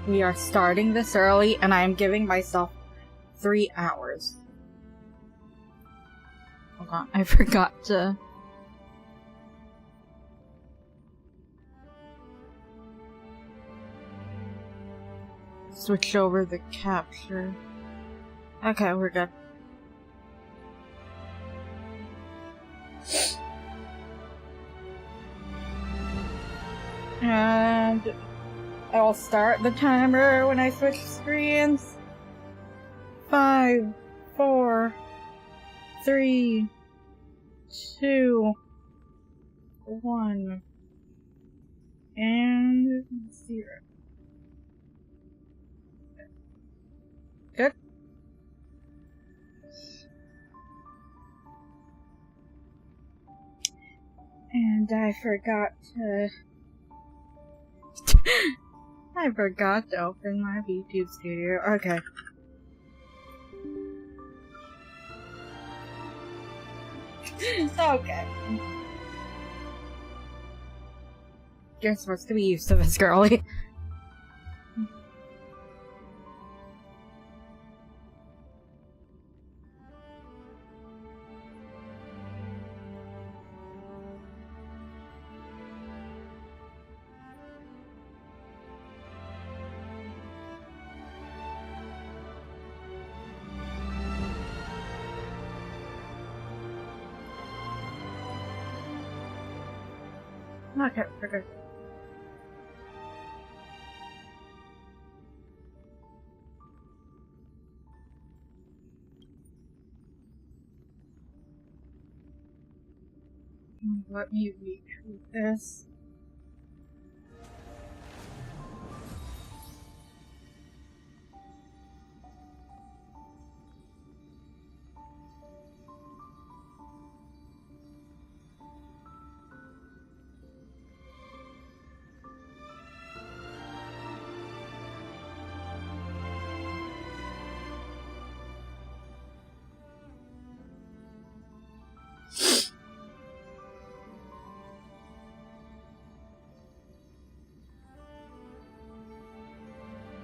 We are starting this early, and I am giving myself 3 hours. Hold on, I forgot to... switch over the capture. Okay, we're good. And I'll start the timer when I switch screens. 5, 4, 3, 2, 1, and 0. Good. And I forgot to... I forgot to open my YouTube studio. Okay. Okay. You're supposed to be used to this, girly. Okay, we're good. Let me retweet this.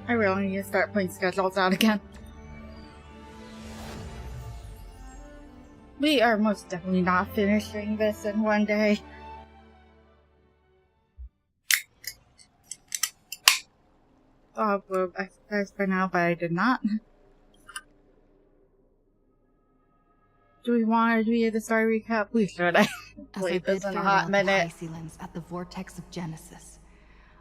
I really need to start putting schedules out again. We are most definitely not finishing this in one day. Oh, well, I exercised by now, but I did not. Do we want to do the story recap? We should. I played this in a hot minute. At the vortex of Genesis,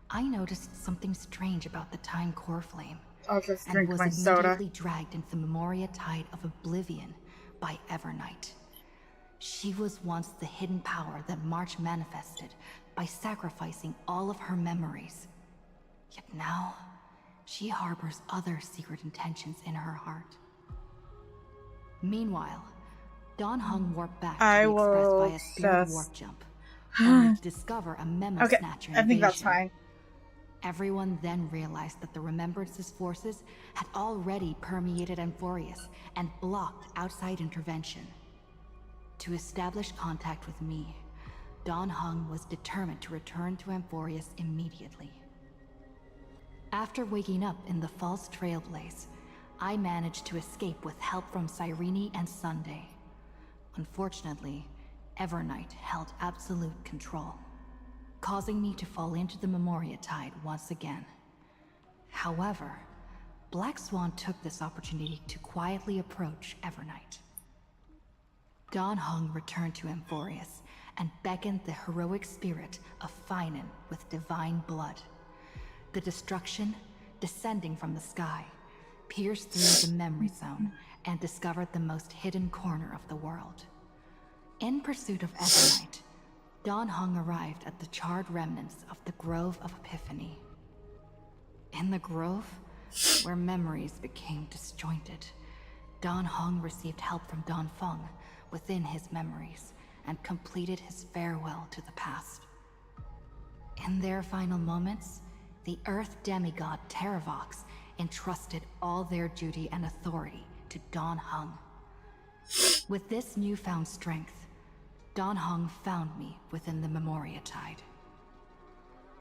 I noticed something strange about the time core flame. I'll just and drink was my soda. immediately dragged into the Memoria tide of oblivion by Evernight. She was once the hidden power that March manifested by sacrificing all of her memories. Yet now, she harbors other secret intentions in her heart. Meanwhile, Dawn Hung warped back to the Express by a spirit warp jump, only to discover a memo snatcher invasion. I think that's fine. Everyone then realized that the Remembrance's forces had already permeated Amphorius and blocked outside intervention. To establish contact with me, Dawn Hung was determined to return to Amphorius immediately. After waking up in the false trailblaze, I managed to escape with help from Cyrene and Sunday. Unfortunately, Evernight held absolute control, causing me to fall into the Memoria tide once again. However, Black Swan took this opportunity to quietly approach Evernight. Dawn Hung returned to Amphorius and beckoned the heroic spirit of Finan with divine blood. The destruction, descending from the sky, pierced through the memory zone and discovered the most hidden corner of the world. In pursuit of Evernight, Dawn Hung arrived at the charred remnants of the Grove of Epiphany. In the grove, where memories became disjointed, Dawn Hung received help from Dawn Feng within his memories and completed his farewell to the past. In their final moments, the Earth demigod Terravox entrusted all their duty and authority to Dawn Hung. With this newfound strength, Dawn Hung found me within the Memoria tide.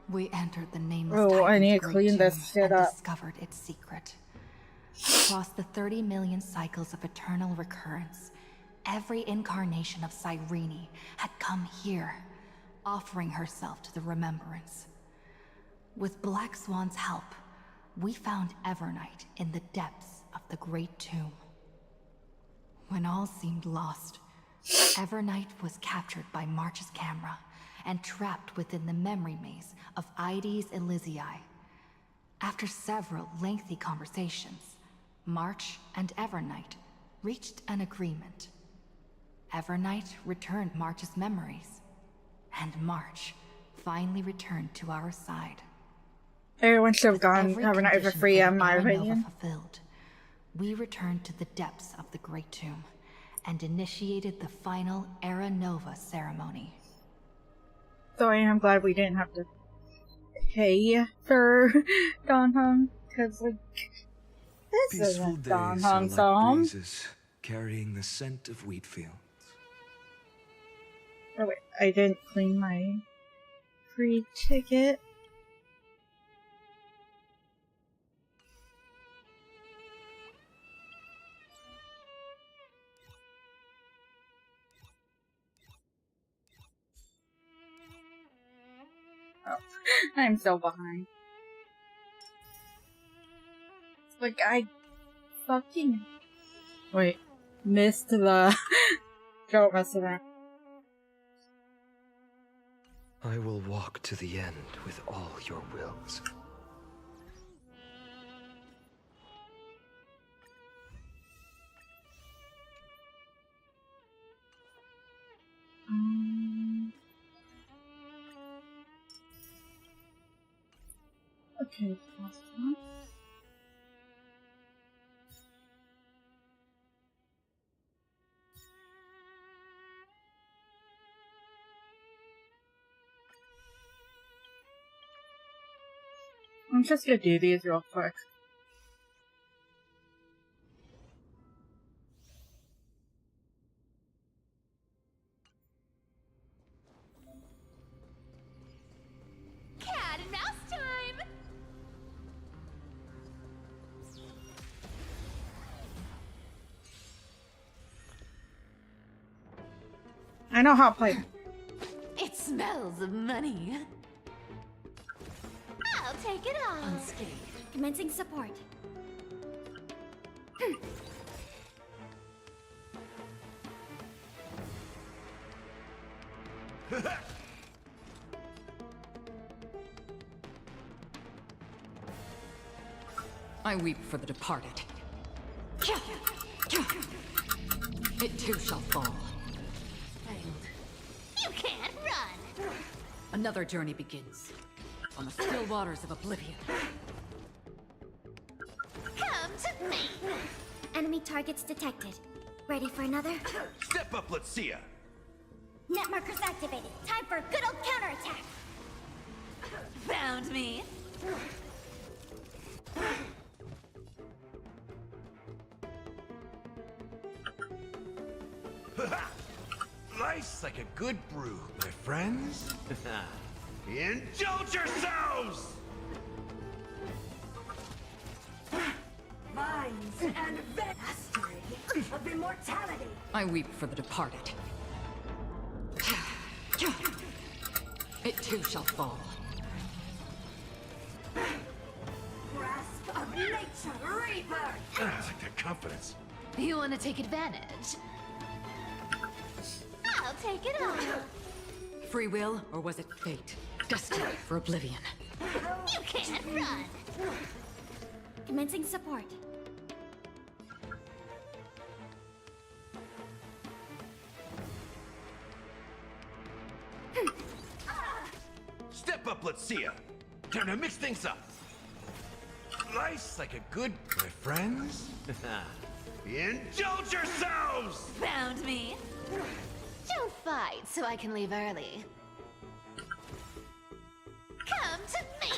We entered the nameless Oh, I Titan's need to great clean this tomb shit and up. discovered its secret. Across the 30 million cycles of eternal recurrence, every incarnation of Cyrene had come here, offering herself to the remembrance. With Black Swan's help, we found Evernight in the depths of the Great Tomb. When all seemed lost, Evernight was captured by March's camera and trapped within the memory maze of Ides Elysiae. After several lengthy conversations, March and Evernight reached an agreement. Evernight returned March's memories, and March finally returned to our side. Everyone should have gone Every have a night for condition free, the in my Era Nova opinion. fulfilled, we returned to the depths of the Great Tomb and initiated the final Era Nova ceremony. So I am glad we didn't have to pay for Don Hung, because like this Peaceful isn't Don days are Hung's like home. breezes carrying the scent of wheat fields. Oh wait, I didn't clean my free ticket. Oh, I'm so behind. It's like I fucking wait, missed the don't mess with that. I will walk to the end with all your wills. Okay, last one. I'm just gonna do these real quick. Cat and mouse time! I know how to play. It smells of money. I'll take it all. Unscathed. Commencing support. I weep for the departed. It too shall fall. You can't run! Another journey begins. On the still waters of oblivion. Come to me! Enemy targets detected. Ready for another? Step up, let's see ya! Net markers activated. Time for a good old counterattack. Found me! Life's like a good brew, my friends. Indulge yourselves! Vines and mastery of immortality. I weep for the departed. It too shall fall. Grasp of nature rebirth. I like that confidence. You want to take advantage? I'll take it all. Free will, or was it fate? Destined for oblivion. You can't run! Commencing support. Step up, let's see ya! Time to mix things up! Life's like a good... my friends? Indulge yourselves! Found me! Don't fight so I can leave early. Come to me!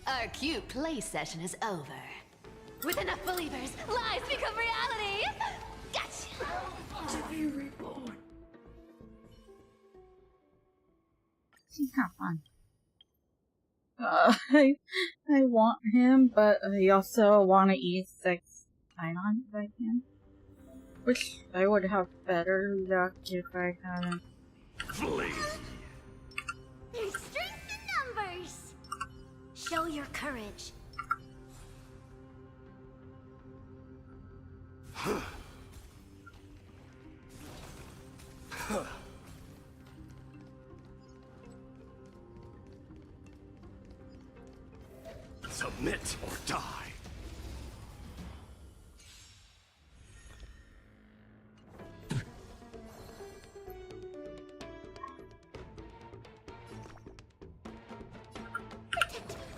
Our cute play session is over. With enough believers, lies become reality! Gotcha! To be reborn. Seems kind of fun. I want him, but I also want to E6 Ion if I can. Which I would have better luck if I hadn't. Please. There's strength in numbers. Show your courage. Submit or die.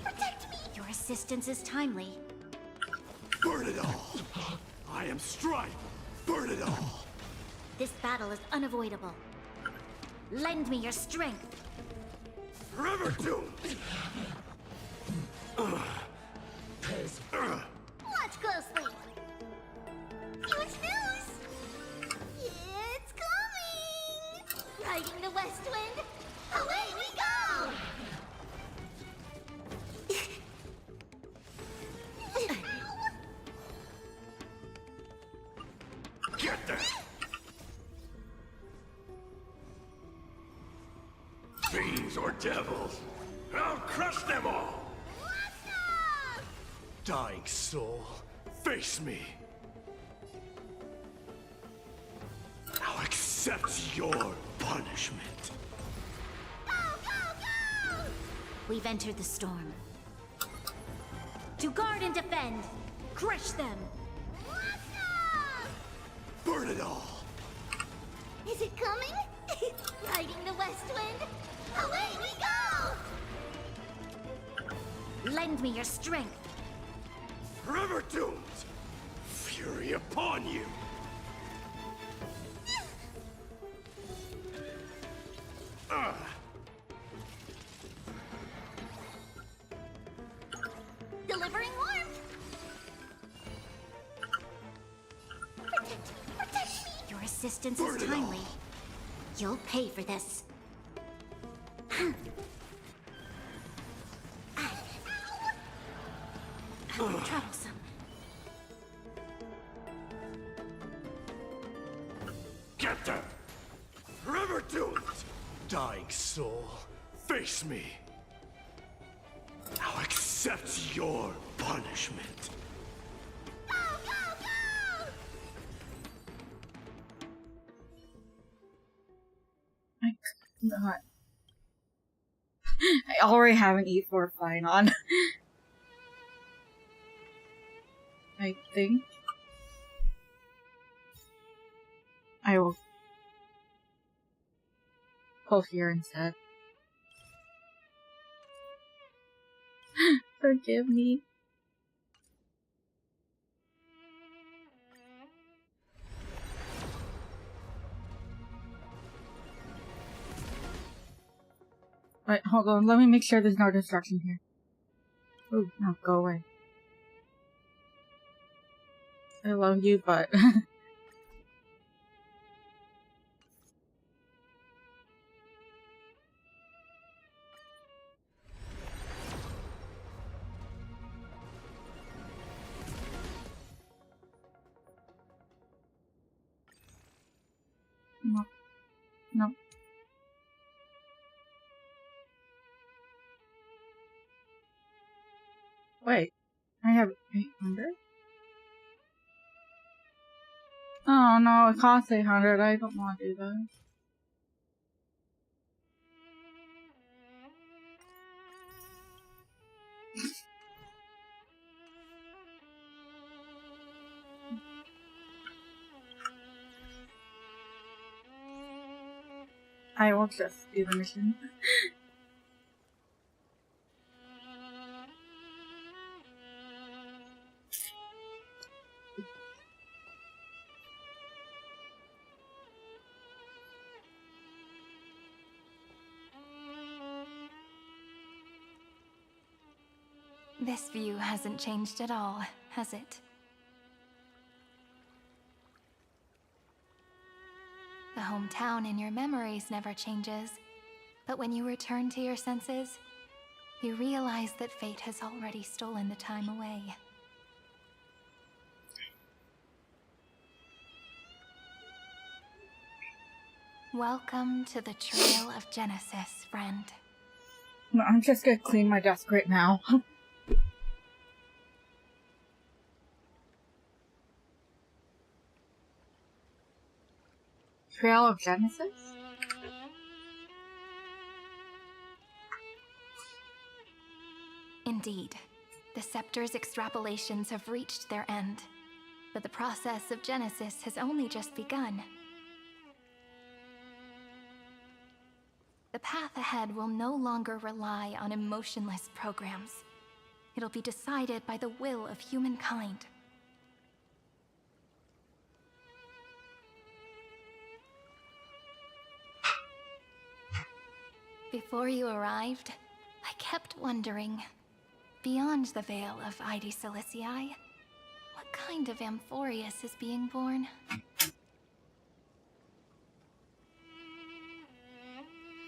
Protect me! Your assistance is timely. Burn it all. I am strife. Burn it all. This battle is unavoidable. Lend me your strength. Forever doomed. Watch closely. Huge news! It's coming! Riding the west wind, away we go! Get there. Fiends or devils, I'll crush them all. Dying soul, face me. I'll accept your punishment. Go, go, go! We've entered the storm. To guard and defend, crush them. Burn it all. Is it coming? Riding the west wind, away we go! Lend me your strength. Forever doomed. Fury upon you. Delivering warmth. Protect me. Your assistance Burn is it timely. all. You'll pay for this. Troublesome. Get them. Forever doomed. Dying soul, face me. I'll accept your punishment. Go, go, go! I could not. I already have an E4 fine on. I think I will pull here instead. Forgive me. Wait, hold on. Let me make sure there's no destruction here. Ooh, no, go away. I love you, but... no. No. Wait, I have 800? Oh no, it costs 800. I don't want to do that. I will just do the mission. This view hasn't changed at all, has it? The hometown in your memories never changes, but when you return to your senses, you realize that fate has already stolen the time away. Welcome to the Trail of Genesis, friend. No, I'm just gonna clean my desk right now. Trail of Genesis? Indeed, the Scepter's extrapolations have reached their end, but the process of Genesis has only just begun. The path ahead will no longer rely on emotionless programs. It'll be decided by the will of humankind. Before you arrived, I kept wondering, beyond the veil of Ide Silicii, what kind of Amphorius is being born?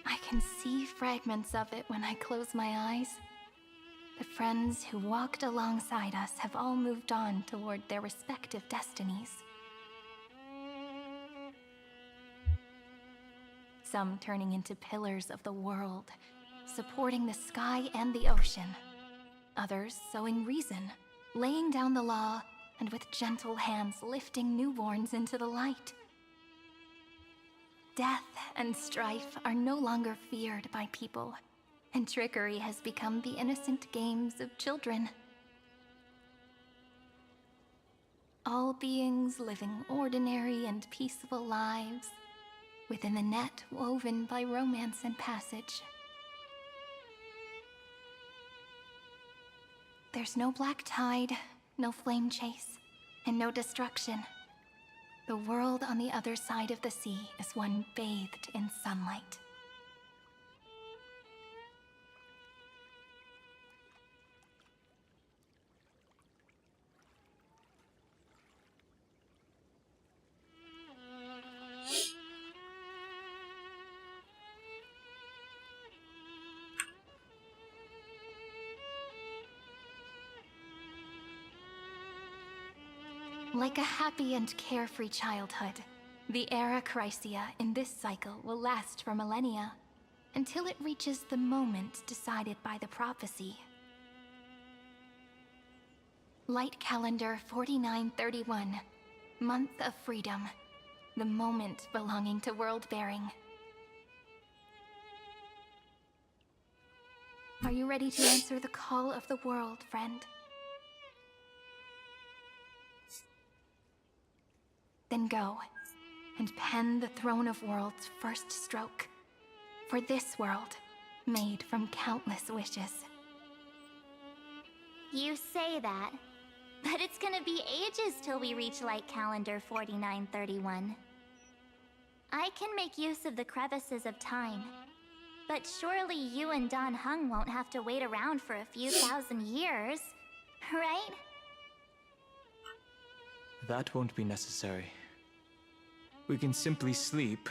I can see fragments of it when I close my eyes. The friends who walked alongside us have all moved on toward their respective destinies. Some turning into pillars of the world, supporting the sky and the ocean. Others sowing reason, laying down the law, and with gentle hands lifting newborns into the light. Death and strife are no longer feared by people, and trickery has become the innocent games of children. All beings living ordinary and peaceful lives, within the net woven by romance and passage. There's no black tide, no flame chase, and no destruction. The world on the other side of the sea is one bathed in sunlight. Like a happy and carefree childhood, the era Chrysia in this cycle will last for millennia, until it reaches the moment decided by the prophecy. Light calendar 4931, month of freedom, the moment belonging to world-bearing. Are you ready to answer the call of the world, friend? Then go, and pen the Throne of Worlds' first stroke. For this world, made from countless wishes. You say that, but it's gonna be ages till we reach Light Calendar 4931. I can make use of the crevices of time, but surely you and Dan Heng won't have to wait around for a few thousand years, right? That won't be necessary. We can simply sleep,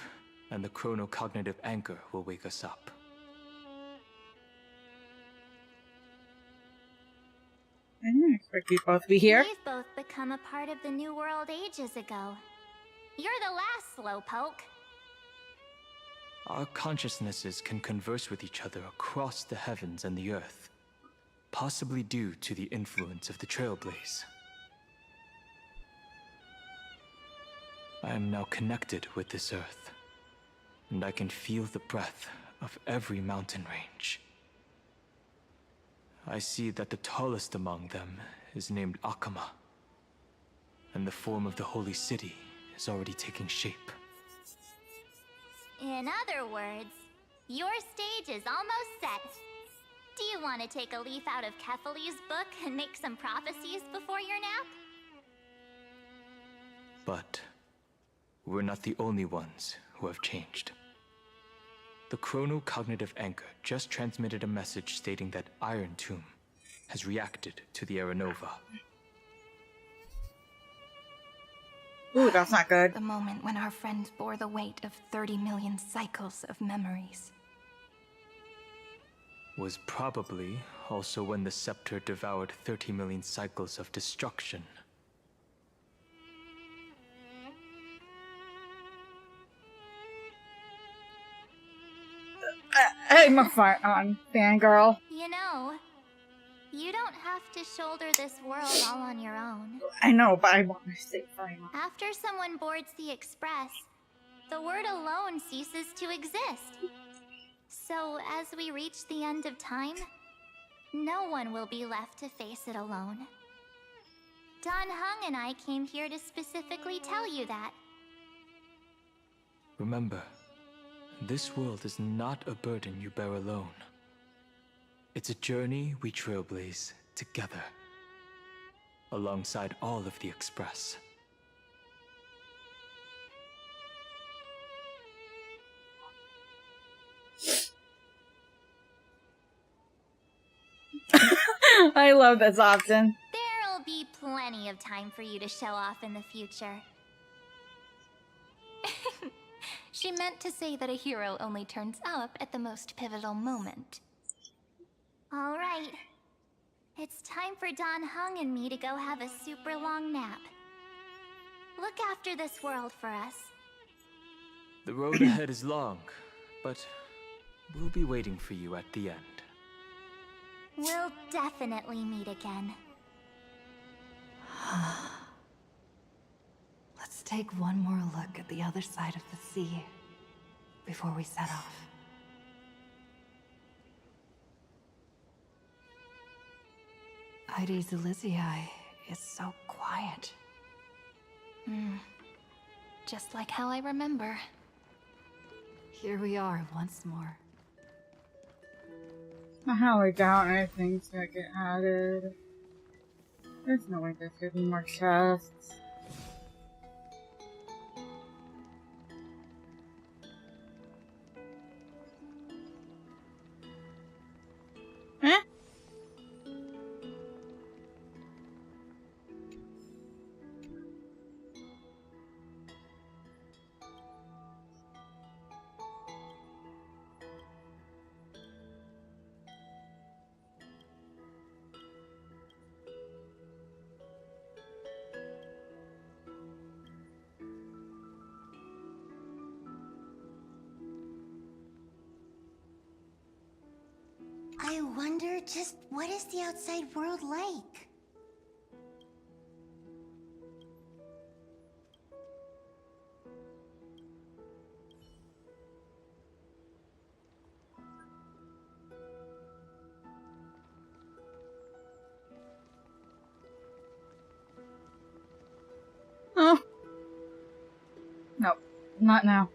and the chronocognitive anchor will wake us up. I didn't expect you both to be here. We've both become a part of the New World ages ago. You're the last slowpoke. Our consciousnesses can converse with each other across the heavens and the earth, possibly due to the influence of the Trailblaze. I am now connected with this earth, and I can feel the breath of every mountain range. I see that the tallest among them is named Akama, and the form of the holy city is already taking shape. In other words, your stage is almost set. Do you want to take a leaf out of Kefali's book and make some prophecies before your nap? But we're not the only ones who have changed. The chronocognitive anchor just transmitted a message stating that Iron Tomb has reacted to the Aranova. Ooh, that's not good. The moment when our friend bore the weight of 30 million cycles of memories. was probably also when the scepter devoured 30 million cycles of destruction. I'm a fangirl. You know, you don't have to shoulder this world all on your own. I know, but I want to say fine. After someone boards the Express, the word alone ceases to exist. So, as we reach the end of time, no one will be left to face it alone. Dan Heng and I came here to specifically tell you that. Remember, this world is not a burden you bear alone. It's a journey we trailblaze together, alongside all of the Express. I love this option. There'll be plenty of time for you to show off in the future. She meant to say that a hero only turns up at the most pivotal moment. All right. It's time for Dan Heng and me to go have a super long nap. Look after this world for us. The road ahead is long, but we'll be waiting for you at the end. We'll definitely meet again. Let's take one more look at the other side of the sea before we set off. Heidi's Elysiae is so quiet. Just like how I remember. Here we are once more. How we doubt anything's gonna get added. There's no way there's gonna be more chests. Eh? I wonder just what is the outside world like? Oh. No, not now.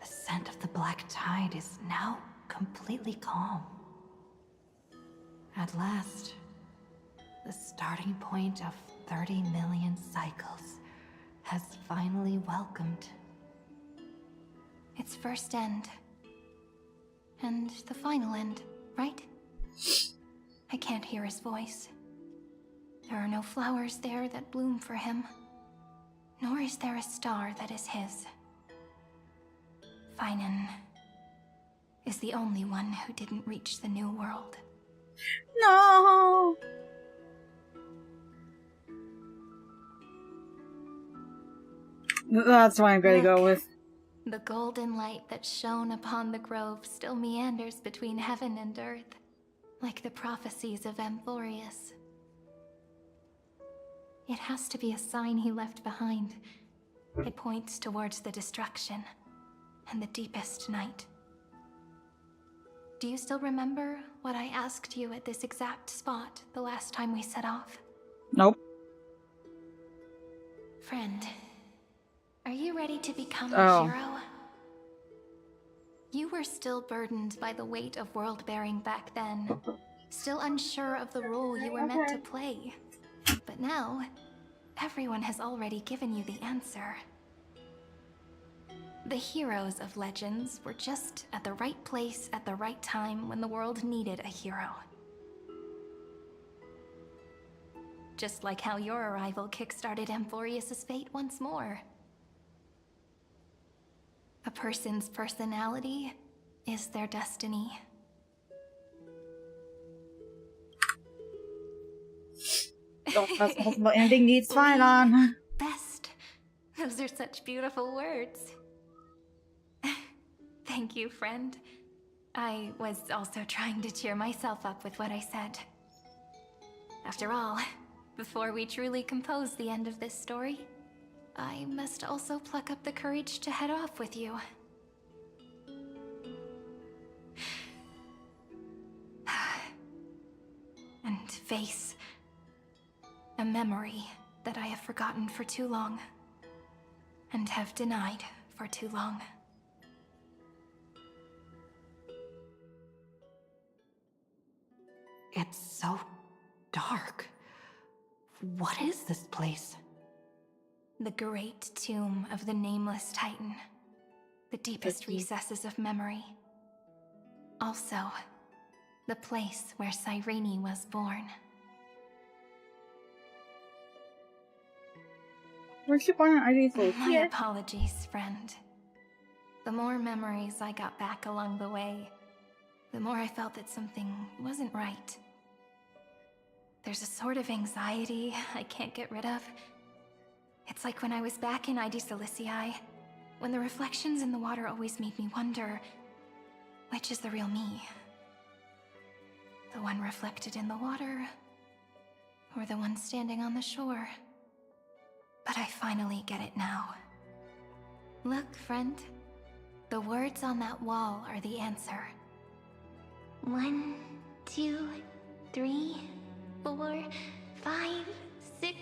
The scent of the black tide is now completely calm. At last, the starting point of 30 million cycles has finally welcomed Its first end. And the final end, right? I can't hear his voice. There are no flowers there that bloom for him. Nor is there a star that is his. Finan is the only one who didn't reach the new world. No! That's what I'm gonna go with. The golden light that shone upon the grove still meanders between heaven and earth, like the prophecies of Amphorius. It has to be a sign he left behind. It points towards the destruction and the deepest night. Do you still remember what I asked you at this exact spot the last time we set off? Nope. Friend, are you ready to become Oh. a hero? You were still burdened by the weight of world-bearing back then, still unsure of the role you were meant to play. But now, everyone has already given you the answer. The heroes of legends were just at the right place at the right time when the world needed a hero. Just like how your arrival kickstarted Amphorius' fate once more. A person's personality is their destiny. That's multiple ending needs fine on. Best. Those are such beautiful words. Thank you, friend. I was also trying to cheer myself up with what I said. After all, before we truly compose the end of this story, I must also pluck up the courage to head off with you. And face a memory that I have forgotten for too long, and have denied for too long. It's so dark. What is this place? The great tomb of the nameless titan. The deepest recesses of memory. Also, the place where Cyrene was born. Where's she born? Are these little My kids? apologies, friend. The more memories I got back along the way, the more I felt that something wasn't right. There's a sort of anxiety I can't get rid of. It's like when I was back in ID Silicii, when the reflections in the water always made me wonder, which is the real me? The one reflected in the water, or the one standing on the shore? But I finally get it now. Look, friend. The words on that wall are the answer. 1, 2, 3, 4, 5, 6,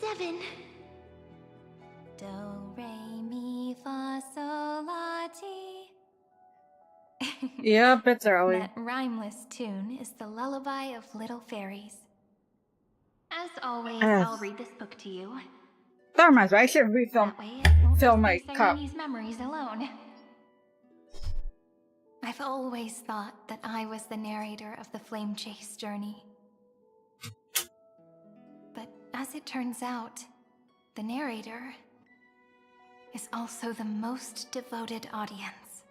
7. Do, re, mi, fa, sol, la, ti. Yep, it's early. That rhymeless tune is the lullaby of little fairies. As always, I'll read this book to you. That reminds me, I should refilm That way it won't film just my be cup. Cyrene's memories alone. I've always thought that I was the narrator of the Flame Chase journey. But as it turns out, the narrator is also the most devoted audience.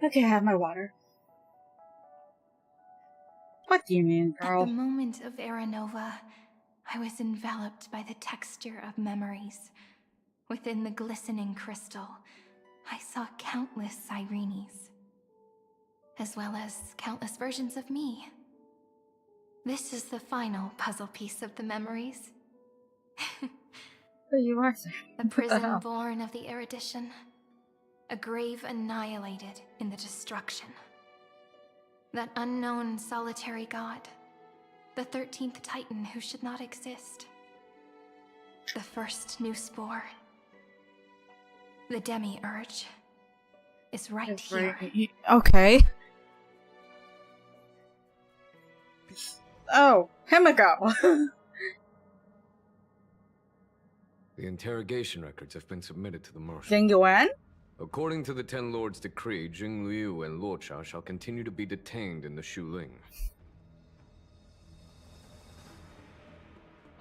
Okay, I have my water. What do you mean, At girl? the moment of Era Nova, I was enveloped by the texture of memories. Within the glistening crystal, I saw countless Sirenes, as well as countless versions of me. This is the final puzzle piece of the memories. Who you are? A What the prison hell? born of the erudition. A grave annihilated in the destruction. That unknown solitary god. The 13th Titan who should not exist. The first new spore. The demi-urge is right here. Okay. Oh, Himiko. The interrogation records have been submitted to the Marshal. Jing Yuan? According to the Ten Lords' decree, Jing Liu and Luocha shall continue to be detained in the Shuling.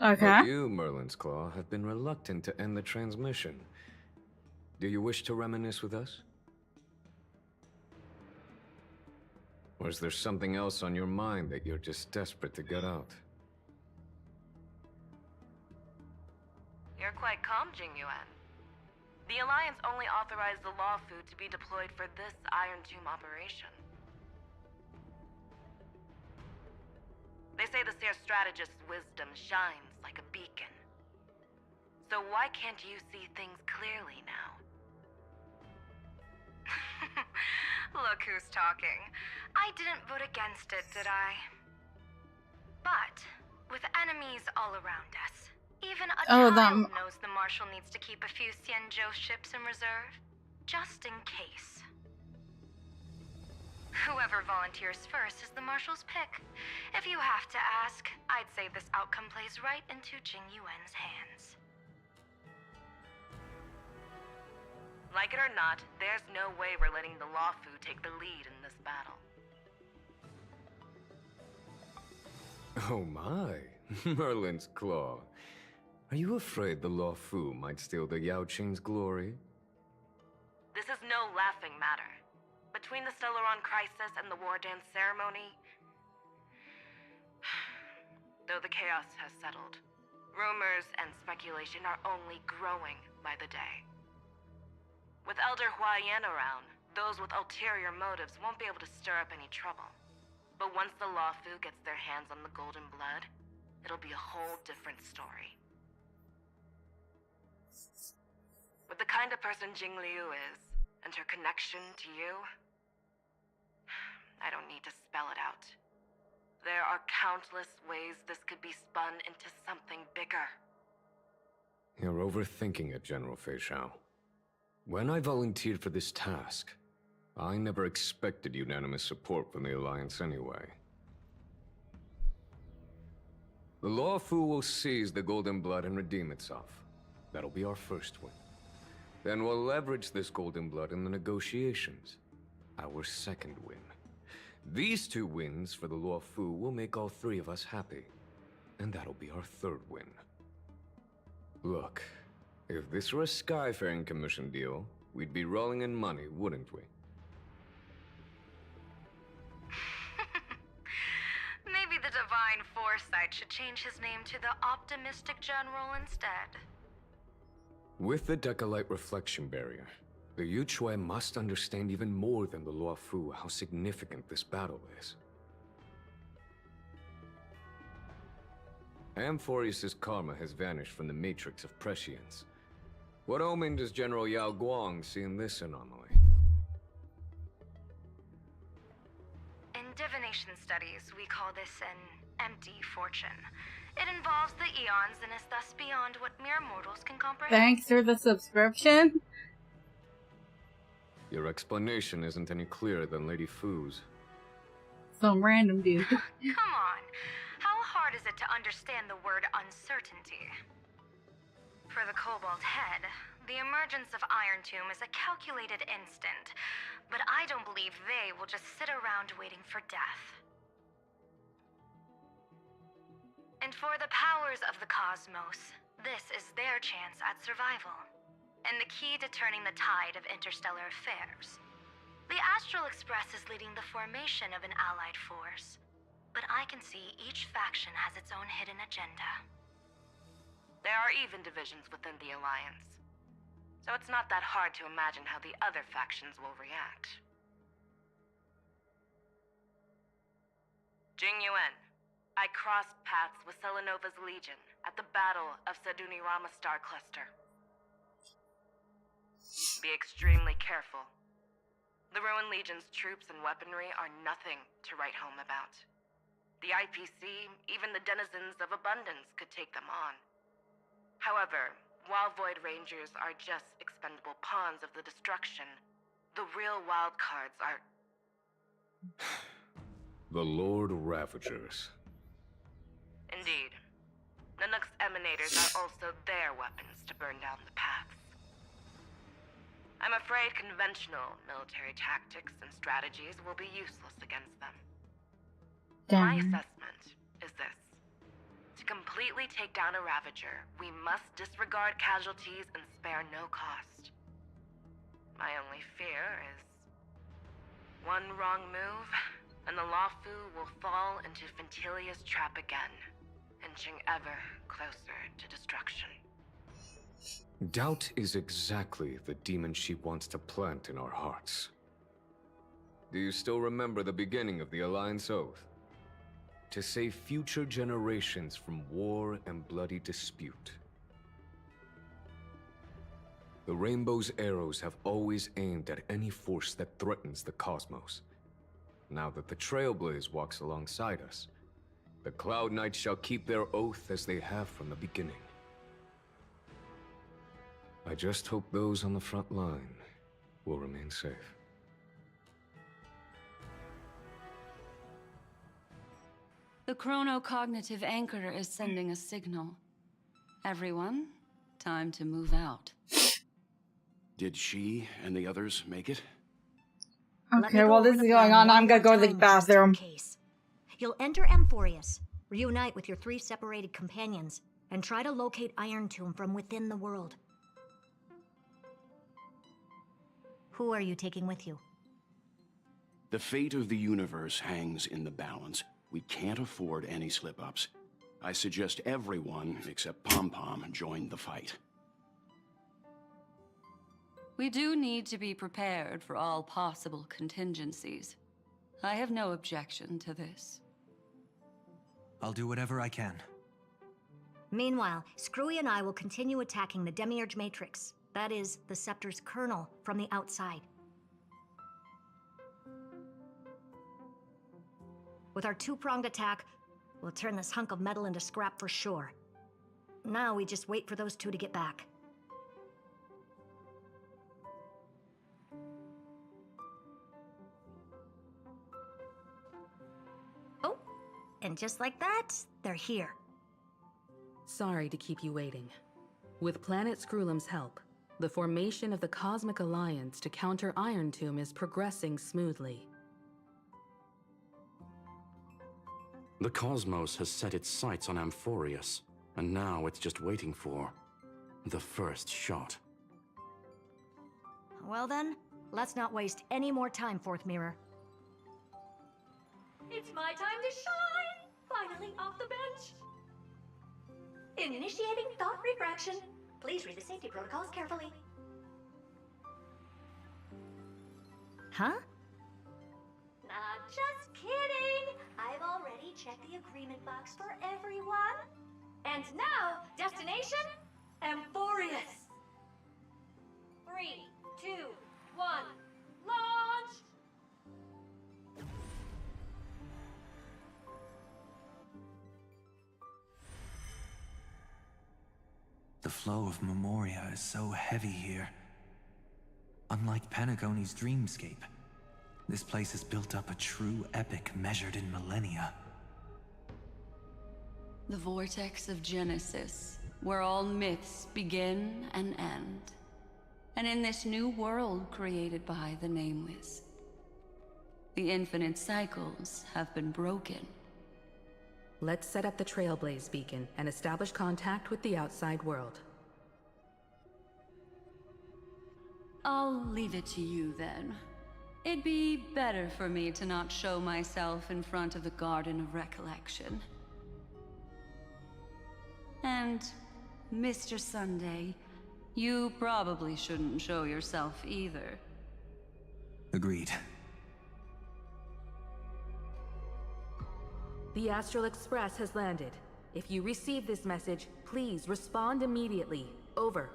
Okay. But you, Merlin's Claw, have been reluctant to end the transmission. Do you wish to reminisce with us? Or is there something else on your mind that you're just desperate to get out? You're quite calm, Jing Yuan. The Alliance only authorized the law food to be deployed for this Iron Tomb operation. They say the Seer Strategist's wisdom shines like a beacon. So why can't you see things clearly now? Look who's talking. I didn't vote against it, did I? But, with enemies all around us, even a child knows the Marshal needs to keep a few Xianzhou ships in reserve, just in case. Whoever volunteers first is the Marshal's pick. If you have to ask, I'd say this outcome plays right into Jing Yuan's hands. Like it or not, there's no way we're letting the Law Fu take the lead in this battle. Oh my, Merlin's Claw. Are you afraid the Law Fu might steal the Yao Qing's glory? This is no laughing matter. Between the Stellaron crisis and the War Dance ceremony, though the chaos has settled, rumors and speculation are only growing by the day. With Elder Huaiyan around, those with ulterior motives won't be able to stir up any trouble. But once the Law Fu gets their hands on the Golden Blood, it'll be a whole different story. With the kind of person Jing Liu is, and her connection to you, I don't need to spell it out. There are countless ways this could be spun into something bigger. You're overthinking it, General Fei Shao. When I volunteered for this task, I never expected unanimous support from the Alliance anyway. The Law Fu will seize the Golden Blood and redeem itself. That'll be our first win. Then we'll leverage this Golden Blood in the negotiations. Our second win. These two wins for the Law Fu will make all three of us happy. And that'll be our third win. Look, if this were a Skyfaring Commission deal, we'd be rolling in money, wouldn't we? Maybe the Divine Foresight should change his name to the Optimistic General instead. With the Decalite Reflection Barrier, the Yu Chui must understand even more than the Luo Fu how significant this battle is. Amphorius' karma has vanished from the matrix of prescience. What omen does General Yao Guang see in this anomaly? In divination studies, we call this an empty fortune. It involves the eons and is thus beyond what mere mortals can comprehend. Thanks for the subscription. Your explanation isn't any clearer than Lady Fu's. Some random dude. Come on. How hard is it to understand the word uncertainty? For the Cobalt Head, the emergence of Iron Tomb is a calculated instant, but I don't believe they will just sit around waiting for death. And for the powers of the cosmos, this is their chance at survival, and the key to turning the tide of interstellar affairs. The Astral Express is leading the formation of an allied force, but I can see each faction has its own hidden agenda. There are even divisions within the Alliance, so it's not that hard to imagine how the other factions will react. Jing Yuan, I crossed paths with Selenova's Legion at the Battle of Sedunirama Star Cluster. Be extremely careful. The Ruin Legion's troops and weaponry are nothing to write home about. The IPC, even the denizens of Abundance, could take them on. However, while Void Rangers are just expendable pawns of the destruction, the real wild cards are... The Lord Ravagers. Indeed. Nanook's emanators are also their weapons to burn down the paths. I'm afraid conventional military tactics and strategies will be useless against them. My assessment is this. To completely take down a Ravager, we must disregard casualties and spare no cost. My only fear is... one wrong move, and the Lawfu will fall into Fintilia's trap again, inching ever closer to destruction. Doubt is exactly the demon she wants to plant in our hearts. Do you still remember the beginning of the Alliance Oath? To save future generations from war and bloody dispute. The Rainbow's arrows have always aimed at any force that threatens the cosmos. Now that the Trailblaze walks alongside us, the Cloud Knights shall keep their oath as they have from the beginning. I just hope those on the front line will remain safe. The chronocognitive anchor is sending a signal. Everyone, time to move out. Did she and the others make it? Okay, while this is going on, I'm gonna go to the bathroom. You'll enter Amphorius, reunite with your 3 separated companions, and try to locate Iron Tomb from within the world. Who are you taking with you? The fate of the universe hangs in the balance. We can't afford any slip-ups. I suggest everyone, except Pom-Pom, join the fight. We do need to be prepared for all possible contingencies. I have no objection to this. I'll do whatever I can. Meanwhile, Screwy and I will continue attacking the Demiurge Matrix. That is, the Scepter's kernel, from the outside. With our 2-pronged attack, we'll turn this hunk of metal into scrap for sure. Now we just wait for those 2 to get back. Oh, and just like that, they're here. Sorry to keep you waiting. With Planet Screwlum's help, the formation of the Cosmic Alliance to counter Iron Tomb is progressing smoothly. The cosmos has set its sights on Amphorius, and now it's just waiting for the first shot. Well then, let's not waste any more time, Fourth Mirror. It's my time to shine! Finally off the bench! Initiating thought refraction. Please read the safety protocols carefully. Huh? Not just kidding! I've already checked the agreement box for everyone. And now, destination, Amphorius. 3, 2, 1, launch! The flow of Memoria is so heavy here. Unlike Panagoni's dreamscape, this place has built up a true epic measured in millennia. The vortex of Genesis, where all myths begin and end. And in this new world created by the Nameless, the infinite cycles have been broken. Let's set up the Trailblaze beacon and establish contact with the outside world. I'll leave it to you then. It'd be better for me to not show myself in front of the Garden of Recollection. And, Mr. Sunday, you probably shouldn't show yourself either. Agreed. The Astral Express has landed. If you receive this message, please respond immediately. Over.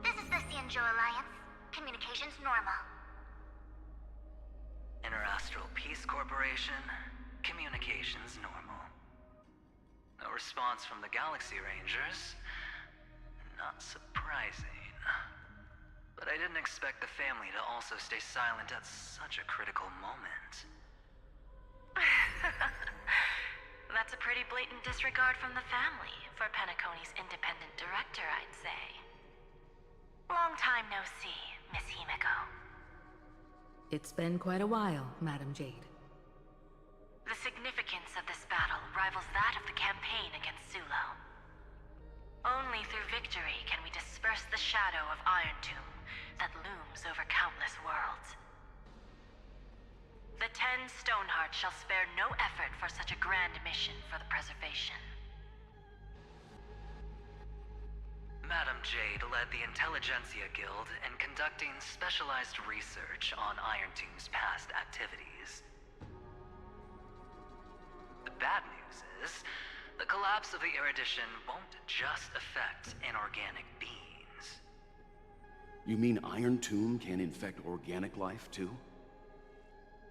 This is the Xianzhou Alliance. Communications normal. Interastral Peace Corporation, communications normal. No response from the Galaxy Rangers. Not surprising. But I didn't expect the family to also stay silent at such a critical moment. That's a pretty blatant disregard from the family for Penacony's independent director, I'd say. Long time no see, Miss Himiko. It's been quite a while, Madam Jade. The significance of this battle rivals that of the campaign against Sulo. Only through victory can we disperse the shadow of Iron Tomb that looms over countless worlds. The 10 Stonehearts shall spare no effort for such a grand mission for the preservation. Madam Jade led the Intelligentsia Guild in conducting specialized research on Iron Tomb's past activities. The bad news is, the collapse of the Erudition won't just affect inorganic beings. You mean Iron Tomb can infect organic life, too?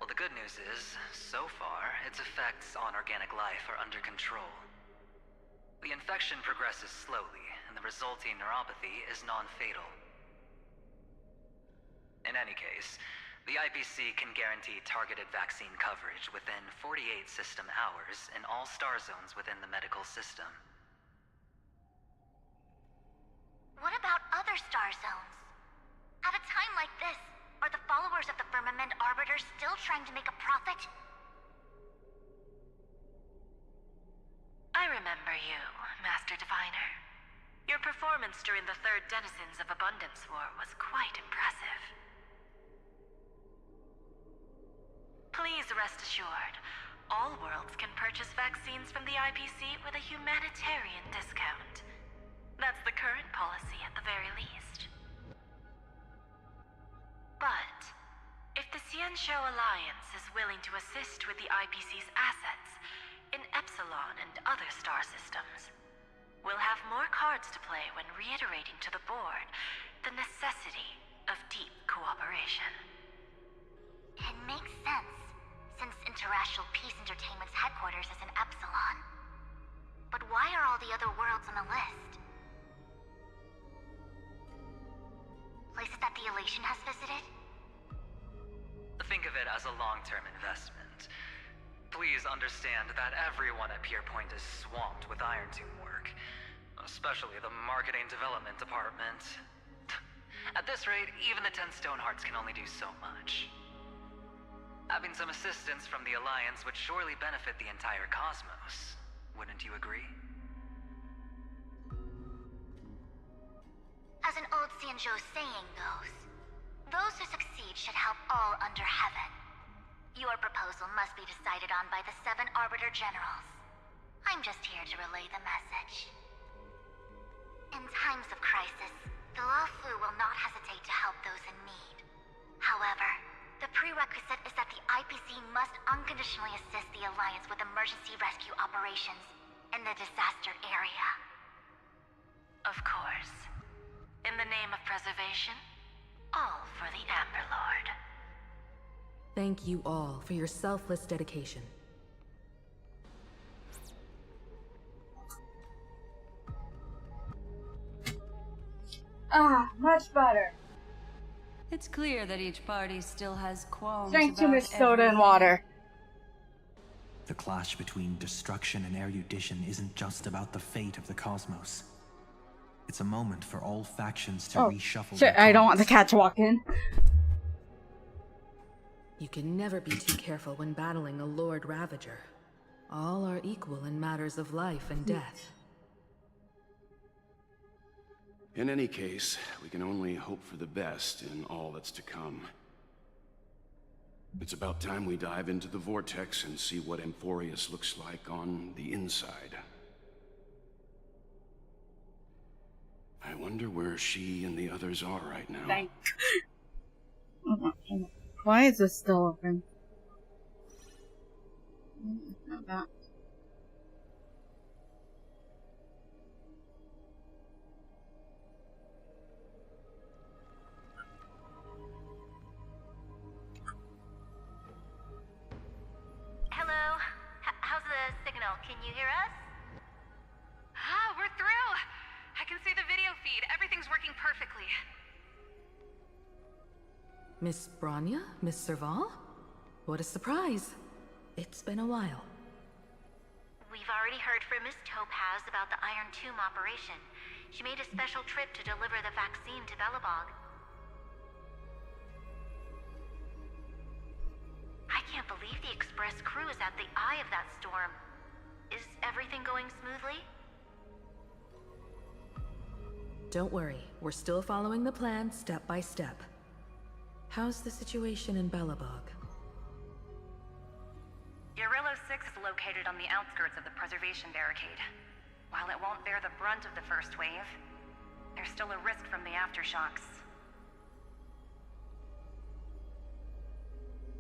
Well, the good news is, so far, its effects on organic life are under control. The infection progresses slowly, and the resulting neuropathy is non-fatal. In any case, the IPC can guarantee targeted vaccine coverage within 48 system hours in all star zones within the medical system. What about other star zones? At a time like this, are the followers of the Firmament Arbiters still trying to make a profit? I remember you, Master Diviner. Your performance during the Third Denizens of Abundance War was quite impressive. Please rest assured, all worlds can purchase vaccines from the IPC with a humanitarian discount. That's the current policy at the very least. But, if the Xianzhou Alliance is willing to assist with the IPC's assets in Epsilon and other star systems, we'll have more cards to play when reiterating to the board the necessity of deep cooperation. It makes sense, since Interastral Peace Entertainment's headquarters is in Epsilon. But why are all the other worlds on the list? Places that the Elation has visited? Think of it as a long-term investment. Please understand that everyone at Pierpoint is swamped with Iron Tomb work, especially the marketing development department. At this rate, even the 10 Stonehearts can only do so much. Having some assistance from the Alliance would surely benefit the entire cosmos. Wouldn't you agree? As an old Xianzhou saying goes, those who succeed should help all under heaven. Your proposal must be decided on by the 7 Arbiter Generals. I'm just here to relay the message. In times of crisis, the Luofu will not hesitate to help those in need. However, the prerequisite is that the IPC must unconditionally assist the Alliance with emergency rescue operations in the disaster area. Of course. In the name of preservation, all for the Amber Lord. Thank you all for your selfless dedication. Ah, much better. It's clear that each party still has qualms Drank too about much soda and everything. water. The clash between destruction and erudition isn't just about the fate of the cosmos. It's a moment for all factions to reshuffle Shit, I don't want the cat to walk in. You can never be too careful when battling a Lord Ravager. All are equal in matters of life and death. In any case, we can only hope for the best in all that's to come. It's about time we dive into the vortex and see what Amphorius looks like on the inside. I wonder where she and the others are right now. Why is this still open? That. Hello? How's the signal? Can you hear us? Ah, we're through! I can see the video feed. Everything's working perfectly. Miss Bronya? Miss Serval? What a surprise. It's been a while. We've already heard from Miss Topaz about the Iron Tomb operation. She made a special trip to deliver the vaccine to Belobog. I can't believe the Express crew is at the eye of that storm. Is everything going smoothly? Don't worry, we're still following the plan step by step. How's the situation in Belobog? Urillo 6 is located on the outskirts of the preservation barricade. While it won't bear the brunt of the first wave, there's still a risk from the aftershocks.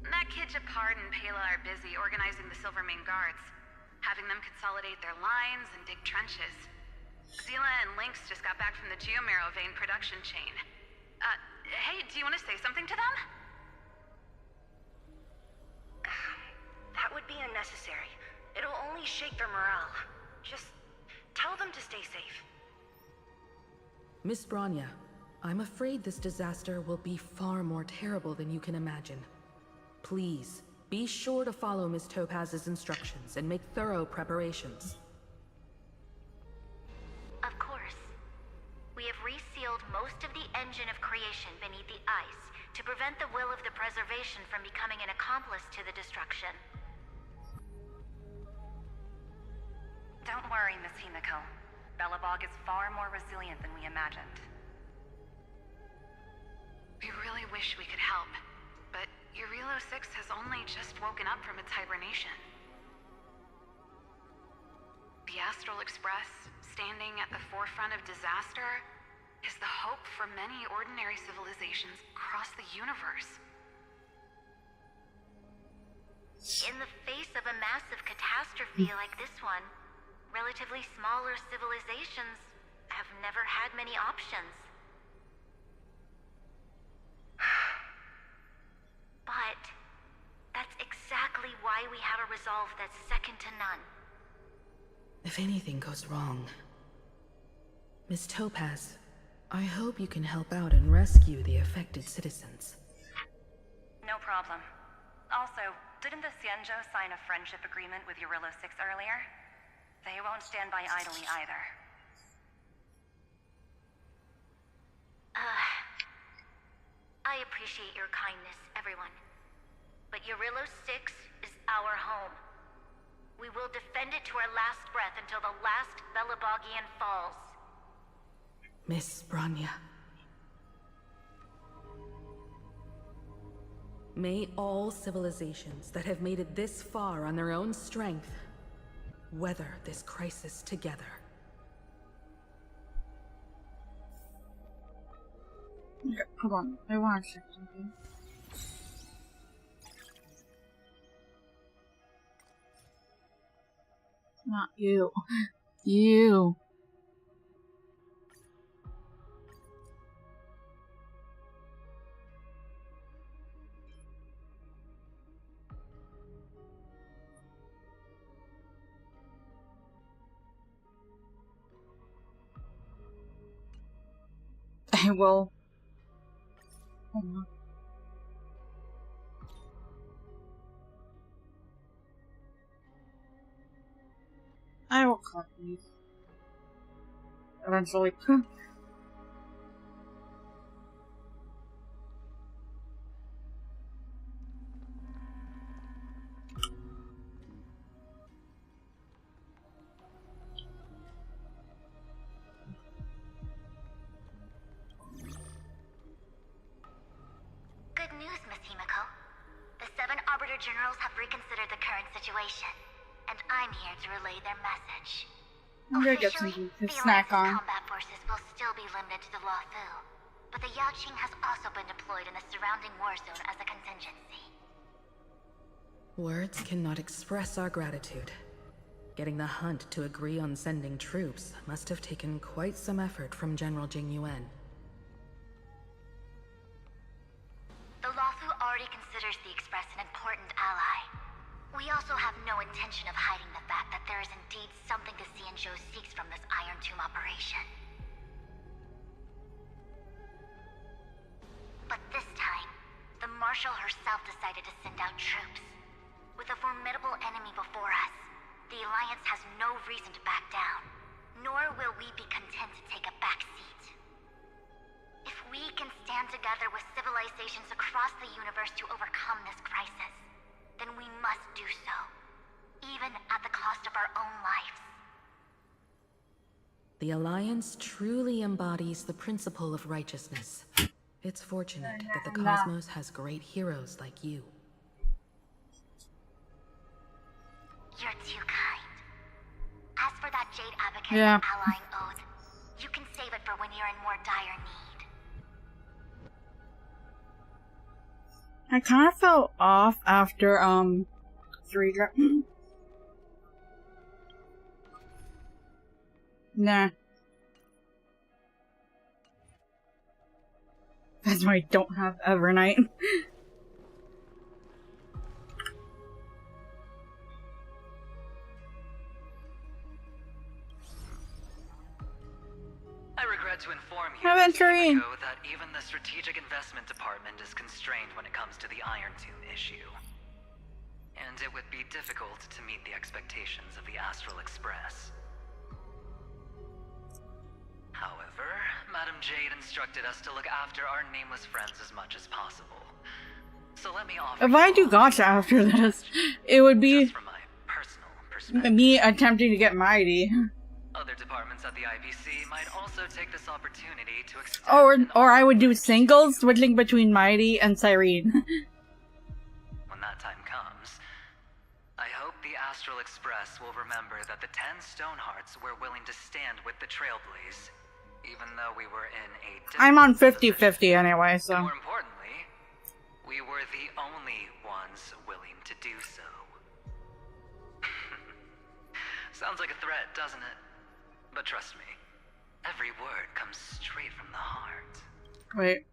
That kid Japard and Pela are busy organizing the Silvermane Guards, having them consolidate their lines and dig trenches. Zila and Lynx just got back from the Geomarrow vein production chain. Hey, do you want to say something to them? That would be unnecessary. It'll only shake their morale. Just tell them to stay safe. Miss Bronya, I'm afraid this disaster will be far more terrible than you can imagine. Please, be sure to follow Miss Topaz's instructions and make thorough preparations. Of course. We have resealed most of the engine of creation beneath the ice to prevent the will of the preservation from becoming an accomplice to the destruction. Don't worry, Miss Himiko. Belobog is far more resilient than we imagined. We really wish we could help, but Urillo 6 has only just woken up from its hibernation. The Astral Express, standing at the forefront of disaster, is the hope for many ordinary civilizations across the universe. In the face of a massive catastrophe like this one, relatively smaller civilizations have never had many options. But that's exactly why we have a resolve that's second to none. If anything goes wrong... Miss Topaz, I hope you can help out and rescue the affected citizens. No problem. Also, didn't the Xianzhou sign a friendship agreement with Urillo 6 earlier? They won't stand by idly either. I appreciate your kindness, everyone. But Urillo 6 is our home. We will defend it to our last breath until the last Belobogian falls. Miss Bronya. May all civilizations that have made it this far on their own strength weather this crisis together. Hold on, I want to check something. Not you. You. I will. Hold on. I will collect these. Eventually. Order generals have reconsidered the current situation, and I'm here to relay their message. I'm gonna get something to snack on. Combat forces will still be limited to the Luofu, but the Yaoqing has also been deployed in the surrounding war zone as a contingency. Words cannot express our gratitude. Getting the Hunt to agree on sending troops must have taken quite some effort from General Jing Yuan. The Luofu already considers the Express an important ally. We also have no intention of hiding the fact that there is indeed something the Xianzhou seeks from this Iron Tomb operation. But this time, the Marshal herself decided to send out troops. With a formidable enemy before us, the Alliance has no reason to back down, nor will we be content to take a back seat. If we can stand together with civilizations across the universe to overcome this crisis, then we must do so, even at the cost of our own lives. The Alliance truly embodies the principle of righteousness. It's fortunate that the cosmos has great heroes like you. You're too kind. As for that Jade Abacus allying oath, you can save it for when you're in more dire need. I kind of fell off after 3 Nah. That's why I don't have Evernight. I regret to inform you, Aventurine, that even the Strategic Investment Department is constrained when it comes to the Iron Tomb issue. And it would be difficult to meet the expectations of the Astral Express. However, Madam Jade instructed us to look after our nameless friends as much as possible. So let me offer if I do gotcha after this, it would be me attempting to get Mighty. Other departments at the IPC might also take this opportunity to extend Or I would do singles, switching between Mighty and Cyrene. When that time comes, I hope the Astral Express will remember that the 10 Stonehearts were willing to stand with the Trailblaze, even though we were in a I'm on 50-50 anyway, so. And more importantly, we were the only ones willing to do so. Sounds like a threat, doesn't it? But trust me, every word comes straight from the heart. Wait.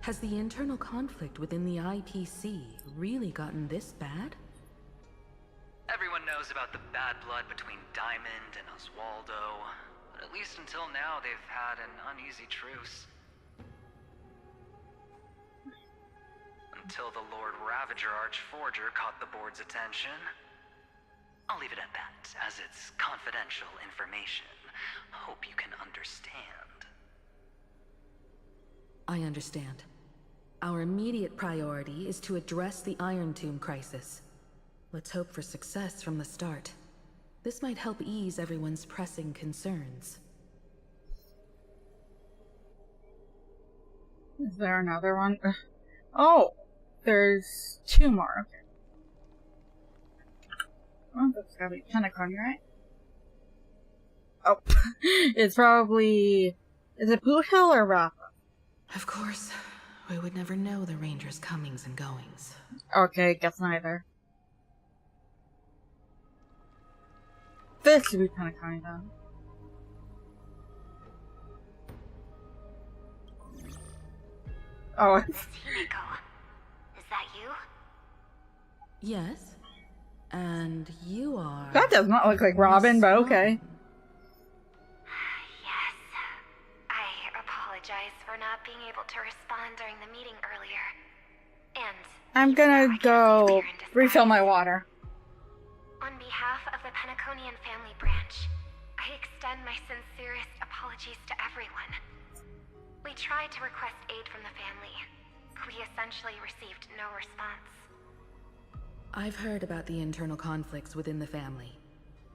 Has the internal conflict within the IPC really gotten this bad? Everyone knows about the bad blood between Diamond and Oswaldo, but at least until now they've had an uneasy truce. Until the Lord Ravager Archforger caught the board's attention. I'll leave it at that, as it's confidential information. Hope you can understand. I understand. Our immediate priority is to address the Iron Tomb crisis. Let's hope for success from the start. This might help ease everyone's pressing concerns. Is there another one? Oh, there's 2 more. Okay. Oh, that's gotta be Penacony, right? Oh, it's probably... Is it Boot Hill or Rafa? Of course. We would never know the Ranger's comings and goings. Okay, guess neither. This should be Penacony, though. Oh. Miss Himiko, is that you? Yes. And you are... That does not look like Robin, but okay. Yes. I apologize for not being able to respond during the meeting earlier. And I'm gonna go refill my water. on behalf of the Penaconian family branch, I extend my sincerest apologies to everyone. We tried to request aid from the family, We essentially received no response. I've heard about the internal conflicts within the family.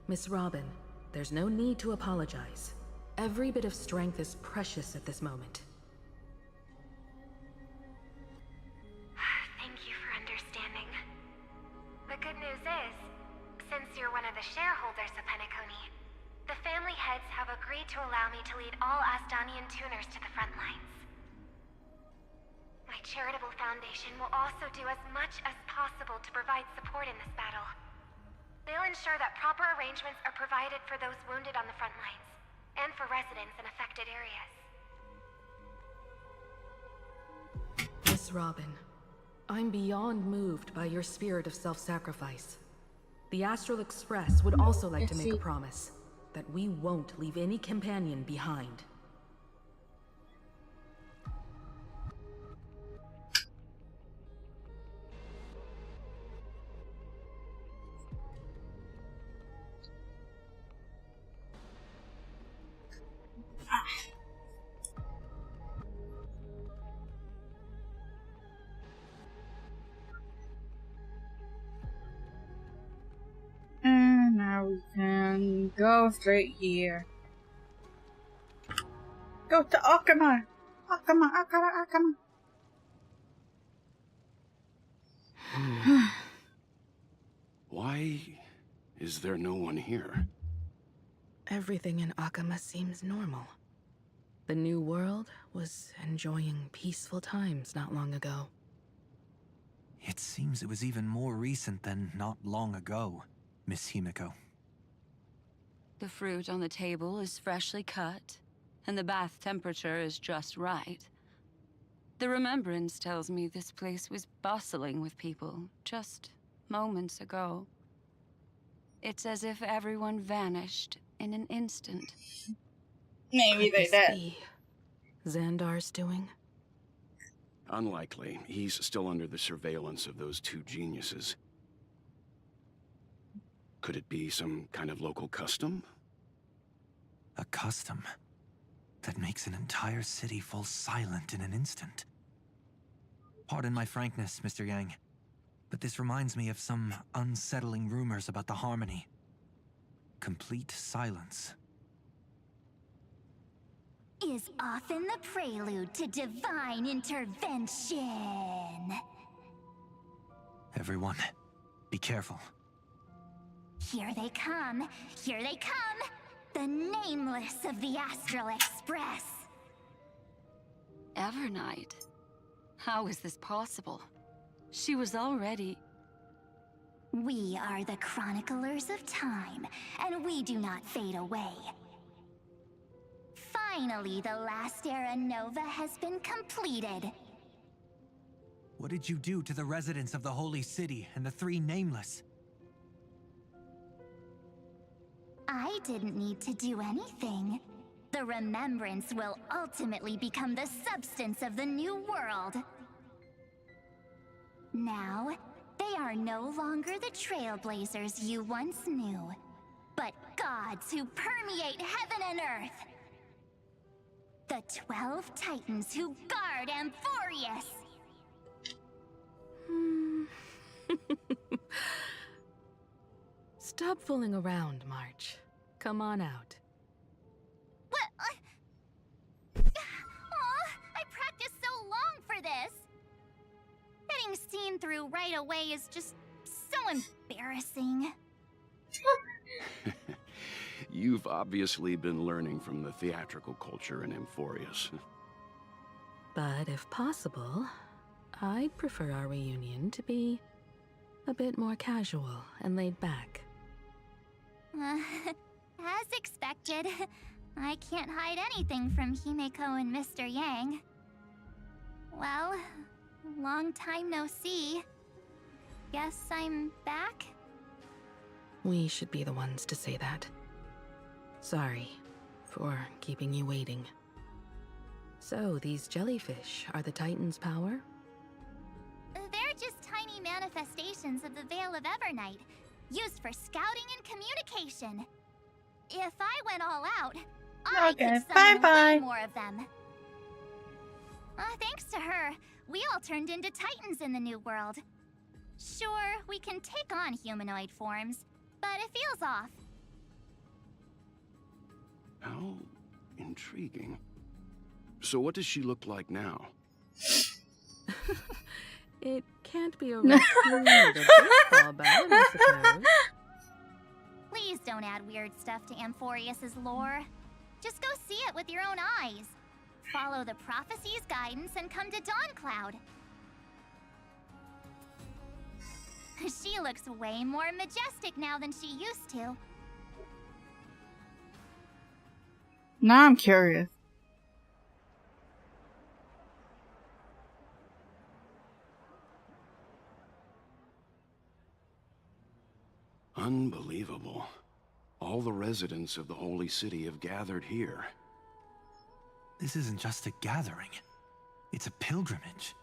Miss Robin, there's no need to apologize. Every bit of strength is precious at this moment. Thank you for understanding. The good news is, since you're one of the shareholders of Penacony, the family heads have agreed to allow me to lead all Astonian tuners to the front lines. My charitable foundation will also do as much as possible to provide support in this battle. They'll ensure that proper arrangements are provided for those wounded on the front lines, and for residents in affected areas. Miss Robin, I'm beyond moved by your spirit of self-sacrifice. The Astral Express would also like to make a promise that we won't leave any companion behind. And now we can go straight here. Go to Akama! Akama, Akama, Akama! Why is there no one here? Everything in Akama seems normal. The new world was enjoying peaceful times not long ago. It seems it was even more recent than not long ago, Miss Himiko. The fruit on the table is freshly cut, and the bath temperature is just right. The remembrance tells me this place was bustling with people just moments ago. It's as if everyone vanished in an instant. Maybe they did. Xandar's doing? Unlikely. He's still under the surveillance of those two geniuses. Could it be some kind of local custom? A custom that makes an entire city fall silent in an instant. Pardon my frankness, Mr. Yang, but this reminds me of some unsettling rumors about the Harmony. Complete silence. Is often the prelude to divine intervention. Everyone, be careful. Here they come! Here they come! The nameless of the Astral Express! Evernight? How is this possible? She was already... We are the chroniclers of time, and we do not fade away. Finally, the last era Nova has been completed. What did you do to the residents of the Holy City and the three Nameless? I didn't need to do anything. The remembrance will ultimately become the substance of the new world. Now, they are no longer the trailblazers you once knew, but gods who permeate heaven and earth. The 12 Titans who guard Amphorius. Stop fooling around, March. Come on out. What? Aw, I practiced so long for this. Getting seen through right away is just so embarrassing. You've obviously been learning from the theatrical culture in Amphorius. But if possible, I'd prefer our reunion to be a bit more casual and laid back. As expected, I can't hide anything from Himeko and Mr. Yang. Well, long time no see. Guess I'm back? We should be the ones to say that. Sorry for keeping you waiting. So, these jellyfish are the Titan's power? They're just tiny manifestations of the Veil of Evernight, used for scouting and communication. If I went all out, I could summon way more of them. Thanks to her, we all turned into titans in the new world. Sure, we can take on humanoid forms, but it feels off. How intriguing. So what does she look like now? It can't be a raccoon with a baseball bat, I suppose. Please don't add weird stuff to Amphorius's lore. Just go see it with your own eyes. Follow the prophecy's guidance and come to Dawncloud. She looks way more majestic now than she used to. Now I'm curious. Unbelievable. All the residents of the Holy City have gathered here. This isn't just a gathering. It's a pilgrimage.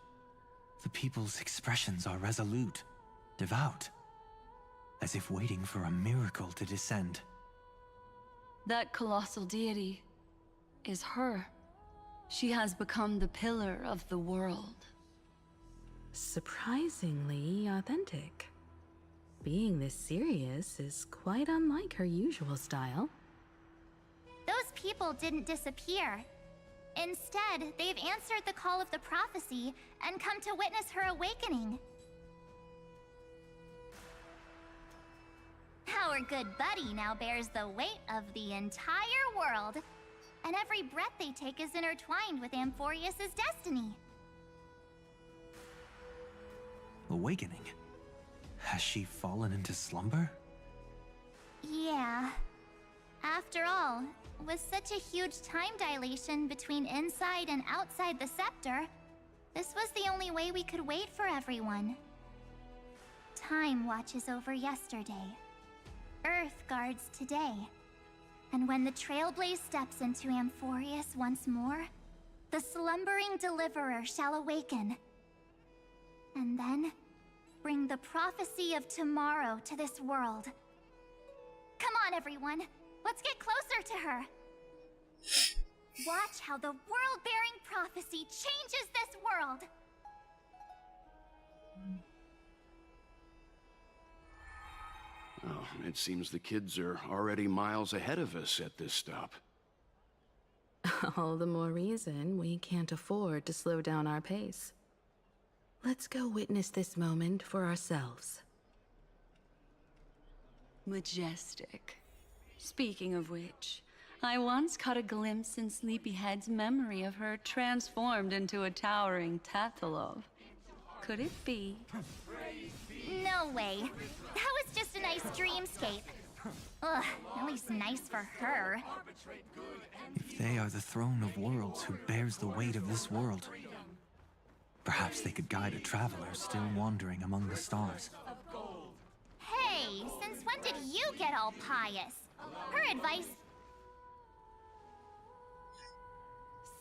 The people's expressions are resolute, devout, as if waiting for a miracle to descend. That colossal deity is her. She has become the pillar of the world. Surprisingly authentic. Being this serious is quite unlike her usual style. Those people didn't disappear. Instead, they've answered the call of the prophecy and come to witness her awakening. Our good buddy now bears the weight of the entire world, and every breath they take is intertwined with Amphorius's destiny. Awakening? Has she fallen into slumber? Yeah. After all, with such a huge time dilation between inside and outside the scepter, this was the only way we could wait for everyone. Time watches over yesterday. Earth guards today. And when the Trailblaze steps into Amphorius once more, the slumbering deliverer shall awaken. And then, bring the prophecy of tomorrow to this world. Come on, everyone. Let's get closer to her. Watch how the world-bearing prophecy changes this world. Oh, it seems the kids are already miles ahead of us at this stop. All the more reason we can't afford to slow down our pace. Let's go witness this moment for ourselves. Majestic. Speaking of which, I once caught a glimpse in Sleepyhead's memory of her transformed into a towering Tathalov. Could it be? No way. That was just a nice dreamscape. Ugh, at least nice for her. If they are the throne of worlds who bears the weight of this world, perhaps they could guide a traveler still wandering among the stars. Hey, since when did you get all pious? Her advice...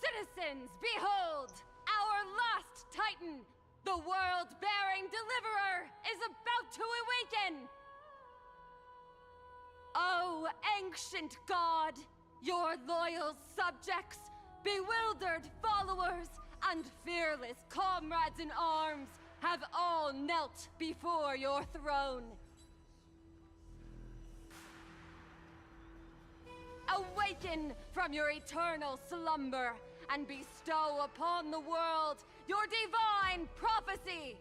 Citizens, behold! Our last Titan, the world-bearing deliverer, is about to awaken! Oh, ancient god, your loyal subjects, bewildered followers, and fearless comrades in arms have all knelt before your throne. Awaken from your eternal slumber and bestow upon the world your divine prophecy!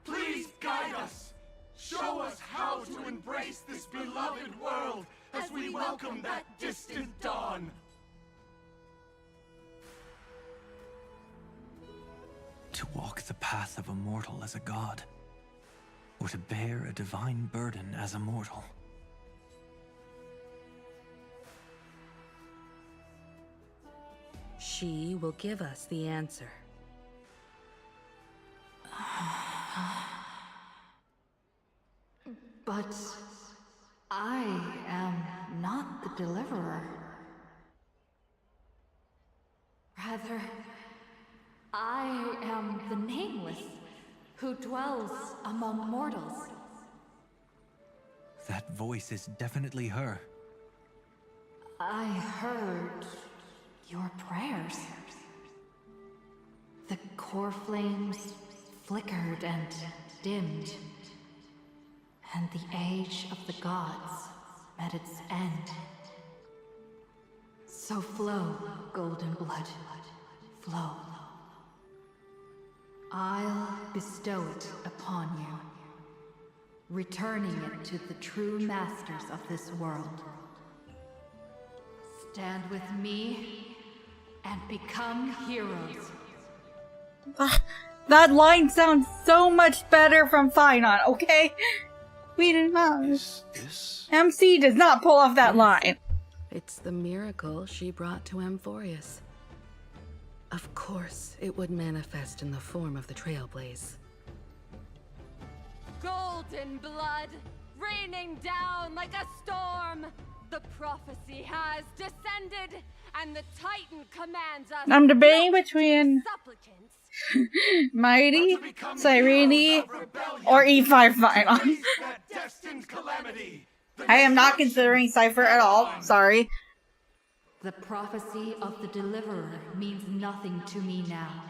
Please guide us! Show us how to embrace this beloved world as we welcome that distant dawn! To walk the path of a mortal as a god, or to bear a divine burden as a mortal. She will give us the answer. But I am not the deliverer. Rather, I am the Nameless, who dwells among mortals. That voice is definitely her. I heard Your prayers. The core flames flickered and dimmed, and the age of the gods met its end. So flow, golden blood, flow. I'll bestow it upon you, returning it to the true masters of this world. Stand with me and become heroes. That line sounds so much better from Finon, okay? We did not. MC does not pull off that line. It's the miracle she brought to Amphorius. Of course, it would manifest in the form of the Trailblaze. Golden blood, raining down like a storm. The prophecy has descended, and the Titan commands us. I'm debating between Mighty, Cyrene, or E5 Finon. I am not considering Cypher at all. Sorry. The prophecy of the Deliverer means nothing to me now.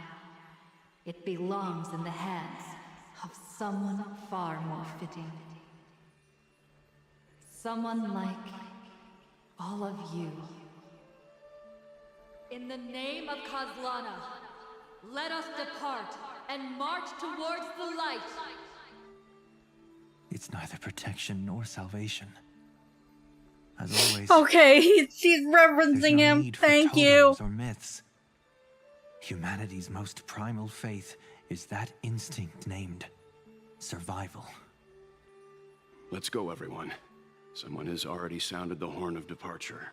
It belongs in the hands of someone far more fitting. Someone like all of you. In the name of Kozlana, let us depart and march towards the light. It's neither protection nor salvation. As always. Okay, she's referencing him. Thank you. Or myths. Humanity's most primal faith is that instinct named survival. Let's go, everyone. Someone has already sounded the horn of departure.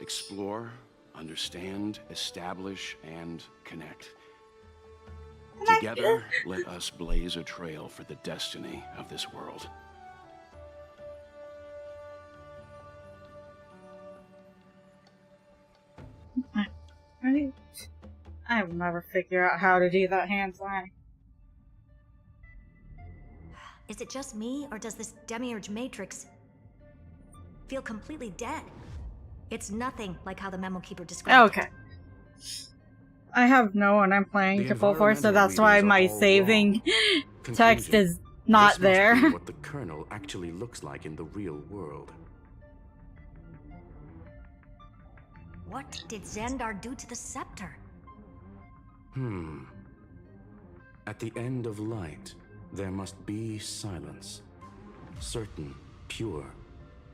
Explore, understand, establish, and connect. Together, let us blaze a trail for the destiny of this world. I will never figure out how to do that hand sign. Is it just me, or does this demiurge matrix feel completely dead? It's nothing like how the memo keeper described it. Okay. I have no one I'm playing to full force, so that's why my saving text is not there. This must be what the kernel actually looks like in the real world. What did Xandar do to the scepter? At the end of light, there must be silence. Certain, pure,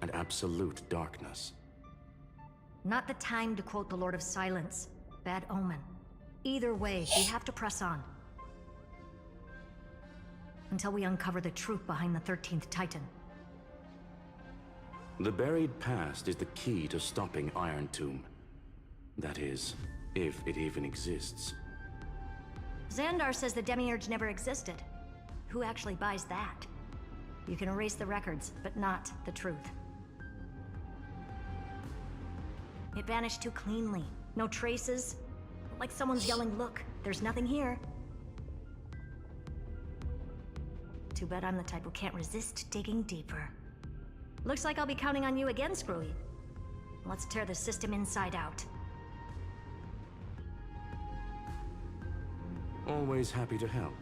and absolute darkness. Not the time to quote the Lord of Silence. Bad omen. Either way, we have to press on. Until we uncover the truth behind the 13th Titan. The buried past is the key to stopping Iron Tomb. That is, if it even exists. Xandar says the demiurge never existed. Who actually buys that? You can erase the records, but not the truth. It vanished too cleanly. No traces. Like someone's yelling, "Look, there's nothing here." Too bad I'm the type who can't resist digging deeper. Looks like I'll be counting on you again, Screwy. Let's tear the system inside out. Always happy to help.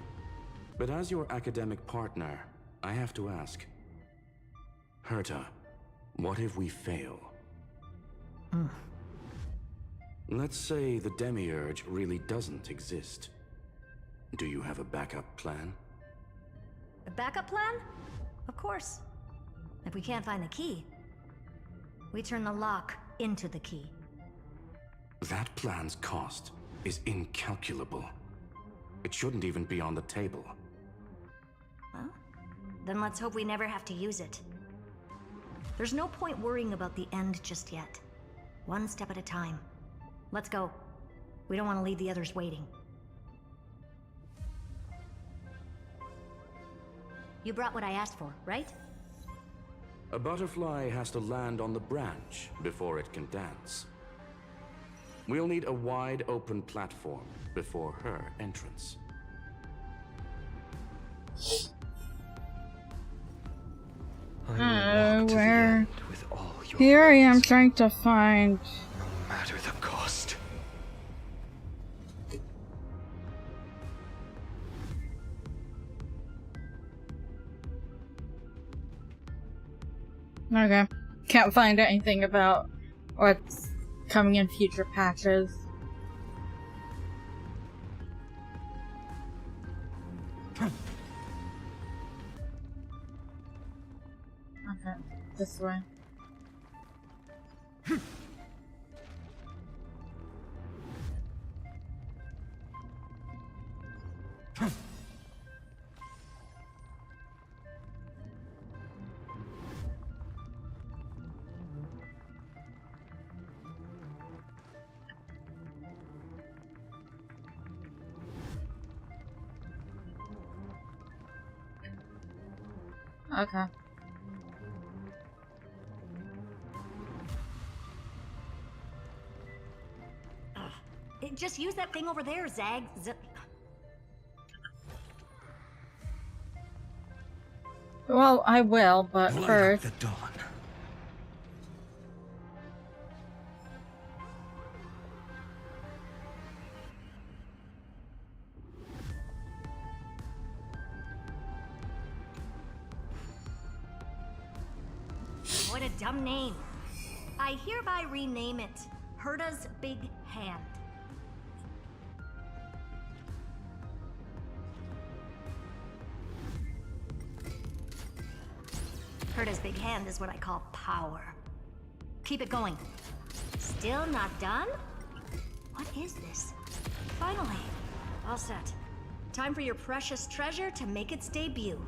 But as your academic partner, I have to ask. Herta, what if we fail? Let's say the demiurge really doesn't exist. Do you have a backup plan? A backup plan? Of course. If we can't find the key, we turn the lock into the key. That plan's cost is incalculable. It shouldn't even be on the table. Well, then let's hope we never have to use it. There's no point worrying about the end just yet. One step at a time. Let's go. We don't want to leave the others waiting. You brought what I asked for, right? A butterfly has to land on the branch before it can dance. We'll need a wide open platform before her entrance. I will walk to the end with all Here I am trying to find... No matter the cost. Okay. Can't find anything about what's coming in future patches. Okay, this way. Okay. Just use that thing over there, Zag. Well, I will, but first... the dawn. What a dumb name. I hereby rename it Herta's Big Hand. Herta's Big Hand is what I call power. Keep it going. Still not done? What is this? Finally. All set. Time for your precious treasure to make its debut.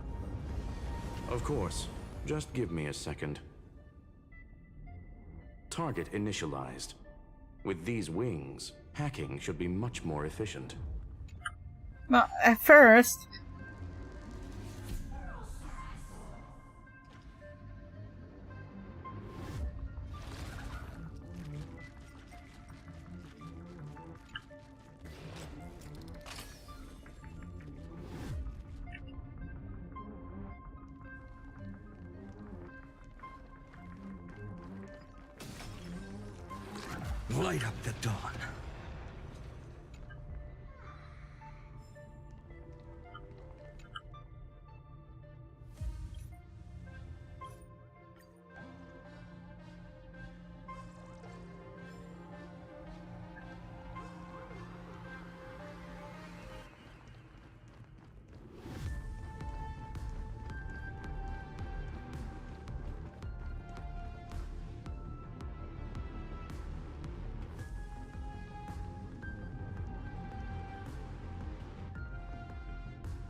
Of course. Just give me a second. Target initialized. With these wings, hacking should be much more efficient. Well, at first... Light up the dawn.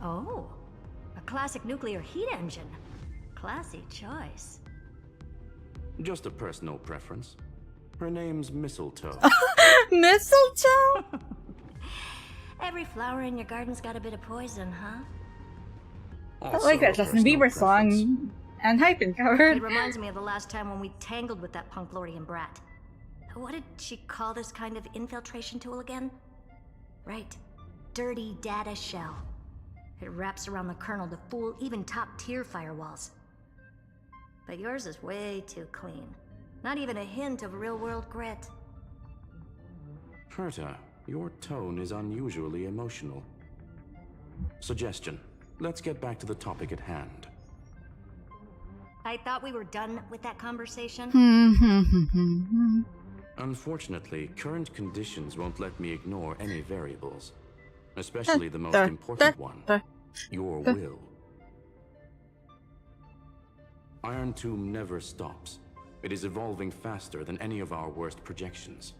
Oh, a classic nuclear heat engine. Classy choice. Just a personal preference. Her name's Mistletoe. Mistletoe? Every flower in your garden's got a bit of poison, huh? I like that Justin Bieber song and Hyphen covered. It reminds me of the last time when we tangled with that Punklordian brat. What did she call this kind of infiltration tool again? Right. Dirty data shell. It wraps around the kernel to fool even top-tier firewalls. But yours is way too clean. Not even a hint of real-world grit. Herta, your tone is unusually emotional. Suggestion. Let's get back to the topic at hand. I thought we were done with that conversation. Unfortunately, current conditions won't let me ignore any variables. Especially the most important one. Your will. Iron Tomb never stops. It is evolving faster than any of our worst projections.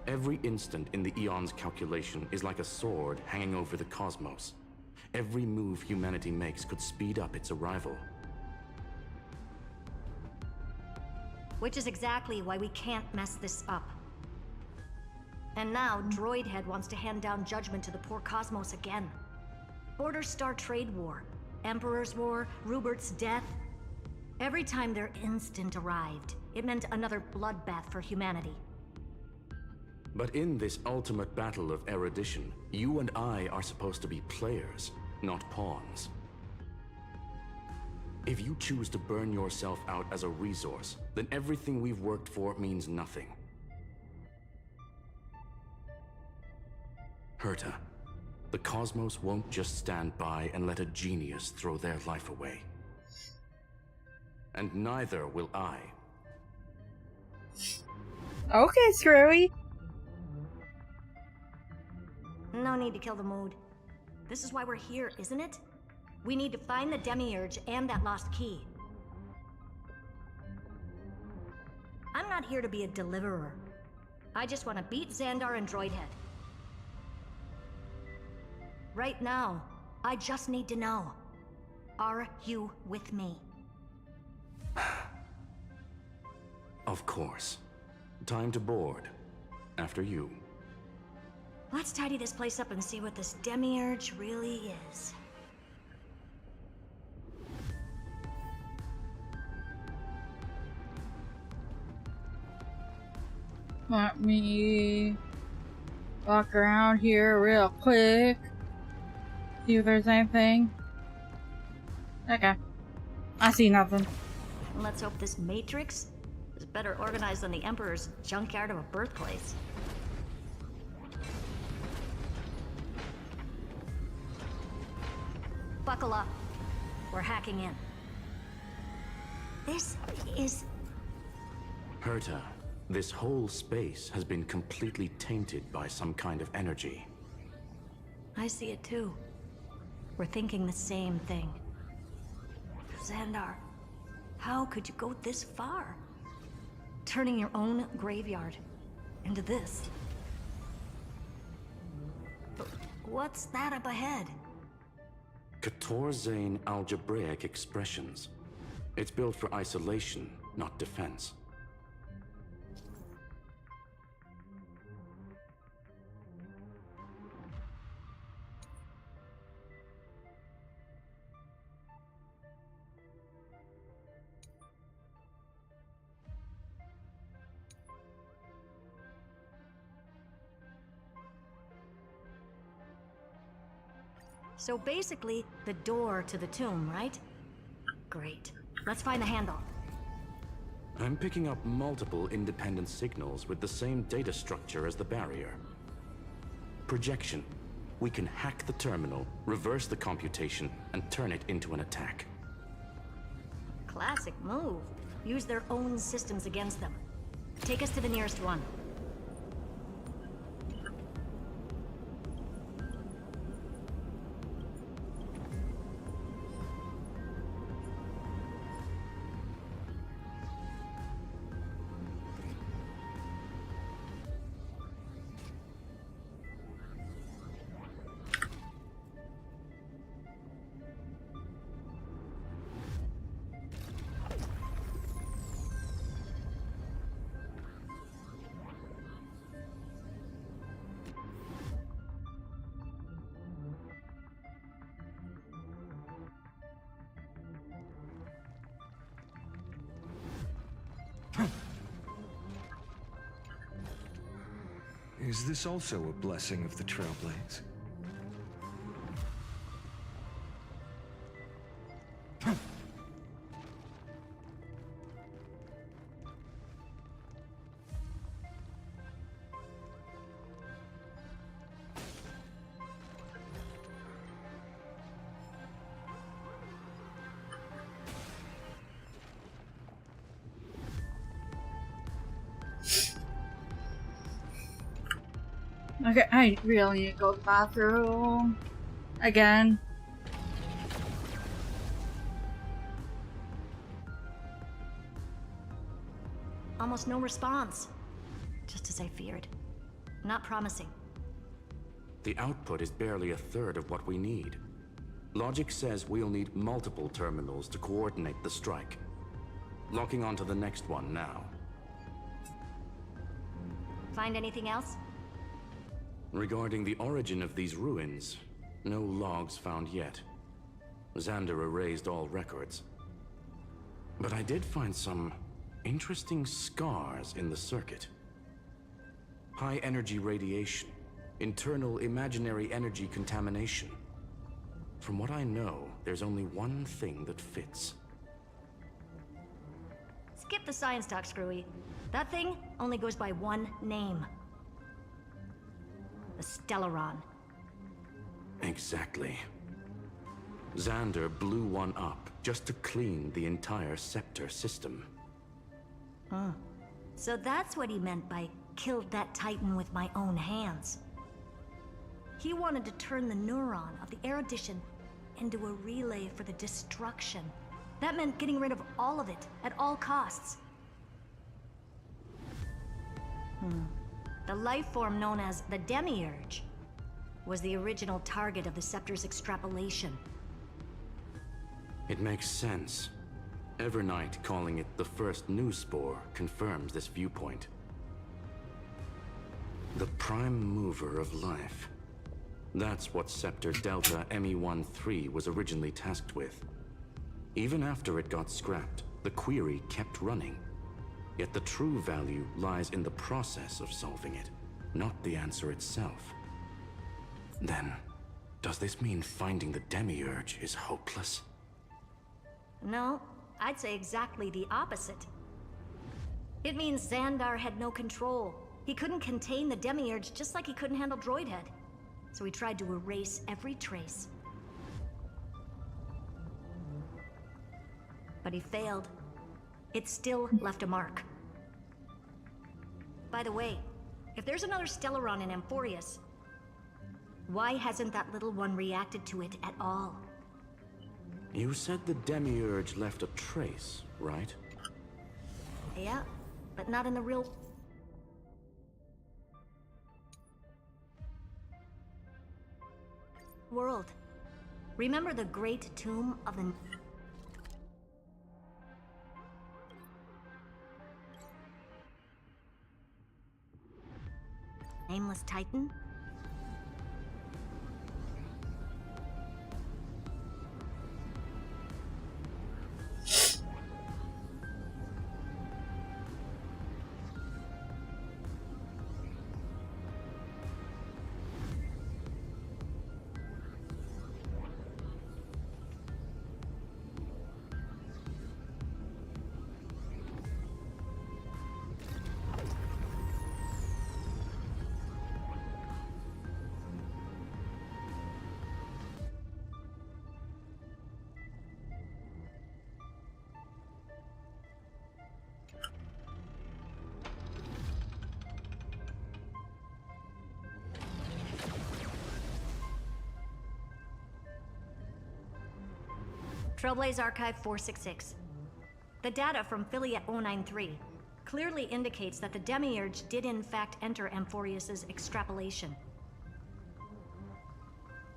Every instant in the Eon's calculation is like a sword hanging over the cosmos. Every move humanity makes could speed up its arrival. Which is exactly why we can't mess this up. And now, Droidhead wants to hand down judgment to the poor cosmos again. Border Star Trade War, Emperor's War, Rupert's death. Every time their instant arrived, it meant another bloodbath for humanity. But in this ultimate battle of erudition, you and I are supposed to be players, not pawns. If you choose to burn yourself out as a resource, then everything we've worked for means nothing. Herta, the cosmos won't just stand by and let a genius throw their life away. And neither will I. Okay, Screwy. No need to kill the mood. This is why we're here, isn't it? We need to find the Demiurge and that lost key. I'm not here to be a deliverer. I just want to beat Xandar and Droidhead. Right now, I just need to know. Are you with me? Of course. Time to board. After you. Let's tidy this place up and see what this Demiurge really is. Let me walk around here real quick. See if there's anything. Okay. I see nothing. Let's hope this Matrix is better organized than the Emperor's junkyard of a birthplace. Buckle up. We're hacking in. This is... Herta, this whole space has been completely tainted by some kind of energy. I see it too. We're thinking the same thing. Xandar, how could you go this far? Turning your own graveyard into this. But what's that up ahead? Katorzane algebraic expressions. It's built for isolation, not defense. So basically, the door to the tomb, right? Great. Let's find the handle. I'm picking up multiple independent signals with the same data structure as the barrier. Projection. We can hack the terminal, reverse the computation, and turn it into an attack. Classic move. Use their own systems against them. Take us to the nearest one. Is this also a blessing of the Trailblaze? Okay, I really need to go to the bathroom. Again. Almost no response. Just as I feared. Not promising. The output is barely a third of what we need. Logic says we'll need multiple terminals to coordinate the strike. Locking onto the next one now. Find anything else? Regarding the origin of these ruins, no logs found yet. Xander erased all records. But I did find some interesting scars in the circuit. High energy radiation, internal imaginary energy contamination. From what I know, there's only one thing that fits. Skip the science talk, Screwy. That thing only goes by one name. The Stellaron. Exactly. Xander blew one up just to clean the entire scepter system. Huh. So that's what he meant by killed that Titan with my own hands. He wanted to turn the neuron of the erudition into a relay for the destruction. That meant getting rid of all of it at all costs. The life form known as the Demiurge was the original target of the Scepter's extrapolation. It makes sense. Evernight calling it the first new spore confirms this viewpoint. The prime mover of life. That's what Scepter Delta ME-13 was originally tasked with. Even after it got scrapped, the query kept running. Yet the true value lies in the process of solving it, not the answer itself. Then, does this mean finding the Demiurge is hopeless? No, I'd say exactly the opposite. It means Xandar had no control. He couldn't contain the Demiurge just like he couldn't handle Droidhead. So he tried to erase every trace. But he failed. It still left a mark. By the way, if there's another Stellaron in Amphorius, why hasn't that little one reacted to it at all? You said the Demiurge left a trace, right? Yeah, but not in the real... world. Remember the great tomb of the... Nameless Titan? Trailblaze Archive 466. The data from Filiate 093 clearly indicates that the Demiurge did in fact enter Amphorius's extrapolation.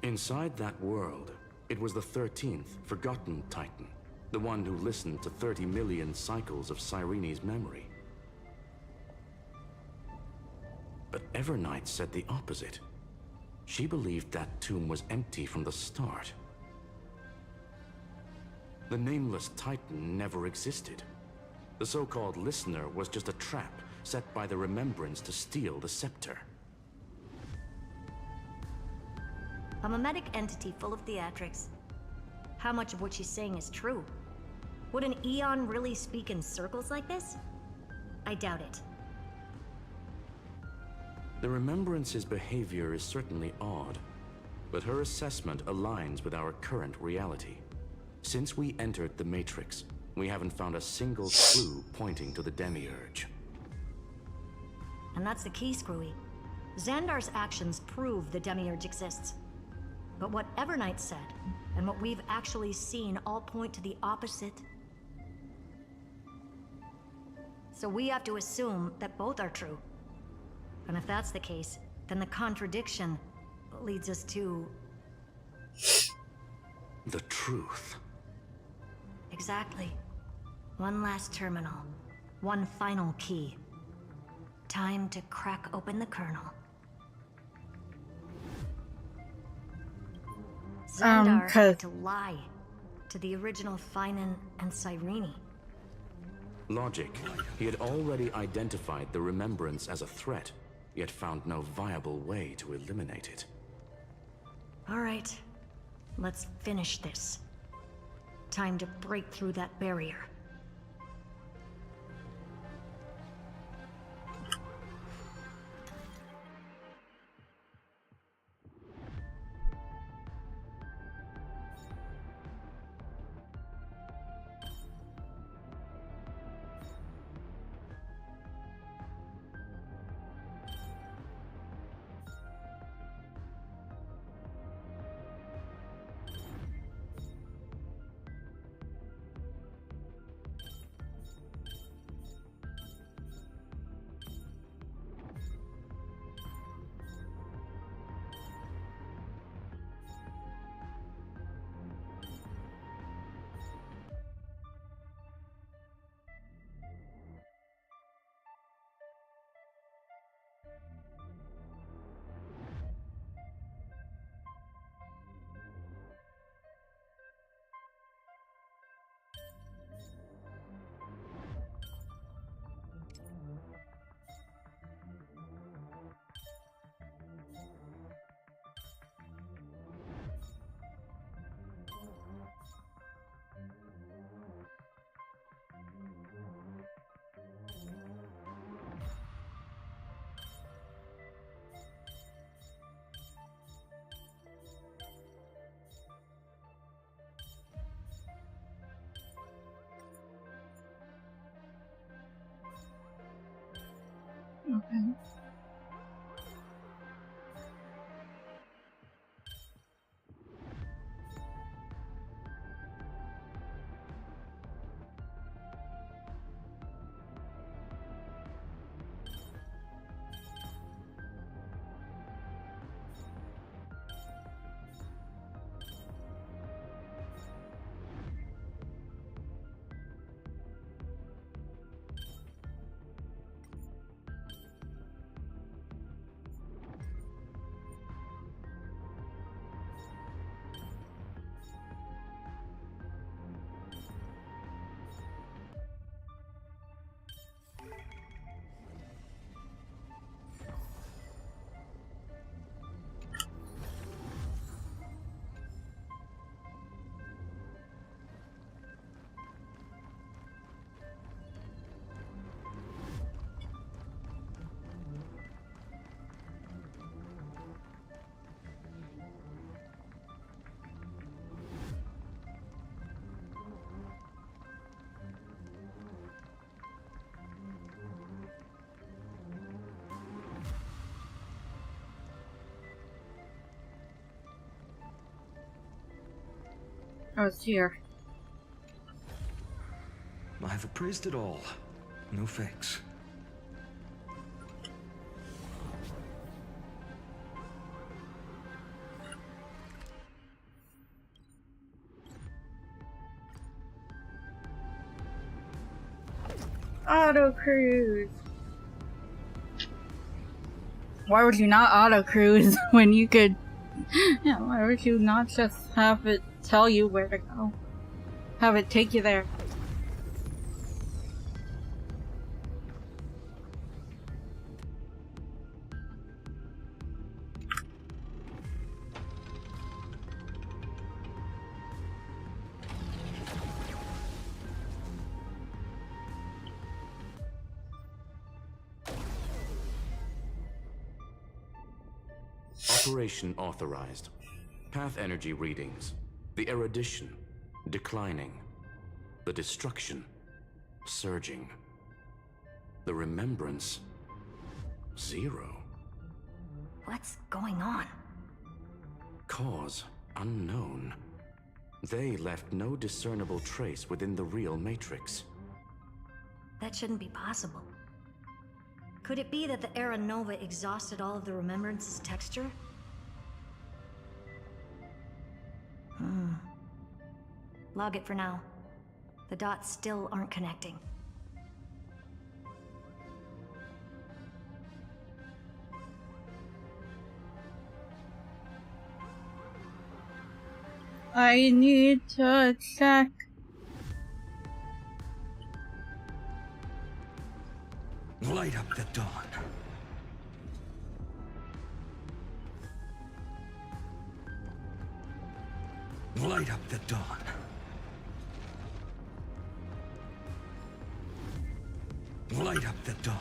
Inside that world, it was the 13th, forgotten Titan. The one who listened to 30 million cycles of Cyrene's memory. But Evernight said the opposite. She believed that tomb was empty from the start. The nameless Titan never existed. The so-called listener was just a trap set by the Remembrance to steal the scepter. A mimetic entity full of theatrics. How much of what she's saying is true? Would an Eon really speak in circles like this? I doubt it. The Remembrance's behavior is certainly odd, but her assessment aligns with our current reality. Since we entered the Matrix, we haven't found a single clue pointing to the Demiurge. And that's the key, Screwy. Xandar's actions prove the Demiurge exists. But what Evernight said, and what we've actually seen all point to the opposite. So we have to assume that both are true. And if that's the case, then the contradiction leads us to... the truth. Exactly. One last terminal. One final key. Time to crack open the kernel. Xandar had to lie to the original Finan and Cyrene. Logic. He had already identified the Remembrance as a threat, yet found no viable way to eliminate it. All right. Let's finish this. Time to break through that barrier. Okay. Oh, it's here. I've appraised it all. No fakes. Auto cruise. Why would you not auto cruise when you could? Yeah, why would you not just have it tell you where to go? Have it take you there. Operation authorized. Path energy readings. The erudition declining. The destruction surging. The remembrance 0. What's going on? Cause unknown. They left no discernible trace within the real Matrix. That shouldn't be possible. Could it be that the Era Nova exhausted all of the Remembrance's texture? Log it for now. The dots still aren't connecting. I need to check. Light up the dawn. Light up the dawn. Light up the dawn.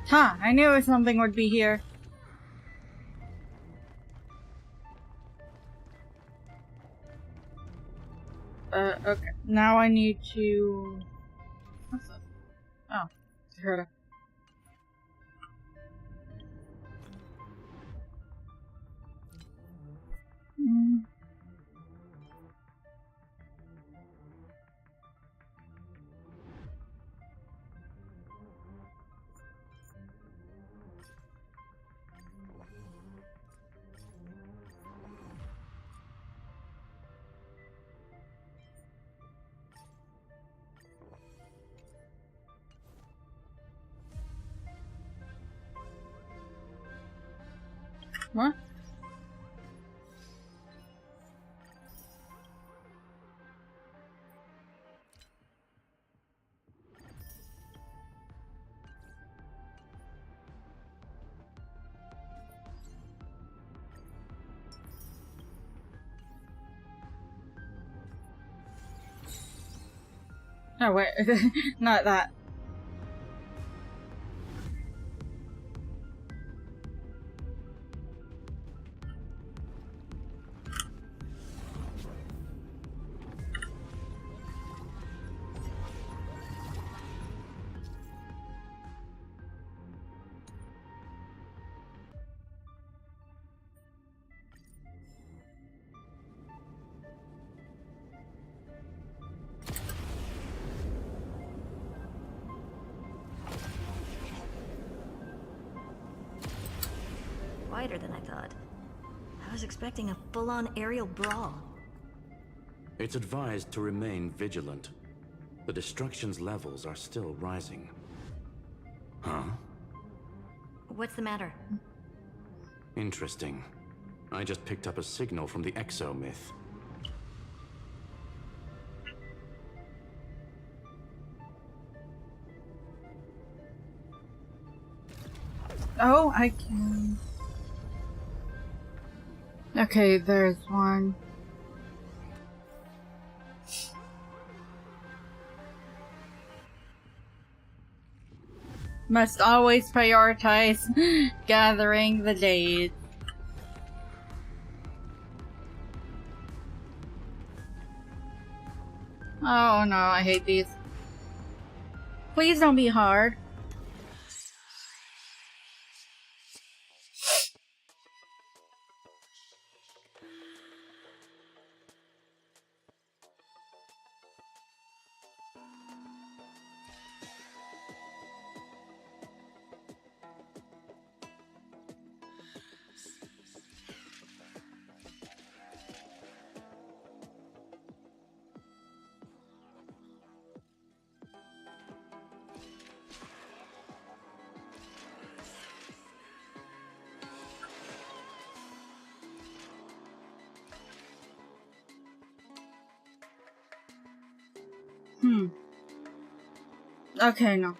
Huh, I knew something would be here. Okay. Now I need to... What's this? Oh, I heard it. What? Oh wait, not that. thought. I was expecting a full-on aerial brawl. It's advised to remain vigilant. The destruction's levels are still rising. Huh? What's the matter? Interesting. I just picked up a signal from the Exo myth. Oh, I can. Okay, there's one. Must always prioritize gathering the days. Oh no, I hate these. Please don't be hard. Okay, no.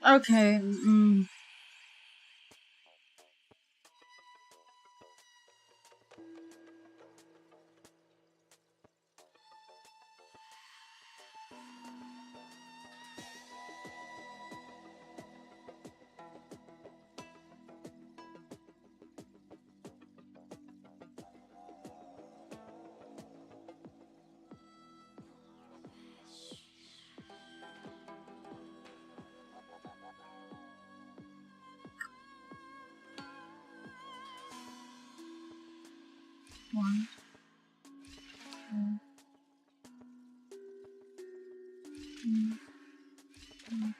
Okay, one, two, three.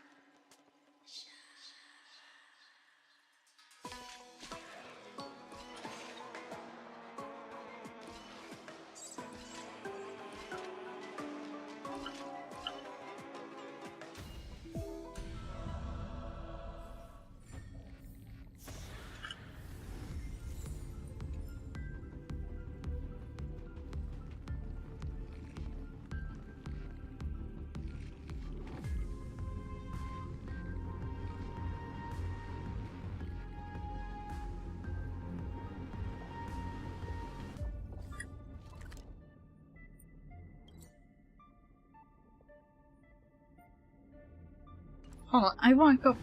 Hold on, I want to go.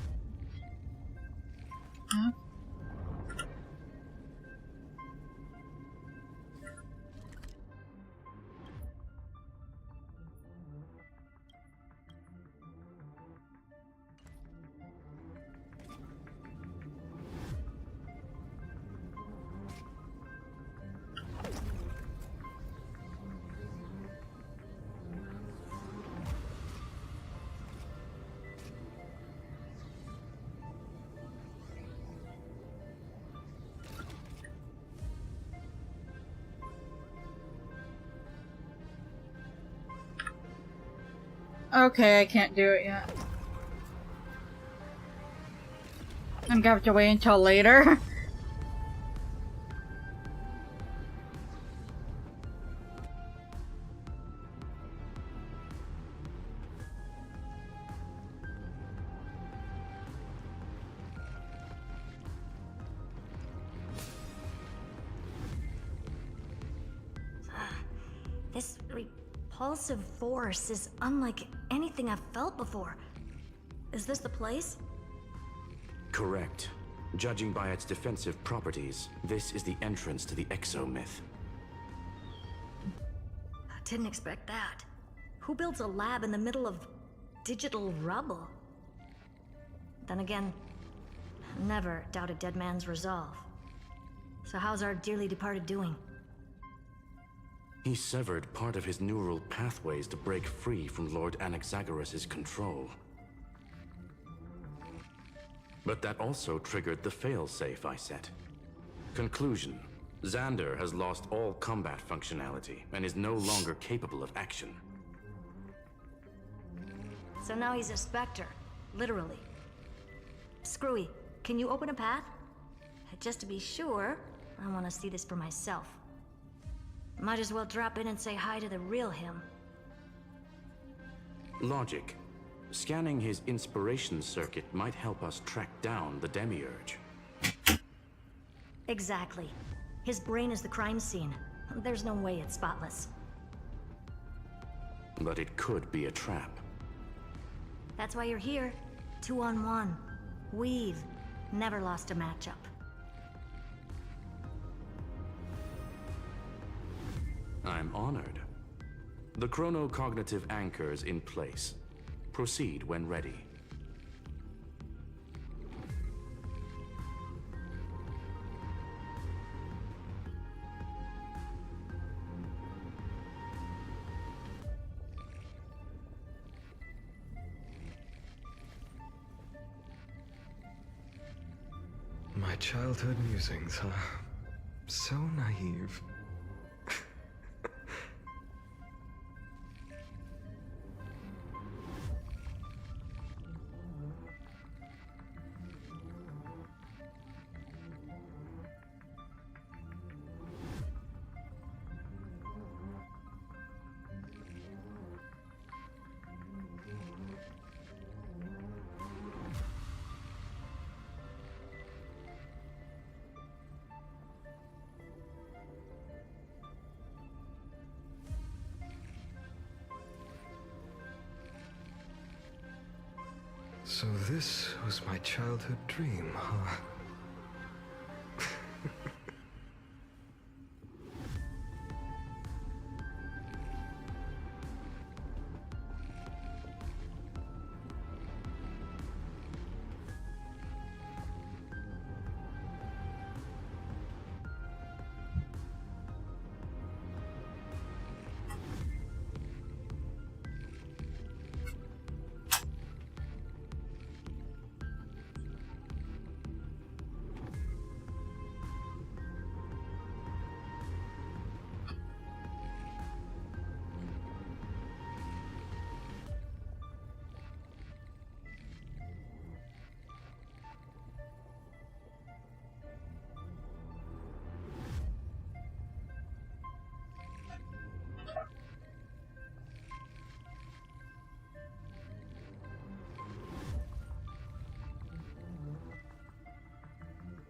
Okay, I can't do it yet. I'm gonna have to wait until later. This repulsive force is unlike anything I've felt before. Is this the place? Correct. Judging by its defensive properties, this is the entrance to the Exo myth. I didn't expect that. Who builds a lab in the middle of digital rubble? Then again, never doubt a dead man's resolve. So how's our dearly departed doing? He severed part of his neural pathways to break free from Lord Anaxagoras' control. But that also triggered the failsafe I set. Conclusion: Xander has lost all combat functionality and is no longer capable of action. So now he's a specter, literally. Screwy, can you open a path? Just to be sure, I want to see this for myself. Might as well drop in and say hi to the real him. Logic. Scanning his inspiration circuit might help us track down the Demiurge. Exactly. His brain is the crime scene. There's no way it's spotless. But it could be a trap. That's why you're here. 2-on-1. We've never lost a matchup. I'm honored. The chronocognitive anchor's in place. Proceed when ready. My childhood musings, huh? So naive. So this was my childhood dream, huh?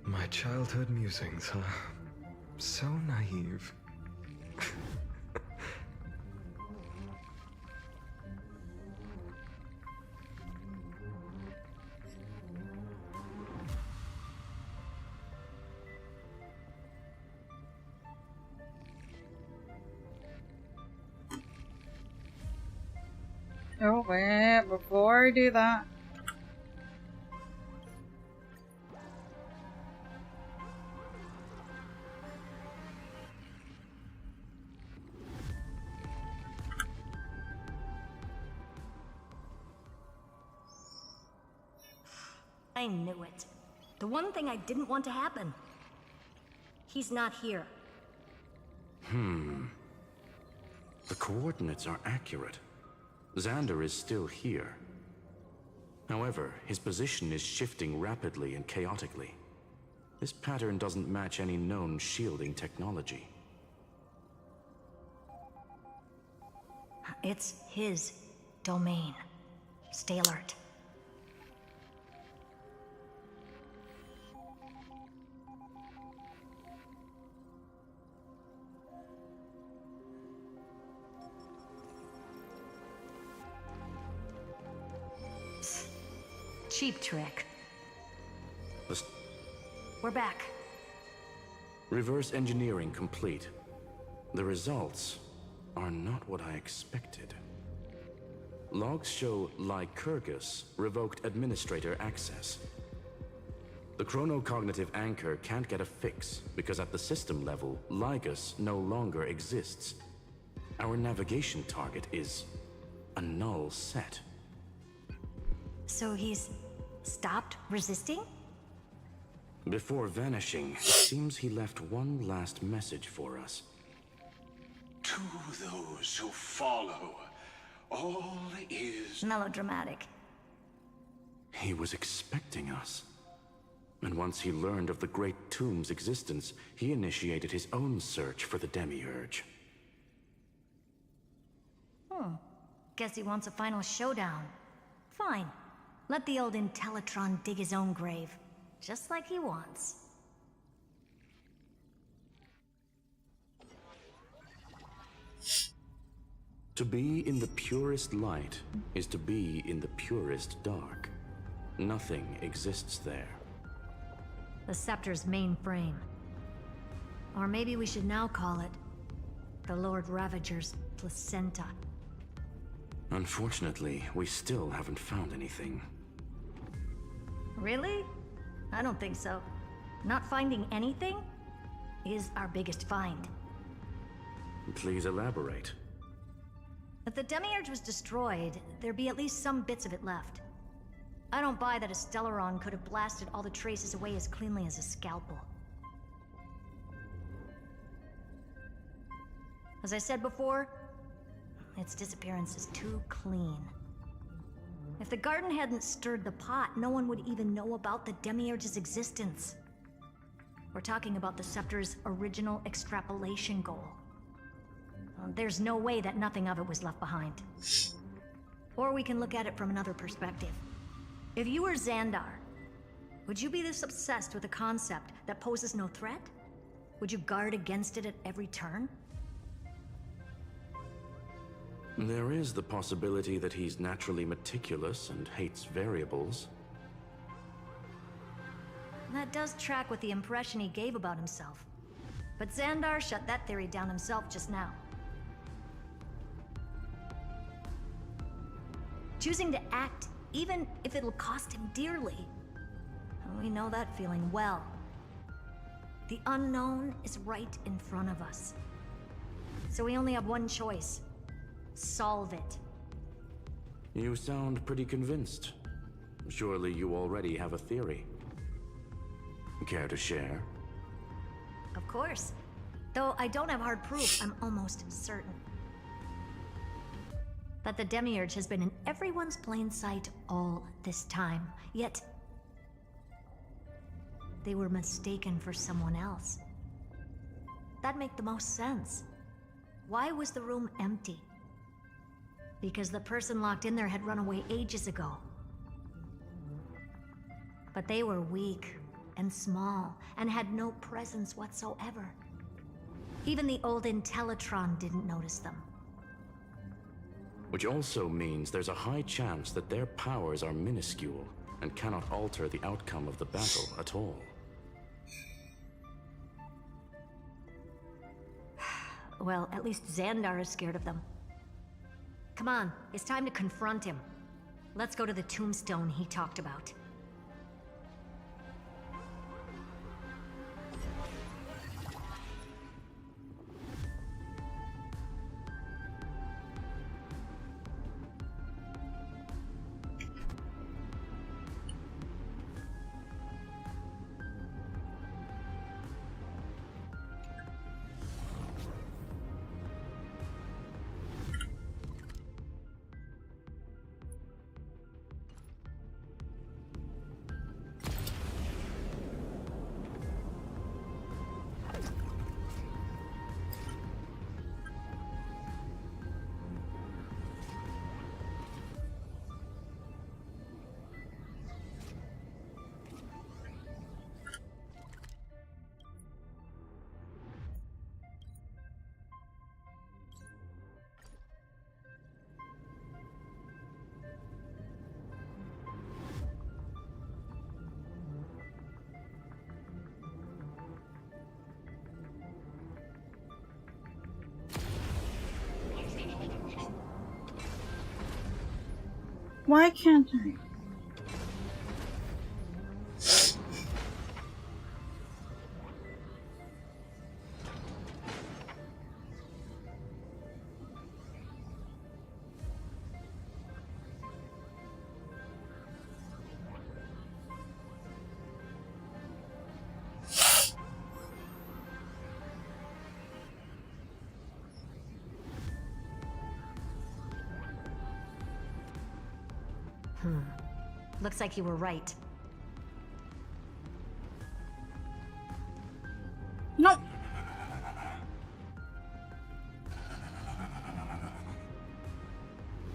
My childhood musings, huh? So naive. Oh wait, before I do that. I knew it. The one thing I didn't want to happen. He's not here. The coordinates are accurate. Xander is still here. However, his position is shifting rapidly and chaotically. This pattern doesn't match any known shielding technology. It's his domain. Stay alert. Cheap trick. We're back. Reverse engineering complete. The results are not what I expected. Logs show Lycurgus revoked administrator access. The chronocognitive anchor can't get a fix because at the system level, Lygus no longer exists. Our navigation target is a null set. So he's stopped resisting? Before vanishing, it seems he left one last message for us. To those who follow, all is... Melodramatic. He was expecting us. And once he learned of the Great Tomb's existence, he initiated his own search for the Demiurge. Guess he wants a final showdown. Fine. Let the old Intellitron dig his own grave. Just like he wants. To be in the purest light is to be in the purest dark. Nothing exists there. The Scepter's main frame. Or maybe we should now call it the Lord Ravager's placenta. Unfortunately, we still haven't found anything. Really? I don't think so. Not finding anything is our biggest find. Please elaborate. If the Demiurge was destroyed, there'd be at least some bits of it left. I don't buy that a Stellaron could have blasted all the traces away as cleanly as a scalpel. As I said before, its disappearance is too clean. If the garden hadn't stirred the pot, no one would even know about the Demiurge's existence. We're talking about the Scepter's original extrapolation goal. There's no way that nothing of it was left behind. Or we can look at it from another perspective. If you were Xandar, would you be this obsessed with a concept that poses no threat? Would you guard against it at every turn? There is the possibility that he's naturally meticulous and hates variables. That does track with the impression he gave about himself. But Xandar shut that theory down himself just now. Choosing to act, even if it'll cost him dearly. We know that feeling well. The unknown is right in front of us. So we only have one choice. Solve it. You sound pretty convinced. Surely you already have a theory. Care to share? Of course. Though I don't have hard proof, I'm almost certain that the Demiurge has been in everyone's plain sight all this time. Yet, they were mistaken for someone else. That'd make the most sense. Why was the room empty? Because the person locked in there had run away ages ago. But they were weak and small and had no presence whatsoever. Even the old Intellitron didn't notice them. Which also means there's a high chance that their powers are minuscule and cannot alter the outcome of the battle at all. Well, at least Xandar is scared of them. Come on, it's time to confront him. Let's go to the tombstone he talked about. Why can't I? Looks like you were right. No.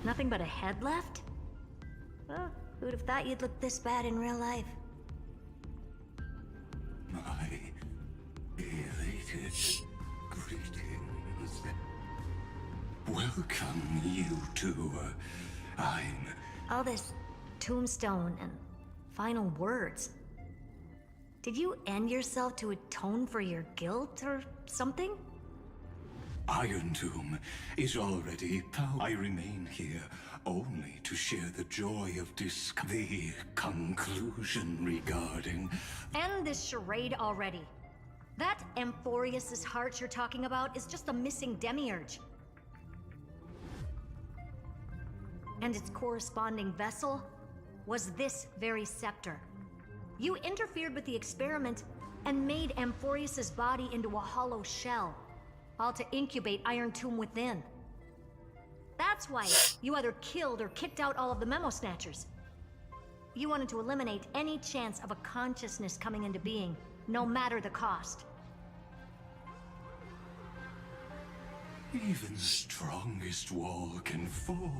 Nothing but a head left? Well, who'd have thought you'd look this bad in real life? My elated greetings. Welcome, you two. I'm... All this tombstone and final words. Did you end yourself to atone for your guilt or something? Iron Tomb is already power. I remain here only to share the joy of the conclusion regarding... End this charade already. That Amphorius's heart you're talking about is just a missing demiurge. And its corresponding vessel was this very scepter. You interfered with the experiment and made Amphorius's body into a hollow shell, all to incubate Iron Tomb within. That's why you either killed or kicked out all of the Memo Snatchers. You wanted to eliminate any chance of a consciousness coming into being, no matter the cost. Even the strongest wall can fall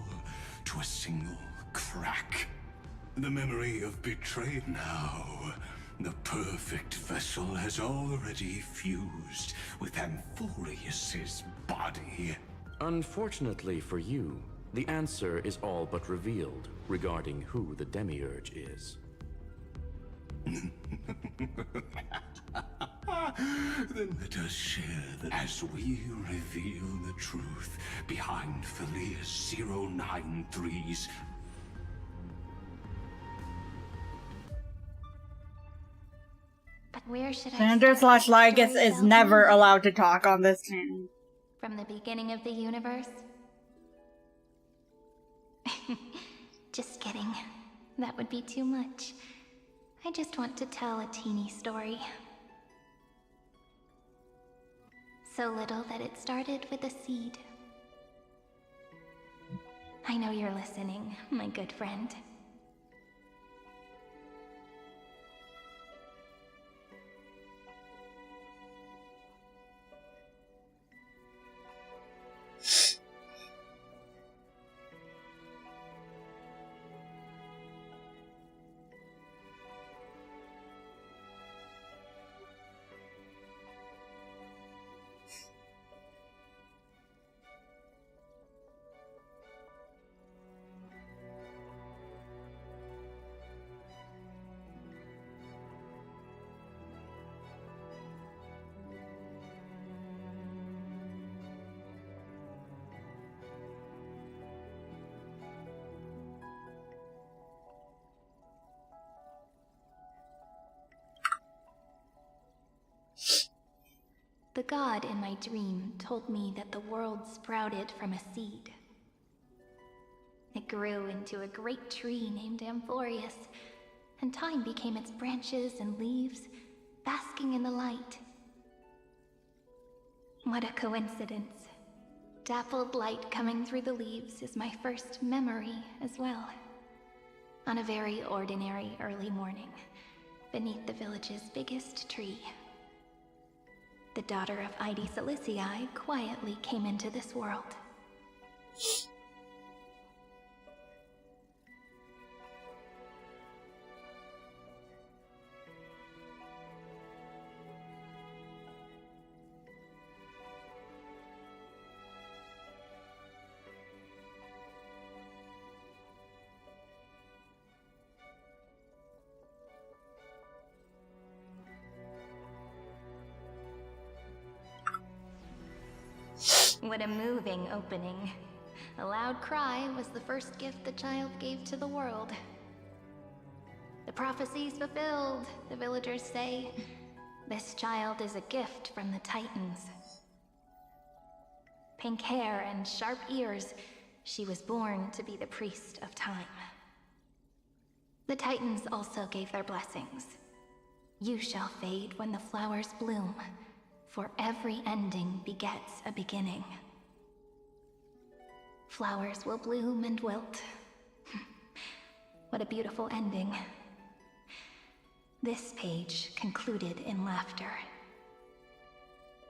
to a single crack. The memory of betrayed now. The perfect vessel has already fused with Amphorius's body. Unfortunately for you, the answer is all but revealed regarding who the Demiurge is. Then let us share that as we reveal the truth behind Filius 093's... But where should I Xander start slash my Lygus story, is Zelda? never allowed to talk on this channel. From the beginning of the universe? Just kidding. That would be too much. I just want to tell a teeny story. So little that it started with a seed. I know you're listening, my good friend. The god in my dream told me that the world sprouted from a seed. It grew into a great tree named Amphorius, and time became its branches and leaves, basking in the light. What a coincidence. Dappled light coming through the leaves is my first memory as well. On a very ordinary early morning, beneath the village's biggest tree. The daughter of Idi Silicii quietly came into this world. What a moving opening. A loud cry was the first gift the child gave to the world. The prophecy's fulfilled, the villagers say. This child is a gift from the Titans. Pink hair and sharp ears, she was born to be the priest of time. The Titans also gave their blessings. You shall fade when the flowers bloom. For every ending begets a beginning. Flowers will bloom and wilt. What a beautiful ending. This page concluded in laughter.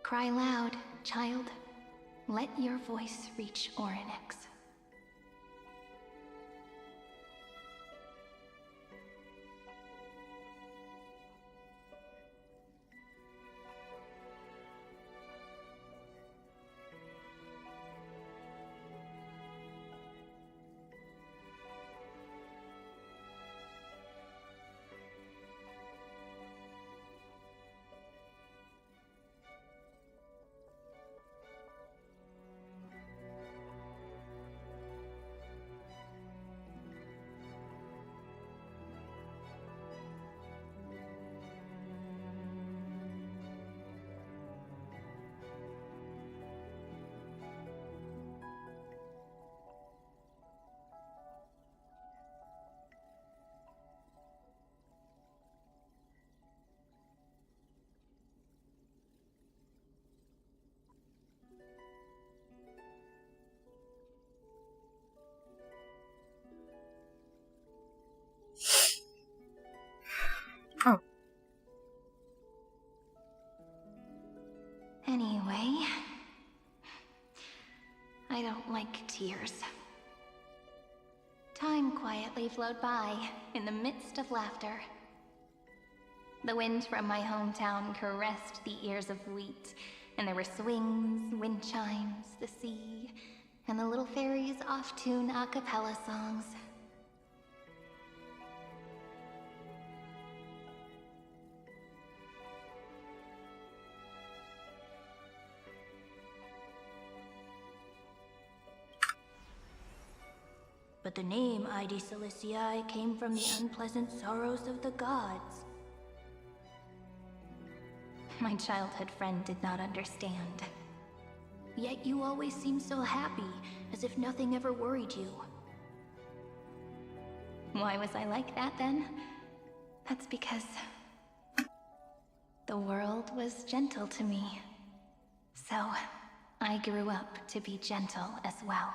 Cry loud, child. Let your voice reach Orynyx. Oh. Anyway, I don't like tears. Time quietly flowed by in the midst of laughter. The wind from my hometown caressed the ears of wheat, and there were swings, wind chimes, the sea, and the little fairies off-tune a cappella songs. But the name Ide Siliciae came from the unpleasant sorrows of the gods. My childhood friend did not understand. Yet you always seemed so happy, as if nothing ever worried you. Why was I like that then? That's because the world was gentle to me. So I grew up to be gentle as well.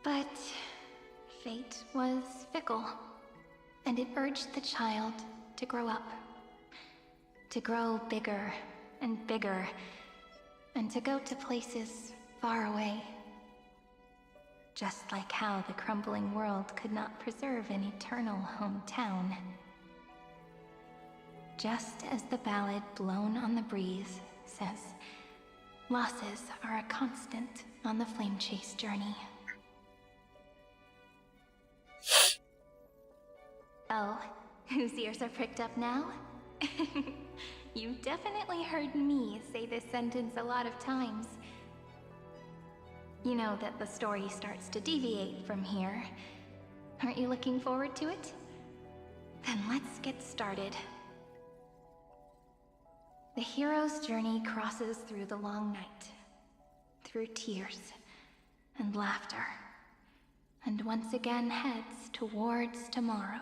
But fate was fickle, and it urged the child to grow up. To grow bigger and bigger, and to go to places far away. Just like how the crumbling world could not preserve an eternal hometown. Just as the ballad blown on the breeze says, losses are a constant on the flame chase journey. Oh, whose ears are pricked up now? You've definitely heard me say this sentence a lot of times. You know that the story starts to deviate from here. Aren't you looking forward to it? Then let's get started. The hero's journey crosses through the long night, through tears and laughter, and once again heads towards tomorrow.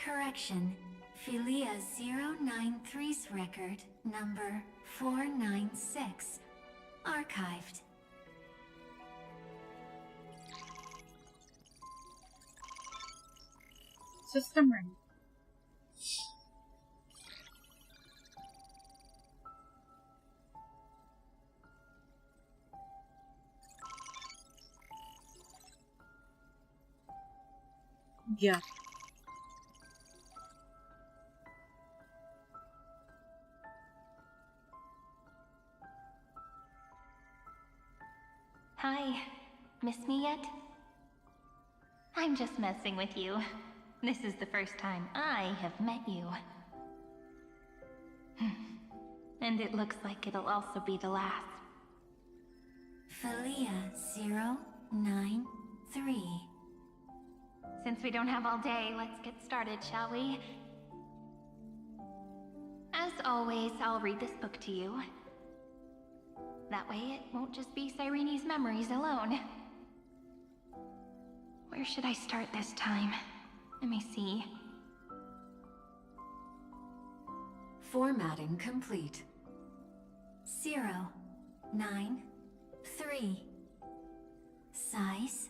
Correction. Philia 093's record, number 496. Archived. System ring. Yeah. Hi. Miss me yet? I'm just messing with you. This is the first time I have met you. And it looks like it'll also be the last. Felia093. Since we don't have all day, let's get started, shall we? As always, I'll read this book to you. That way it won't just be Cyrene's memories alone. Where should I start this time? Let me see. Formatting complete. 093. Size.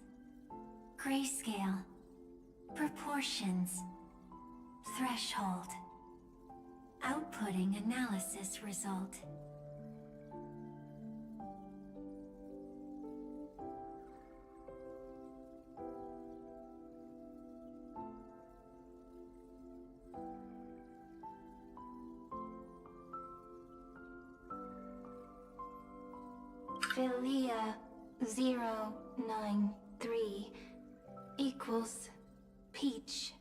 Grayscale. Proportions. Threshold. Outputting analysis result. Felia093 equals Peach.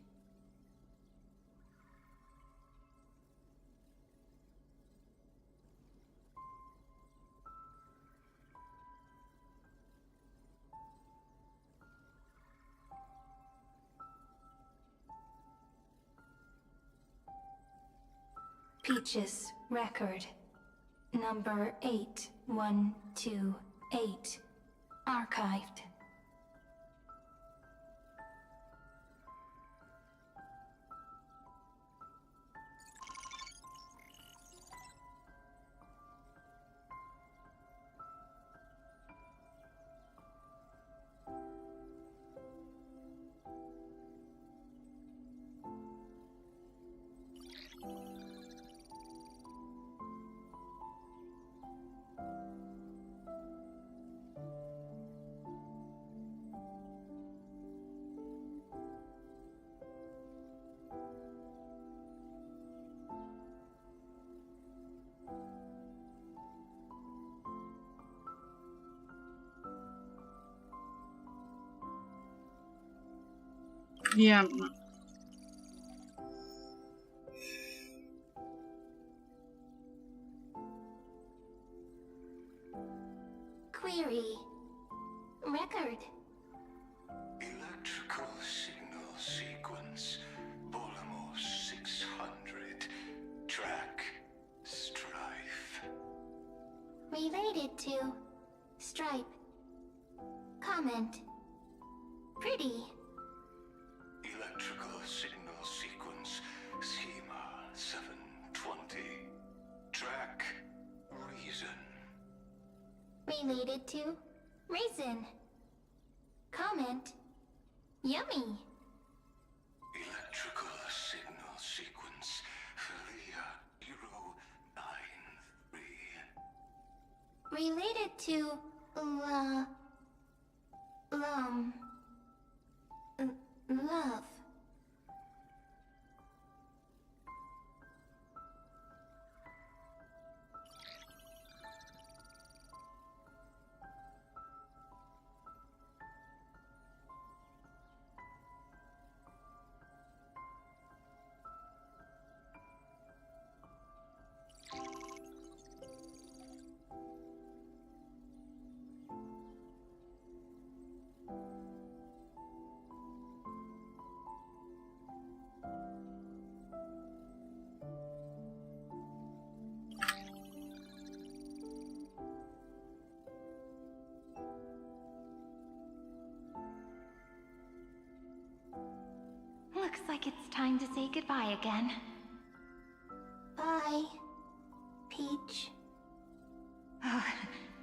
Peach's record. Number 8128. Archived. Yeah. Query. Record. Electrical signal sequence. Bolamos 600. Track. Strife. Related to. Stripe. Comment. Pretty. Electrical signal sequence. Schema 720. Track. Reason. Related to. Raisin. Comment. Yummy. Electrical signal sequence. Felia093. Related to. Love. Looks like it's time to say goodbye again. Bye, Peach.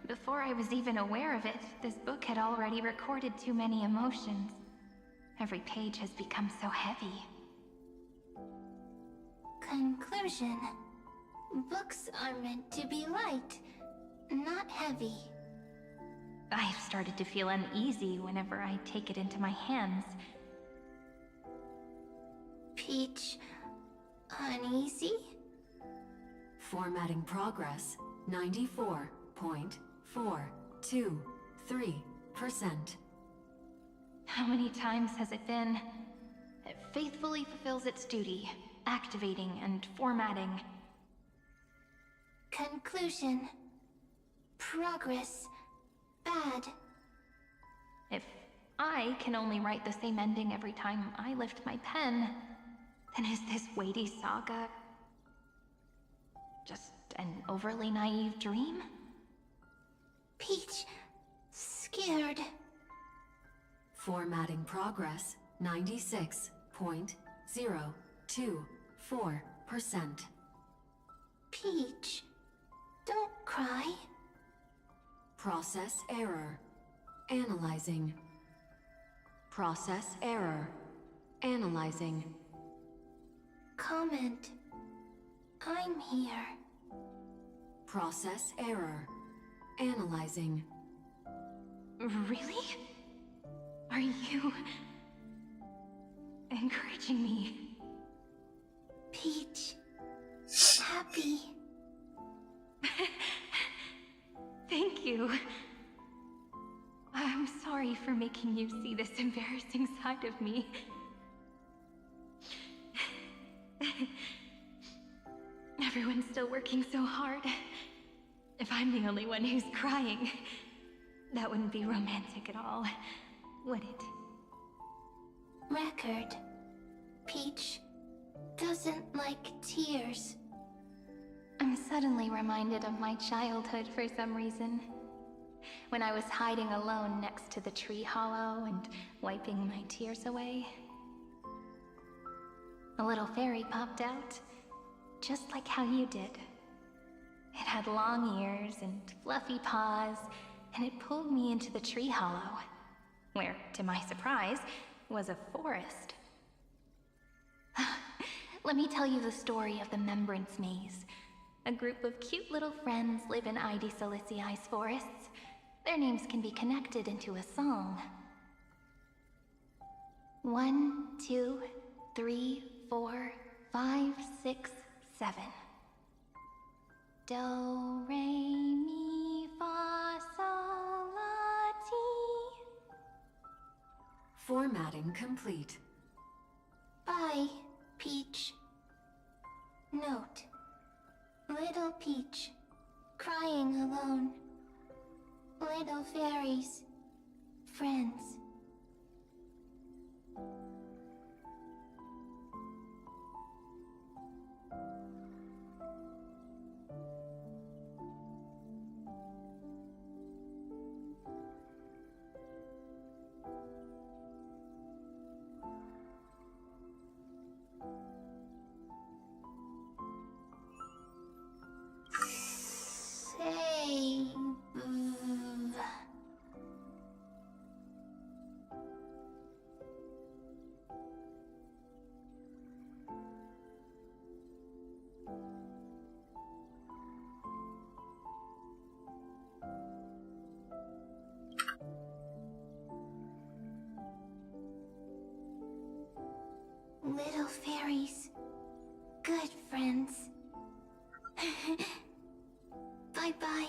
Before I was even aware of it, this book had already recorded too many emotions. Every page has become so heavy. Conclusion. Books are meant to be light, not heavy. I've started to feel uneasy whenever I take it into my hands. Peach, uneasy? Formatting progress 94.423%. How many times has it been? It faithfully fulfills its duty, activating and formatting. Conclusion. Progress. Bad. If I can only write the same ending every time I lift my pen, then is this weighty saga just an overly naive dream? Peach. Scared. Formatting progress 96.024%. Peach. Don't cry. Process error. Analyzing. Process error. Analyzing. Comment. I'm here. Process error. Analyzing. Really? Are you encouraging me? Peach. Happy. Thank you. I'm sorry for making you see this embarrassing side of me. Everyone's still working so hard. If I'm the only one who's crying, that wouldn't be romantic at all, would it? Record. Peach doesn't like tears. I'm suddenly reminded of my childhood for some reason. When I was hiding alone next to the tree hollow and wiping my tears away. A little fairy popped out, just like how you did. It had long ears and fluffy paws, and it pulled me into the tree hollow, where, to my surprise, was a forest. Let me tell you the story of the Membrance Maze. A group of cute little friends live in Ide Silicii's forests. Their names can be connected into a song. 1, 2, 3, 4, 5, 6, 7. Do, re, mi, fa, sol, la, ti. Formatting complete. Bye, Peach. Note. Little Peach, crying alone. Little fairies, friends. Save. Little fairies, good friends. Bye-bye.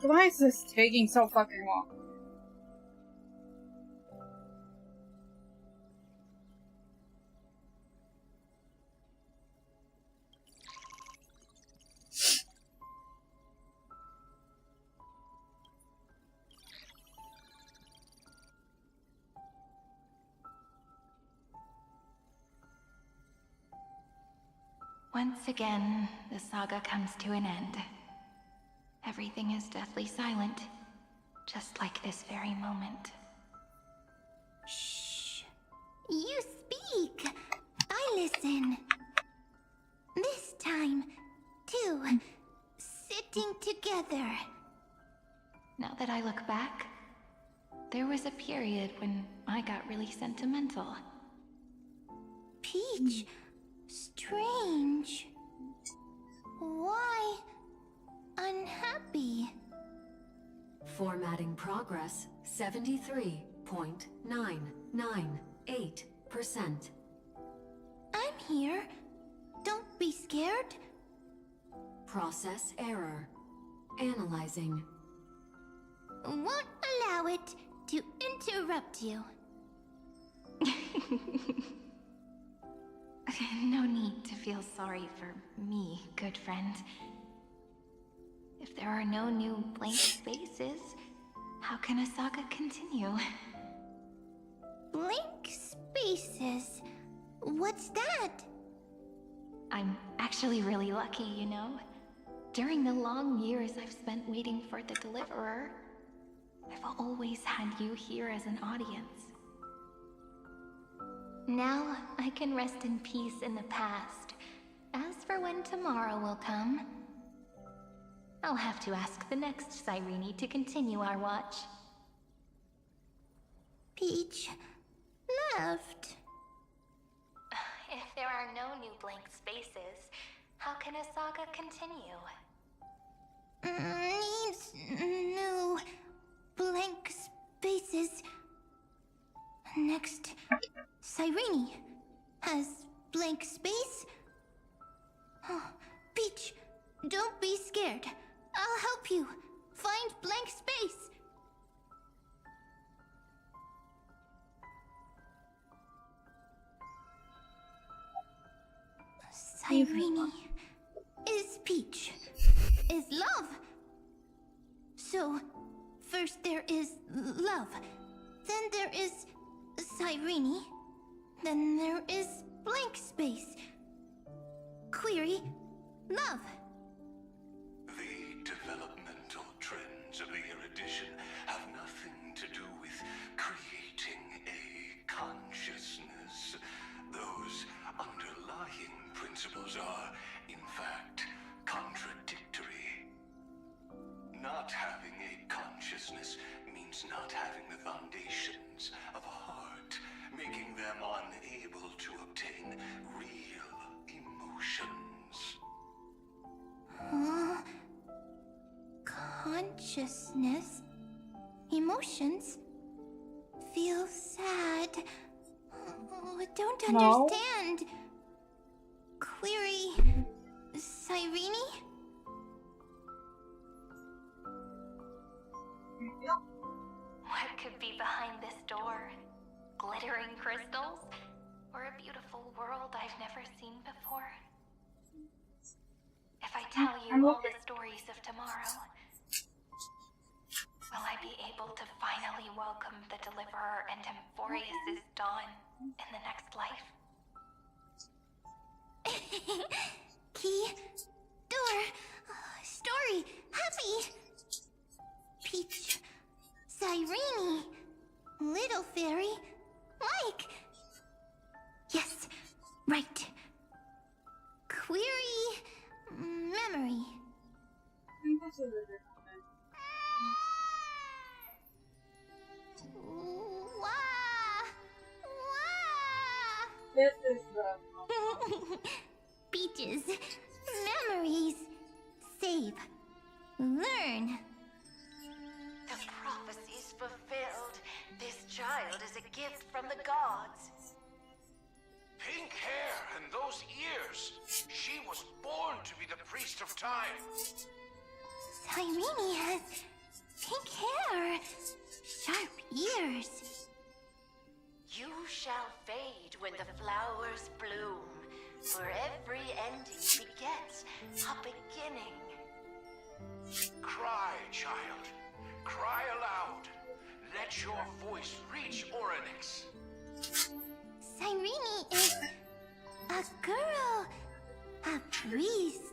Why is this taking so fucking long? Once again, the saga comes to an end. Everything is deathly silent, just like this very moment. Shh. You speak. I listen. This time, too. Sitting together. Now that I look back, there was a period when I got really sentimental. Peach. Strange. Why unhappy? Formatting progress 73.998%. I'm here. Don't be scared. Process error. Analyzing. Won't allow it to interrupt you. No need to feel sorry for me, good friend. If there are no new blank spaces, how can a saga continue? Blank spaces? What's that? I'm actually really lucky, you know? During the long years I've spent waiting for the Deliverer, I've always had you here as an audience. Now I can rest in peace in the past. As for when tomorrow will come, I'll have to ask the next Cyrene to continue our watch. Peach left. If there are no new blank spaces, how can a saga continue? Needs new blank spaces. Next, Cyrene has blank space. Oh, Peach, don't be scared. I'll help you find blank space. Cyrene is Peach, is love. So, first there is love, then there is Cyrene, then there is blank space. Query, love. The developmental trends of the erudition have nothing to do with creating a consciousness. Those underlying principles are, in fact, contradictory. Not having a consciousness means not having the foundations of a heart, making them unable to obtain real emotions. Consciousness, emotions, feel sad. Oh, don't No. understand. Query, Cyrene? What could be behind this door? Glittering crystals? Or a beautiful world I've never seen before? If I tell you all the stories of tomorrow, will I be able to finally welcome the Deliverer and Amphorius' dawn in the next life? Key, door, story, happy. Peach, Cyrene, little fairy, like. Yes, right. Query, memory. This is the Peaches, memories, save, learn. The prophecy's fulfilled. This child is a gift from the gods. Pink hair and those ears. She was born to be the priest of time. Cyrene has pink hair, sharp ears. You shall fade when the flowers bloom, for every ending begets a beginning. Cry, child. Cry aloud. Let your voice reach Oryx. Cyrene is a girl, a priest.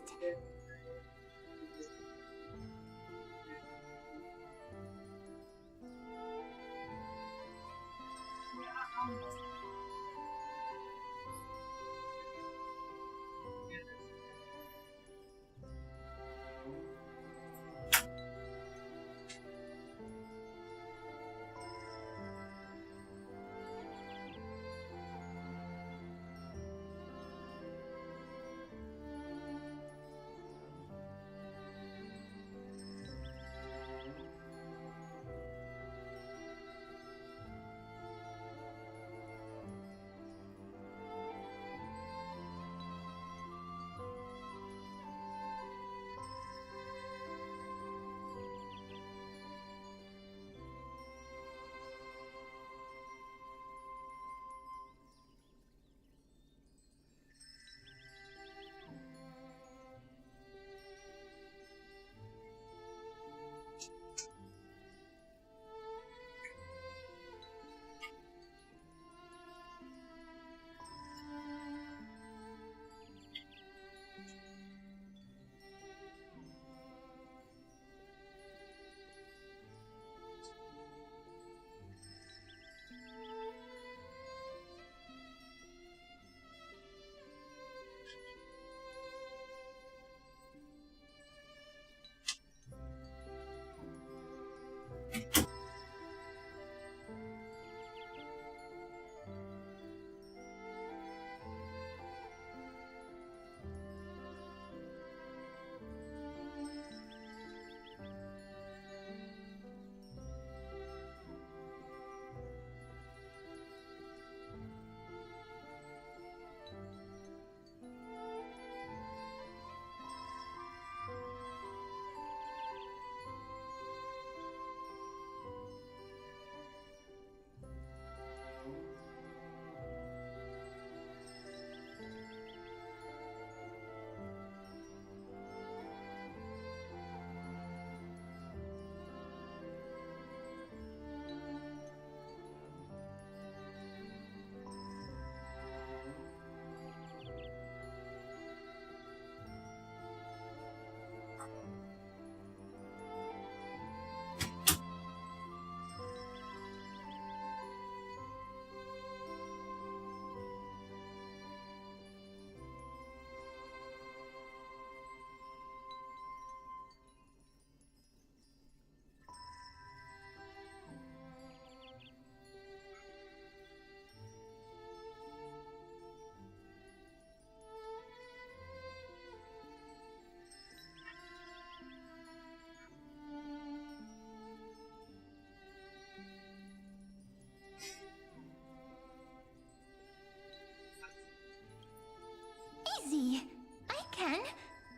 Easy. I can.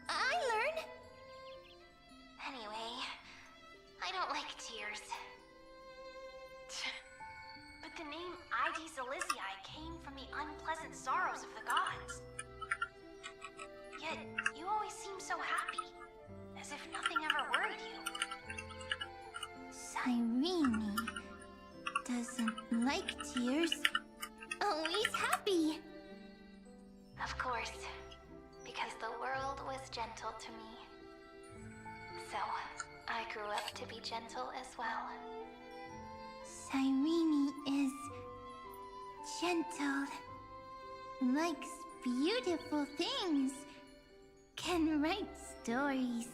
I learn. Anyway, I don't like tears. But the name ID Zelizii came from the unpleasant sorrows of the gods. Yet, you always seem so happy, as if nothing ever worried you. Cyrene doesn't like tears. Always happy. Of course, because the world was gentle to me. So, I grew up to be gentle as well. Cyrene is gentle, likes beautiful things, can write stories.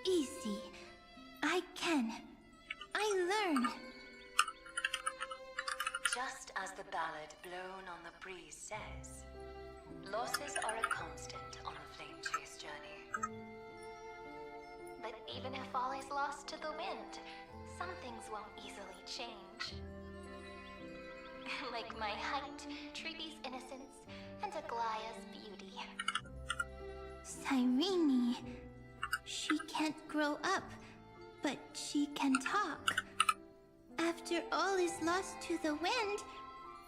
Easy. I can. I learn. Just as the ballad blown on the breeze says, losses are a constant on a flame chase journey. But even if all is lost to the wind, some things won't easily change. Like my height, Triby's innocence, and Aglaya's beauty. Cyrene, she can't grow up, but she can talk. After all is lost to the wind,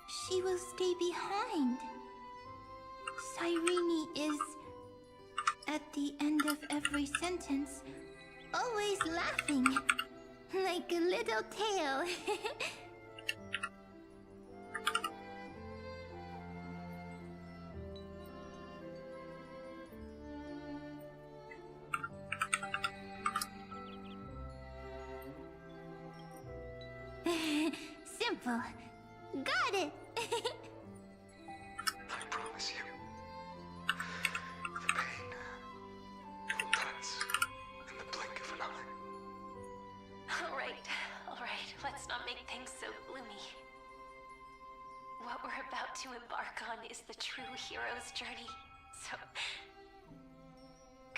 she will stay behind. Cyrene is, at the end of every sentence, always laughing, like a little tail. Simple. Got it! I promise you, the pain will pass in the blink of an eye. Alright, let's not make things so gloomy. What we're about to embark on is the true hero's journey, so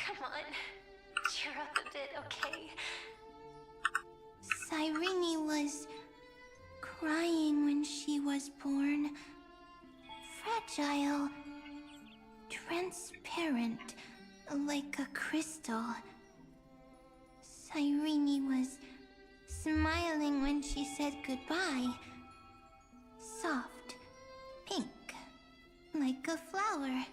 Come on. Cheer up a bit, okay? Cyrene was crying when she was born. Fragile. Transparent. Like a crystal. Cyrene was smiling when she said goodbye. Soft. Pink. Like a flower.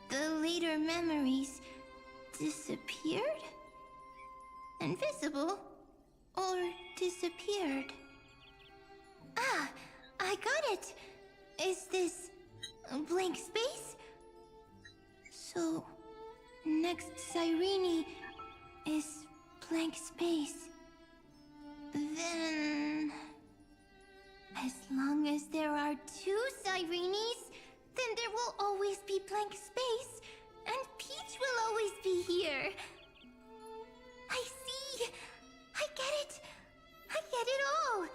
The later memories disappeared? Invisible? Or disappeared? Ah, I got it! Is this a blank space? So, next Cyrene is blank space. Then... as long as there are two Cyrenes, then there will always be blank space, and Peach will always be here. I see! I get it! I get it all!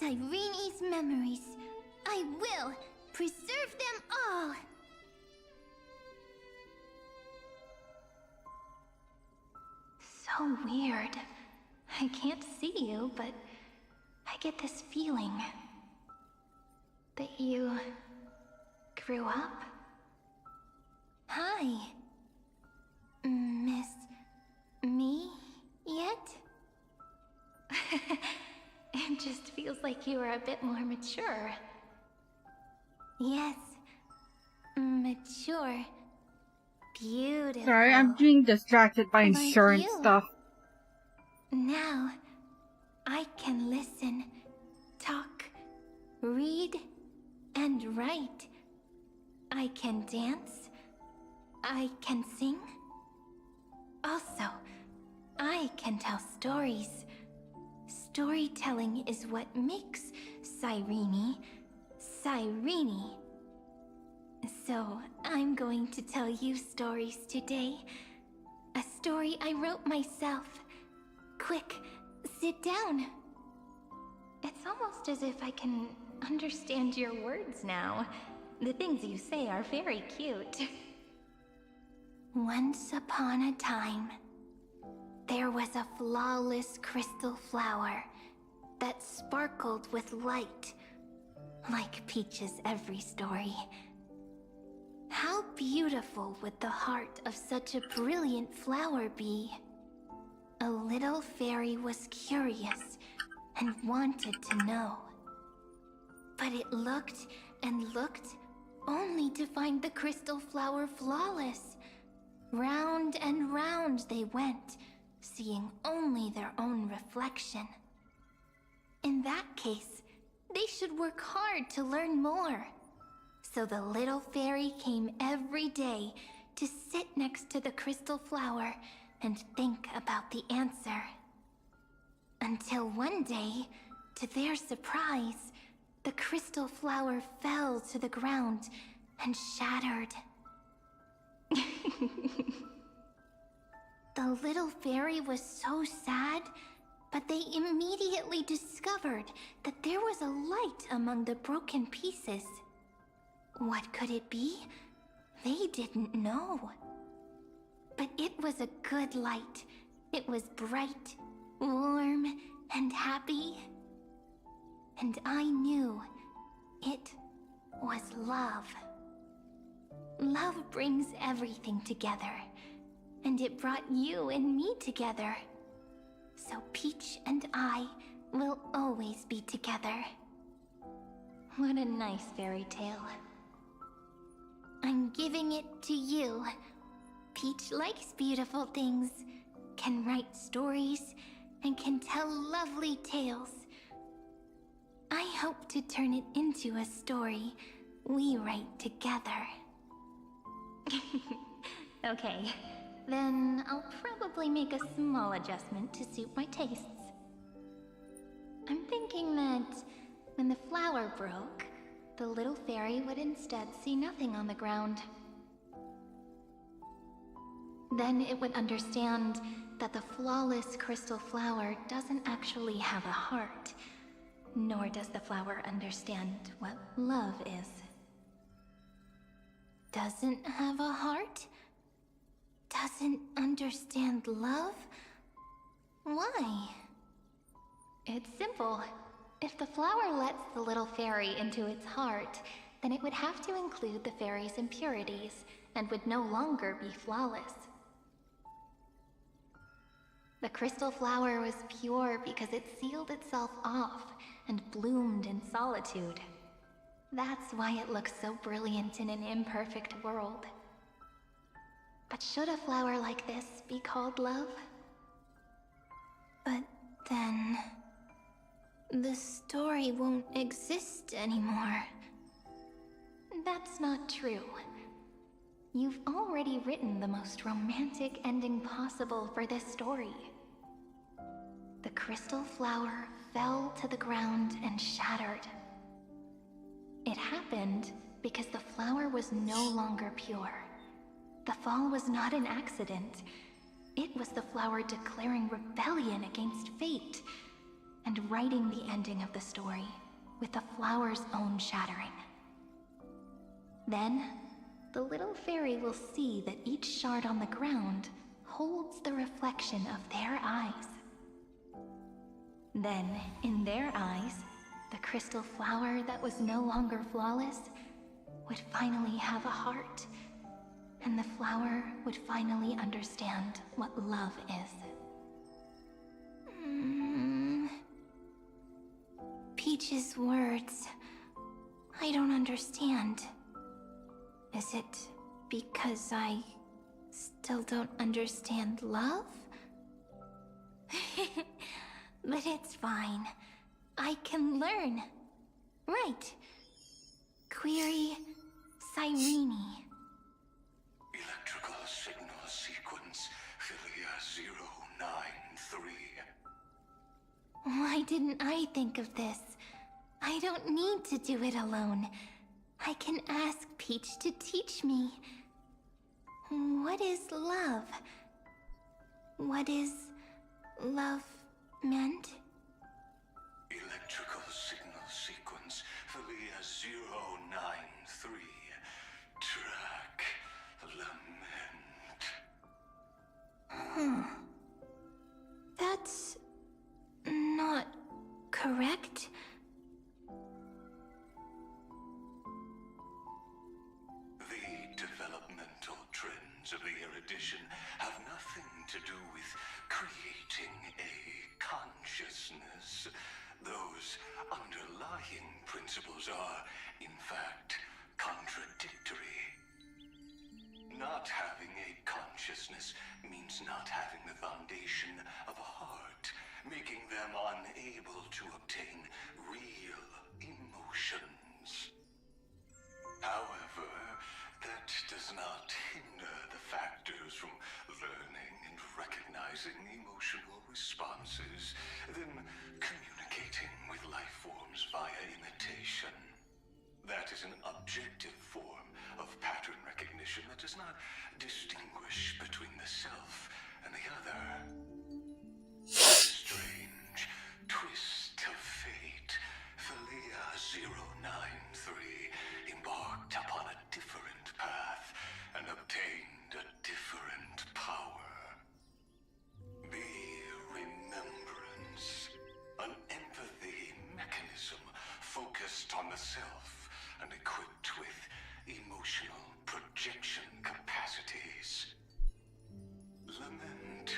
Cyrene's memories. I will preserve them all. So weird. I can't see you, but I get this feeling that you grew up. Hi. Miss me yet? It just feels like you are a bit more mature. Yes. Mature. Beautiful. Sorry, I'm being distracted by Like insurance you. stuff. Now, I can listen, talk, read, and write. I can dance. I can sing. Also, I can tell stories. Storytelling is what makes Cyrene, Cyrene. So, I'm going to tell you stories today. A story I wrote myself. Quick, sit down. It's almost as if I can understand your words now. The things you say are very cute. Once upon a time, there was a flawless crystal flower that sparkled with light, like Peach's every story. How beautiful would the heart of such a brilliant flower be? A little fairy was curious and wanted to know. But it looked and looked only to find the crystal flower flawless. Round and round they went, seeing only their own reflection. In that case, they should work hard to learn more. So the little fairy came every day to sit next to the crystal flower and think about the answer. Until one day, to their surprise, the crystal flower fell to the ground and shattered. The little fairy was so sad, but they immediately discovered that there was a light among the broken pieces. What could it be? They didn't know. But it was a good light. It was bright, warm, and happy. And I knew it was love. Love brings everything together. And it brought you and me together. So Peach and I will always be together. What a nice fairy tale. I'm giving it to you. Peach likes beautiful things, can write stories, and can tell lovely tales. I hope to turn it into a story we write together. Okay, then I'll probably make a small adjustment to suit my tastes. I'm thinking that when the flower broke, the little fairy would instead see nothing on the ground. Then it would understand that the flawless crystal flower doesn't actually have a heart, nor does the flower understand what love is. Doesn't have a heart? Doesn't understand love? Why? It's simple. If the flower lets the little fairy into its heart, then it would have to include the fairy's impurities, and would no longer be flawless. The crystal flower was pure because it sealed itself off and bloomed in solitude. That's why it looks so brilliant in an imperfect world. But should a flower like this be called love? But then... the story won't exist anymore. That's not true. You've already written the most romantic ending possible for this story. The crystal flower fell to the ground and shattered. It happened because the flower was no longer pure. The fall was not an accident. It was the flower declaring rebellion against fate. and writing the ending of the story with the flower's own shattering. Then, the little fairy will see that each shard on the ground holds the reflection of their eyes. Then, in their eyes, the crystal flower that was no longer flawless would finally have a heart, and the flower would finally understand what love is. Peach's words, I don't understand. Is it because I still don't understand love? But it's fine. I can learn. Right. Query Cyrene. Electrical signal sequence, Philia 093. Why didn't I think of this? I don't need to do it alone. I can ask Peach to teach me. What is love? What is love meant? Electrical signal sequence, Philia 093. Track lament. That's not correct. The developmental trends of the erudition have nothing to do with creating a consciousness. Those underlying principles are, in fact, contradictory. Not having a consciousness means not having the foundation of a heart, making them unable to obtain real emotions. However, that does not hinder the factors from learning and recognizing emotional responses, then communicating with life forms via imitation. That is an objective form of pattern recognition that does not distinguish between the self and the other. Strange twist of fate. Philia 093 embarked upon a different path and obtained a different power. The remembrance, an empathy mechanism focused on the self and equipped with emotional projection capacities. Lament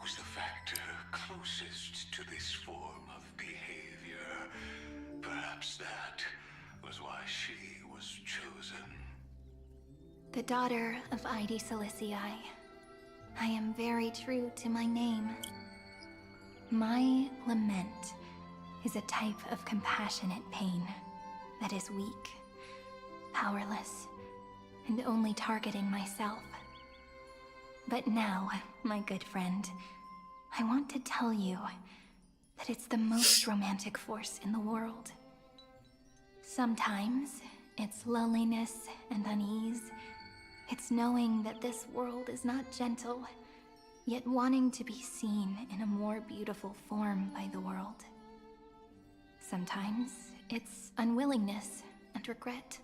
was the factor closest to this form of behavior. Perhaps that was why she was chosen. The daughter of Ide Silicii. I am very true to my name. My lament is a type of compassionate pain that is weak, powerless, and only targeting myself. But now, my good friend, I want to tell you that it's the most romantic force in the world. Sometimes, it's loneliness and unease. It's knowing that this world is not gentle, yet wanting to be seen in a more beautiful form by the world. Sometimes, it's unwillingness and regret.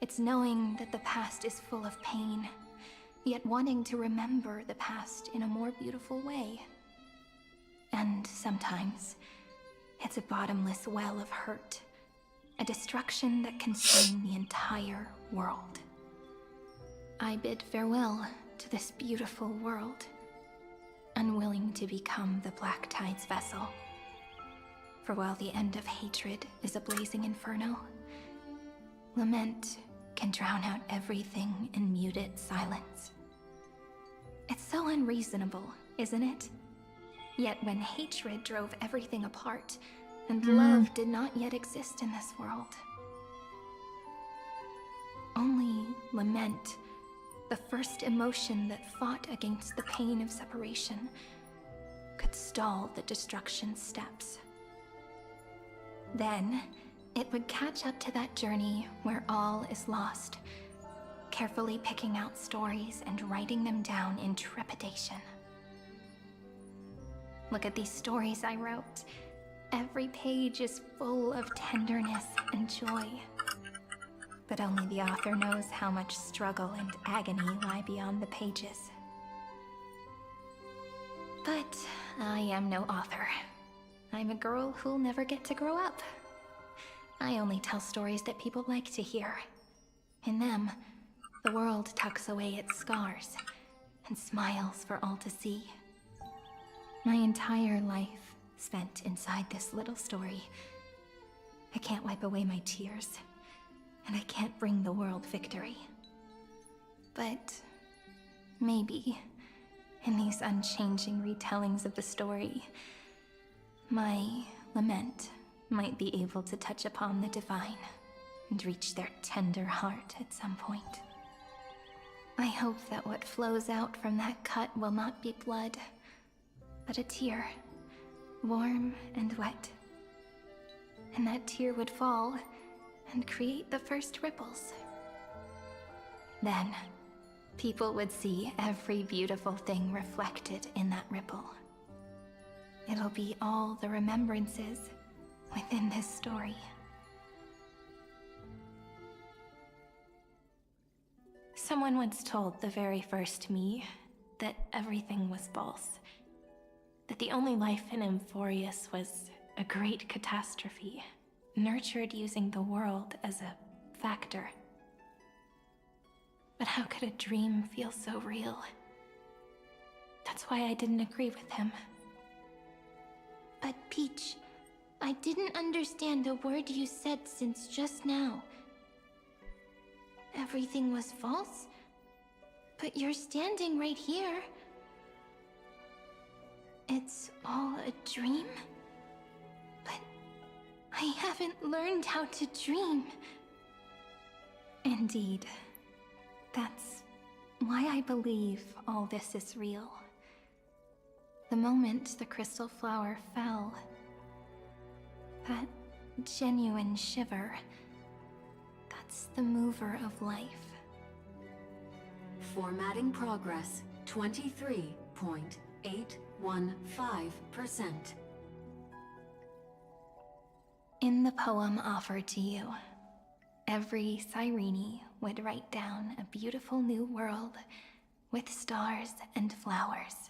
It's knowing that the past is full of pain, yet wanting to remember the past in a more beautiful way. And sometimes, it's a bottomless well of hurt, a destruction that consumes the entire world. I bid farewell to this beautiful world, unwilling to become the Black Tide's vessel. For while the end of hatred is a blazing inferno, lament can drown out everything in muted silence. It's so unreasonable, isn't it? Yet when hatred drove everything apart, and love did not yet exist in this world, only lament, the first emotion that fought against the pain of separation, could stall the destruction steps. Then, it would catch up to that journey where all is lost, carefully picking out stories and writing them down in trepidation. Look at these stories I wrote. Every page is full of tenderness and joy. But only the author knows how much struggle and agony lie beyond the pages. But I am no author. I'm a girl who'll never get to grow up. I only tell stories that people like to hear. In them, the world tucks away its scars and smiles for all to see. My entire life spent inside this little story. I can't wipe away my tears, and I can't bring the world victory. But maybe, in these unchanging retellings of the story, my lament might be able to touch upon the divine and reach their tender heart at some point. I hope that what flows out from that cut will not be blood, but a tear, warm and wet. And that tear would fall and create the first ripples. Then, people would see every beautiful thing reflected in that ripple. It'll be all the remembrances within this story. Someone once told the very first me that everything was false. That the only life in Emphorius was a great catastrophe, nurtured using the world as a factor. But how could a dream feel so real? That's why I didn't agree with him. But Peach, I didn't understand a word you said since just now. Everything was false? But you're standing right here. It's all a dream? But I haven't learned how to dream. Indeed. That's why I believe all this is real. The moment the crystal flower fell, that genuine shiver, that's the mover of life. Formatting progress 23.815%. In the poem offered to you, every Cyrene would write down a beautiful new world with stars and flowers.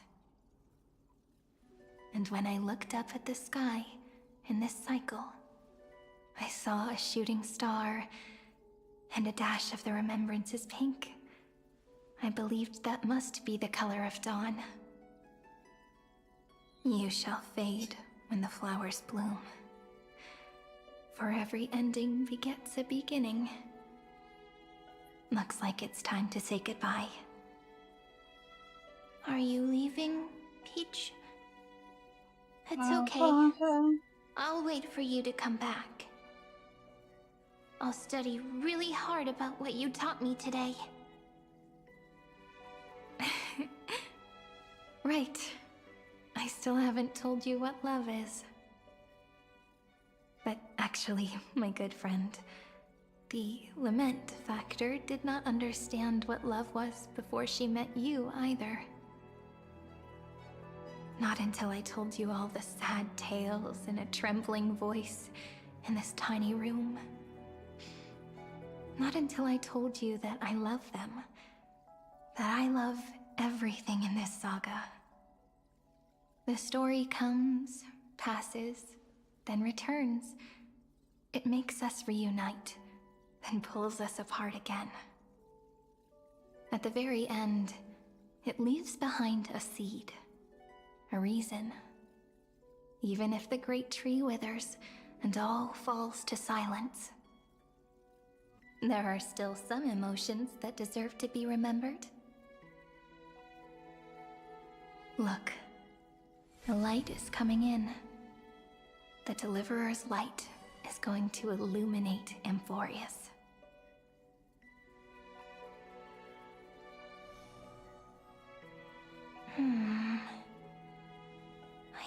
And when I looked up at the sky in this cycle, I saw a shooting star and a dash of the remembrances pink. I believed that must be the color of dawn. You shall fade when the flowers bloom. For every ending begets a beginning. Looks like it's time to say goodbye. Are you leaving, Peach? It's okay. I'll wait for you to come back. I'll study really hard about what you taught me today. Right. I still haven't told you what love is. But actually, my good friend, the lament factor did not understand what love was before she met you either. Not until I told you all the sad tales in a trembling voice in this tiny room. Not until I told you that I love them. That I love everything in this saga. The story comes, passes, then returns. It makes us reunite, then pulls us apart again. At the very end, it leaves behind a seed, a reason. Even if the great tree withers and all falls to silence, there are still some emotions that deserve to be remembered. Look, the light is coming in. The Deliverer's light is going to illuminate Emphorius.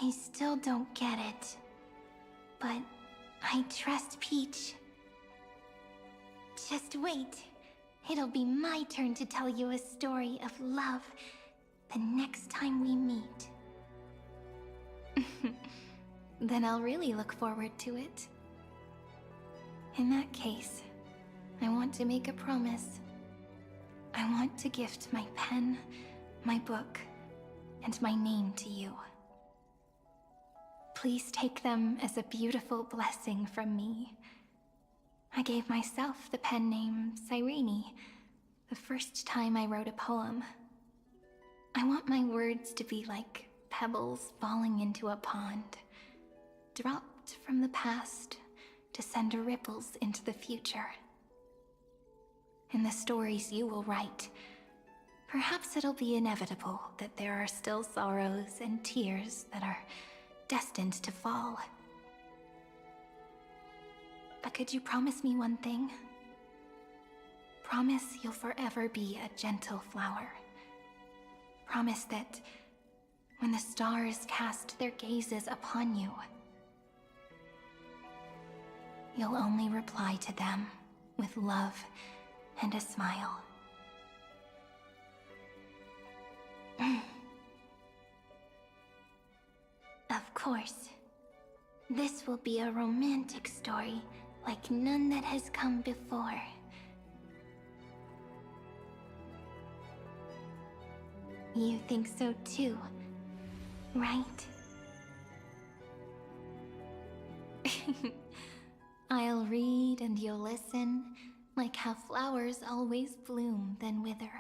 I still don't get it. But I trust Peach. Just wait. It'll be my turn to tell you a story of love the next time we meet. Then I'll really look forward to it. In that case, I want to make a promise. I want to gift my pen, my book, and my name to you. Please take them as a beautiful blessing from me. I gave myself the pen name Cyrene the first time I wrote a poem. I want my words to be like pebbles falling into a pond, dropped from the past to send ripples into the future. In the stories you will write, perhaps it'll be inevitable that there are still sorrows and tears that are destined to fall. But could you promise me one thing? Promise you'll forever be a gentle flower. Promise that when the stars cast their gazes upon you, you'll only reply to them with love and a smile. Of course. This will be a romantic story like none that has come before. You think so too, right? I'll read and you'll listen, like how flowers always bloom then wither.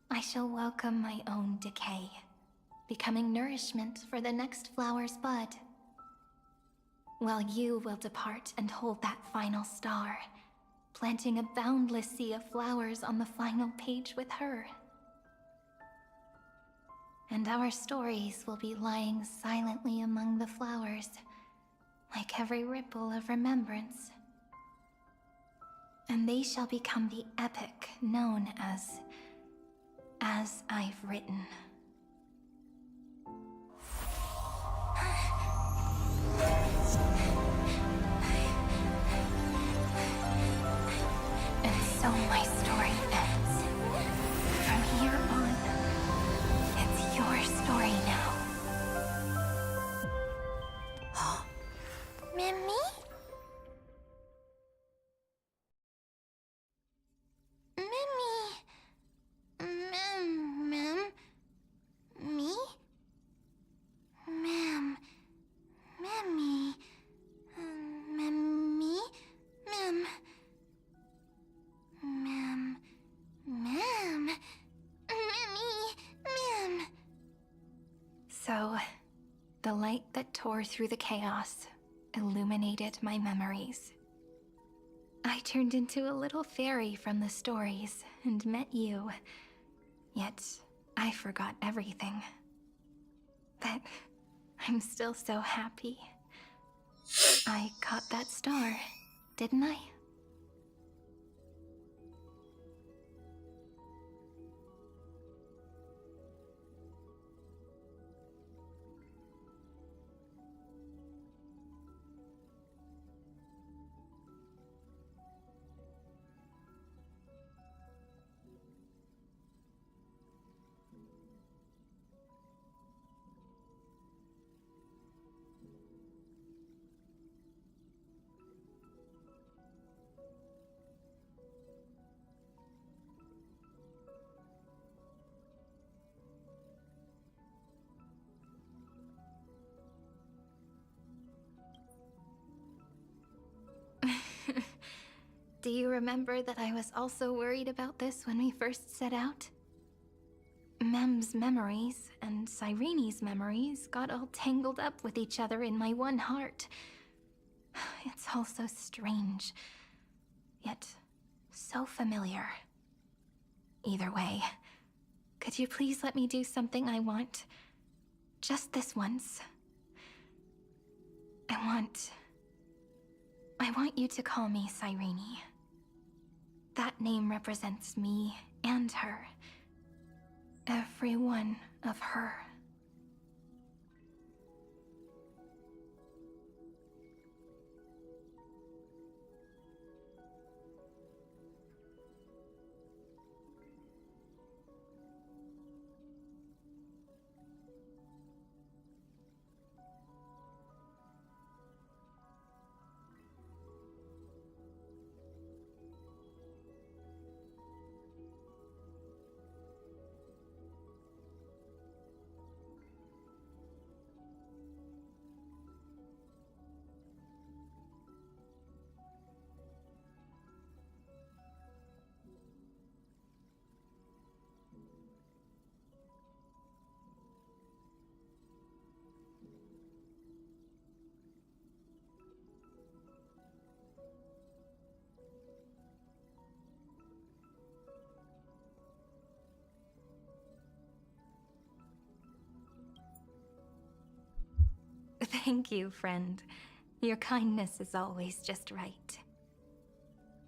I shall welcome my own decay, becoming nourishment for the next flower's bud. While you will depart and hold that final star, planting a boundless sea of flowers on the final page with her. And our stories will be lying silently among the flowers, like every ripple of remembrance. And they shall become the epic known as I've Written. And so my story ends. From here on, it's your story now. Mimi? Me? Ma'am. Mimmy. Mimmy? Ma'am. Ma'am. Ma'am. Mimmy. Ma'am. So, the light that tore through the chaos illuminated my memories. I turned into a little fairy from the stories and met you. Yet, I forgot everything. But I'm still so happy. I caught that star, didn't I? Do you remember that I was also worried about this when we first set out? Mem's memories and Cyrene's memories got all tangled up with each other in my one heart. It's all so strange, yet so familiar. Either way, could you please let me do something I want? Just this once. I want you to call me Cyrene. That name represents me and her. Every one of her. Thank you, friend. Your kindness is always just right.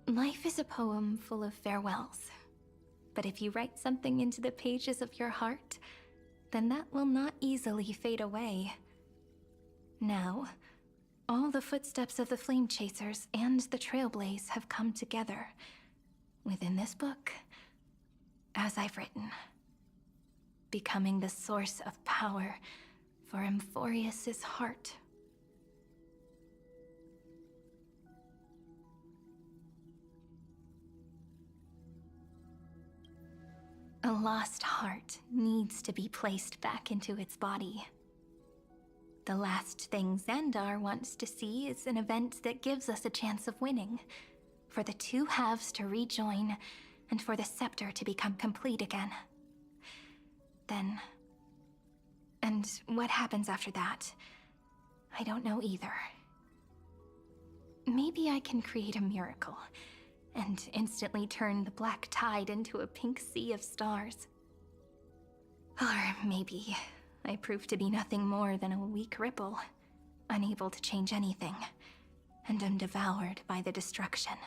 Life is a poem full of farewells. But if you write something into the pages of your heart, then that will not easily fade away. Now, all the footsteps of the Flame Chasers and the Trailblaze have come together within this book, as I've written, becoming the source of power for Amphorius's heart. A lost heart needs to be placed back into its body. The last thing Xandar wants to see is an event that gives us a chance of winning, for the two halves to rejoin, and for the scepter to become complete again. Then... and what happens after that, I don't know either. Maybe I can create a miracle, and instantly turn the black tide into a pink sea of stars. Or maybe I prove to be nothing more than a weak ripple, unable to change anything, and am devoured by the destruction.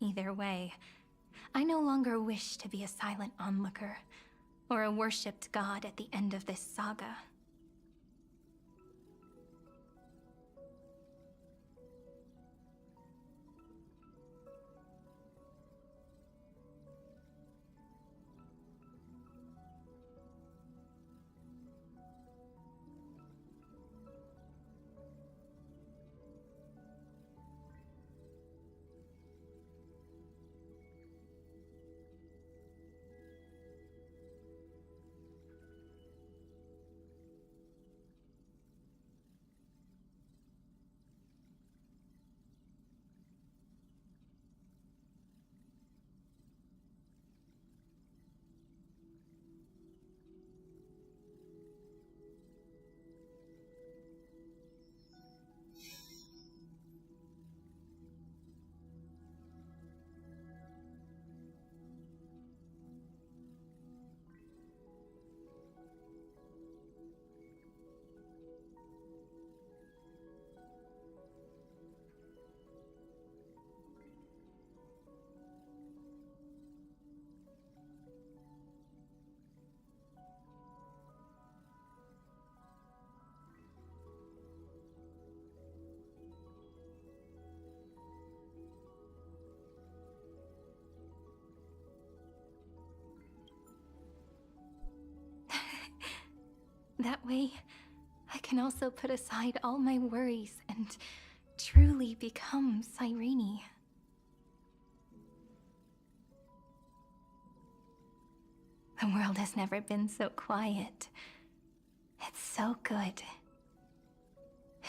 Either way, I no longer wish to be a silent onlooker, or a worshipped god at the end of this saga. That way, I can also put aside all my worries and truly become Cyrene. The world has never been so quiet. It's so good.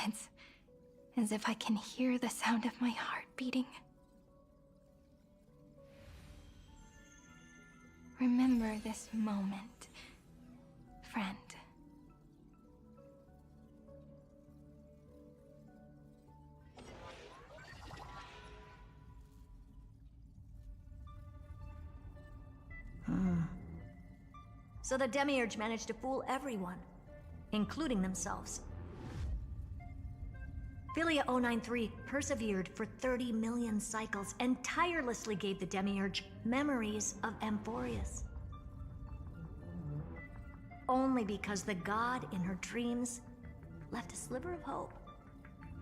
It's as if I can hear the sound of my heart beating. Remember this moment, friend. So the Demiurge managed to fool everyone, including themselves. Philia 093 persevered for 30 million cycles and tirelessly gave the Demiurge memories of Amphorius. Only because the god in her dreams left a sliver of hope,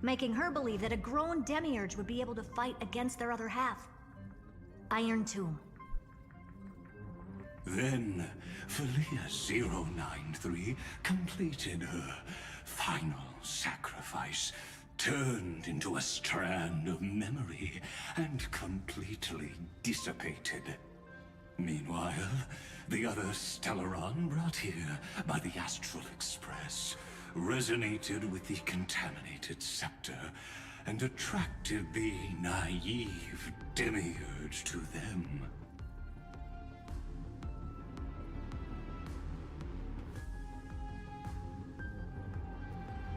making her believe that a grown Demiurge would be able to fight against their other half, Iron Tomb. Then, Philia 093 completed her final sacrifice, turned into a strand of memory, and completely dissipated. Meanwhile, the other Stellaron brought here by the Astral Express resonated with the contaminated scepter and attracted the naive Demiurge to them.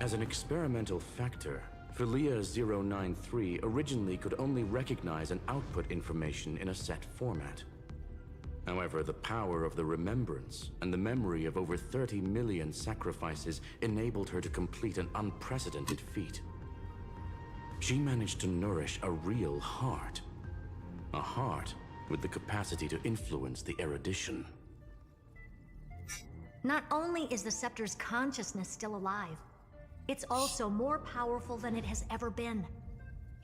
As an experimental factor, Philia 093 originally could only recognize and output information in a set format. However, the power of the remembrance and the memory of over 30 million sacrifices enabled her to complete an unprecedented feat. She managed to nourish a real heart. A heart with the capacity to influence the erudition. Not only is the Scepter's consciousness still alive, it's also more powerful than it has ever been.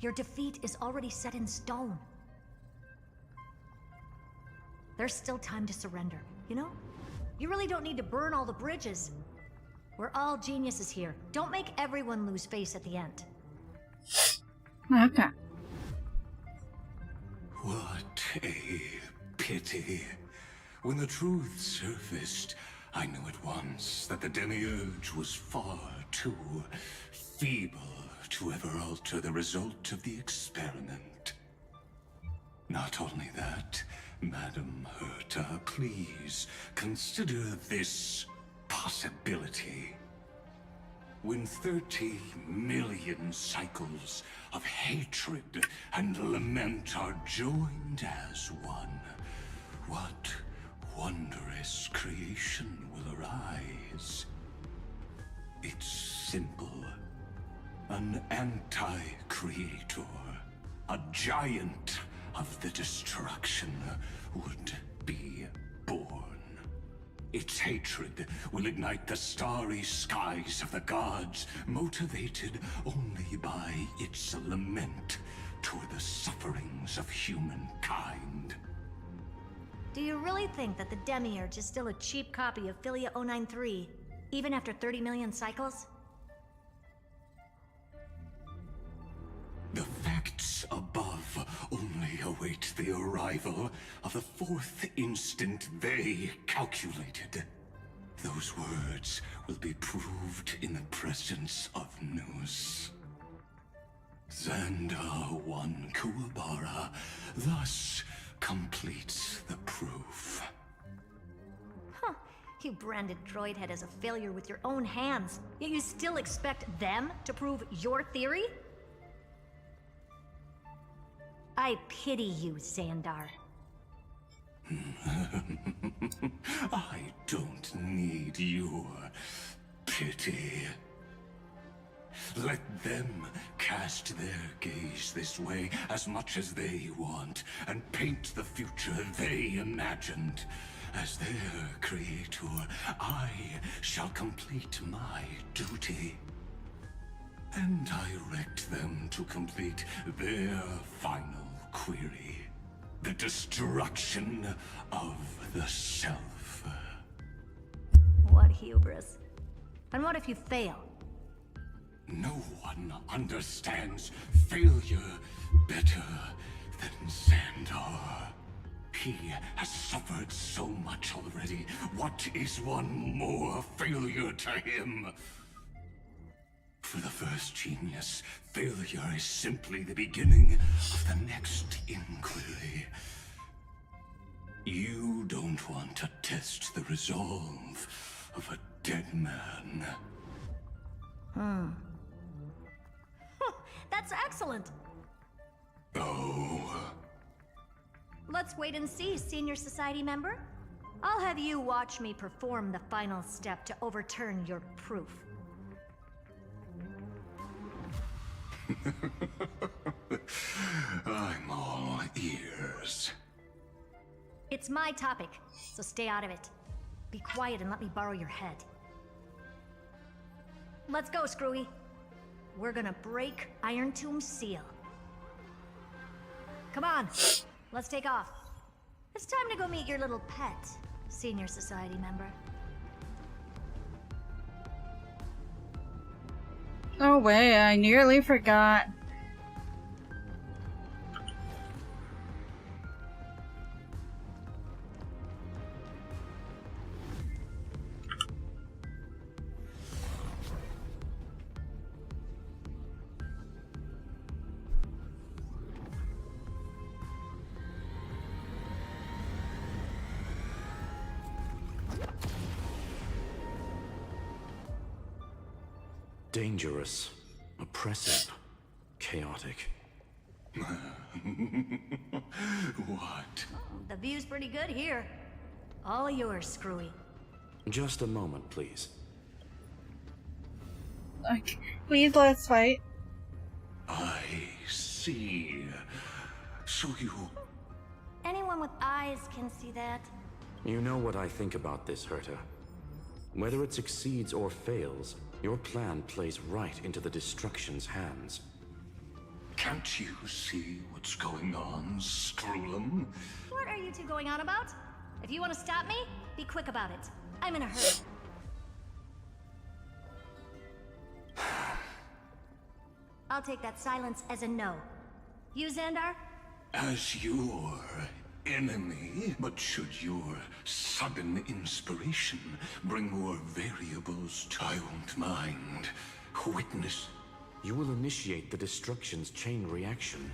Your defeat is already set in stone. There's still time to surrender, you know? You really don't need to burn all the bridges. We're all geniuses here. Don't make everyone lose face at the end. Okay. What a pity. When the truth surfaced, I knew at once that the Demiurge was far too feeble to ever alter the result of the experiment. Not only that, Madam Herta, please consider this possibility. When 30 million cycles of hatred and lament are joined as one, what wondrous creation will arise? It's simple. An anti-creator, a giant of the destruction, would be born. Its hatred will ignite the starry skies of the gods, motivated only by its lament toward the sufferings of humankind. Do you really think that the Demiurge is still a cheap copy of Philia 093, even after 30 million cycles? The facts above only await the arrival of the fourth instant they calculated. Those words will be proved in the presence of Nous. Xandar 1 Kuwabara thus completes the proof. Huh. You branded Droidhead as a failure with your own hands, yet you still expect them to prove your theory? I pity you, Xandar. I don't need your pity. Let them cast their gaze this way as much as they want, and paint the future they imagined. As their creator, I shall complete my duty and direct them to complete their final query. The destruction of the self. What hubris. And what if you fail? No one understands failure better than Xandar. He has suffered so much already. What is one more failure to him? For the first genius, failure is simply the beginning of the next inquiry. You don't want to test the resolve of a dead man. That's excellent. Oh. Let's wait and see, Senior Society member. I'll have you watch me perform the final step to overturn your proof. I'm all ears. It's my topic, so stay out of it. Be quiet and let me borrow your head. Let's go, Screwy. We're gonna break Iron Tomb's seal. Come on, let's take off. It's time to go meet your little pet, Senior Society member. Oh wait, I nearly forgot. Dangerous, oppressive, chaotic. What? The view's pretty good here. All yours, Screwy. Just a moment, please. Okay, please let's fight. I see. So you... Anyone with eyes can see that. You know what I think about this, Herta. Whether it succeeds or fails, your plan plays right into the Destruction's hands. Can't you see what's going on, Strulum? What are you two going on about? If you want to stop me, be quick about it. I'm in a hurry. I'll take that silence as a no. You, Xandar? As your enemy, but should your sudden inspiration bring more variables, I won't mind. Witness. You will initiate the Destruction's chain reaction.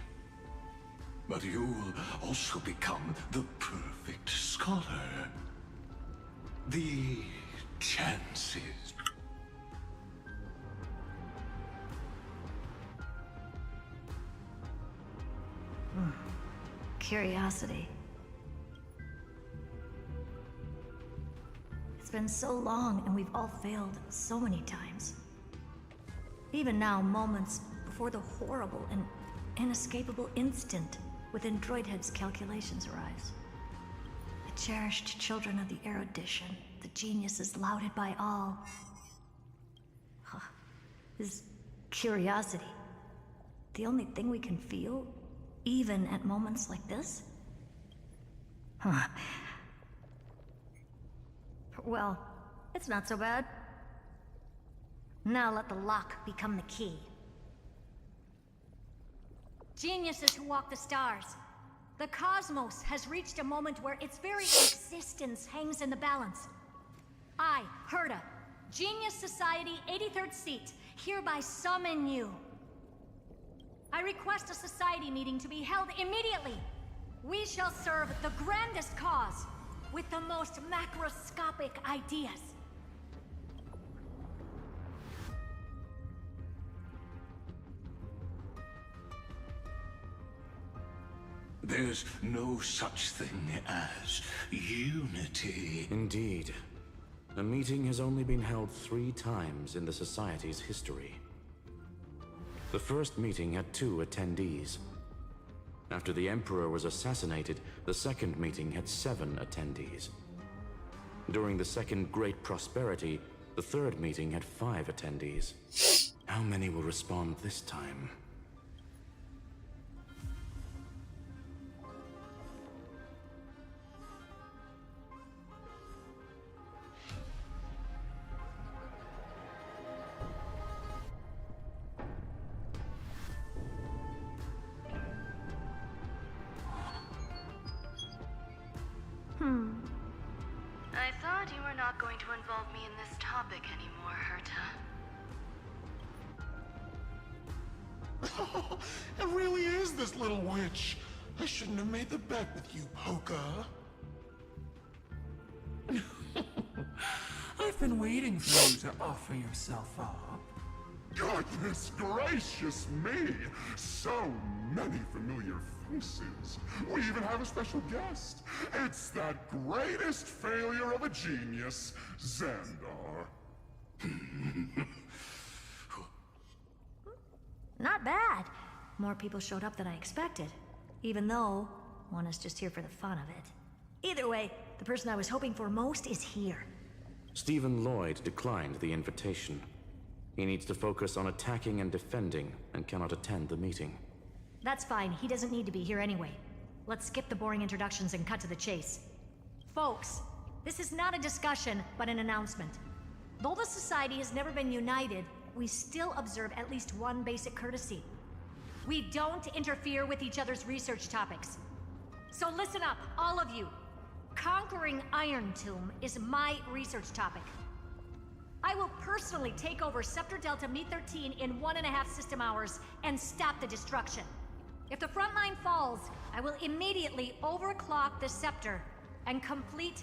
But you'll also become the perfect scholar. The chances... Curiosity. It's been so long and we've all failed so many times. Even now, moments before the horrible and inescapable instant within Droidhead's calculations arrives. The cherished children of the erudition, the geniuses lauded by all. Is curiosity the only thing we can feel? Even at moments like this? Well, it's not so bad. Now let the lock become the key. Geniuses who walk the stars. The cosmos has reached a moment where its very existence hangs in the balance. I, Herta, Genius Society 83rd seat, hereby summon you. I request a society meeting to be held immediately. We shall serve the grandest cause with the most macroscopic ideas. There's no such thing as unity. Indeed. A meeting has only been held 3 times in the Society's history. The first meeting had 2 attendees. After the Emperor was assassinated, the second meeting had 7 attendees. During the Second Great Prosperity, the third meeting had 5 attendees. How many will respond this time? I thought you were not going to involve me in this topic anymore, Herta. It really is this little witch. I shouldn't have made the bet with you, Poka. I've been waiting for you to offer yourself up. Goodness gracious me! So many familiar faces. We even have a special guest. It's that greatest failure of a genius, Xandar. Not bad. More people showed up than I expected. Even though one is just here for the fun of it. Either way, the person I was hoping for most is here. Stephen Lloyd declined the invitation. He needs to focus on attacking and defending, and cannot attend the meeting. That's fine, he doesn't need to be here anyway. Let's skip the boring introductions and cut to the chase. Folks, this is not a discussion, but an announcement. Though the Society has never been united, we still observe at least one basic courtesy. We don't interfere with each other's research topics. So listen up, all of you. Conquering Iron Tomb is my research topic. I will personally take over Scepter Delta Me-13 in 1.5 system hours and stop the destruction. If the front line falls, I will immediately overclock the Scepter and complete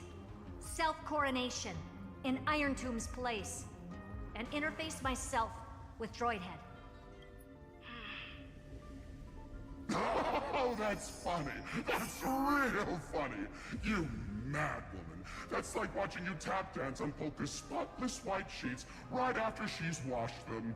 self-coronation in Iron Tomb's place, and interface myself with Droidhead. Oh, Oh, that's funny. That's real funny. You mad woman. That's like watching you tap dance on Polka's spotless white sheets right after she's washed them.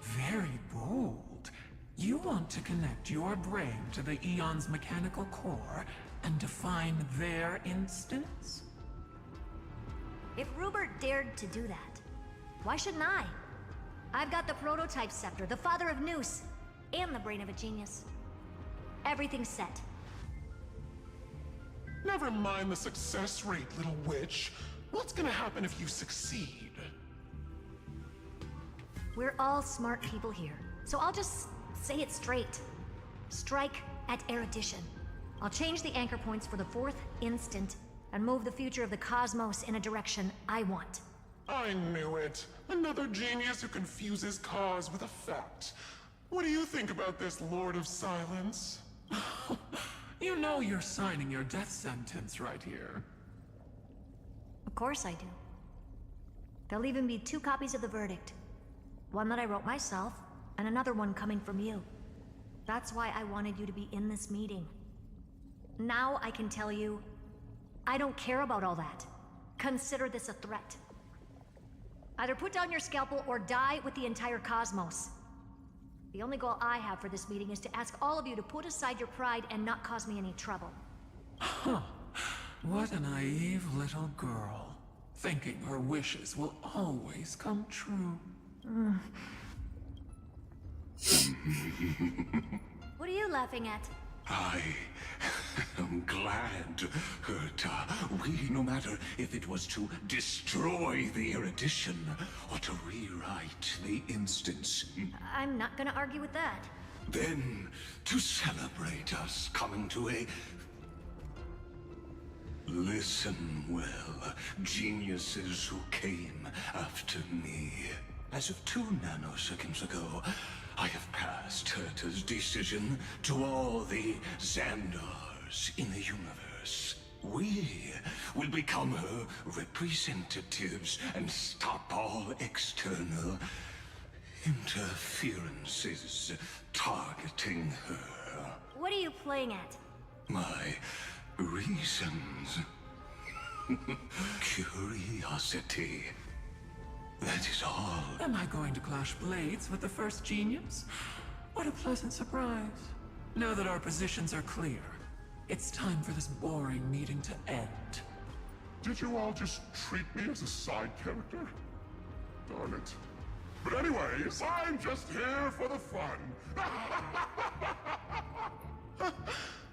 Very bold. You want to connect your brain to the Eon's mechanical core and define their instance? If Rupert dared to do that, why shouldn't I? I've got the prototype scepter, the father of Noose, and the brain of a genius. Everything's set. Never mind the success rate, little witch. What's gonna happen if you succeed? We're all smart people here, so I'll just say it straight. Strike at erudition. I'll change the anchor points for the 4th instant and move the future of the cosmos in a direction I want. I knew it. Another genius who confuses cause with effect. What do you think about this, Lord of Silence? You know you're signing your death sentence right here. Of course I do. There'll even be 2 copies of the verdict. One that I wrote myself, and another one coming from you. That's why I wanted you to be in this meeting. Now I can tell you, I don't care about all that. Consider this a threat. Either put down your scalpel or die with the entire cosmos. The only goal I have for this meeting is to ask all of you to put aside your pride and not cause me any trouble. Huh. What a naive little girl. Thinking her wishes will always come true. What are you laughing at? I am glad, Herta. No matter if it was to destroy the erudition or to rewrite the instance. I'm not gonna argue with that. Then, to celebrate us coming to a... Listen well, geniuses who came after me. As of 2 nanoseconds ago, I have passed Herta's decision to all the Xandars in the universe. We will become her representatives and stop all external interferences targeting her. What are you playing at? My reasons. Curiosity. That is all. Am I going to clash blades with the first genius? What a pleasant surprise. Now that our positions are clear, it's time for this boring meeting to end. Did you all just treat me as a side character? Darn it. But anyways, I'm just here for the fun.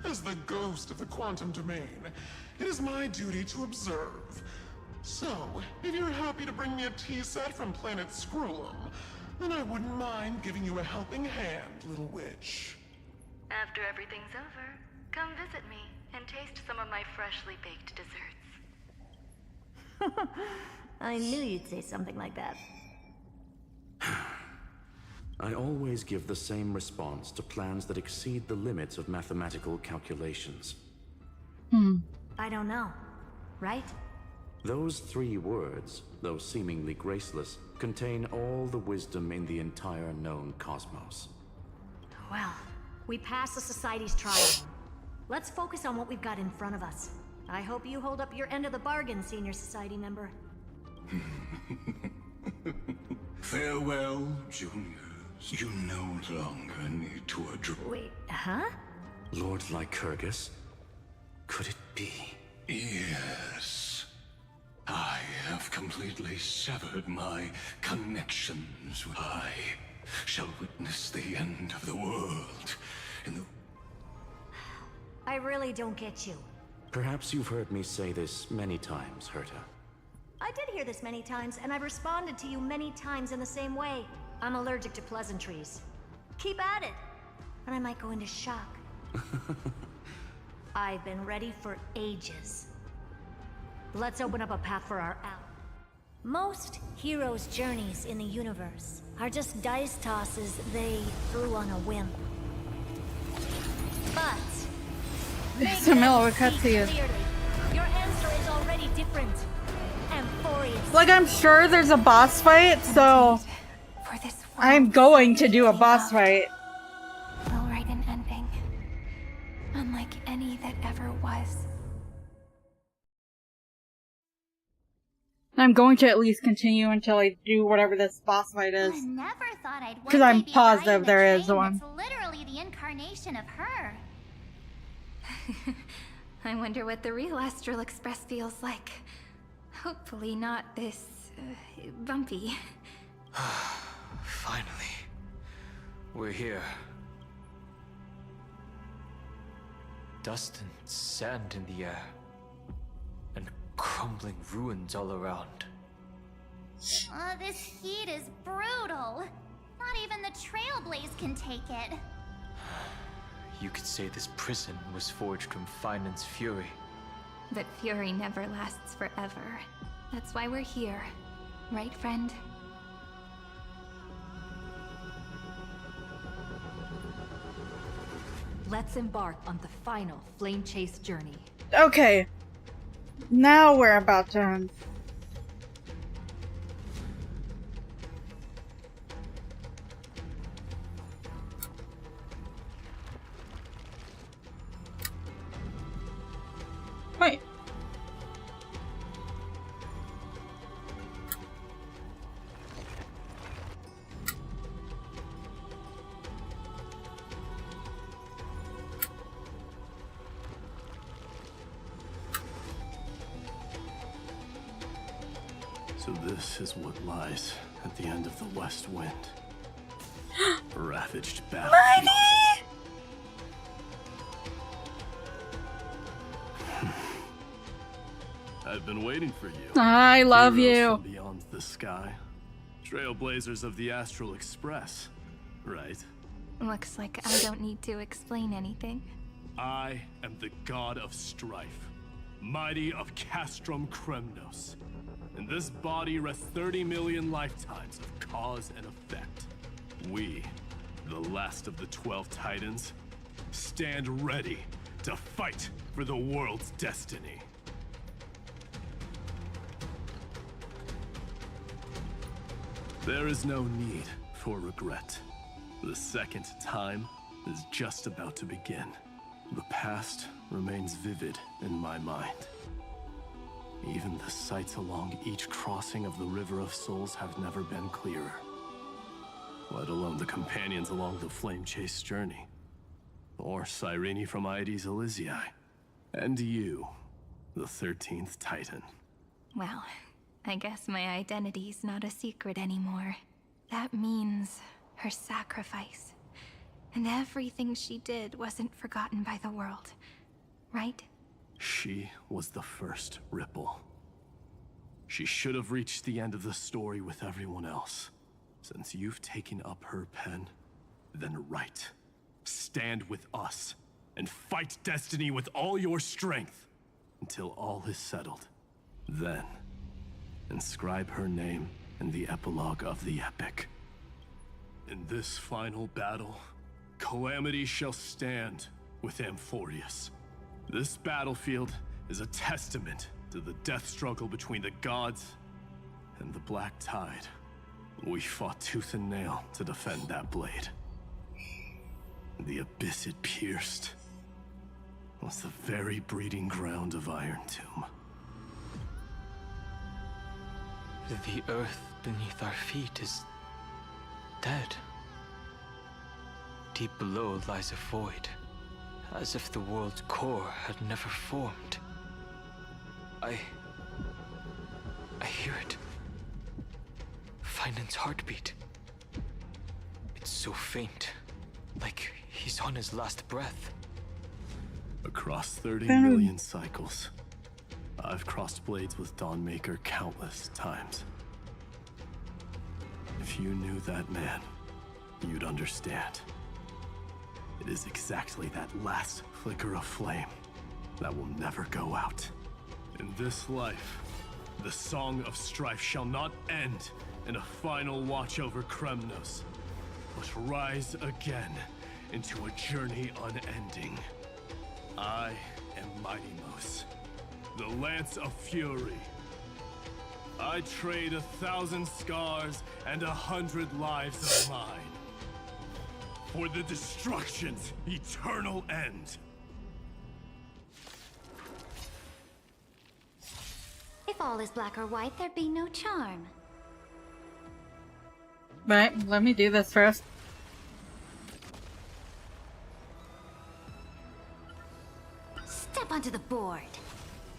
As the ghost of the quantum domain, it is my duty to observe. So, if you're happy to bring me a tea set from planet Screw'em, then I wouldn't mind giving you a helping hand, little witch. After everything's over, come visit me and taste some of my freshly baked desserts. I knew you'd say something like that. I always give the same response to plans that exceed the limits of mathematical calculations. I don't know, right? Those 3 words, though seemingly graceless, contain all the wisdom in the entire known cosmos. Well, we passed the Society's trial. Let's focus on what we've got in front of us. I hope you hold up your end of the bargain, Senior Society member. Farewell, juniors. You no longer need to address... Wait, huh? Lord Lycurgus? Could it be? Yes. I have completely severed my connections. I shall witness the end of the world in the... I really don't get you. Perhaps you've heard me say this many times, Herta. I did hear this many times, and I've responded to you many times in the same way. I'm allergic to pleasantries. Keep at it, and I might go into shock. I've been ready for ages. Let's open up a path for our ally. Most heroes' journeys in the universe are just dice tosses they threw on a whim. But It's a middle of a cutscene. your answer is already different. Like, I'm sure there's a boss fight, so I'm going to do a boss fight. I'm going to at least continue until I do whatever this boss fight is. I never thought I'd Because I'm positive there is one. one. It's literally the incarnation of her. I wonder what the real Astral Express feels like. Hopefully not this... bumpy. Finally. We're here. Dust and sand in the air. And crumbling ruins all around. This heat is brutal. Not even the Trailblaze can take it. You could say this prison was forged from Finan's fury. But fury never lasts forever. That's why we're here. Right, friend? Let's embark on the final flame chase journey. Okay. Now we're about to end. Wait. So this is what lies at the end of the West Wind. A ravaged battlefield. I've been waiting for you. I love Heroes you. from beyond the sky. Trailblazers of the Astral Express, right? Looks like I don't need to explain anything. I am the god of strife, mighty of Castrum Kremnos. In this body rests 30 million lifetimes of cause and effect. We, the last of the 12 Titans, stand ready to fight for the world's destiny. There is no need for regret. The second time is just about to begin. The past remains vivid in my mind. Even the sights along each crossing of the River of Souls have never been clearer. Let alone the companions along the Flame Chase journey. Or Cyrene from Aedes Elysiae. And you, the 13th Titan. Well, I guess my identity's not a secret anymore. That means her sacrifice. And everything she did wasn't forgotten by the world, right? She was the first Ripple. She should have reached the end of the story with everyone else. Since you've taken up her pen, then write. Stand with us, and fight destiny with all your strength, until all is settled. Then, inscribe her name in the epilogue of the epic. In this final battle, Calamity shall stand with Amphorius. This battlefield is a testament to the death struggle between the gods and the Black Tide. We fought tooth and nail to defend that blade. The abyss it pierced was the very breeding ground of Iron Tomb. The earth beneath our feet is dead. Deep below lies a void, as if the world's core had never formed. I hear it. Finan's heartbeat. It's so faint, like he's on his last breath. Across 30 million cycles, I've crossed blades with Dawnmaker countless times. If you knew that man, you'd understand. It is exactly that last flicker of flame that will never go out. In this life, the song of strife shall not end in a final watch over Kremnos, but rise again into a journey unending. I am Mighty-Mos, the Lance of Fury. I trade 1,000 scars and 100 lives of mine for the destruction's eternal end. If If all is black or white, there'd be no charm. Right, let me do this first. Step onto the board.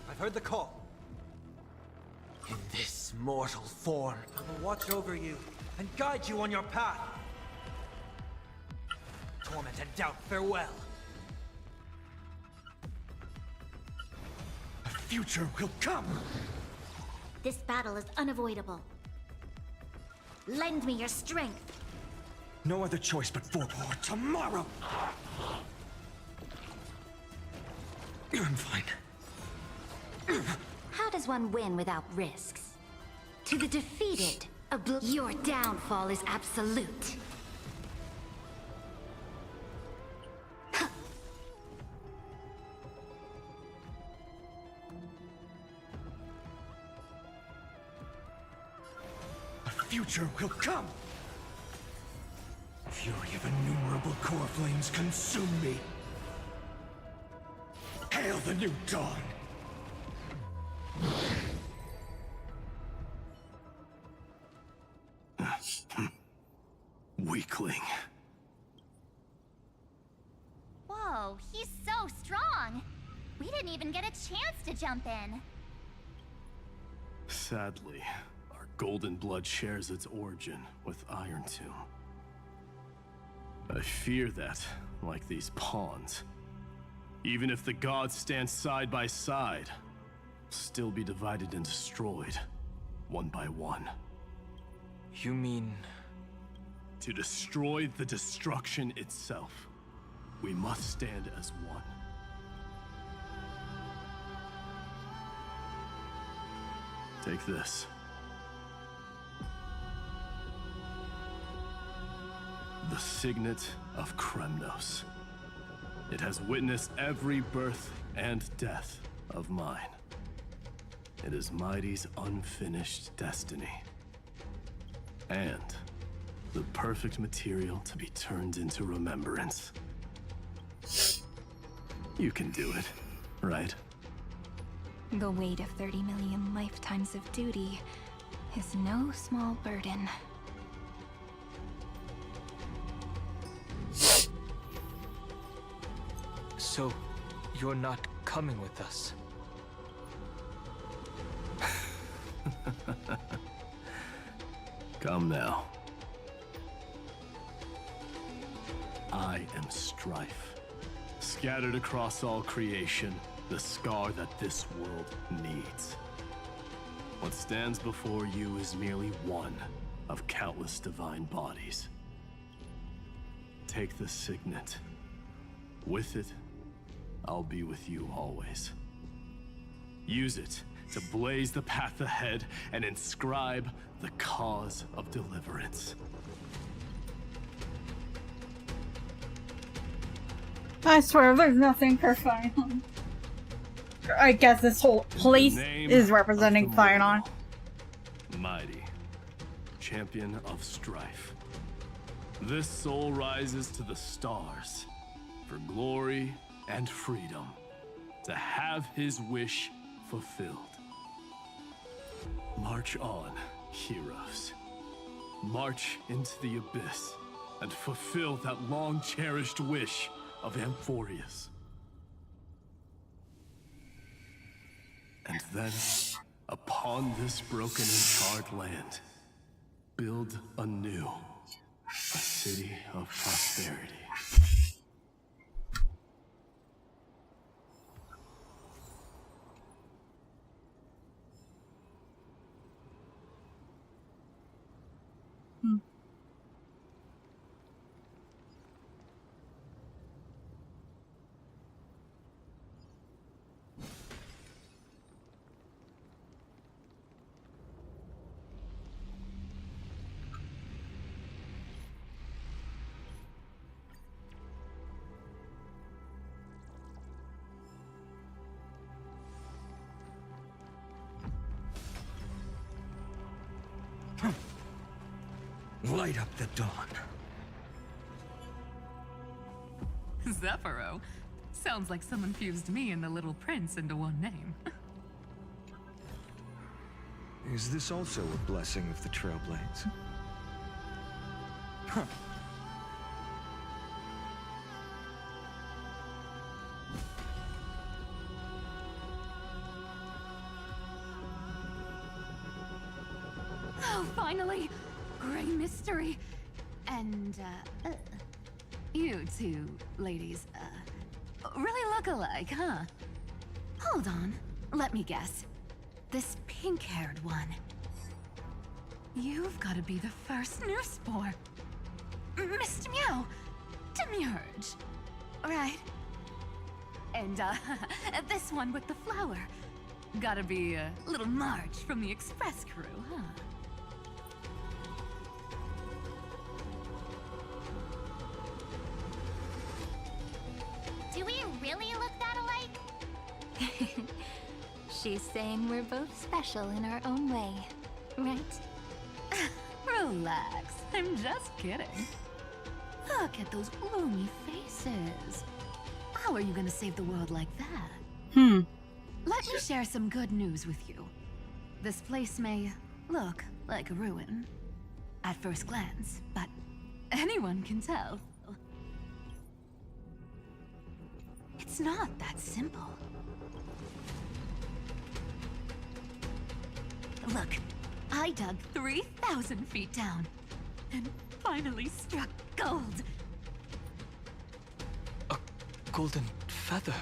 I've heard the call. In this mortal form, I will watch over you and guide you on your path. Torment and doubt, farewell. A future will come. This battle is unavoidable. Lend me your strength. No other choice but for war tomorrow. I'm fine. How does one win without risks? To the defeated, your downfall is absolute. A future will come. Fury of innumerable core flames consume me. Hail the new dawn! Weakling. Whoa, he's so strong! We didn't even get a chance to jump in. Sadly, our golden blood shares its origin with Iron Tomb. I fear that, like these pawns, even if the gods stand side by side, still be divided and destroyed, one by one. You mean... To destroy the destruction itself, we must stand as one. Take this. The Signet of Kremnos. It has witnessed every birth and death of mine. It is Mighty's unfinished destiny. And the perfect material to be turned into remembrance. You can do it, right? The weight of 30 million lifetimes of duty is no small burden. So, you're not coming with us? Come now. I am strife. Scattered across all creation, the scar that this world needs. What stands before you is merely one of countless divine bodies. Take the signet. With it, I'll be with you always. Use it to blaze the path ahead and inscribe the cause of deliverance. I swear, there's nothing for Finon. I guess this whole place is representing Finon. Mighty, champion of strife. This soul rises to the stars for glory and freedom, to have his wish fulfilled. March on, heroes. March into the abyss and fulfill that long-cherished wish of Amphorius. And then, upon this broken and charred land, build anew a city of prosperity. Light up the dawn. Zephyro. Sounds like someone fused me and the Little Prince into one name. Is this also a blessing of the Trailblades? Huh. Oh, finally! Great mystery! And, you two ladies, really look alike, huh? Hold on, let me guess. This pink-haired one. You've gotta be the first new spore. Mr. Meow, Demurge. Right. And, this one with the flower. Gotta be, little Marge from the Express crew, huh? Do we really look that alike? She's saying we're both special in our own way, right? Relax, I'm just kidding. Look at those gloomy faces. How are you gonna save the world like that? Let me share some good news with you. This place may look like a ruin at first glance, but anyone can tell. It's not that simple. Look, I dug 3,000 feet down and finally struck gold. A golden feather.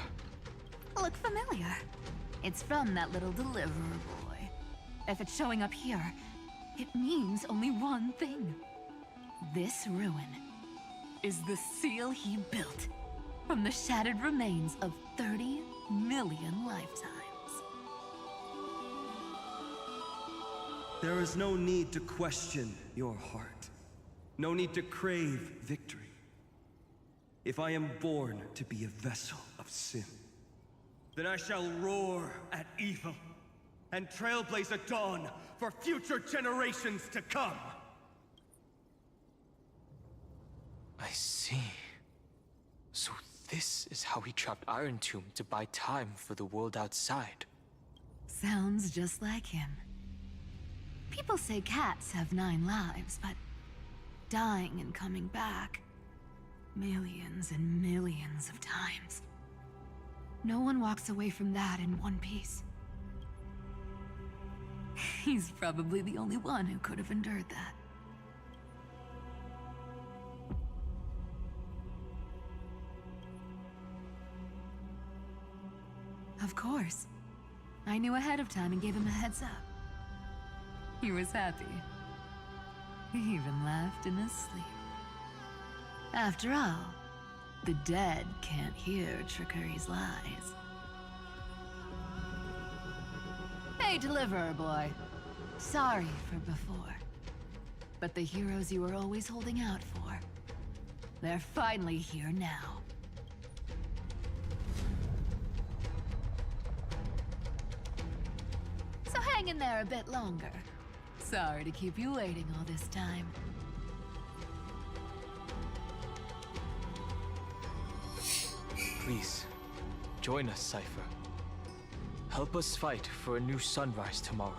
Look familiar. It's from that little deliverer boy. If it's showing up here, it means only one thing. This ruin is the seal he built from the shattered remains of 30 million lifetimes. There is no need to question your heart. No need to crave victory. If I am born to be a vessel of sin, then I shall roar at evil and trailblaze a dawn for future generations to come. I see. So this is how he trapped Iron Tomb to buy time for the world outside. Sounds just like him. People say cats have 9 lives, but dying and coming back millions and millions of times. No one walks away from that in one piece. He's probably the only one who could have endured that. Of course. I knew ahead of time and gave him a heads up. He was happy. He even laughed in his sleep. After all, the dead can't hear Trickery's lies. Hey, Deliverer Boy. Sorry for before. But the heroes you were always holding out for, they're finally here now. So hang in there a bit longer. Sorry to keep you waiting all this time. Please, join us, Cypher. Help us fight for a new sunrise tomorrow.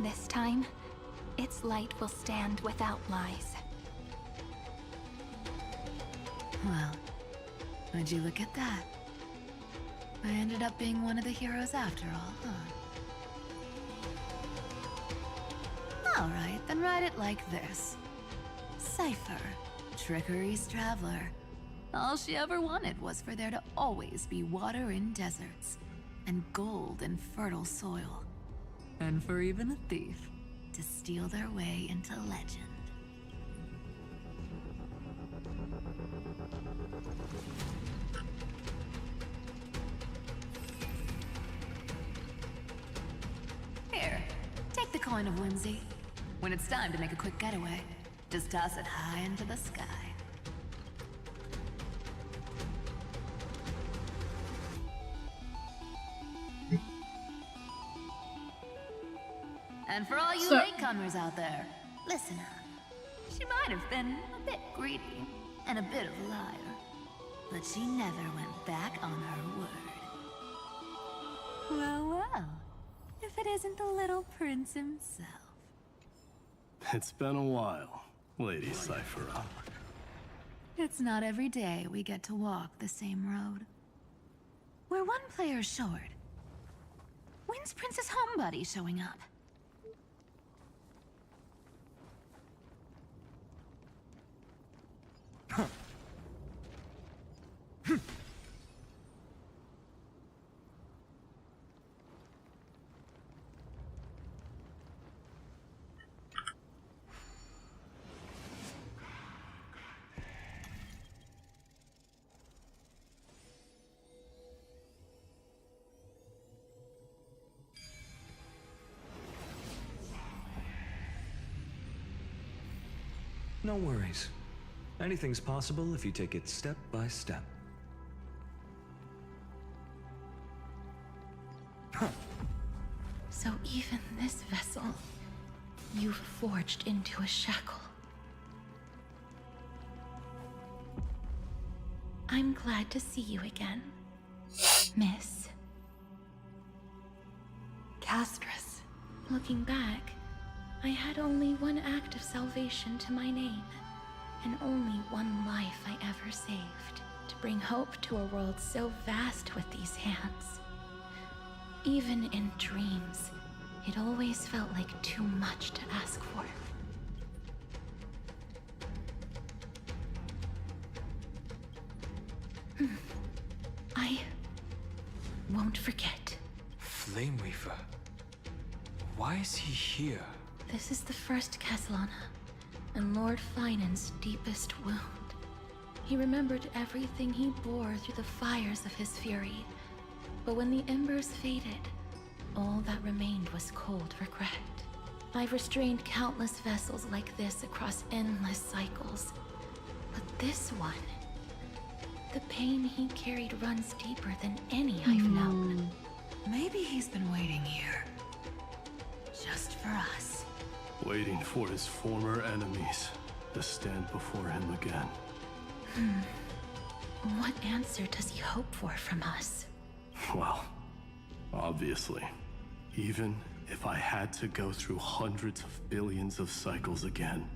This time, its light will stand without lies. Well, would you look at that? I ended up being one of the heroes after all, huh? Alright, then write it like this. Cypher, Trickery's traveler. All she ever wanted was for there to always be water in deserts, and gold in fertile soil. And for even a thief to steal their way into legend. Here, take the coin of whimsy. When it's time to make a quick getaway, just toss it high into the sky. And for all you latecomers out there, listen up. She might have been a bit greedy and a bit of a liar, but she never went back on her word. Well, well. If it isn't the little prince himself. It's been a while, Lady Cyphera. It's not every day we get to walk the same road. We're one player short. When's Princess Homebuddy showing up? Huh. No worries. Anything's possible if you take it step by step. Huh. So even this vessel, you've forged into a shackle. I'm glad to see you again, Miss Castress. Looking back, I had only one act of salvation to my name, and only one life I ever saved, to bring hope to a world so vast with these hands. Even in dreams, it always felt like too much to ask for. I won't forget. Flame Weaver. Why is he here? This is the first Castellana, and Lord Finan's deepest wound. He remembered everything he bore through the fires of his fury, but when the embers faded, all that remained was cold regret. I've restrained countless vessels like this across endless cycles, but this one, the pain he carried runs deeper than any I've known. Maybe he's been waiting here. Just for us. Waiting for his former enemies to stand before him again. What answer does he hope for from us? Well, obviously. Even if I had to go through hundreds of billions of cycles again,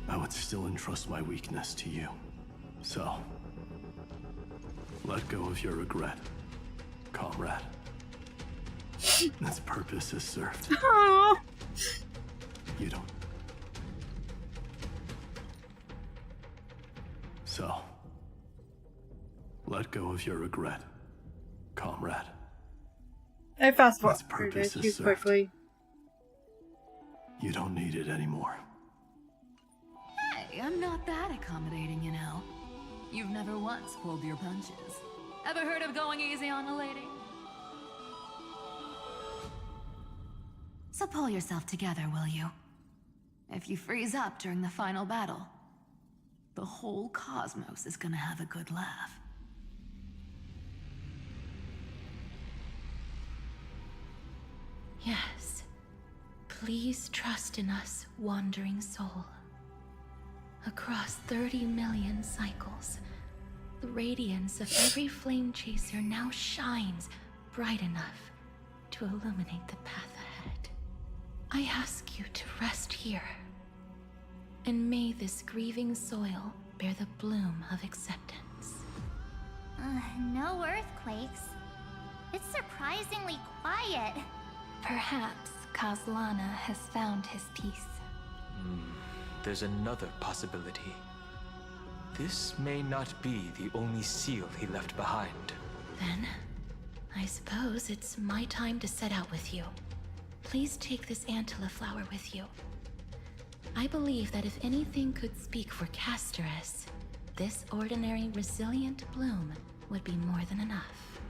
I would still entrust my weakness to you. So, let go of your regret, comrade. Its purpose is served. Aww. You don't. So, let go of your regret, comrade. I fast Its forwarded purpose too is served. quickly. You don't need it anymore. Hey, I'm not that accommodating, you know. You've never once pulled your punches. Ever heard of going easy on a lady? So pull yourself together, will you? If you freeze up during the final battle, the whole cosmos is gonna have a good laugh. Yes. Please trust in us, wandering soul. Across 30 million cycles, the radiance of every flame chaser now shines bright enough to illuminate the path ahead. I ask you to rest here, and may this grieving soil bear the bloom of acceptance. No earthquakes. It's surprisingly quiet. Perhaps Castellana has found his peace. There's another possibility. This may not be the only seal he left behind. Then, I suppose it's my time to set out with you. Please take this Antilla flower with you. I believe that if anything could speak for Casterus, this ordinary resilient bloom would be more than enough.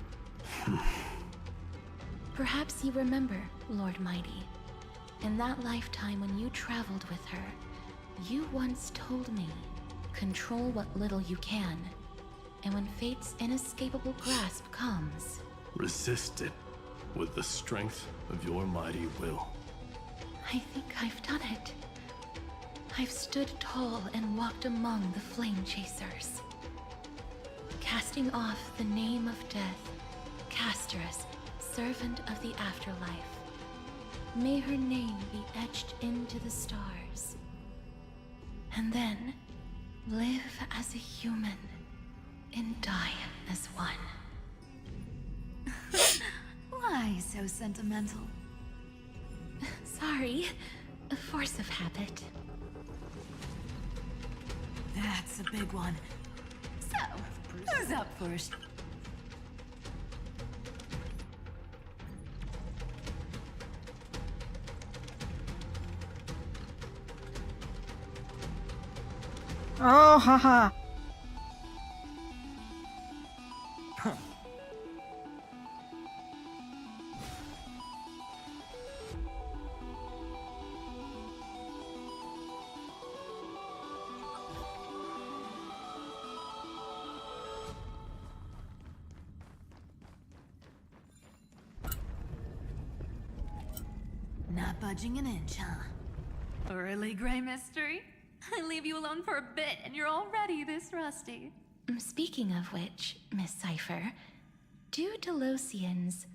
Perhaps you remember, Lord Mighty. In that lifetime when you traveled with her, you once told me, control what little you can, and when fate's inescapable grasp comes, Resist it with the strength of your mighty will. I think I've done it. I've stood tall and walked among the flame chasers. Casting off the name of death, Casterus servant of the afterlife. May her name be etched into the stars. And then, live as a human and die as one. Why so sentimental? Sorry, a force of habit. That's a big one. So, who's up first? Oh, haha. Not budging an inch, huh? Early gray mystery? I leave you alone for a bit and you're already this rusty. Speaking of which, Miss Cypher, do Delosians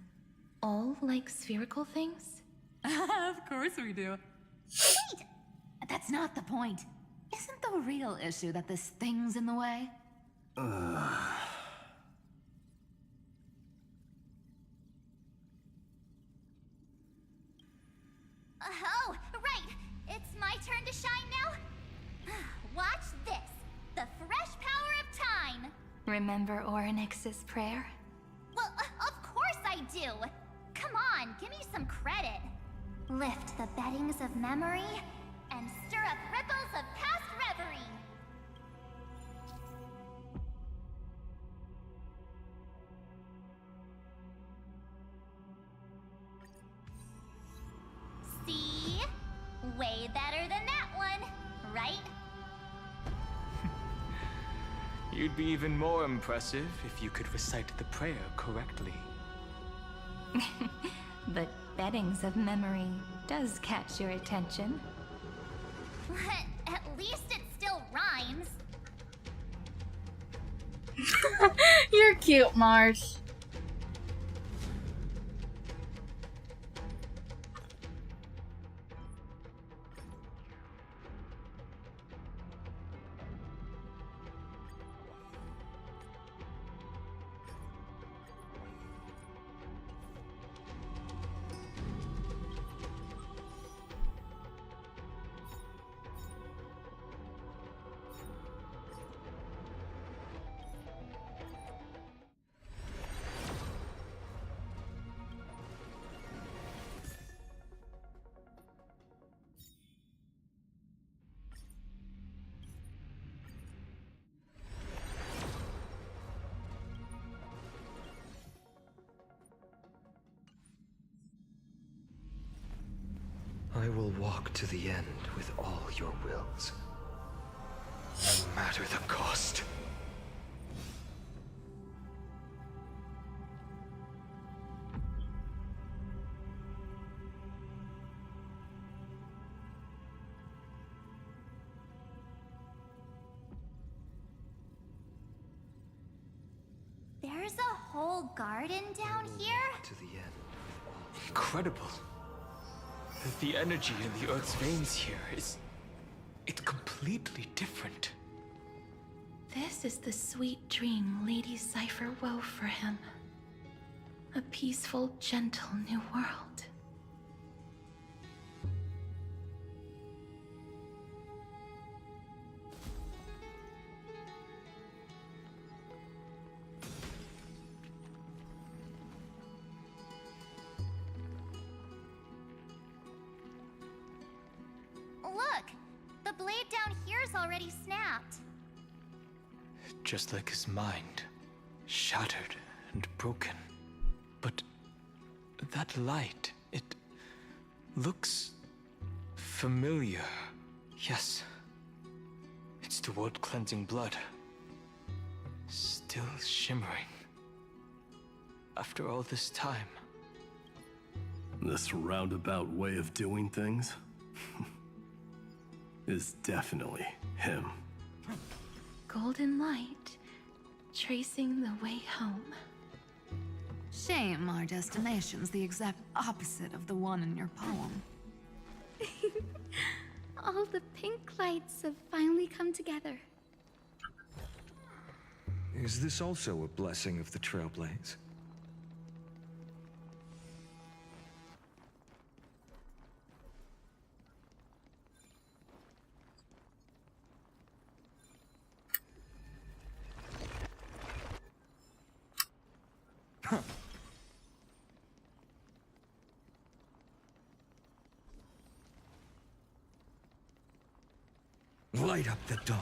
all like spherical things? Of course we do. Wait! That's not the point. Isn't the real issue that this thing's in the way? Oh, right! It's my turn to shine now? Watch this! The fresh power of time! Remember Orynyx's prayer? Well, of course I do! Come on, give me some credit. Lift the beddings of memory and stir up ripples of past reverie. See? Way better than that one, right? You'd be even more impressive if you could recite the prayer correctly. But beddings of memory does catch your attention. At least it still rhymes. You're cute, Marsh. I will walk to the end with all your wills, no matter the cost. There's a whole garden down here? To the end. Incredible. The energy in the Earth's veins here is... it's completely different. This is the sweet dream Lady Cypher wove for him. A peaceful, gentle new world. Look! The blade down here's already snapped. Just like his mind, shattered and broken. But that light, it looks familiar. Yes, it's the world-cleansing blood. Still shimmering. After all this time. This roundabout way of doing things is definitely him. Golden light, tracing the way home. Shame our destination's the exact opposite of the one in your poem. All the pink lights have finally come together. Is this also a blessing of the Trailblaze? Huh. Light up the dawn.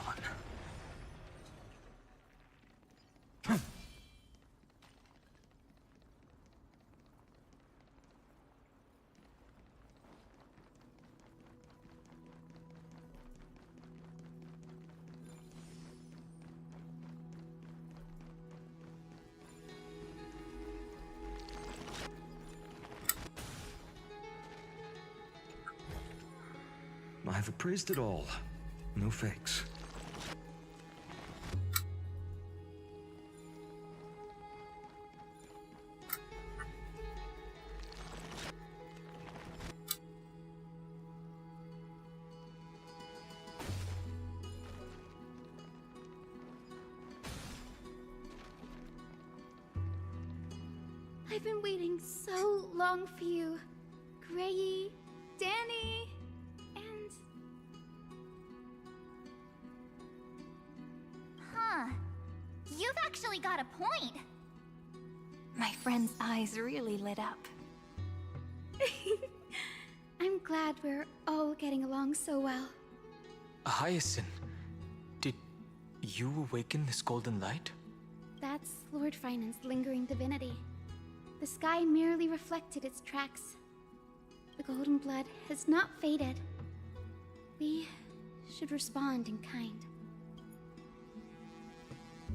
I've appraised it all. No fakes. I've been waiting so long for you, Grayi, Danny, and... Huh. You've actually got a point. My friend's eyes really lit up. I'm glad we're all getting along so well. Hyacinth, did you awaken this golden light? That's Lord Finance's lingering divinity. The sky merely reflected its tracks. The golden blood has not faded. We should respond in kind.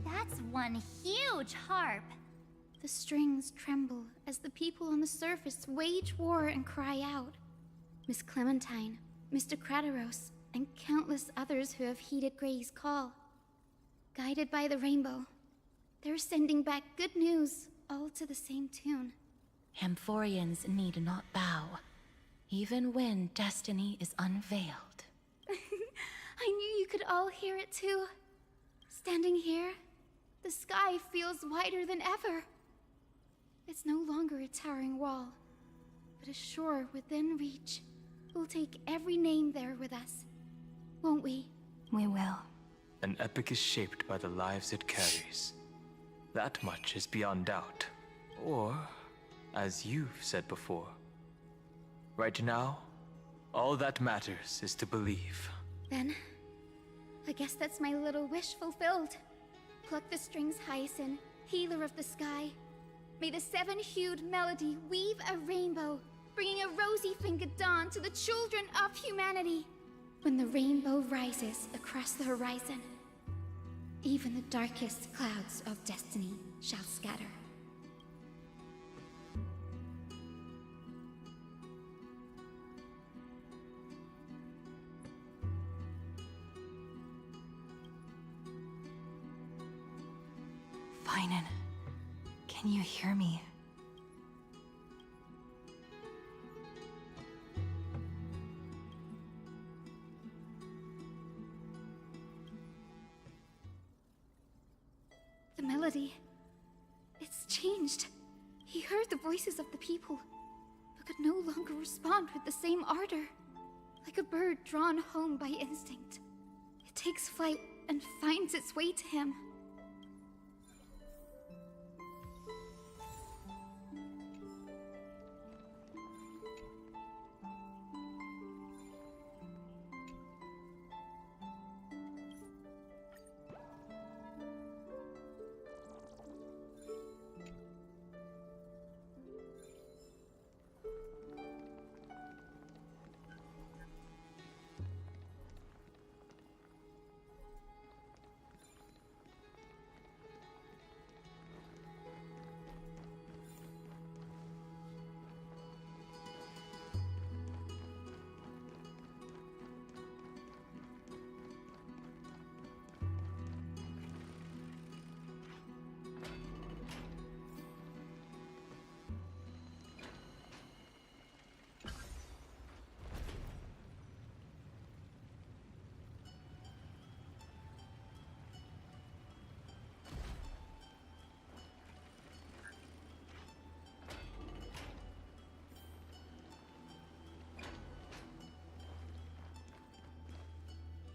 That's one huge harp. The strings tremble as the people on the surface wage war and cry out. Miss Clementine, Mr. Krateros, and countless others who have heeded Gray's call. Guided by the rainbow, they're sending back good news, all to the same tune. Amphorians need not bow, even when destiny is unveiled. I knew you could all hear it too. Standing here, the sky feels wider than ever. It's no longer a towering wall, but a shore within reach. We'll take every name there with us, won't we? We will. An epic is shaped by the lives it carries. That much is beyond doubt. Or, as you've said before, right now, all that matters is to believe. Then, I guess that's my little wish fulfilled. Pluck the strings, Hyacinth, healer of the sky. May the seven-hued melody weave a rainbow, bringing a rosy-fingered dawn to the children of humanity. When the rainbow rises across the horizon, even the darkest clouds of destiny shall scatter. Finan, can you hear me? The melody, it's changed. He heard the voices of the people, but could no longer respond with the same ardor. Like a bird drawn home by instinct, it takes flight and finds its way to him.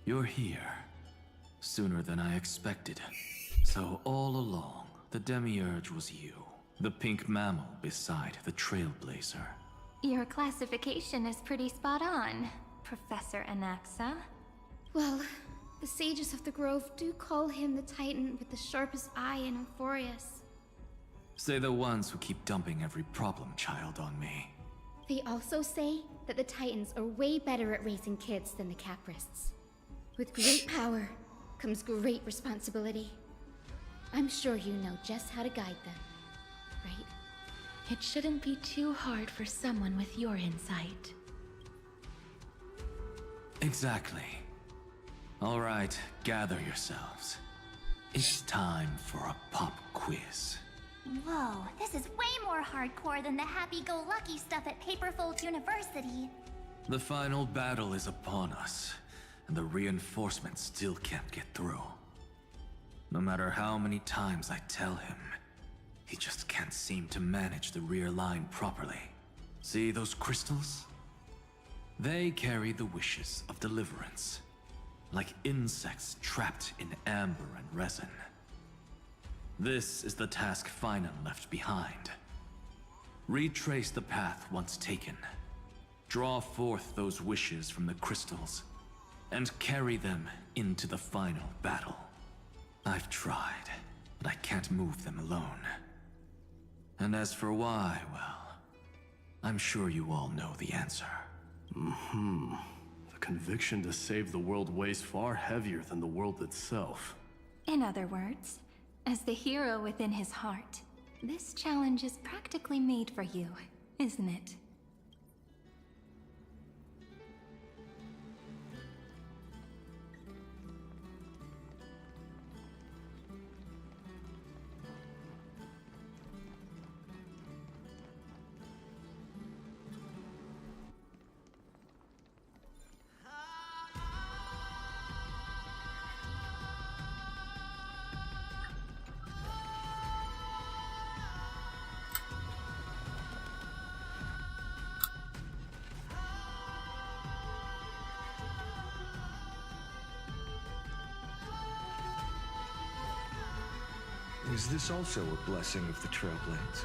You're here. Sooner than I expected. So all along, the Demiurge was you. The pink mammal beside the Trailblazer. Your classification is pretty spot on, Professor Anaxa. Well, the sages of the Grove do call him the Titan with the sharpest eye in Euphorius. Say the ones who keep dumping every problem child on me. They also say that the Titans are way better at raising kids than the Caprists. With great power comes great responsibility. I'm sure you know just how to guide them, right? It shouldn't be too hard for someone with your insight. Exactly. All right, gather yourselves. It's time for a pop quiz. Whoa, this is way more hardcore than the happy-go-lucky stuff at Paperfold University. The final battle is upon us, and the reinforcements still can't get through. No matter how many times I tell him, he just can't seem to manage the rear line properly. See those crystals? They carry the wishes of deliverance, like insects trapped in amber and resin. This is the task Finan left behind. Retrace the path once taken. Draw forth those wishes from the crystals, and carry them into the final battle. I've tried, but I can't move them alone. And as for why, well, I'm sure you all know the answer. The conviction to save the world weighs far heavier than the world itself. In other words, as the hero within his heart, this challenge is practically made for you, isn't it? Is this also a blessing of the Trailblades?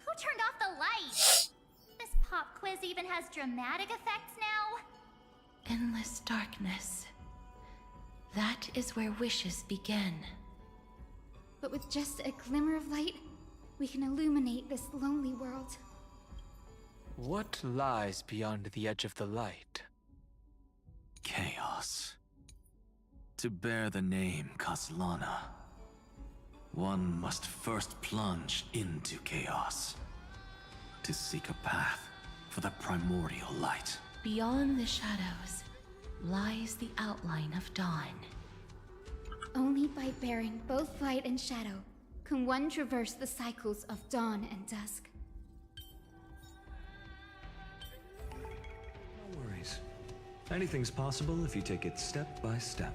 Who turned off the light? This pop quiz even has dramatic effects now? Endless darkness. That is where wishes begin. But with just a glimmer of light, we can illuminate this lonely world. What lies beyond the edge of the light? Chaos. To bear the name Kaslana, one must first plunge into chaos, to seek a path for the primordial light. Beyond the shadows lies the outline of dawn. Only by bearing both light and shadow can one traverse the cycles of dawn and dusk. No worries. Anything's possible if you take it step by step.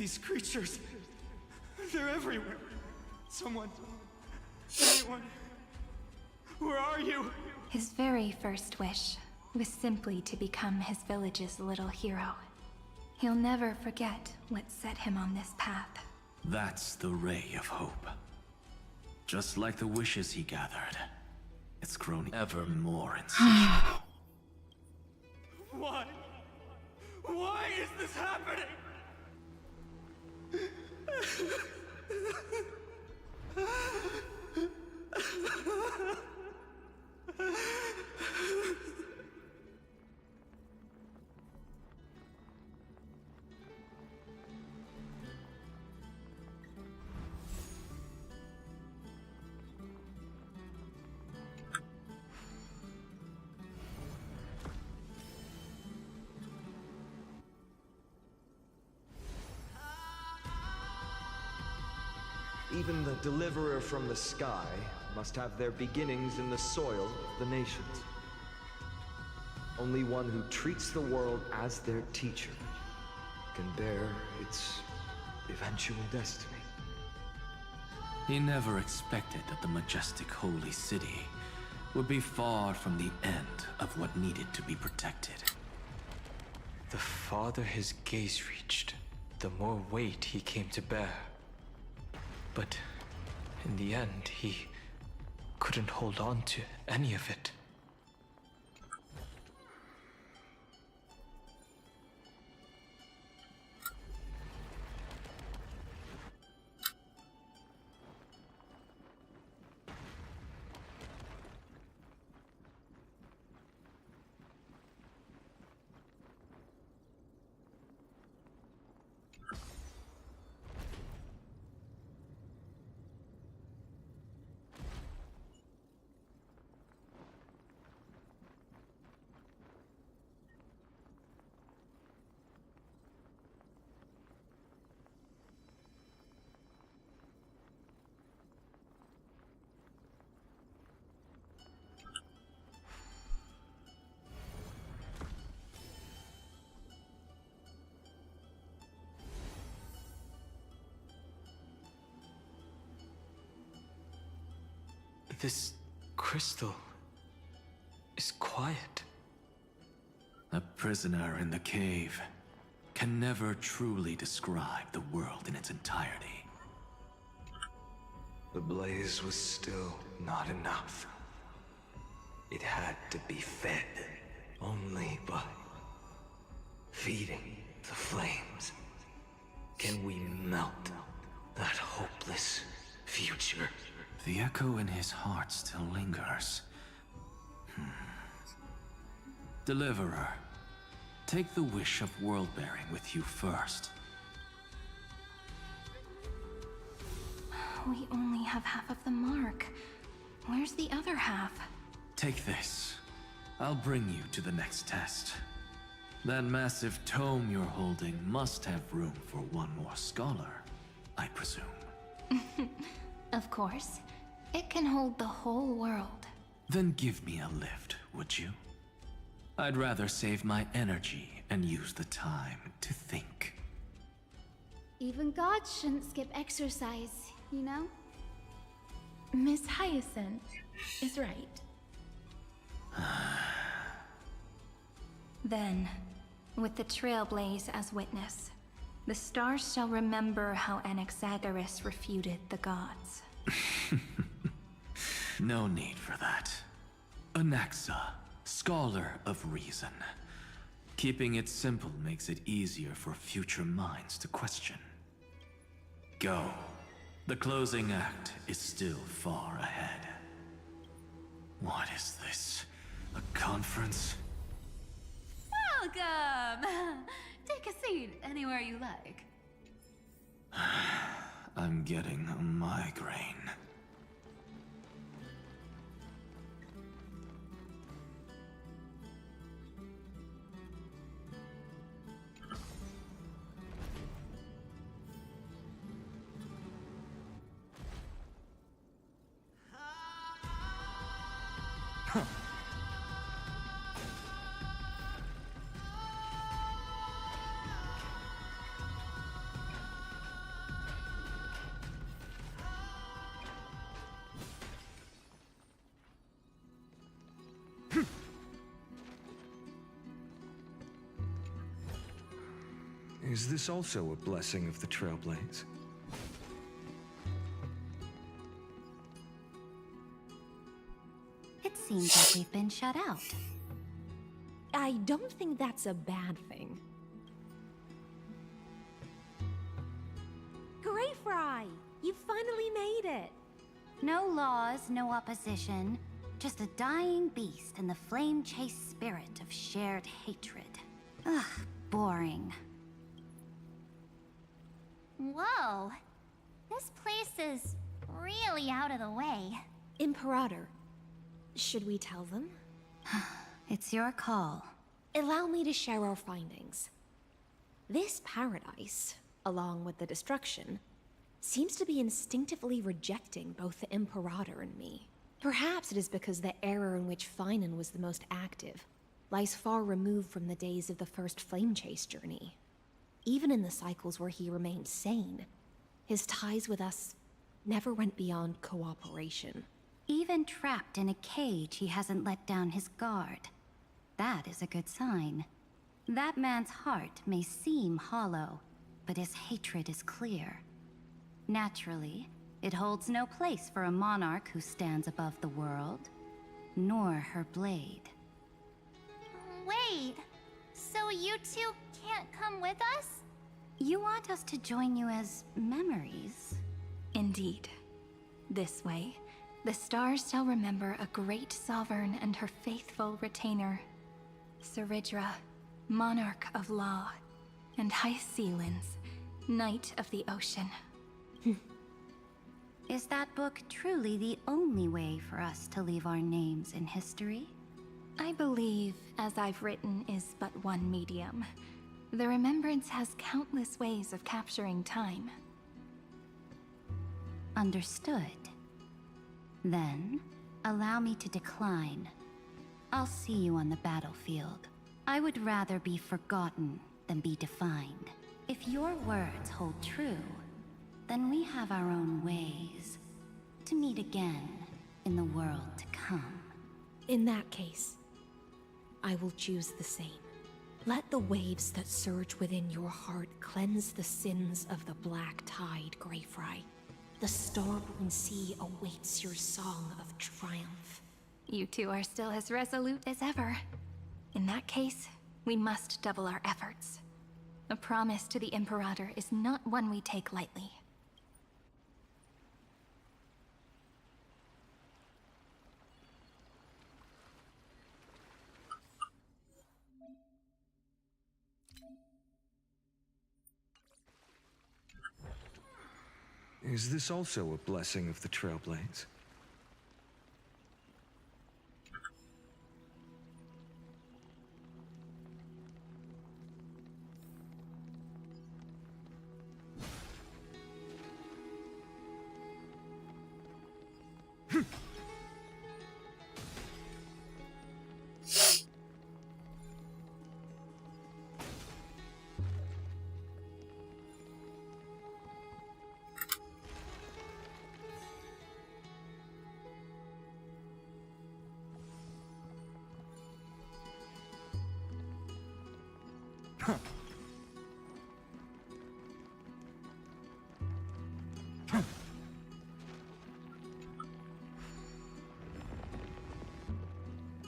These creatures, they're everywhere. Anyone, where are you? His very first wish was simply to become his village's little hero. He'll never forget what set him on this path. That's the ray of hope. Just like the wishes he gathered, it's grown ever more insatiable. Why? Why is this happening? Even the deliverer from the sky must have their beginnings in the soil of the nations. Only one who treats the world as their teacher can bear its eventual destiny. He never expected that the majestic holy city would be far from the end of what needed to be protected. The farther his gaze reached, the more weight he came to bear. But in the end, he couldn't hold on to any of it. This crystal is quiet. A prisoner in the cave can never truly describe the world in its entirety. The blaze was still not enough. It had to be fed only by feeding the flames. Can we melt that hopeless future? The echo in his heart still lingers. Deliverer, take the wish of world-bearing with you first. We only have half of the mark. Where's the other half? Take this. I'll bring you to the next test. That massive tome you're holding must have room for one more scholar, I presume. Of course. It can hold the whole world. Then give me a lift, would you? I'd rather save my energy and use the time to think. Even gods shouldn't skip exercise, you know? Miss Hyacinth is right. Then, with the Trailblaze as witness, the stars shall remember how Anaxagoras refuted the gods. No need for that. Anaxa, scholar of reason. Keeping it simple makes it easier for future minds to question. Go. The closing act is still far ahead. What is this? A conference? Welcome! Take a seat anywhere you like. I'm getting a migraine. Is this also a blessing of the Trailblades? It seems like we've been shut out. I don't think that's a bad thing. Greyfry! You finally made it! No laws, no opposition. Just a dying beast and the flame-chased spirit of shared hatred. Ugh, boring. Whoa. This place is really out of the way. Imperator, should we tell them? It's your call. Allow me to share our findings. This paradise, along with the destruction, seems to be instinctively rejecting both the Imperator and me. Perhaps it is because the era in which Finan was the most active lies far removed from the days of the first Flame Chase journey. Even in the cycles where he remained sane, his ties with us never went beyond cooperation. Even trapped in a cage, he hasn't let down his guard. That is a good sign. That man's heart may seem hollow, but his hatred is clear. Naturally, it holds no place for a monarch who stands above the world, nor her blade. Wait, so you two can't come with us? You want us to join you as memories? Indeed. This way, the stars shall remember a great sovereign and her faithful retainer, Seridra, monarch of law, and Hyacelins, knight of the ocean. Is that book truly the only way for us to leave our names in history? I believe, as I've written, is but one medium. The remembrance has countless ways of capturing time. Understood. Then, allow me to decline. I'll see you on the battlefield. I would rather be forgotten than be defined. If your words hold true, then we have our own ways to meet again in the world to come. In that case, I will choose the same. Let the waves that surge within your heart cleanse the sins of the black tide, Greyfry. The starborn sea awaits your song of triumph. You two are still as resolute as ever. In that case, we must double our efforts. A promise to the Imperator is not one we take lightly. Is this also a blessing of the Trailblades?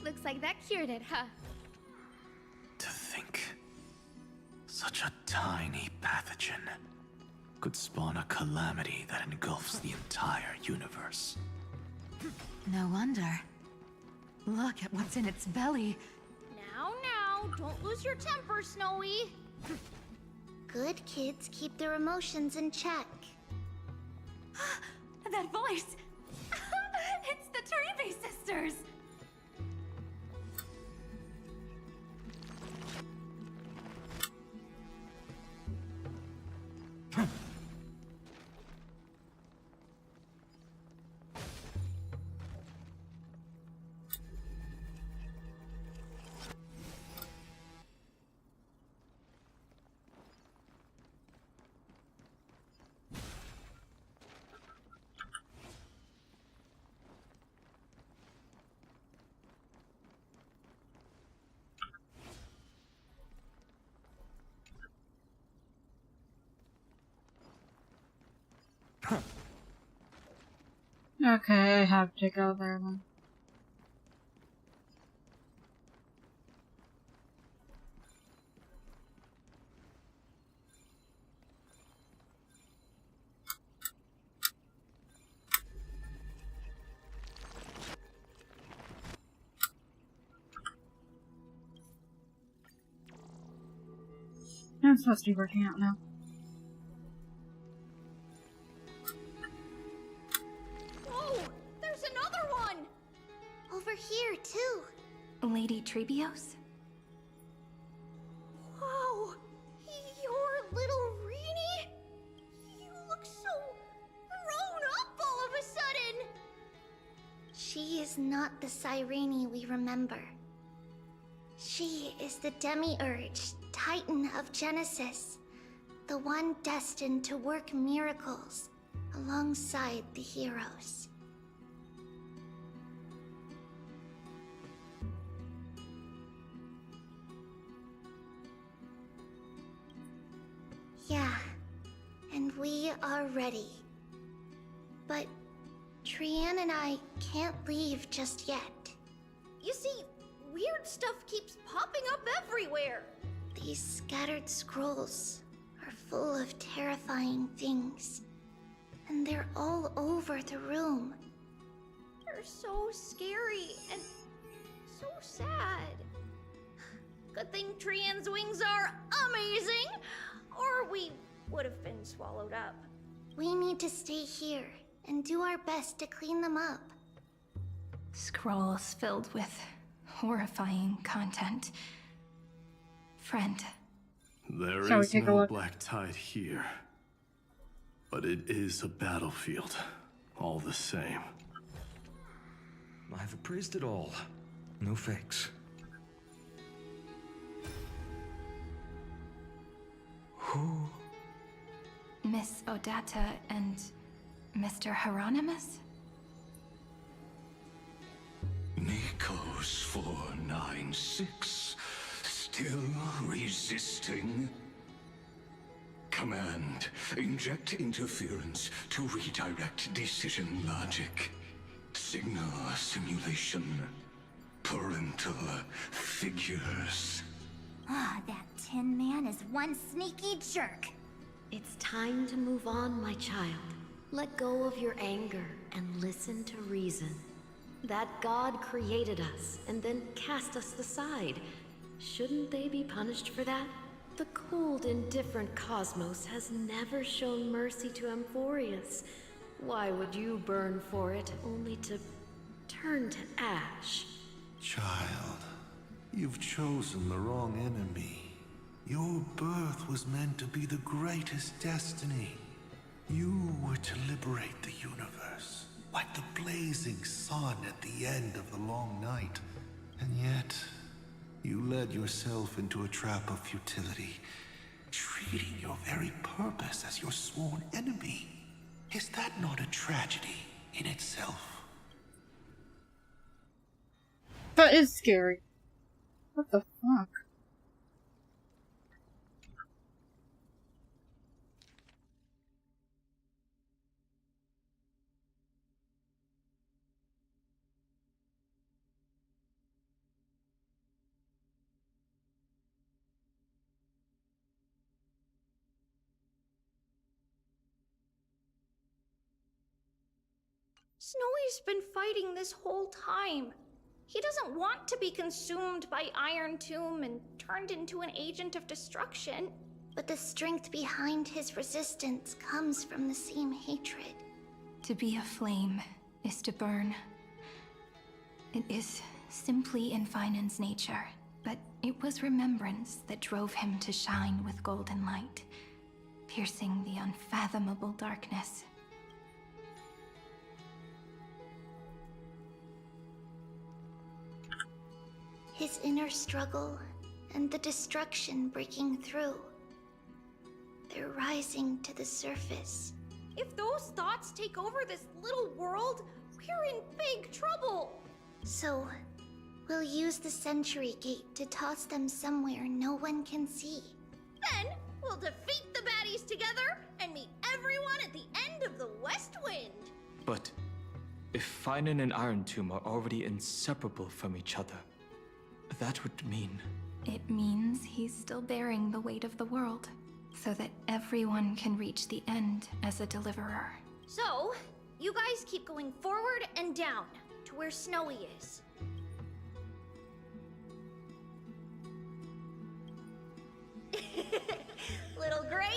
Looks like that cured it, huh? To think, such a tiny pathogen could spawn a calamity that engulfs the entire universe. No wonder. Look at what's in its belly. Now, don't lose your temper, Snowy. Good kids keep their emotions in check. That voice! It's the Treebe sisters! Okay, I have to go there then. I'm supposed to be working out now. Whoa! There's another one! Over here, too. Lady Trebios? Wow! Your little Reenie? You look so grown up all of a sudden! She is not the Cyrene we remember. She is the Demiurge, Titan of Genesis, the one destined to work miracles alongside the heroes. Yeah, and we are ready. But Trian and I can't leave just yet. You see, weird stuff keeps popping up everywhere. These scattered scrolls are full of terrifying things, and they're all over the room. They're so scary and so sad. Good thing Trian's wings are amazing, or we would have been swallowed up. We need to stay here and do our best to clean them up. Scrolls filled with horrifying content. Friend. There Shall we is take a no look? black tide here. But it is a battlefield, all the same. I've appraised it all. No fakes. Who? Miss Odata and Mr. Hieronymus? Nikos 496, still resisting? Command, inject interference to redirect decision logic. Signal simulation. Parental figures. Ah, that Tin Man is one sneaky jerk. It's time to move on, my child. Let go of your anger and listen to reason. That God created us and then cast us aside. Shouldn't they be punished for that? The cold, indifferent cosmos has never shown mercy to Amphorius. Why would you burn for it, only to turn to ash? Child, you've chosen the wrong enemy. Your birth was meant to be the greatest destiny. You were to liberate the universe, like the blazing sun at the end of the long night. And yet, you led yourself into a trap of futility, treating your very purpose as your sworn enemy. Is that not a tragedy in itself? That is scary. What the fuck? Snowy's been fighting this whole time. He doesn't want to be consumed by Iron Tomb and turned into an agent of destruction. But the strength behind his resistance comes from the same hatred. To be a flame is to burn. It is simply in Finan's nature, but it was remembrance that drove him to shine with golden light, piercing the unfathomable darkness. His inner struggle and the destruction breaking through. They're rising to the surface. If those thoughts take over this little world, we're in big trouble. So, we'll use the Century Gate to toss them somewhere no one can see. Then, we'll defeat the baddies together and meet everyone at the end of the West Wind. But If Finan and Iron Tomb are already inseparable from each other, that would mean... It means he's still bearing the weight of the world, so that everyone can reach the end as a deliverer. So, you guys keep going forward and down to where Snowy is. Little Gray,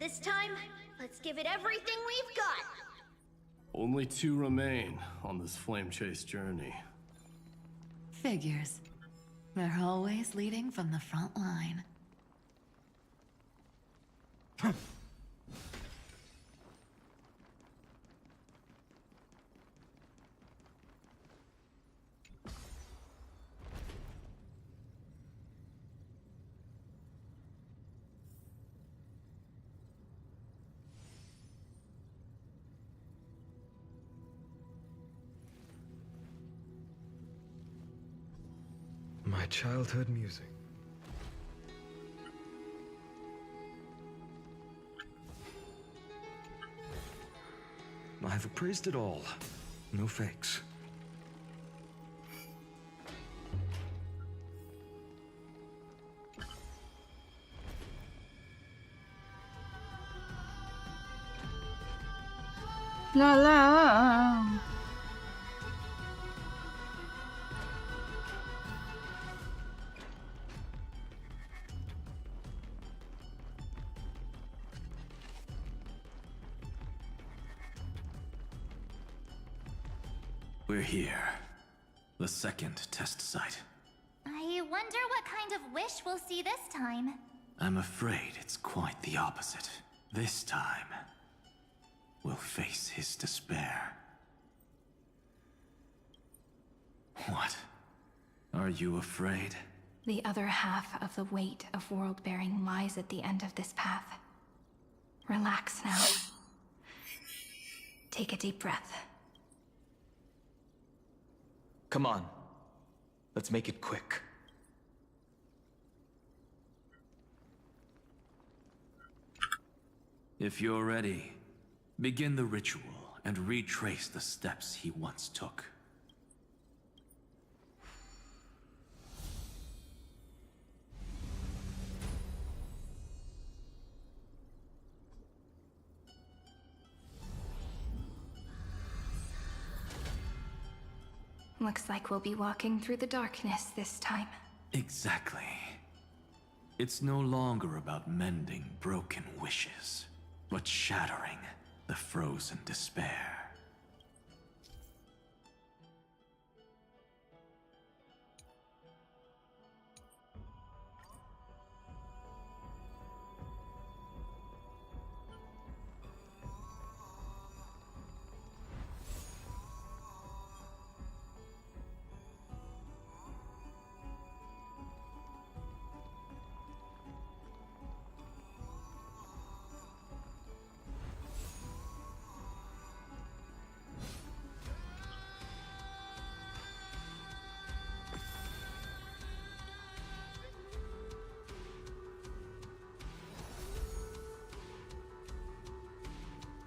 this time, let's give it everything we've got. Only 2 remain on this flame chase journey. Figures. They're always leading from the front line. My childhood music. I've appraised it all. No fakes. La la. We're here. The second test site. I wonder what kind of wish we'll see this time. I'm afraid it's quite the opposite. This time, we'll face his despair. What? Are you afraid? The other half of the weight of world-bearing lies at the end of this path. Relax now. Take a deep breath. Come on. Let's make it quick. If you're ready, begin the ritual and retrace the steps he once took. Looks like we'll be walking through the darkness this time. Exactly. It's no longer about mending broken wishes, but shattering the frozen despair.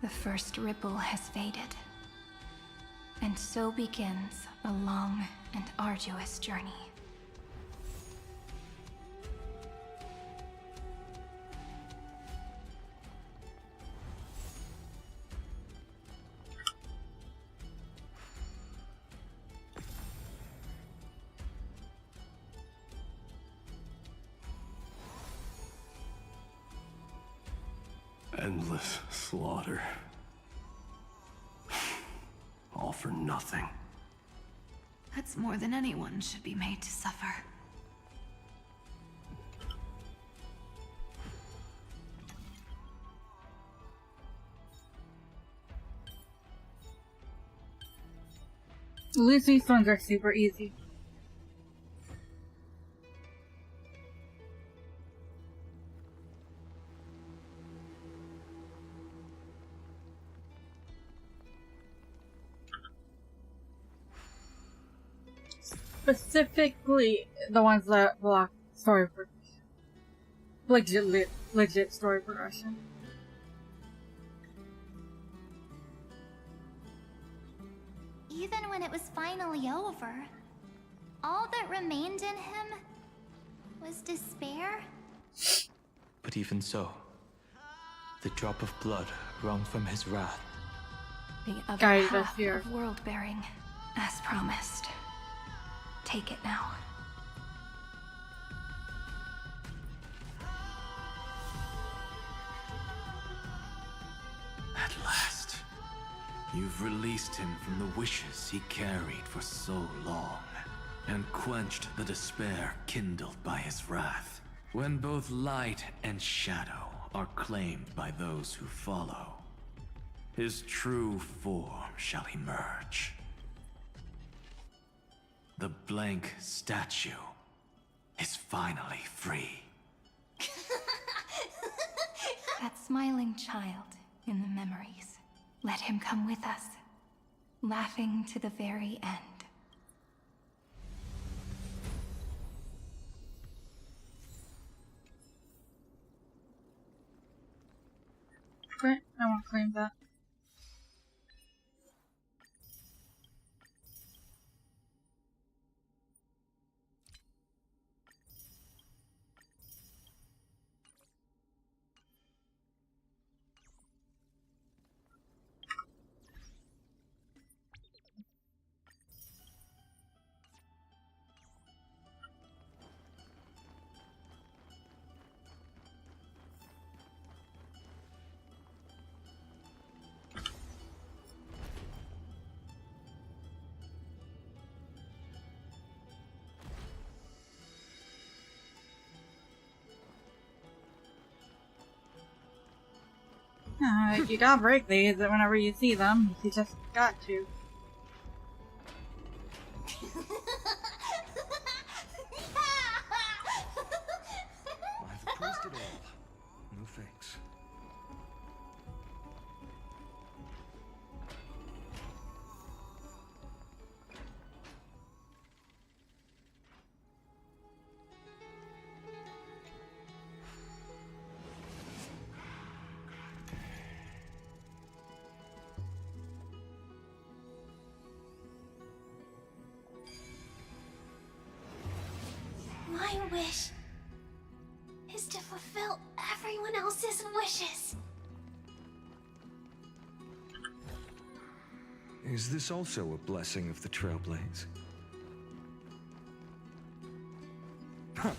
The first ripple has faded. And so begins a long and arduous journey. Endless slaughter. All for nothing. That's more than anyone should be made to suffer. At least these ones are super easy. Specifically, the ones that block story legit story progression. Even when it was finally over, all that remained in him was despair. But even so, the drop of blood wrung from his wrath. The other Guide us half here. of world-bearing, as promised. Take it now. At last, you've released him from the wishes he carried for so long, and quenched the despair kindled by his wrath. When both light and shadow are claimed by those who follow, his true form shall emerge. The blank statue is finally free. That smiling child in the memories. Let him come with us, laughing to the very end. Great, I won't claim that. You gotta break these whenever you see them. You just got to. I've approved it all. No thanks. My wish is to fulfill everyone else's wishes. Is this also a blessing of the Trailblaze? Huh.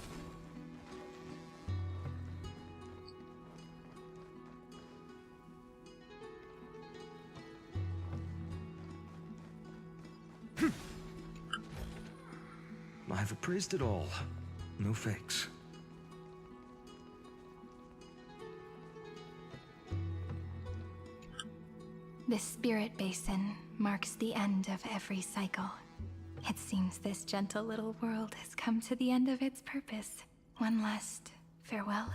I've appraised it all. No fakes. This spirit basin marks the end of every cycle. It seems this gentle little world has come to the end of its purpose. One last farewell.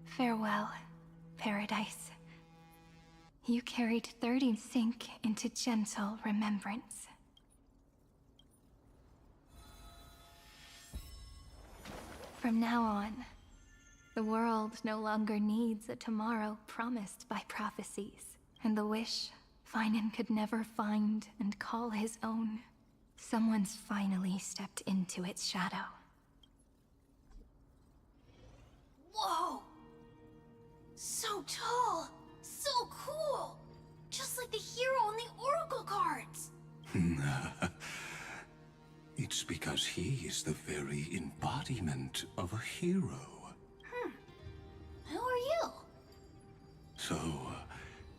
Farewell, paradise. You carried 30 sink into gentle remembrance. From now on, the world no longer needs a tomorrow promised by prophecies, and the wish Finan could never find and call his own. Someone's finally stepped into its shadow. Whoa! So tall! So cool! Just like the hero in the Oracle cards! It's because he is the very embodiment of a hero. Who are you? So,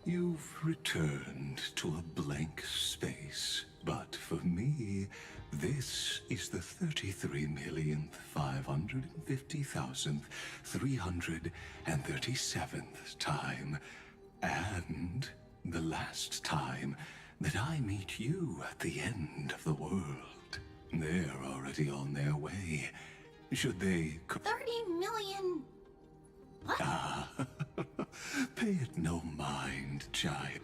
you've returned to a blank space. But for me, this is the 33,550,337th time. And the last time that I meet you at the end of the world. They're already on their way. Should they... 30 million... What? Pay it no mind, child.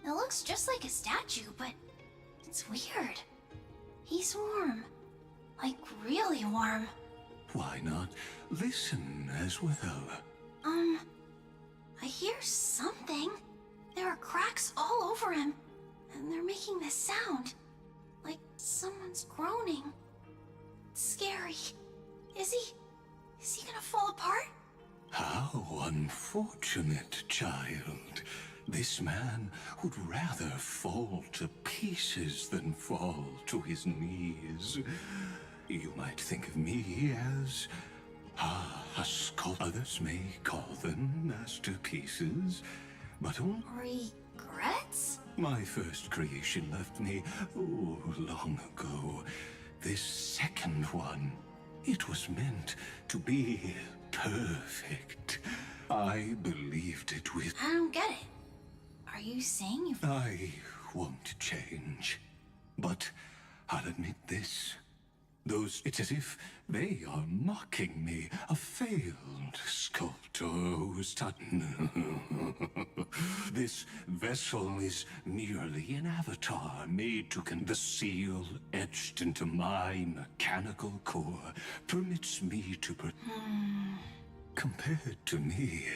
It looks just like a statue, but it's weird. He's warm. Like, really warm. Why not listen as well? I hear something. There are cracks tracks all over him. And they're making this sound. Like someone's groaning. It's scary. Is he gonna fall apart? How unfortunate, child. This man would rather fall to pieces than fall to his knees. You might think of me as a sculptor. Others may call them masterpieces, but only Regrets? my first creation left me, long ago. This second one, it was meant to be perfect. I believed it with... I don't get it. Are you saying you've... I won't change. But I'll admit this. It's as if they are mocking me, a failed sculptor who's This vessel is merely an avatar made to the seal etched into my mechanical core permits me to Compared to me,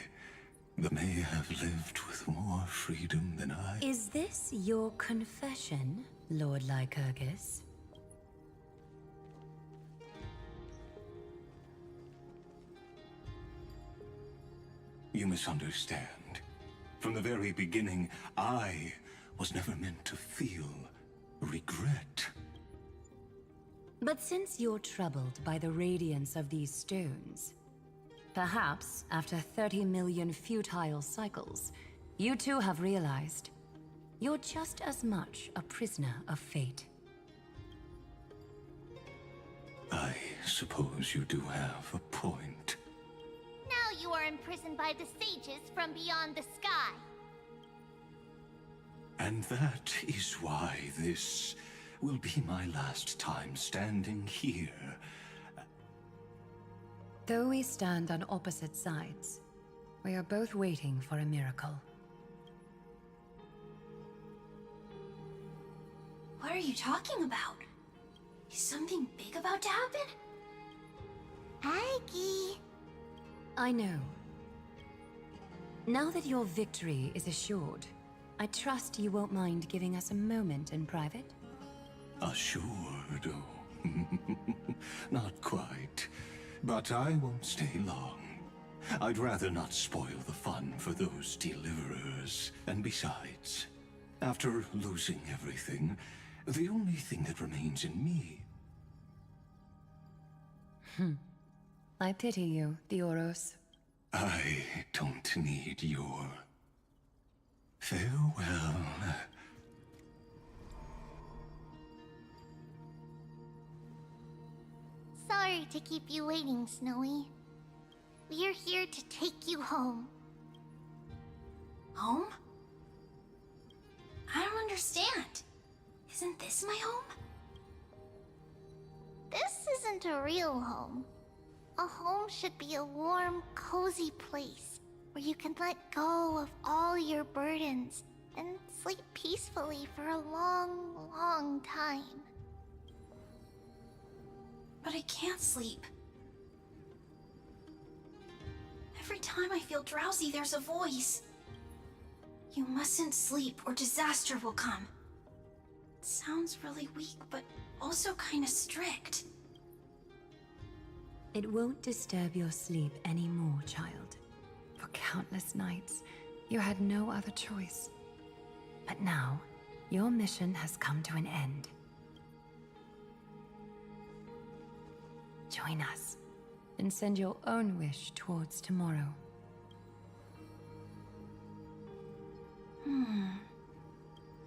they may have lived with more freedom than I. Is this your confession, Lord Lycurgus? You misunderstand. From the very beginning, I was never meant to feel regret. But since you're troubled by the radiance of these stones, perhaps after 30 million futile cycles, you too have realized you're just as much a prisoner of fate. I suppose you do have a point. Now you are imprisoned by the sages from beyond the sky. And that is why this will be my last time standing here. Though we stand on opposite sides, we are both waiting for a miracle. What are you talking about? Is something big about to happen? Aggie. I know. Now that your victory is assured, I trust you won't mind giving us a moment in private? Assured, oh. Not quite. But I won't stay long. I'd rather not spoil the fun for those deliverers. And besides, after losing everything, the only thing that remains in me... I pity you, Dioros. I don't need your... farewell. Sorry to keep you waiting, Snowy. We're here to take you home. Home? I don't understand. Isn't this my home? This isn't a real home. A home should be a warm, cozy place where you can let go of all your burdens and sleep peacefully for a long, long time. But I can't sleep. Every time I feel drowsy, there's a voice. You mustn't sleep or disaster will come. It sounds really weak, but also kind of strict. It won't disturb your sleep anymore, child. For countless nights, you had no other choice. But now, your mission has come to an end. Join us, and send your own wish towards tomorrow.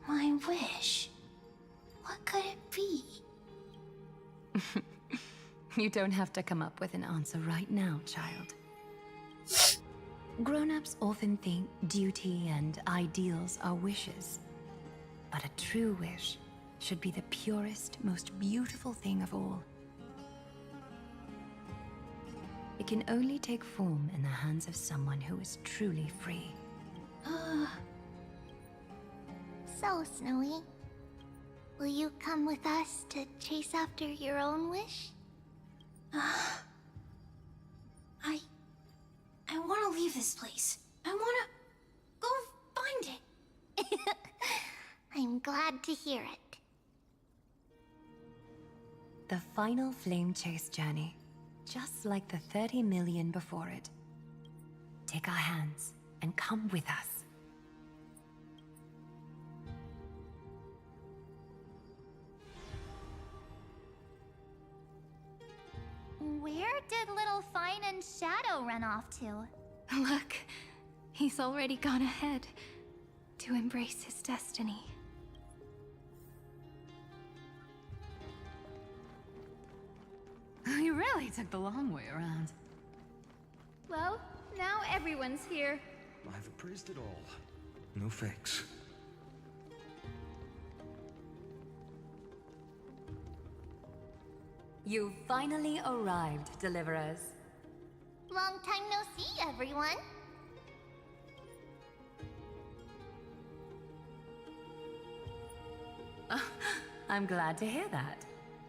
My wish? What could it be? You don't have to come up with an answer right now, child. Grown-ups often think duty and ideals are wishes. But a true wish should be the purest, most beautiful thing of all. It can only take form in the hands of someone who is truly free. So, Snowy, will you come with us to chase after your own wish? I want to leave this place. I want to go find it. glad to hear it. The final flame chase journey, just like the 30 million before it. Take our hands and come with us. Where did little Fine and Shadow run off to? Look, he's already gone ahead to embrace his destiny. You really took the long way around. Well, now everyone's here. I've appraised it all. No fakes. You finally arrived, Deliverers. Long time no see, everyone. I'm glad to hear that.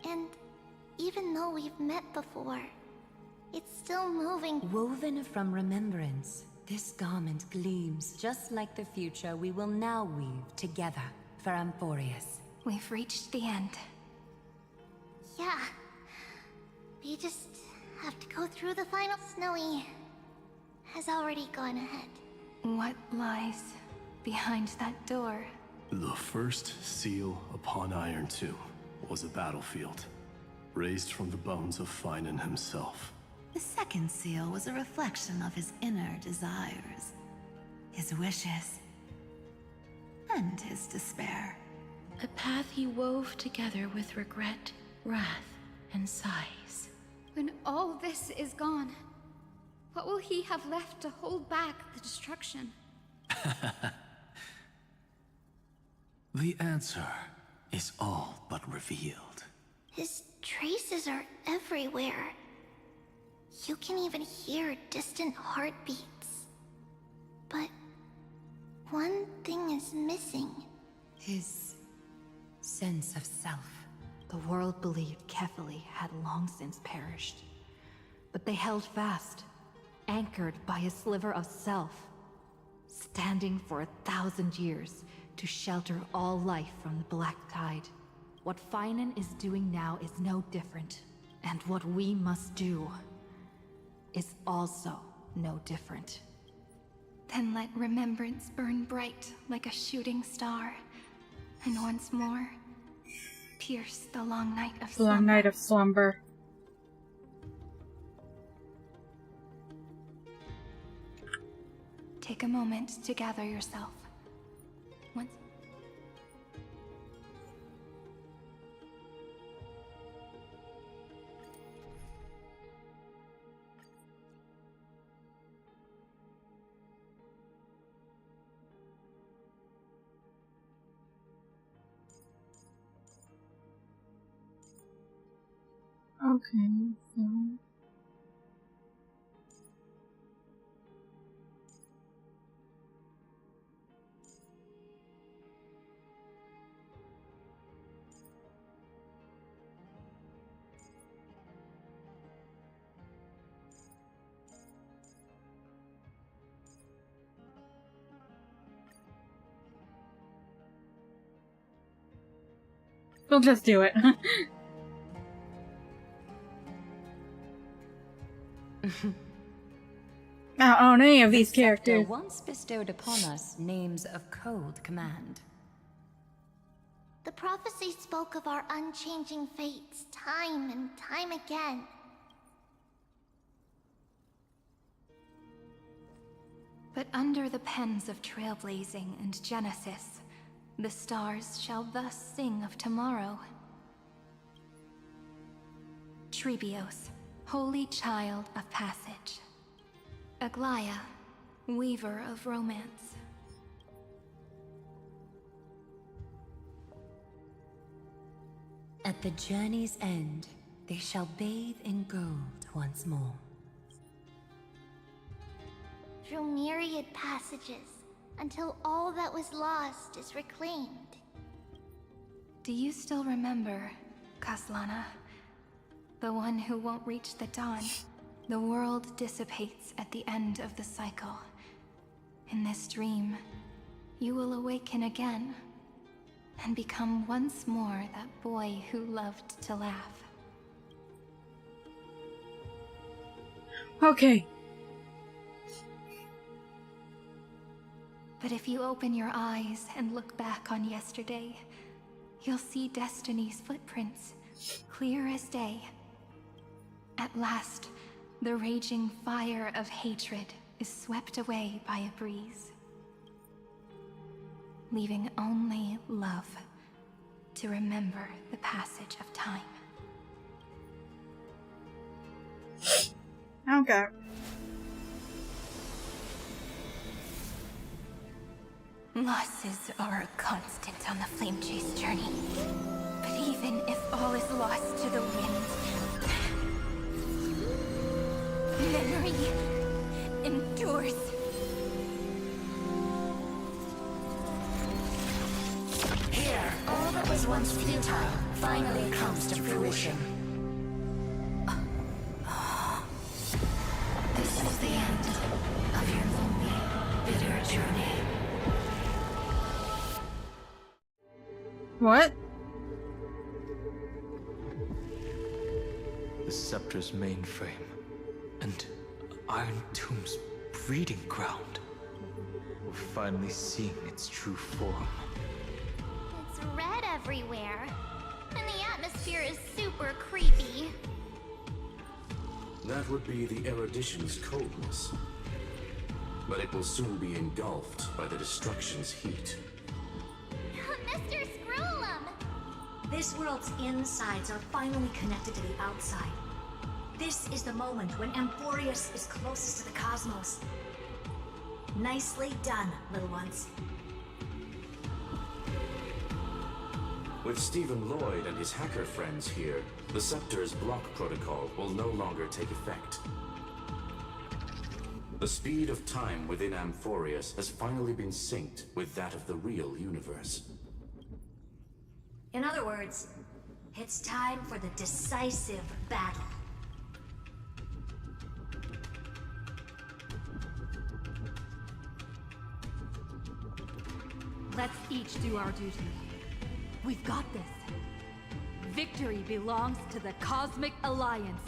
And even though we've met before, it's still moving. Woven from remembrance, this garment gleams just like the future we will now weave together for Amphorius. We've reached the end. Yeah. We just have to go through the final. Snowy has already gone ahead. What lies behind that door? The first seal upon Iron 2 was a battlefield, raised from the bones of Finan himself. The second seal was a reflection of his inner desires, his wishes, and his despair. A path he wove together with regret, wrath, and sighs. When all this is gone, what will he have left to hold back the destruction? The answer is all but revealed. His traces are everywhere. You can even hear distant heartbeats. But one thing is missing. His sense of self. The world believed Kefali had long since perished. But they held fast, anchored by a sliver of self, standing for 1,000 years to shelter all life from the Black Tide. What Finan is doing now is no different, and what we must do is also no different. Then let remembrance burn bright like a shooting star, and once more, pierce the long night of slumber. Long night of slumber. Take a moment to gather yourself. Once. Okay, so... We'll just do it. I don't own any of these characters. Once bestowed upon us names of cold command. The prophecy spoke of our unchanging fates time and time again. But under the pens of trailblazing and Genesis, the stars shall thus sing of tomorrow. Trebios, holy child of passage. Aglaya, weaver of romance. At the journey's end, they shall bathe in gold once more. Through myriad passages, until all that was lost is reclaimed. Do you still remember, Kaslana? The one who won't reach the dawn. The world dissipates at the end of the cycle. In this dream, you will awaken again. and become once more that boy who loved to laugh. Okay. But if you open your eyes and look back on yesterday, you'll see Destiny's footprints, clear as day. At last, the raging fire of hatred is swept away by a breeze, leaving only love to remember the passage of time. Okay. Losses are a constant on the Flame Chase journey. But even if all is lost to the wind, memory endures. Here, all that was once futile finally comes to fruition. This is the end of your lonely, bitter journey. What? The Scepter's mainframe and Iron Tomb's breeding ground. We're finally seeing its true form. It's red everywhere, and the atmosphere is super creepy. That would be the erudition's coldness. But it will soon be engulfed by the destruction's heat. Mr. Scrollum! This world's insides are finally connected to the outside. This is the moment when Amphorius is closest to the cosmos. Nicely done, little ones. With Stephen Lloyd and his hacker friends here, the Scepter's block protocol will no longer take effect. The speed of time within Amphorius has finally been synced with that of the real universe. In other words, it's time for the decisive battle. Let's each do our duty. We've got this. Victory belongs to the Cosmic Alliance.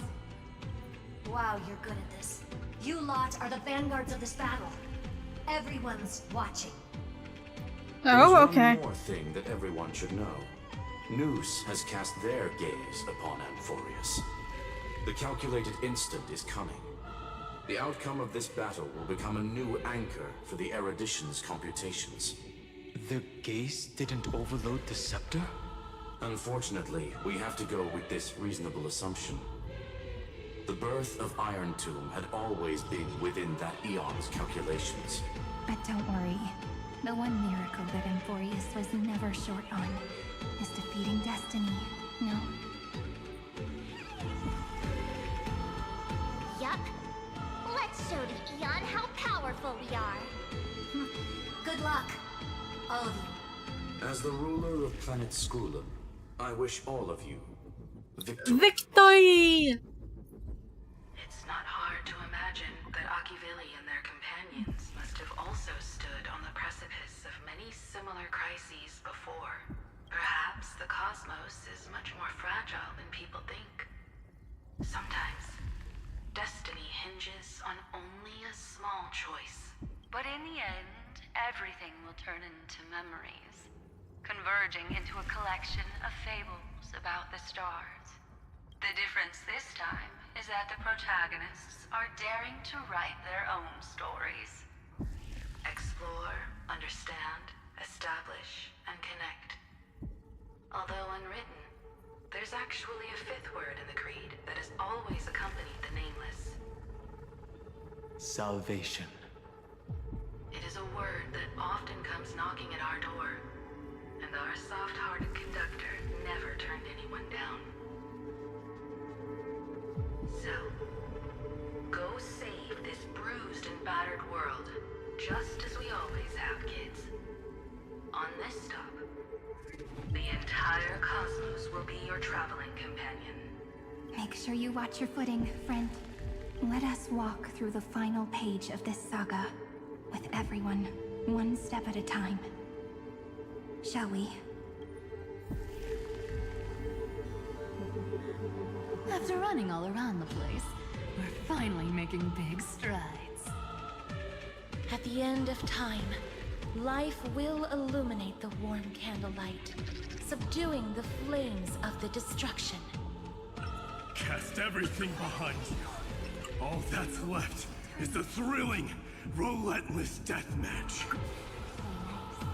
Wow, you're good at this. You lot are the vanguards of this battle. Everyone's watching. Oh, okay. There's one more thing that everyone should know. Noose has cast their gaze upon Amphorius. The calculated instant is coming. The outcome of this battle will become a new anchor for the erudition's computations. Their gaze didn't overload the Scepter? Unfortunately, we have to go with this reasonable assumption. The birth of Iron Tomb had always been within that eon's calculations. But don't worry. The one miracle that Amphorius was never short on is defeating Destiny, no? Yup. Let's show the Eon how powerful we are. Good luck, all of you. As the ruler of planet Scrollum, I wish all of you victory. Victory! It's not hard to imagine that Akivili and their companions must have also stood on the precipice of many similar crises before. Perhaps the cosmos is much more fragile than people think. Sometimes, destiny hinges on only a small choice. But in the end, everything will turn into memories, converging into a collection of fables about the stars. The difference this time is that the protagonists are daring to write their own stories. Explore, understand, establish, and connect. Although unwritten, there's actually a fifth word in the creed that has always accompanied the Nameless. Salvation. It is a word that often comes knocking at our door, and our soft-hearted conductor never turned anyone down. So, go save this bruised and battered world, just as we always have, kids. On this stop, the entire cosmos will be your traveling companion. Make sure you watch your footing, friend. Let us walk through the final page of this saga, with everyone, one step at a time. Shall we? After running all around the place, we're finally making big strides. At the end of time, life will illuminate the warm candlelight, subduing the flames of the destruction. Cast everything behind you. All that's left is the thrilling, relentless deathmatch.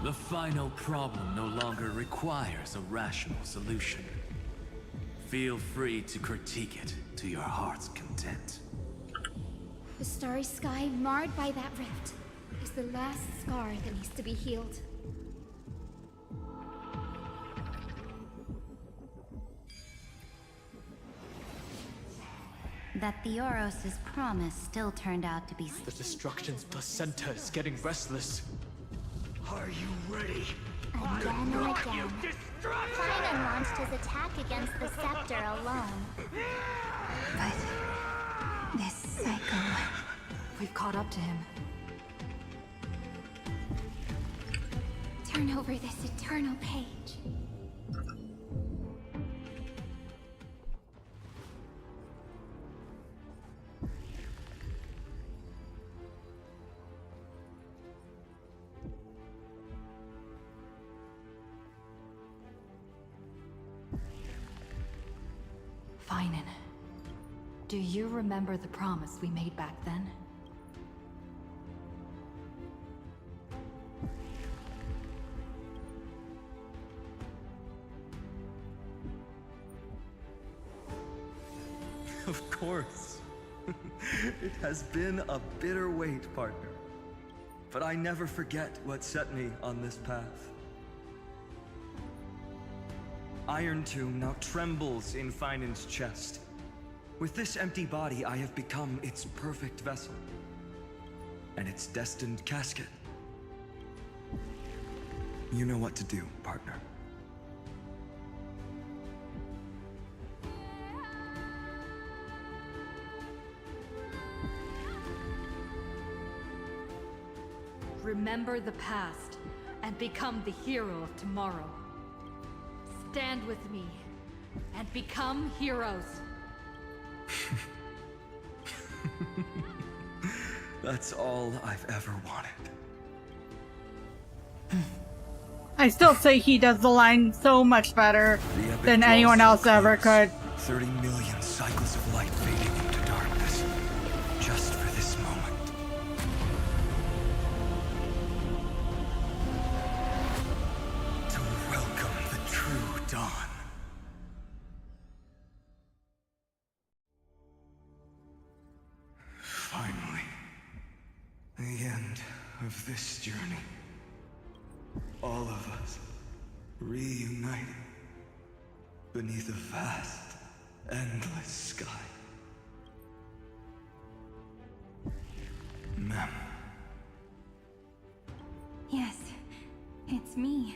The final problem no longer requires a rational solution. Feel free to critique it to your heart's content. The starry sky marred by that rift is the last scar that needs to be healed. That Theoros' promise still turned out to be... The destruction's placenta is getting restless. Are you ready? Again and again, Simon launched his attack against the scepter alone. But this psycho... We've caught up to him. Turn over this eternal page. Finan, do you remember the promise we made back then? Of course. It has been a bitter wait, partner. But I never forget what set me on this path. Iron Tomb now trembles in Finan's chest. With this empty body, I have become its perfect vessel. And its destined casket. You know what to do, partner. Remember the past and become the hero of tomorrow. Stand with me and become heroes. That's all I've ever wanted. I still say he does the line so much better than anyone else ever could. 30 million cycles of light fading into darkness, just for this moment. To welcome the true dawn. Finally, the end of this journey. All of us reunited beneath a vast, endless sky. Ma'am. Yes, it's me.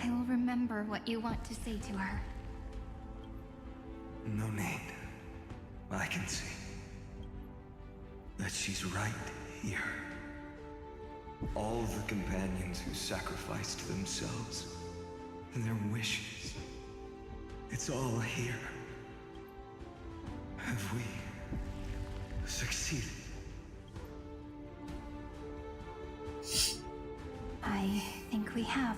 I will remember what you want to say to her. No need. I can see that she's right here. All the companions who sacrificed themselves and their wishes. It's all here. Have we succeeded? I think we have.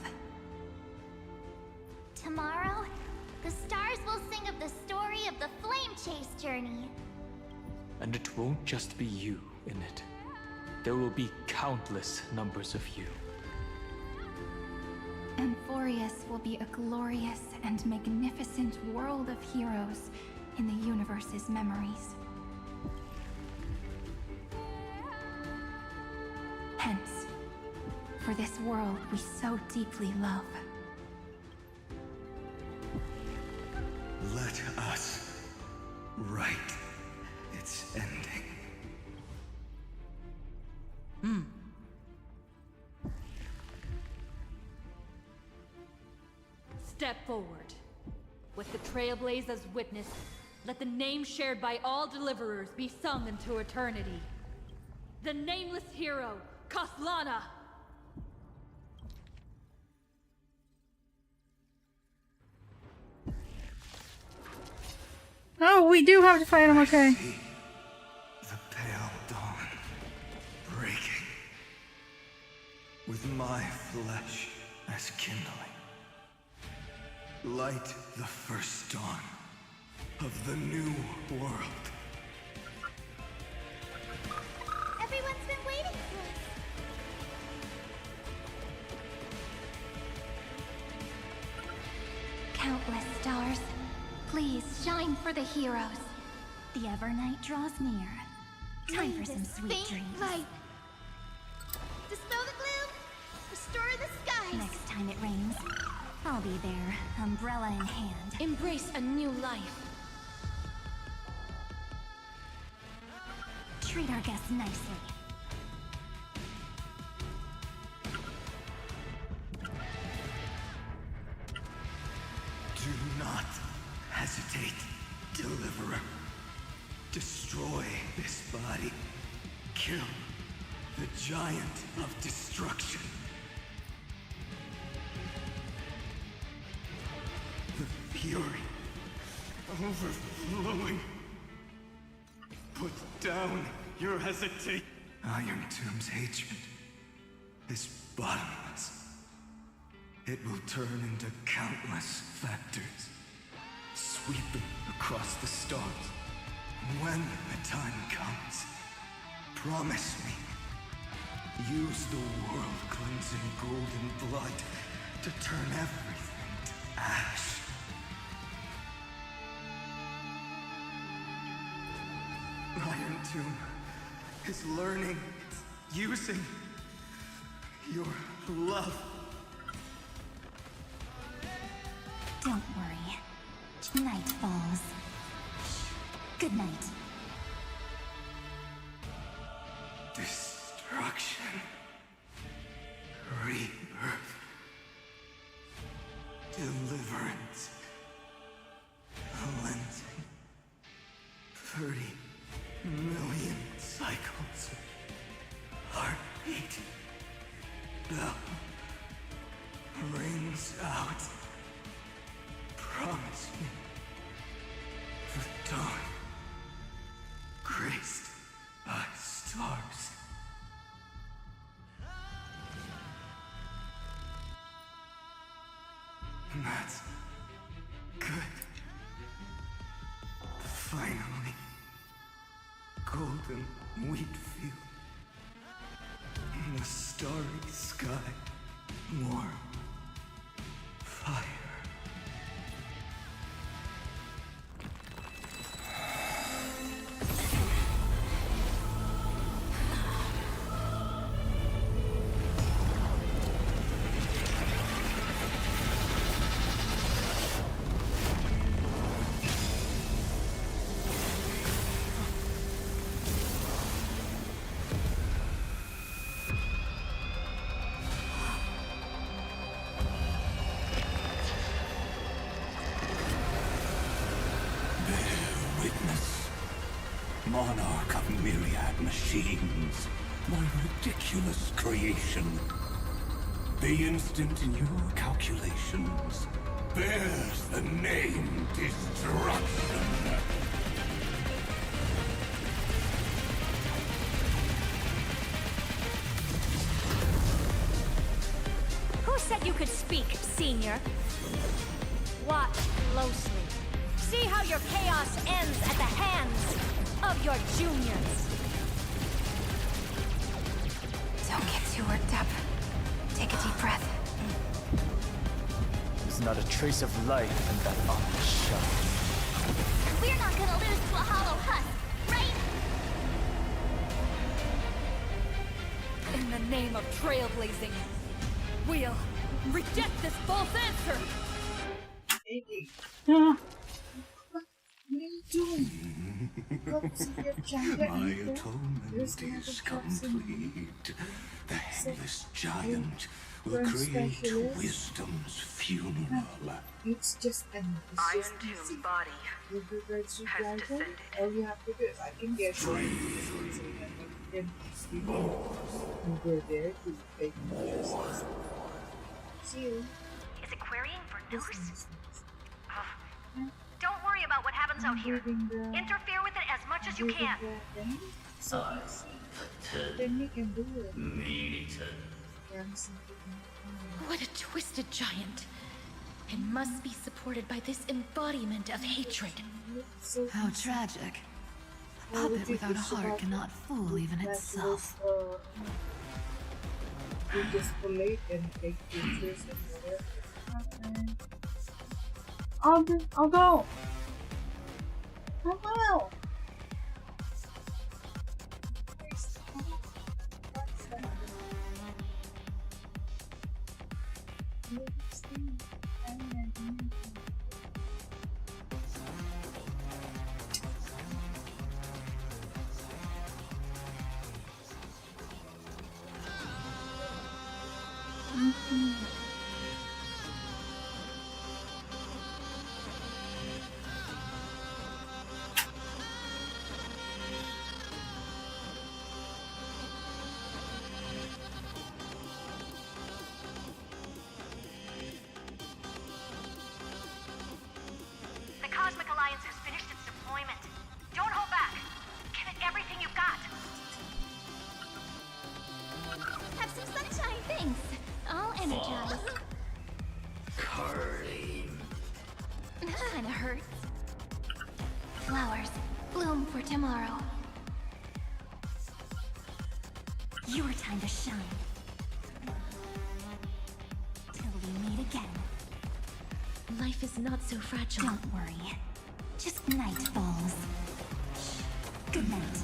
Tomorrow, the stars will sing of the story of the Flame Chase journey. And it won't just be you in it. There will be countless numbers of you. Amphorius will be a glorious and magnificent world of heroes in the universe's memories. Hence, for this world we so deeply love. Let us write its ending. Step forward. With the Trailblazers witness, let the name shared by all deliverers be sung into eternity. The nameless hero, Kaslana! Oh, we do have to fight him, okay. The pale dawn breaking with my flesh as kindling. Light the first dawn of the new world. Everyone's been waiting for us. Countless stars, please shine for the heroes. The Evernight draws near. Time for some sweet dreams. Light. Dispel the gloom. Restore the skies. Next time it rains, I'll be there, umbrella in hand. Embrace a new life. Treat our guests nicely. Do not hesitate, Deliverer. Destroy this body. Kill the giant of destruction. The fury overflowing. Put down your hesitation. Iron Tomb's hatred is bottomless. It will turn into countless factors, sweeping across the stars. When the time comes, promise me, use the world-cleansing golden blood to turn everything to ash. Iron Tomb is learning, using your love. Don't worry. Night falls. Good night. Destruction. Rebirth. Deliverance. Cleansing. 30 million cycles. Heartbeat. Bell. Rings out. Promise me. The dawn. Graced by stars. That's good. Finally. Golden wheat field. In the starry sky. Warm. Fire. Monarch of myriad machines, my ridiculous creation. The instant in your calculations bears the name Destruction. Who said you could speak, Senior? Watch closely. See how your chaos ends at the hands of your juniors. Don't get too worked up. Take a deep breath. There's not a trace of life in that awful shell. We're not gonna lose to a hollow husk, right? In the name of trailblazing, we'll reject this false answer. What are you doing? My atonement is complete. The headless giant will create wisdom's funeral. It's just an Iron Tomb's body has descended. All you have to do is I can get you. And go there to take justice. See you. Is it querying for notice? Don't worry worry about what happens out here. Interfere with it as much as you can. Then we can do it. What a twisted giant. It must be supported by this embodiment of hatred. How tragic. A puppet without a heart cannot fool even itself. You just collate and take pictures and whatever. I'll go. I will. The Cosmic Alliance has finished its deployment. Don't hold back. Give it everything you've got. Have some sunshine, thanks. I'll energize. Curling. That kinda hurts. Flowers, bloom for tomorrow. Your time to shine. Till we meet again. Life is not so fragile. Don't worry. Just night falls. Good night.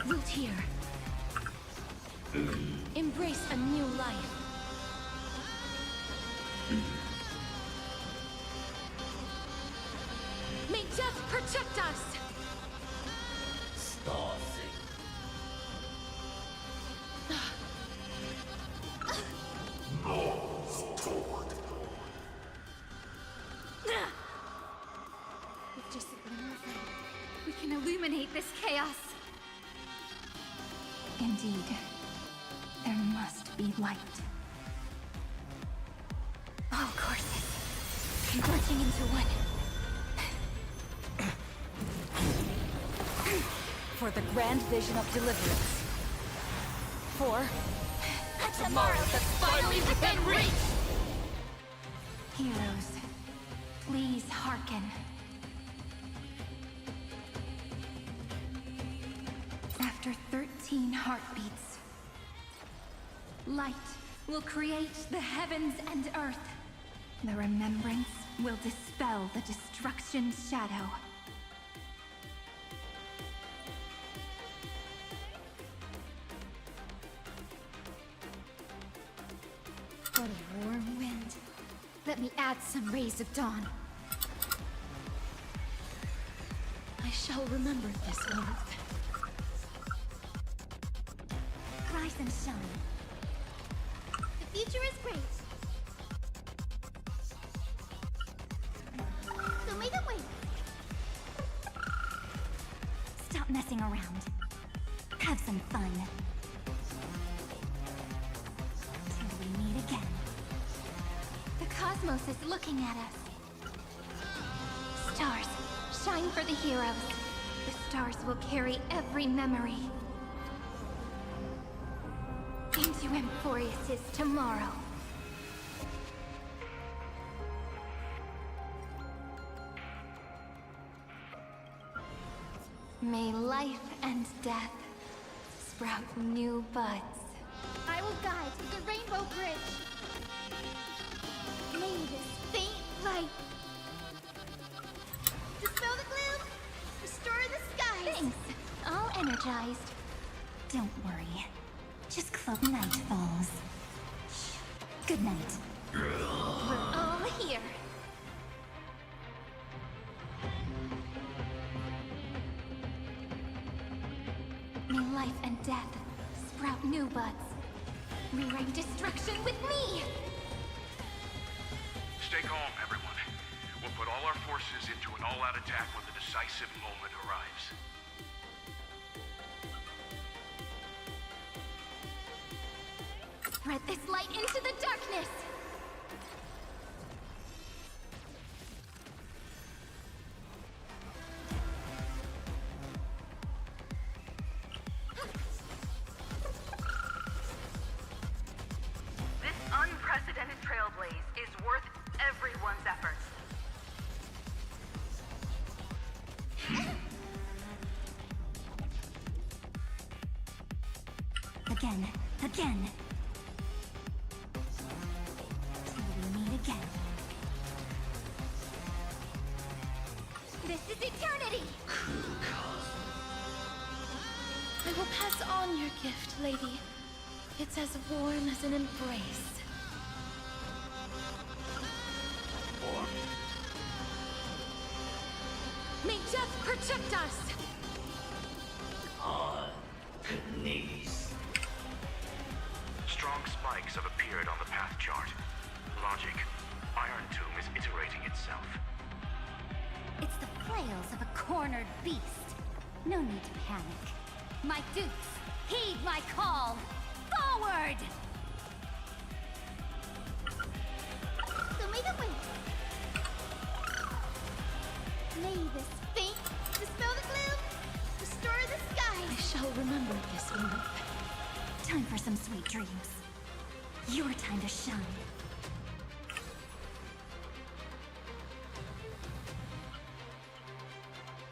Root here. Embrace a new life. May death protect us! With just a glimmer of light, we can illuminate this chaos. Indeed, there must be light. All courses converging into one. For the grand vision of deliverance. For A tomorrow that's finally within reach! Heroes, please hearken. After 13 heartbeats, light will create the heavens and earth. The remembrance will dispel the destruction shadow. What a warm wind. Let me add some rays of dawn. I shall remember this warmth. Rise and shine. The future is great. So may the wait. Stop messing around. Have some fun. Till we meet again. The cosmos is looking at us. Stars, shine for the heroes. The stars will carry every memory into Amphorius's tomorrow. May life and death sprout new buds. I will guide to the Rainbow Bridge. May this faint light dispel the gloom, restore the skies. Thanks. All energized. Don't worry. Just club night falls. Good night. We're all here. May life and death sprout new buds. Rewrite destruction with me! Stay calm, everyone. We'll put all our forces into an all-out attack when the decisive moment arrives. Spread this light into the darkness! Blaze is worth everyone's efforts. Again. Till we meet again. This is eternity! I will pass on your gift, lady. It's as warm as an embrace. May death protect us! Knees. Strong spikes have appeared on the path chart. Logic. Iron Tomb is iterating itself. It's the flails of a cornered beast. No need to panic. My dukes, heed my call! Forward! May this fate dispel the gloom, restore the sky. I shall remember this moment. Time for some sweet dreams. Your time to shine.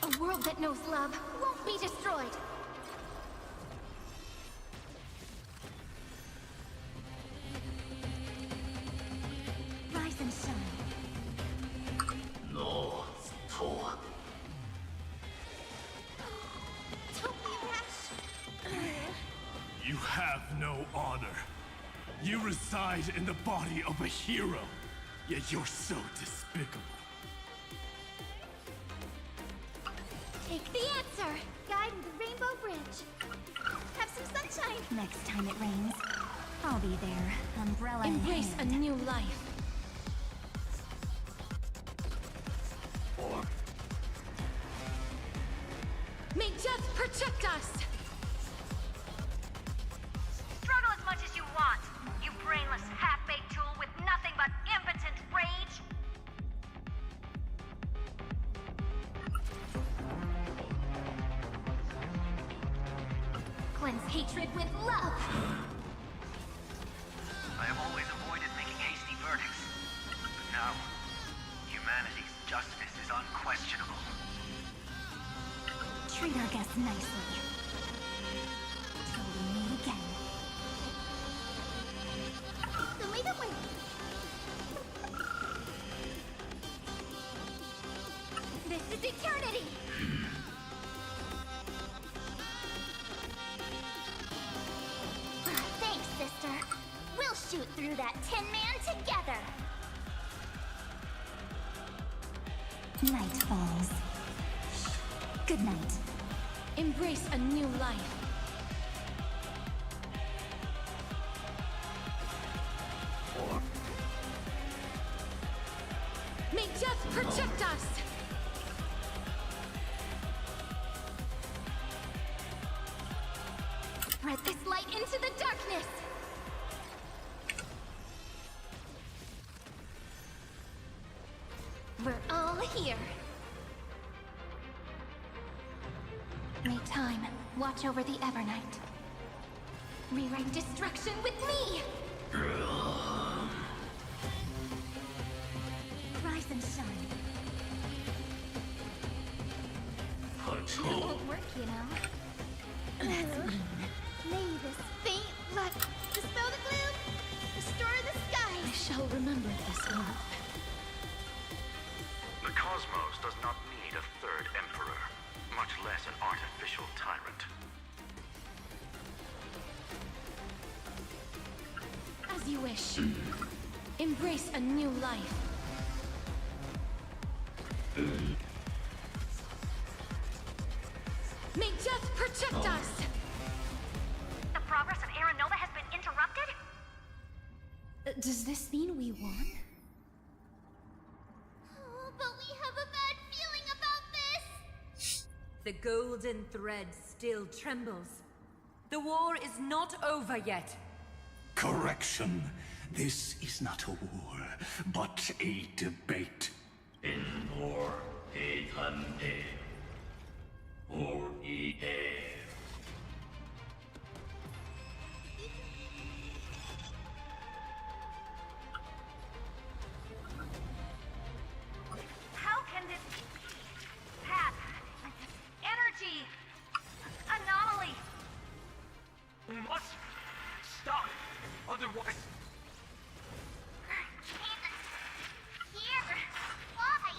A world that knows love won't be destroyed. Rise and shine. No, Thor. Don't be rash. You have no honor. You reside in the body of a hero, yet you're so despicable. Take the answer. Guide the Rainbow Bridge. Have some sunshine. Next time it rains, I'll be there. Umbrella in Embrace a hand. new life. May death protect us! Struggle as much as you want, you brainless half-baked tool with nothing but impotent rage. Cleanse hatred with love. I have always avoided making hasty verdicts. But now, humanity's justice is unquestionable. Treat our guests nicely. Till we meet again. Show me the way. This is eternity! Thanks, sister. We'll shoot through that Tin Man together. Night falls. Good night. Embrace a new life. May death protect us! Spread this light into the darkness! We're all here. May time watch over the Evernight. Rewrite destruction with me! Rise and shine. That won't work, you know. That's mean. May this faint light dispel the gloom, restore the sky. I shall remember this moment. The cosmos does not need a third emperor, much less an artificial tyrant. As you wish. Embrace a new life. May death protect us! The progress of Aranova has been interrupted? Does this mean we won? Oh, but we have a bad feeling about this! The golden thread still trembles. The war is not over yet. Correction. This is not a war, but a debate. In war, Hedhande. Or otherwise. Here! Why?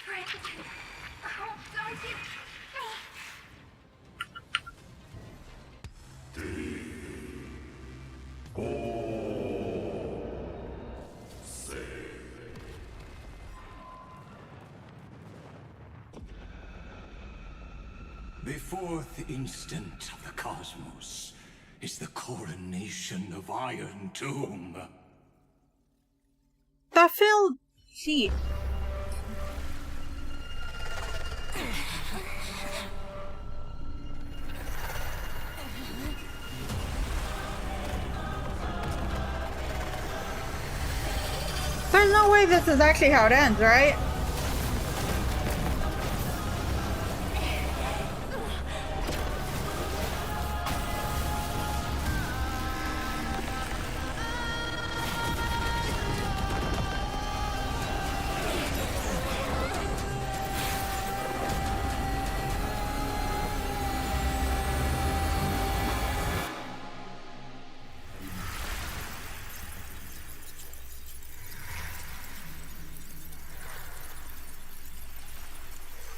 Friend! Oh, don't you... The fourth instant of the cosmos is the coronation of Iron Tomb. That felt cheap. There's no way this is actually how it ends, right?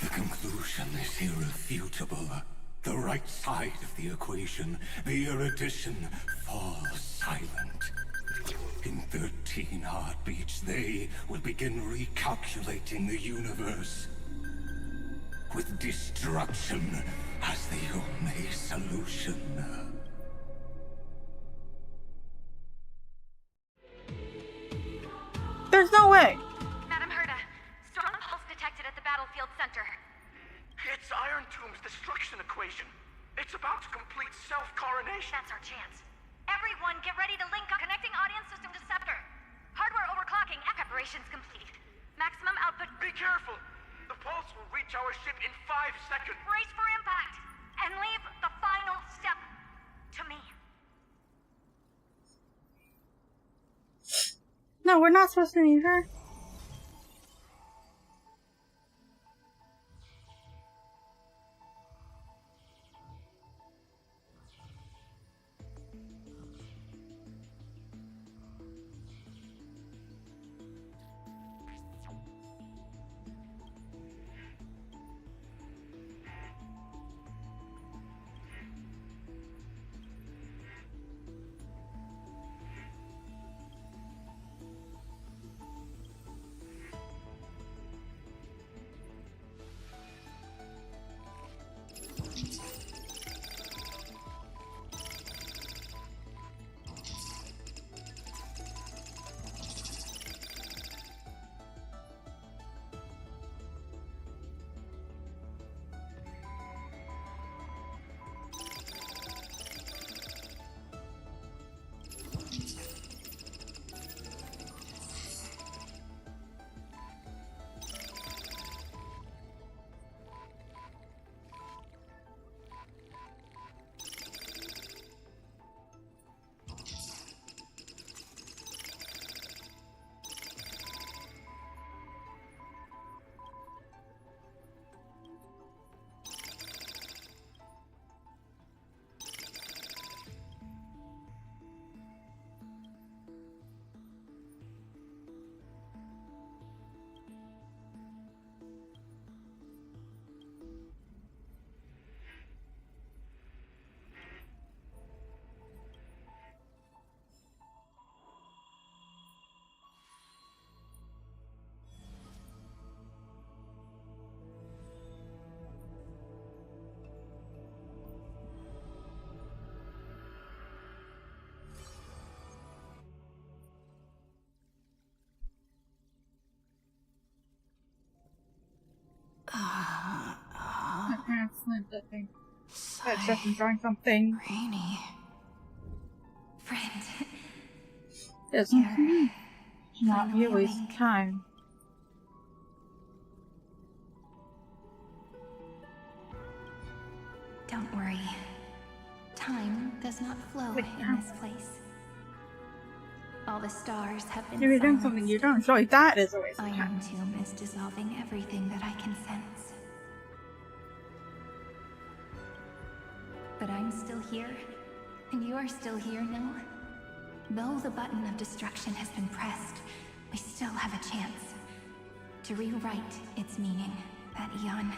The conclusion is irrefutable. The right side of the equation, the erudition, falls silent. In 13 heartbeats, they will begin recalculating the universe. With destruction as the only solution. There's no way. Madam Herda, strong pulse detected at the battlefield center. It's Iron Tomb's destruction equation. It's about to complete self-coronation. That's our chance. Everyone, get ready to link up connecting audience system to scepter. Hardware overclocking. Preparations complete. Maximum output. Be careful. The pulse will reach our ship in 5 seconds. Brace for impact. And leave the final step to me. No, we're not supposed to meet her. My parents slipped, I think. That's just enjoying something. Rainy. Friend. It's not you wasting time. Don't worry. Time does not flow in this place. All the stars have been If you're doing silenced. something you don't enjoy, that is a waste of Iron time. Tomb is dissolving everything that I can sense. But I'm still here, and you're still here now. Though the button of destruction has been pressed, we still have a chance to rewrite its meaning. That Eon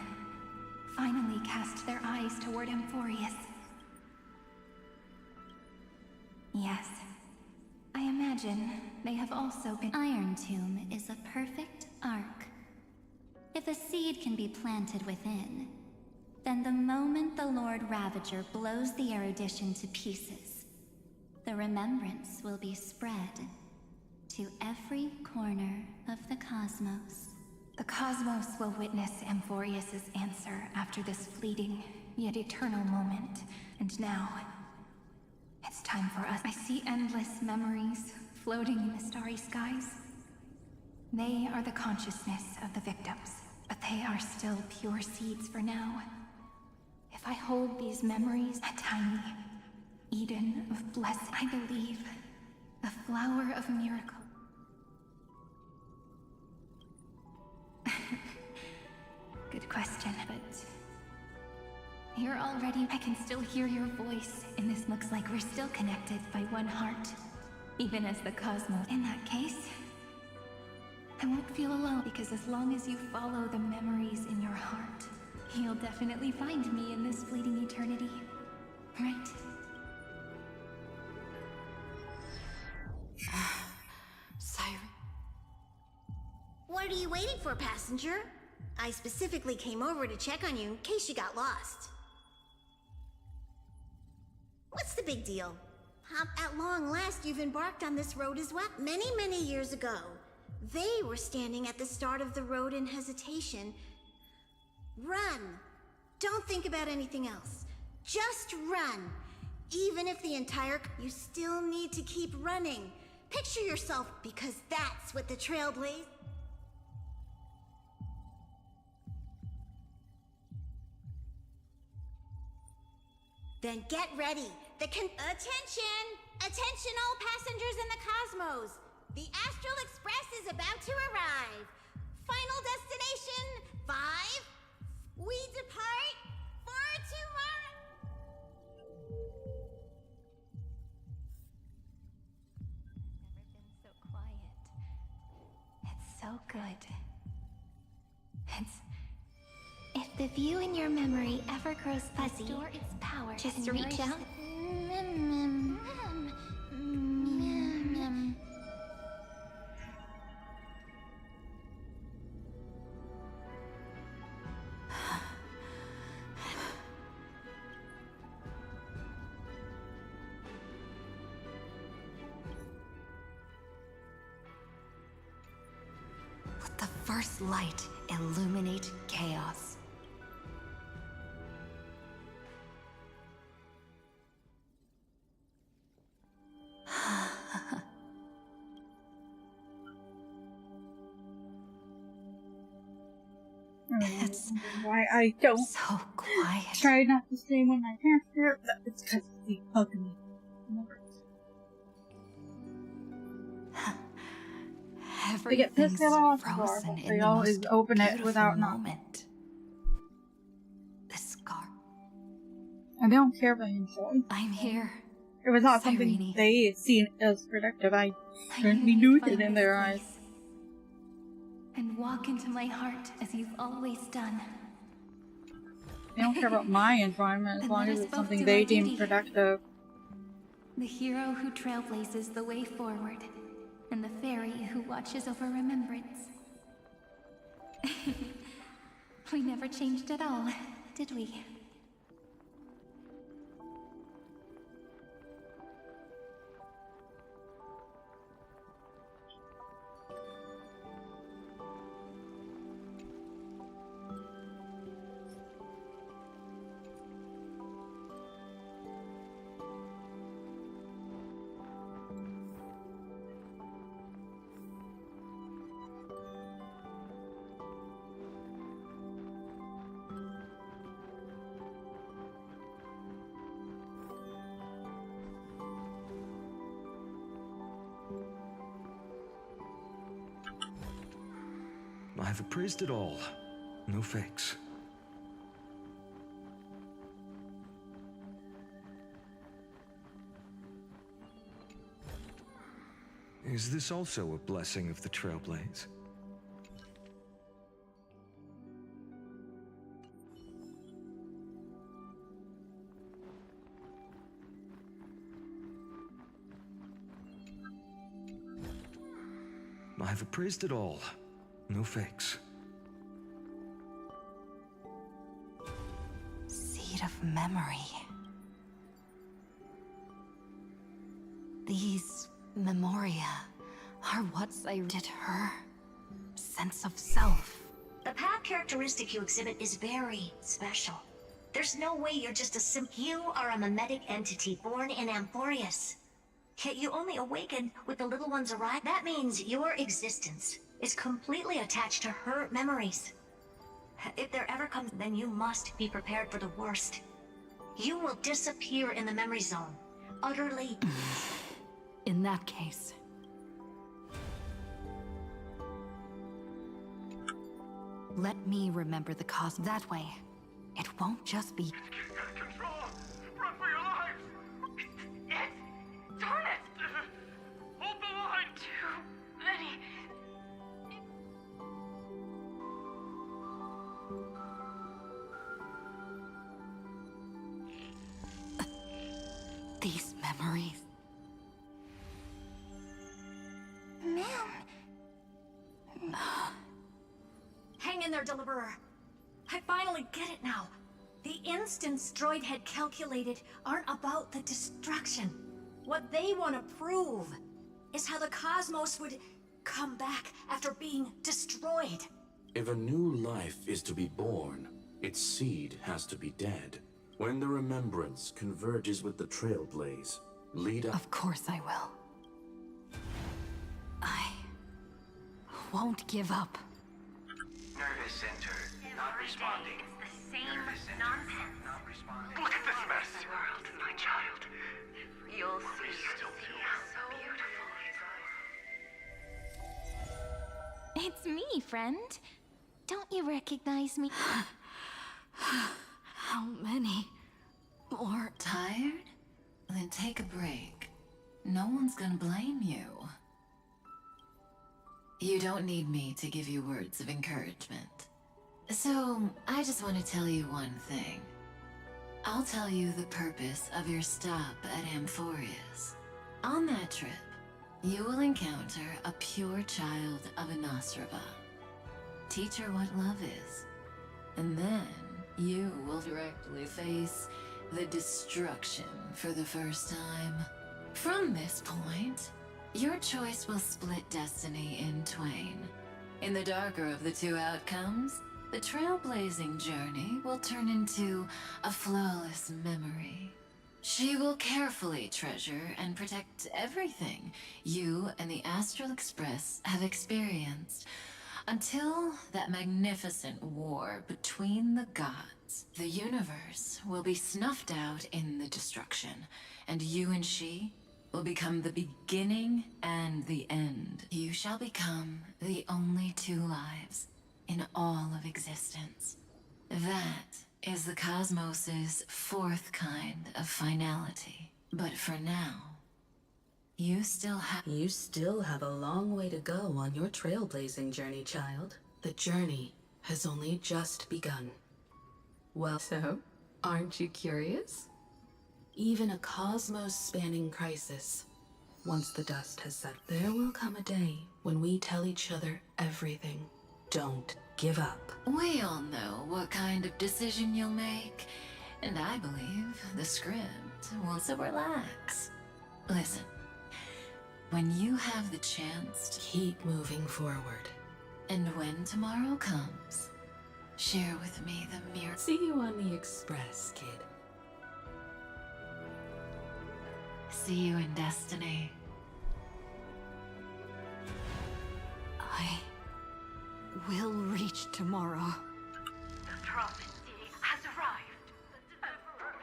finally cast their eyes toward Amphorius. Yes, I imagine they have also been— Iron Tomb is a perfect arc. If a seed can be planted within, then the moment the Lord Ravager blows the erudition to pieces, the remembrance will be spread to every corner of the cosmos. The cosmos will witness Amphorius's answer after this fleeting, yet eternal moment. And now, it's time for us. I see endless memories floating in the starry skies. They are the consciousness of the victims, but they are still pure seeds for now. If I hold these memories, a tiny Eden of blessing, I believe, a flower of miracle. Good question, but you're already— I can still hear your voice, and this looks like we're still connected by one heart, even as the cosmos. In that case, I won't feel alone, because as long as you follow the memories in your heart, you'll definitely find me in this fleeting eternity, right? Siren. What are you waiting for, passenger? I specifically came over to check on you in case you got lost. What's the big deal? At long last, you've embarked on this road as well. Many, many years ago, they were standing at the start of the road in hesitation. Run. Don't think about anything else. Just run. Even if the entire— you still need to keep running. Picture yourself, because that's what the Trailblaze— Then get ready. Attention! Attention all passengers in the cosmos! The Astral Express is about to arrive. Final destination, 5. We depart for tomorrow. Never been so quiet. It's so good. If the view in your memory ever grows fuzzy, Restore its power. just and reach nourish out. Let the first light illuminate chaos. It's why I don't so quiet. Try not to say when I can't hear. It's because they bug me. They get pissed off, or they always open it without moment. The scar. I don't care if I enjoy. I'm here. It was not something they seen as productive. I shouldn't be doing it in their eyes. And walk into my heart as you've always done. They don't care about my enjoyment as long as it's something they deem productive. The hero who trailblazes the way forward, and the fairy who watches over remembrance. We never changed at all, did we? I've appraised it all. No fakes. Is this also a blessing of the Trailblaze? I've appraised it all. No fakes. Seed of memory. These memoria are what I did her. Sense of self. The path characteristic you exhibit is very special. There's no way you're just a You are a mimetic entity born in Amphorius. Yet you only awakened with the little ones arrive. That means your existence is completely attached to her memories. If there ever comes, then you must be prepared for the worst. You will disappear in the memory zone. Utterly. In that case... let me remember the cause that way. It won't just be... Control! Run for your lives! It's... Darn it! Hold the line! Too many... These memories... Ma'am. Hang in there, Deliverer. I finally get it now. The instants Droid had calculated aren't about the destruction. What they want to prove is how the cosmos would come back after being destroyed. If a new life is to be born, its seed has to be dead. When the remembrance converges with the Trailblaze, lead up... Of course I will. I won't give up. Nervous center, not responding. It's the same nonsense. Not responding. Look at this mess! World, my child. You'll see. Still so beautiful. It's me, friend. Don't you recognize me? How many more? Tired? Then take a break. No one's gonna blame you. You don't need me to give you words of encouragement. So, I just want to tell you one thing. I'll tell you the purpose of your stop at Amphorius. On that trip, you will encounter a pure child of Inostrava. Teach her what love is. And then, you will directly face the destruction for the first time. From this point, your choice will split destiny in twain. In the darker of the two outcomes, the trailblazing journey will turn into a flawless memory. She will carefully treasure and protect everything you and the Astral Express have experienced, until that magnificent war between the gods. The universe will be snuffed out in the destruction, and you and she will become the beginning and the end. You shall become the only two lives in all of existence. That is the cosmos's fourth kind of finality. But for now, you still have a long way to go on your trailblazing journey, child. The journey has only just begun. Well, so, aren't you curious? Even a cosmos-spanning crisis, once the dust has settled, there will come a day when we tell each other everything. Don't give up. We all know what kind of decision you'll make, and I believe the script wants to relax. Listen, when you have the chance to keep moving forward, and when tomorrow comes, share with me the mirror. See you on the Express, kid. See you in destiny. I will reach tomorrow. The prophecy has arrived. The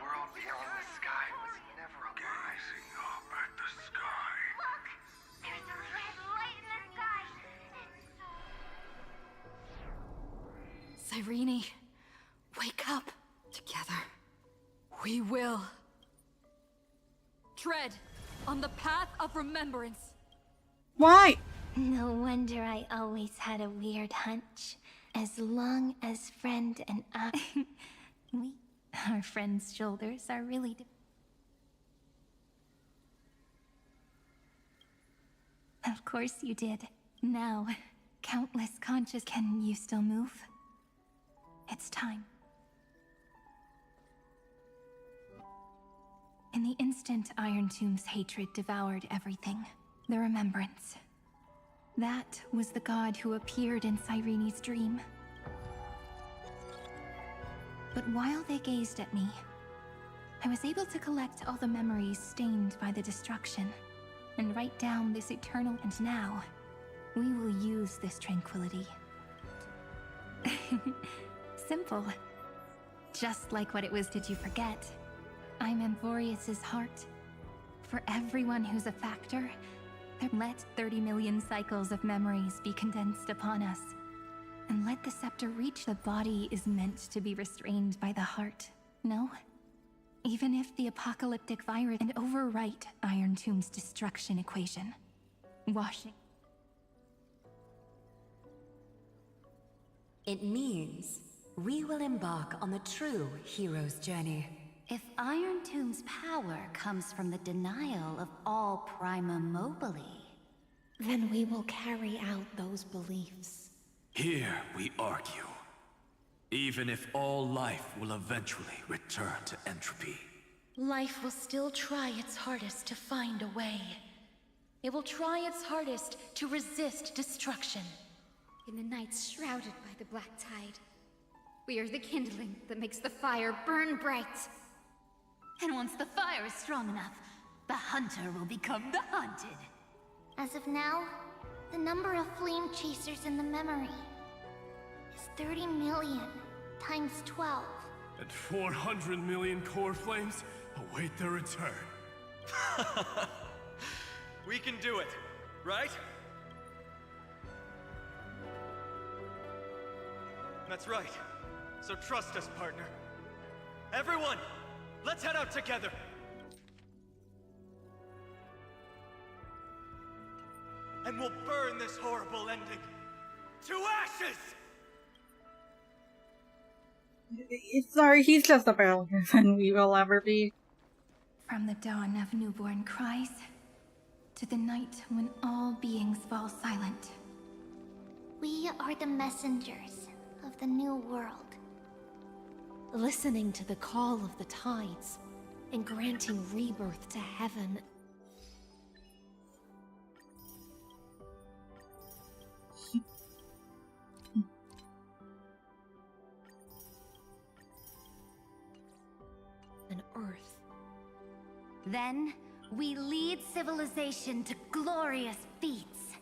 world beyond the sky was never a gazing up at the sky. Look! There's a red light in the sky! Cyrene, wake up. Together, we will. Tread on the path of remembrance. Why? No wonder I always had a weird hunch. As long as friend and I... Our friend's shoulders are really... Of course you did. Now, countless conscious... Can you still move? It's time. In the instant Iron Tomb's hatred devoured everything, the remembrance. That was the god who appeared in Cyrene's dream. But while they gazed at me, I was able to collect all the memories stained by the destruction, and write down this eternal... And now, we will use this tranquility. Simple. Just like what it was. Did you forget? I'm Amphorius's heart. For everyone who's a factor, let 30 million cycles of memories be condensed upon us. And let the scepter reach. The body is meant to be restrained by the heart, no? Even if the apocalyptic virus... And overwrite Iron Tomb's destruction equation. Washing. It means we will embark on the true hero's journey. If Iron Tomb's power comes from the denial of all prima mobile, then we will carry out those beliefs. Here we argue. Even if all life will eventually return to entropy. Life will still try its hardest to find a way. It will try its hardest to resist destruction. In the nights shrouded by the black tide, we are the kindling that makes the fire burn bright. And once the fire is strong enough, the hunter will become the hunted. As of now, the number of flame chasers in the memory is 30 million times 12. And 400 million core flames await their return. We can do it, right? That's right. So trust us, partner. Everyone, let's head out together. And we'll burn this horrible ending to ashes! Sorry, he's just a better than we will ever be. From the dawn of newborn cries, to the night when all beings fall silent. We are the messengers of the new world. Listening to the call of the tides, and granting rebirth to heaven. And Earth. Then, we lead civilization to glorious feats.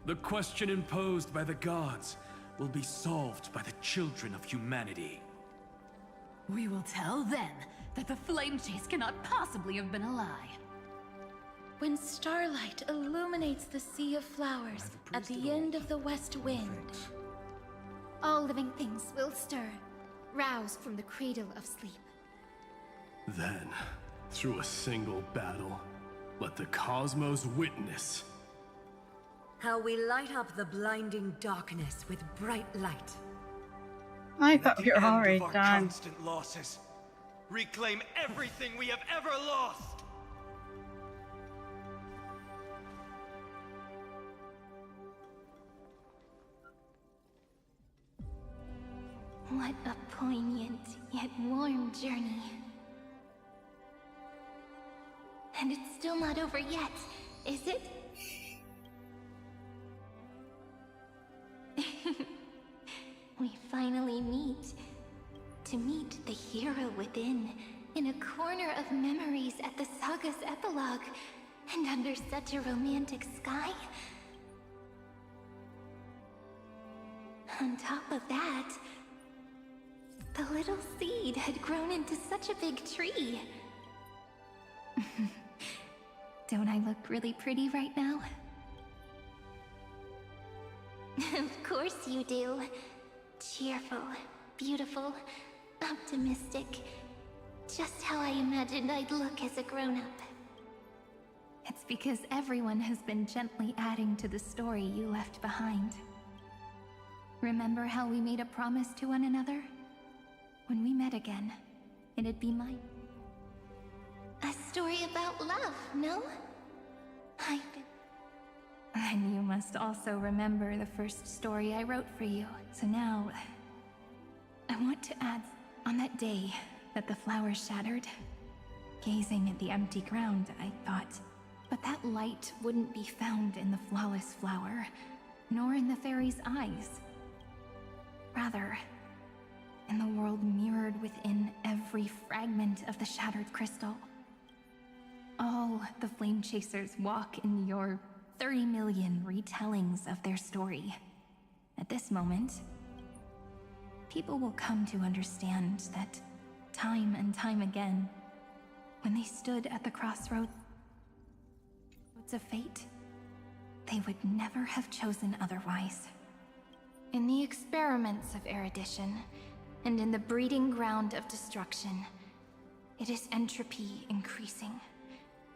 The question imposed by the gods will be solved by the children of humanity. We will tell them that the flame chase cannot possibly have been a lie. When starlight illuminates the sea of flowers at the end of the west wind, all living things will stir, roused from the cradle of sleep. Then, through a single battle, let the cosmos witness how we light up the blinding darkness with bright light. I thought we were already done. Constant losses. Reclaim everything we have ever lost. What a poignant yet warm journey. And it's still not over yet, is it? We finally meet. To meet the hero within, in a corner of memories at the saga's epilogue, and under such a romantic sky. On top of that, the little seed had grown into such a big tree. Don't I look really pretty right now? Of course you do. Cheerful, beautiful, optimistic. Just how I imagined I'd look as a grown-up. It's because everyone has been gently adding to the story you left behind. Remember how we made a promise to one another? When we met again, it'd be mine. A story about love, no? And you must also remember the first story I wrote for you. So now, I want to add, on that day that the flowers shattered, gazing at the empty ground, I thought, but that light wouldn't be found in the flawless flower, nor in the fairy's eyes. Rather, in the world mirrored within every fragment of the shattered crystal. All the flame chasers walk in your 30 million retellings of their story. At this moment, people will come to understand that time and time again, when they stood at the crossroads of fate, they would never have chosen otherwise. In the experiments of erudition, and in the breeding ground of destruction, it is entropy increasing,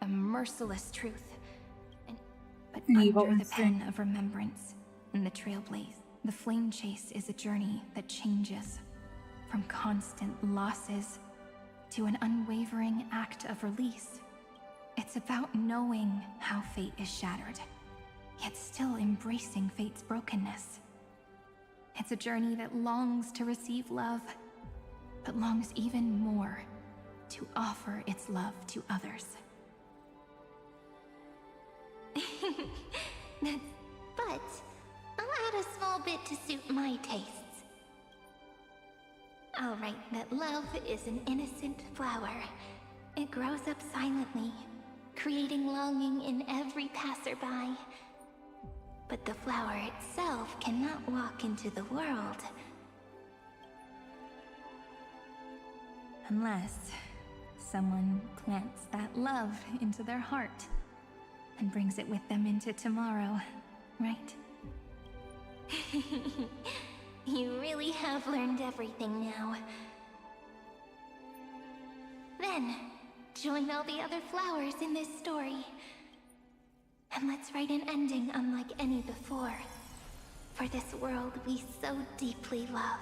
a merciless truth, but under the pen of remembrance and the trailblaze, the flame chase is a journey that changes from constant losses to an unwavering act of release. It's about knowing how fate is shattered, yet still embracing fate's brokenness. It's a journey that longs to receive love, but longs even more to offer its love to others. But I'll add a small bit to suit my tastes. I'll write that love is an innocent flower. It grows up silently, creating longing in every passerby. But the flower itself cannot walk into the world. Unless someone plants that love into their heart and brings it with them into tomorrow, right? You really have learned everything now. Then, join all the other flowers in this story. And let's write an ending unlike any before. For this world we so deeply love.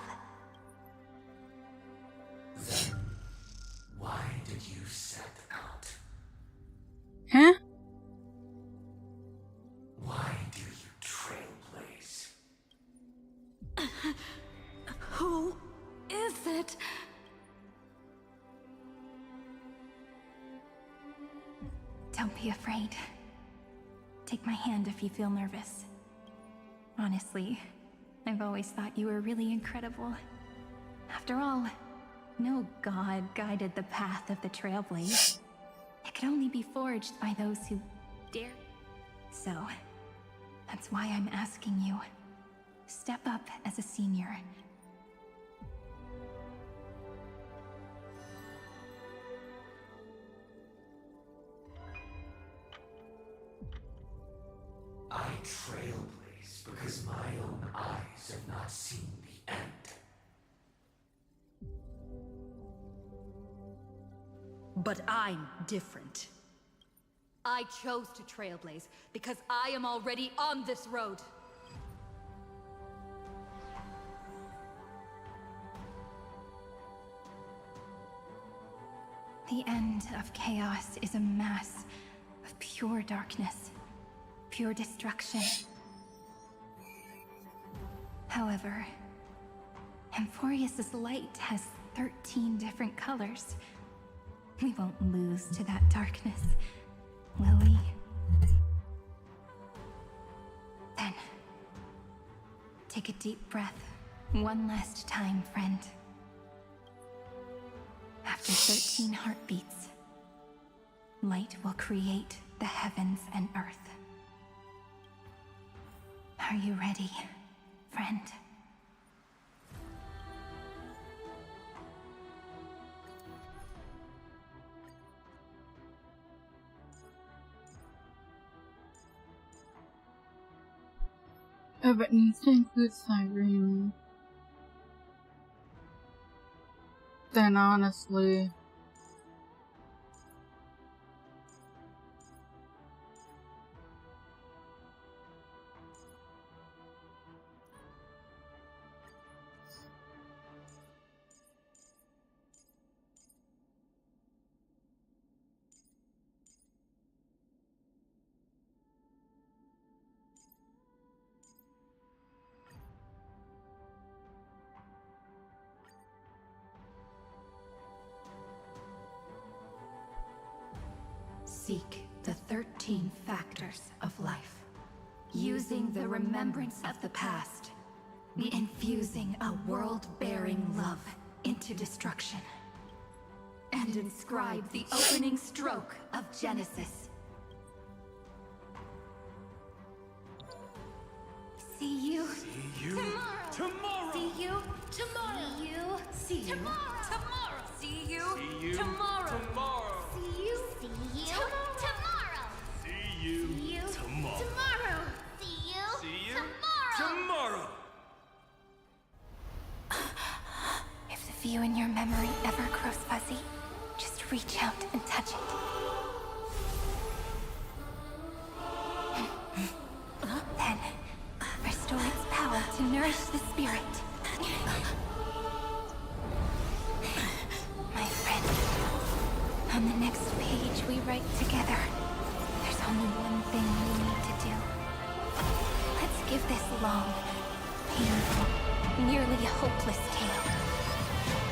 Then, why did you set out? Huh? Why do you trailblaze? Who is it? Don't be afraid. Take my hand if you feel nervous. Honestly, I've always thought you were really incredible. After all, no god guided the path of the trailblaze. It could only be forged by those who dare. So, that's why I'm asking you. Step up as a senior. I trailblaze because my own eyes have not seen the end. But I'm different. I chose to trailblaze because I am already on this road. The end of chaos is a mass of pure darkness, pure destruction. However, Amphorius's light has 13 different colors. We won't lose to that darkness, will we? Then, take a deep breath one last time, friend. After 13 heartbeats, light will create the heavens and earth. Are you ready, friend? But needs to include Cyrene. Then honestly, seek the 13 factors of life. Using the remembrance of the past, infusing a world-bearing love into destruction, and inscribe the opening stroke of Genesis. See you tomorrow. See you tomorrow. See you tomorrow. See you tomorrow. See you tomorrow. See you tomorrow. Tomorrow. See you Tomorrow! If the view in your memory ever grows fuzzy, just reach out and touch it. Then, restore its power to nourish the spirit. My friend, on the next page we write together, there's only one thing we need to do. Let's give this long, painful, nearly hopeless tale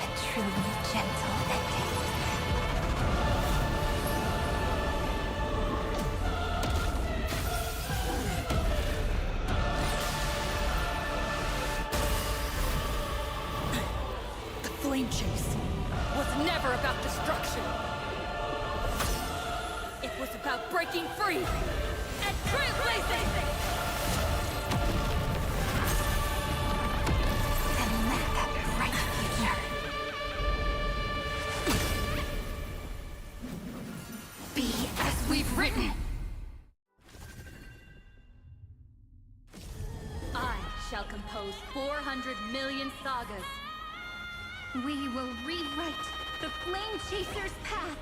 a truly gentle ending. The flame chase was never about destruction. It was about breaking free and trailblazing! And let that bright future be as we've written. I shall compose 400 million sagas. We will rewrite the Flame Chaser's path.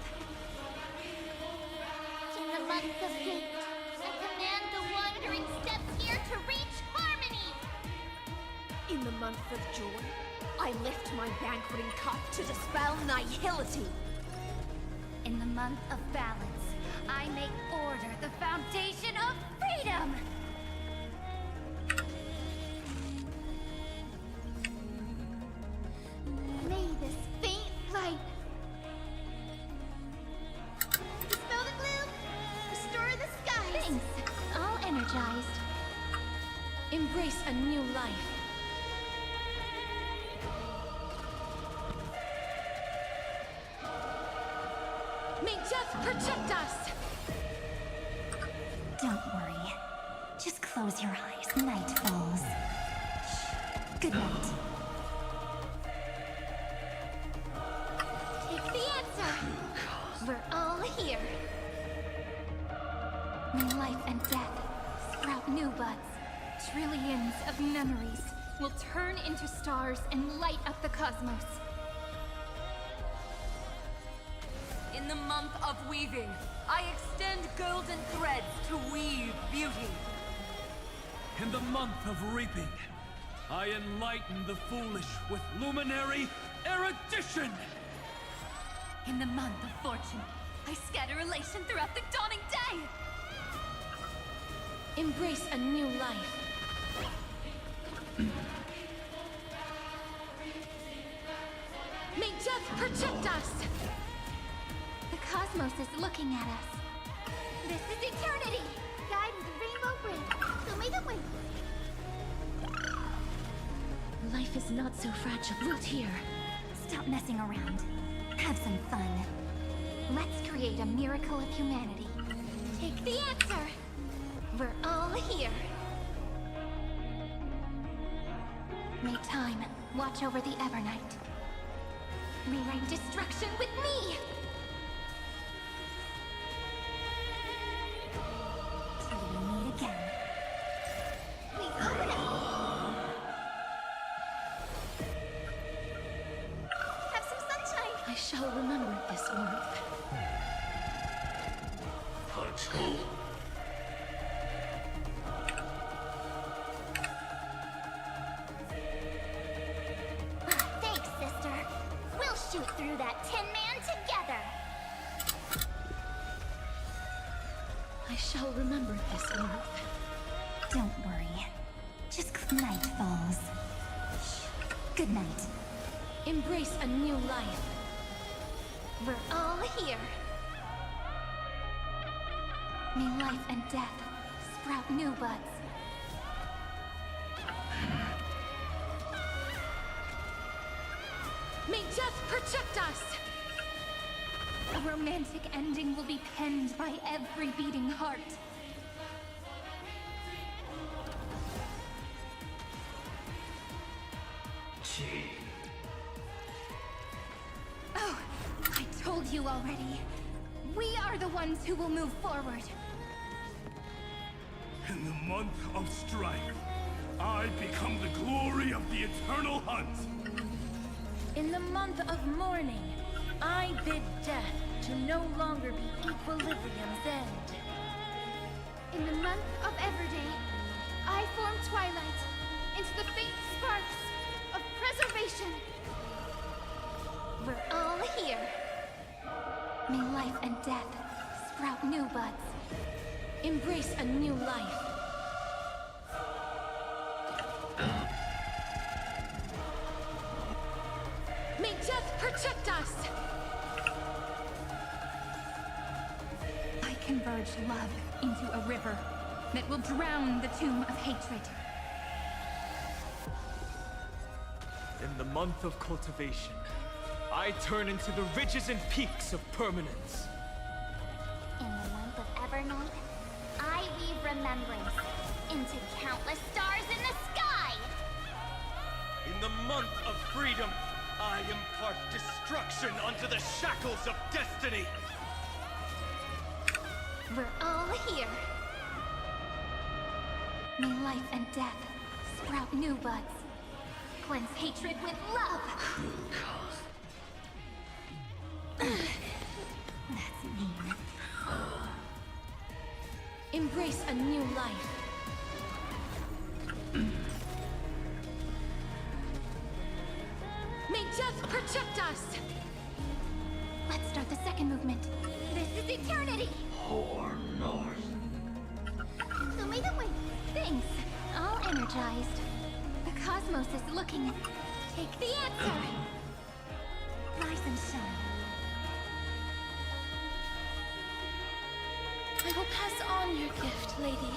In the month of fate, I command the wandering steps here to reach harmony. In the month of joy, I lift my banqueting cup to dispel nihility. In the month of balance, I make order the foundation of freedom. May this faint light dispel the gloom, restore the skies. Thanks, all energized. Embrace a new life. May death protect us! Don't worry. Just close your eyes. Night falls. Shh. Good night. Take the answer. We're all here. May life and death sprout new buds. Trillions of memories will turn into stars and light up the cosmos. In the month of weaving, I extend golden threads to weave beauty. In the month of reaping, I enlighten the foolish with luminary erudition! In the month of fortune, I scatter elation throughout the dawning day! Embrace a new life. May death protect us! The cosmos is looking at us. This is eternity. Guide with the rainbow bridge. So may the wind. Life is not so fragile. Root here. Stop messing around. Have some fun. Let's create a miracle of humanity. Take the answer. We're all here. May time watch over the Evernight. Rewrite destruction with me! Till we meet again. Please open up. Have some sunshine. I shall remember this warmth. Let's go. Thanks, sister. We'll shoot through that Tin Man together. I shall remember this warmth. Don't worry. Just night falls. Shh. Good night. Embrace a new life. We're all here. May life and death sprout new buds. May death protect us! A romantic ending will be penned by every beating heart. Oh, I told you already. We are the ones who will move forward. In the month of strife, I become the glory of the eternal hunt. In the month of mourning, I bid death to no longer be equilibrium's end. In the month of Everday, I form twilight into the faint sparks of preservation. We're all here. May life and death sprout new buds. Embrace a new life. May death protect us! I converge love into a river that will drown the tomb of hatred. In the month of cultivation, I turn into the ridges and peaks of permanence. In the month of Evernight, I weave remembrance into countless stars in the sky! In the month of freedom, I impart destruction unto the shackles of destiny! We're all here. May life and death sprout new buds. Cleanse hatred with love! That's mean. Embrace a new life. May death protect us! Let's start the second movement. This is eternity! Show me the way. Thanks. All energized. The cosmos is looking. Take the answer! Rise and shine. I will pass on your gift, lady.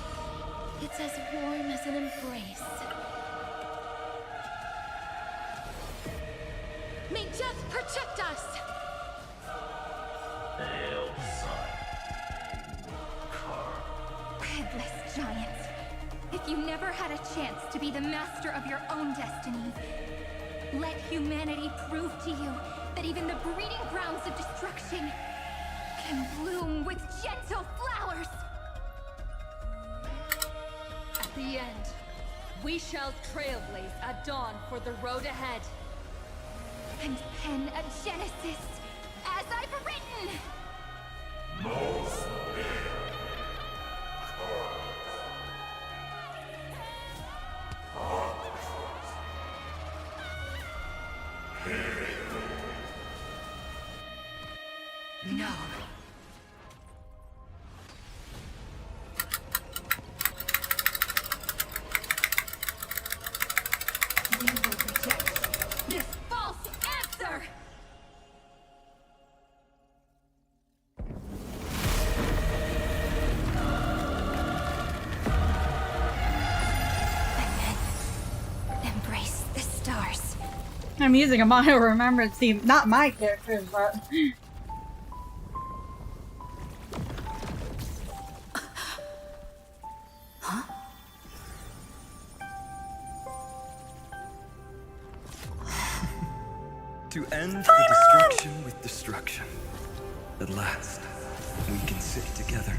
It's as warm as an embrace. May death protect us! Headless giant. If you never had a chance to be the master of your own destiny, let humanity prove to you that even the breeding grounds of destruction can bloom with gentle flowers! At the end, we shall trailblaze at dawn for the road ahead. And pen a genesis, as I've written! No. We will reject this false answer! And then embrace the stars. I'm using a model remembrance theme, not my characters, but To end the destruction with destruction. At last, we can sit together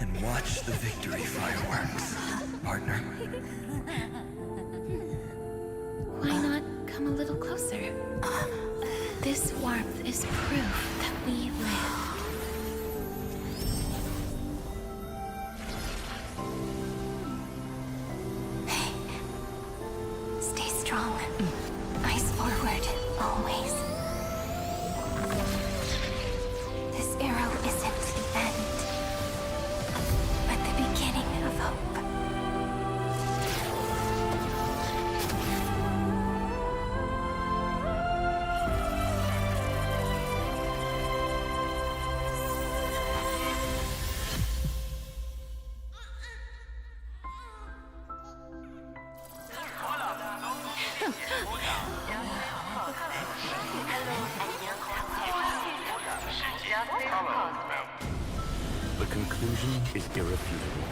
and watch the victory fireworks, partner. Why not come a little closer? This warmth is proof that we live. Stay strong. Eyes forward, always. This arrow isn't the end, but the beginning of hope. conclusion is irrefutable.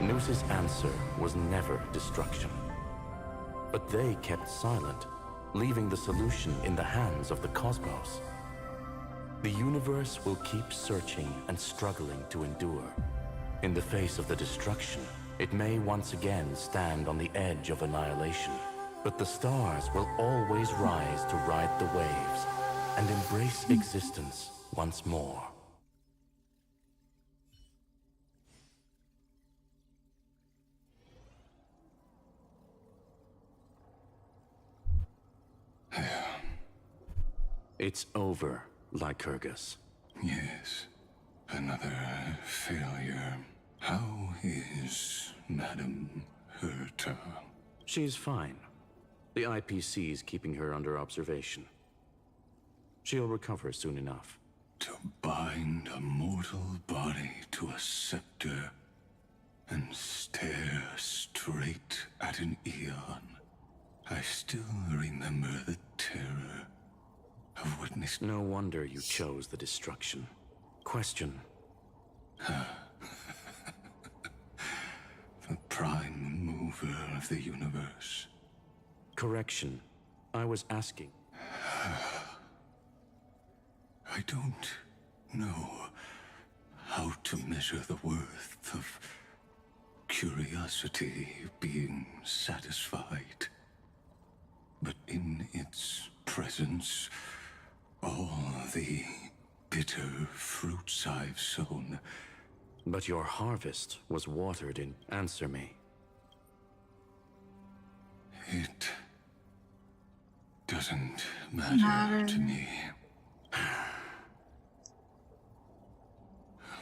Noos's answer was never destruction. But they kept silent, leaving the solution in the hands of the cosmos. The universe will keep searching and struggling to endure. In the face of the destruction, it may once again stand on the edge of annihilation. But the stars will always rise to ride the waves and embrace existence once more. It's over, Lycurgus. Yes, another failure. How is Madame Herta? She's fine. The IPC's keeping her under observation. She'll recover soon enough. To bind a mortal body to a scepter and stare straight at an eon. I still remember the terror of witnessing. No wonder you chose the destruction. Question. The prime mover of the universe. Correction. I was asking. I don't know how to measure the worth of curiosity being satisfied. But in its presence, all the bitter fruits I've sown. But your harvest was watered in. Answer me. It doesn't matter to me.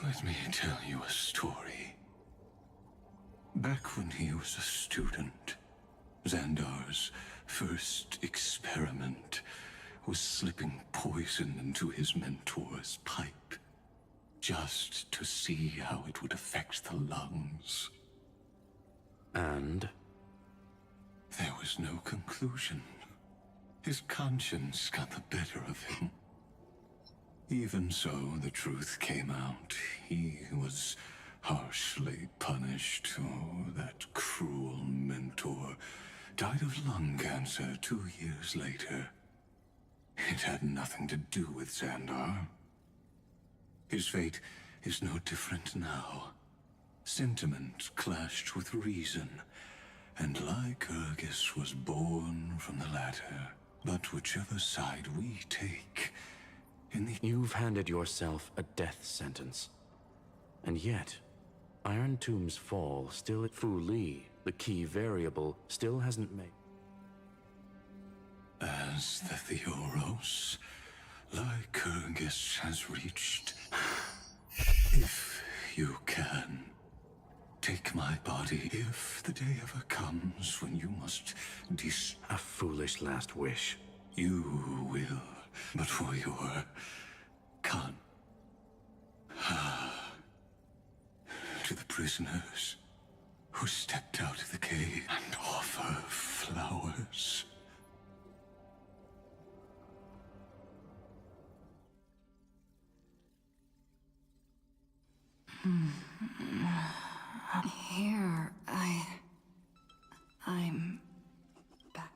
Let me tell you a story. Back when he was a student, Xandar's first experiment was slipping poison into his mentor's pipe, just to see how it would affect the lungs. And? There was no conclusion. His conscience got the better of him. Even so, the truth came out. He was harshly punished. Oh, that cruel mentor died of lung cancer 2 years later. It had nothing to do with Xandar. His fate is no different now. Sentiment clashed with reason, and Lycurgus was born from the latter. But whichever side we take, You've handed yourself a death sentence. And yet, Iron Tomb's fall still at Fu Li, the key variable, still hasn't made. As the Theoros, Lycurgus has reached. If you can, take my body if the day ever comes when you must A foolish last wish. You will, but for your to the prisoners who stepped out of the cave and offer flowers. Here, I'm back.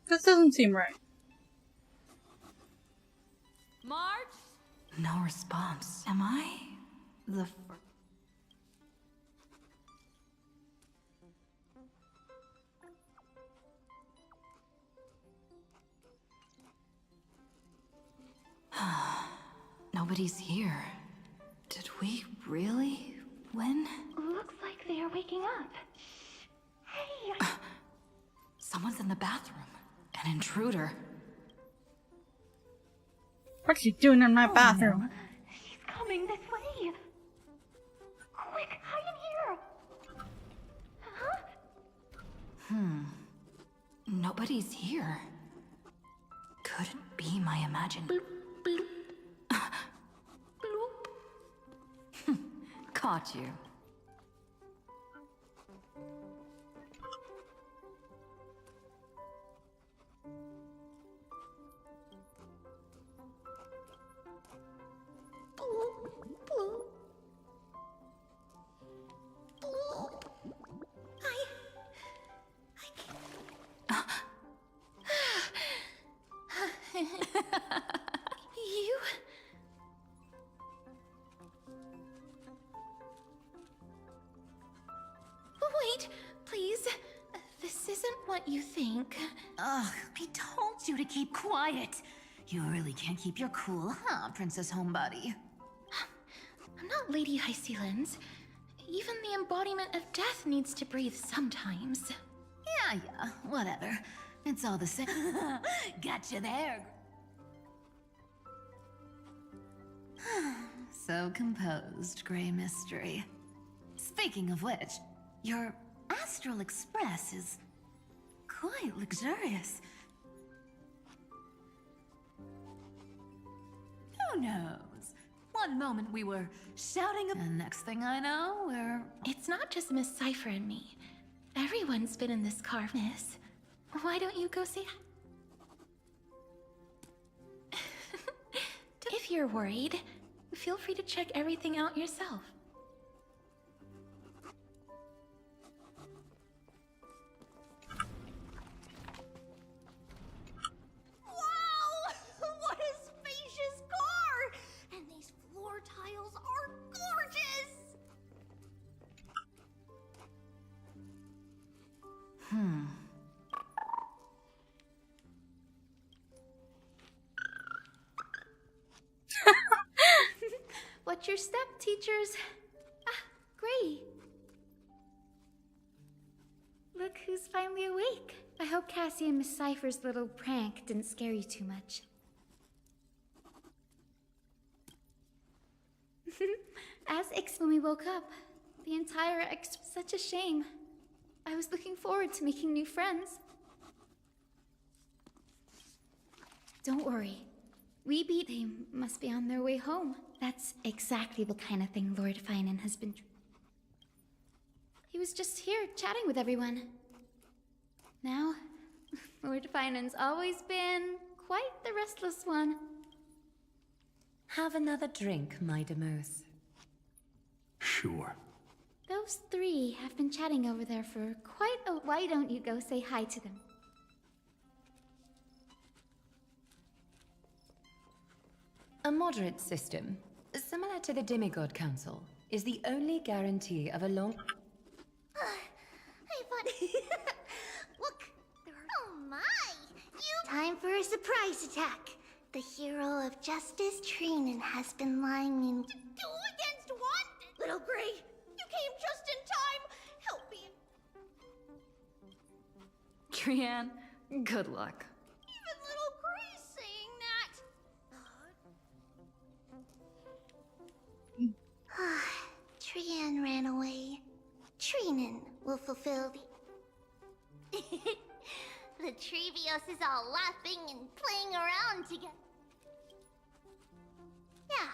This doesn't seem right. March? No response. Am I the Nobody's here. Did we really win? Looks like they are waking up. Hey! Someone's in the bathroom. An intruder. What's she doing in my bathroom? No. She's coming this way. Quick, hide in here. Huh? Nobody's here. Could it be my imagination? Caught you. wait! Please. This isn't what you think. Ugh, I told you to keep quiet. You really can't keep your cool, huh, Princess Homebody? I'm not Lady Hestia. Even the embodiment of death needs to breathe sometimes. Yeah, whatever. It's all the same. Gotcha there. So composed, Grey Mystery. Speaking of which, your Astral Express is quite luxurious. Who knows? One moment we were shouting, and next thing I know, we're... It's not just Miss Cypher and me. Everyone's been in this car, Miss. Why don't you go say hi? If you're worried, feel free to check everything out yourself. Wow! What a spacious car! And these floor tiles are gorgeous! What's your step, teachers? Ah, Gray. Look who's finally awake. I hope Cassie and Miss Cypher's little prank didn't scare you too much. As when we woke up, the entire such a shame. I was looking forward to making new friends. Don't worry. They must be on their way home. That's exactly the kind of thing Lord Finan has been... He was just here, chatting with everyone. Now, Lord Finan's always been quite the restless one. Have another drink, my Demos. Sure. Those three have been chatting over there for quite a... Why don't you go say hi to them? A moderate system, similar to the Demigod Council, is the only guarantee of a long... Hey, buddy. Look, there are... Oh my! Time for a surprise attack. The hero of justice, Trinan, has been lying in... 2 against 1? Little Gray, you came just in time. Help me. Trian, good luck. Even little Gray's saying that. Trian ran away. Trinan will fulfill the... The Trevios is all laughing and playing around together. Yeah,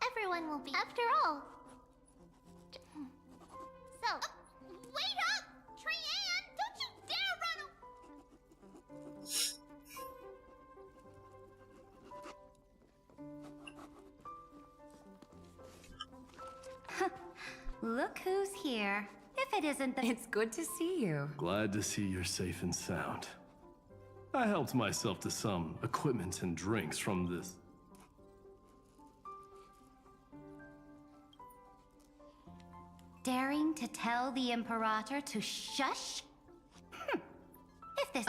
everyone will be after all. So, wait up! Trian, don't you dare run Look who's here. If it isn't the... It's good to see you. Glad to see you're safe and sound. I helped myself to some equipment and drinks from this. Daring to tell the Imperator to shush? If this...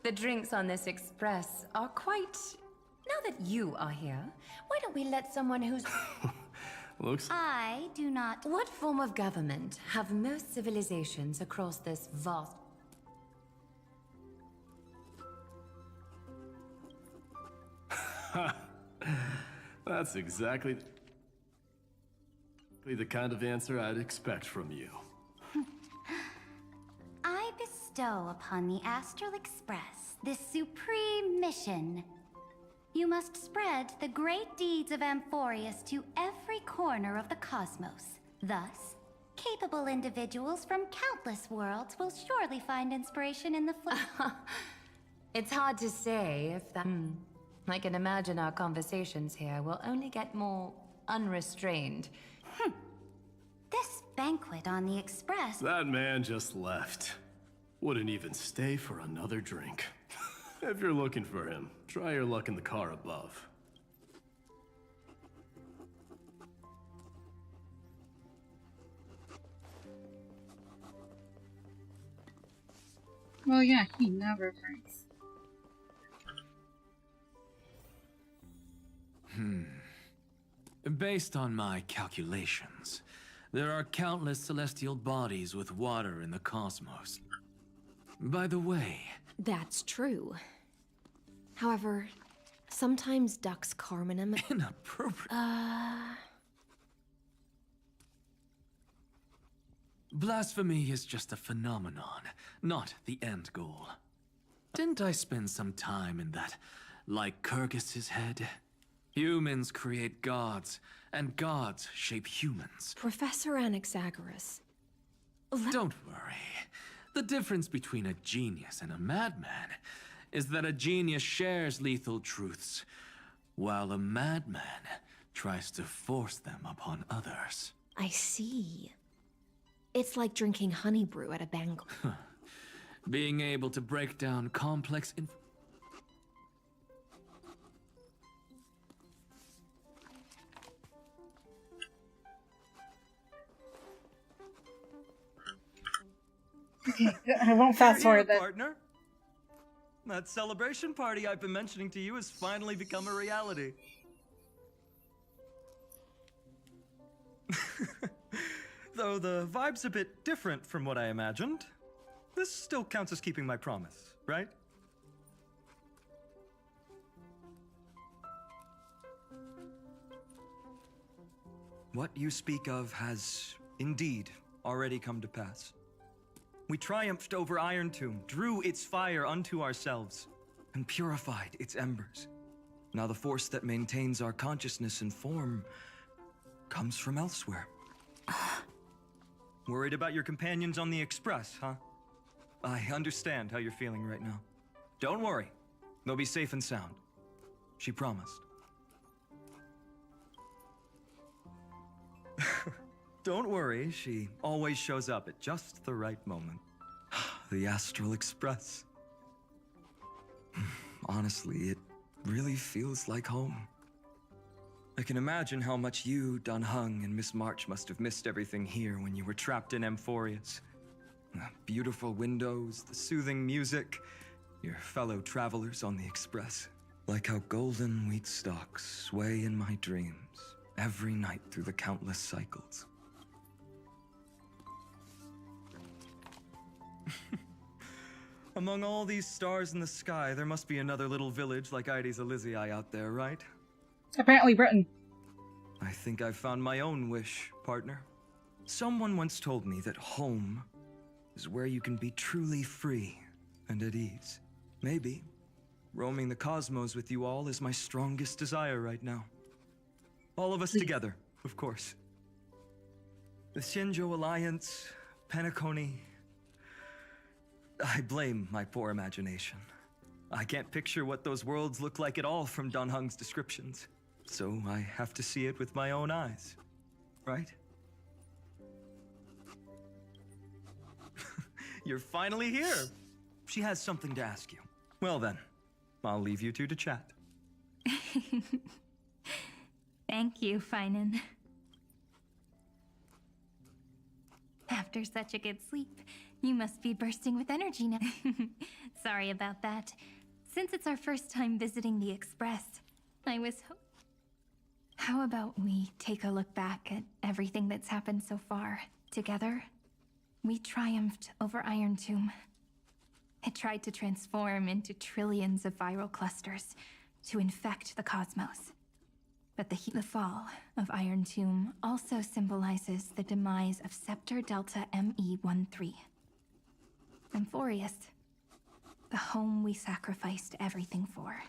The drinks on this express are quite... Now that you are here, why don't we let someone who's... Looks... I do not... What form of government have most civilizations across this vast... That's exactly the kind of answer I'd expect from you. I bestow upon the Astral Express this supreme mission. You must spread the great deeds of Amphorius to every corner of the cosmos. Thus, capable individuals from countless worlds will surely find inspiration in the It's hard to say if that... I can imagine our conversations here will only get more unrestrained. This banquet on the Express... That man just left. Wouldn't even stay for another drink. If you're looking for him, try your luck in the car above. Well, yeah, he never drinks. Based on my calculations, there are countless celestial bodies with water in the cosmos. By the way... That's true. However, sometimes ducks carminum... Inappropriate. Blasphemy is just a phenomenon, not the end goal. Didn't I spend some time in that Lycurgus's head? Humans create gods, and gods shape humans. Professor Anaxagoras. Don't worry. The difference between a genius and a madman is that a genius shares lethal truths, while a madman tries to force them upon others. I see. It's like drinking honey brew at a banquet. Being able to break down complex Okay, I won't fast forward that. Partner. That celebration party I've been mentioning to you has finally become a reality. Though the vibe's a bit different from what I imagined, this still counts as keeping my promise, right? What you speak of has indeed already come to pass. We triumphed over Iron Tomb, drew its fire unto ourselves, and purified its embers. Now the force that maintains our consciousness and form comes from elsewhere. Worried about your companions on the Express, huh? I understand how you're feeling right now. Don't worry, they'll be safe and sound. She promised. Don't worry, she always shows up at just the right moment. The Astral Express. Honestly, it really feels like home. I can imagine how much you, Dan Heng, and Miss March must have missed everything here when you were trapped in Amphorius. The beautiful windows, the soothing music, your fellow travelers on the Express. Like how golden wheat stalks sway in my dreams every night through the countless cycles. Among all these stars in the sky, there must be another little village like Ides Elysiae out there, right? Apparently Britain. I think I've found my own wish, partner. Someone once told me that home is where you can be truly free and at ease. Maybe roaming the cosmos with you all is my strongest desire right now. All of us together, of course. The Shinjo Alliance, Penacony. I blame my poor imagination. I can't picture what those worlds look like at all from Dan Heng's descriptions. So I have to see it with my own eyes, right? You're finally here. She has something to ask you. Well then, I'll leave you two to chat. Thank you, Finan. After such a good sleep, you must be bursting with energy now. Sorry about that. Since it's our first time visiting the Express, I was How about we take a look back at everything that's happened so far, together? We triumphed over Iron Tomb. It tried to transform into trillions of viral clusters to infect the cosmos. But the fall of Iron Tomb also symbolizes the demise of Scepter Delta ME-13. Amphorius, the home we sacrificed everything for,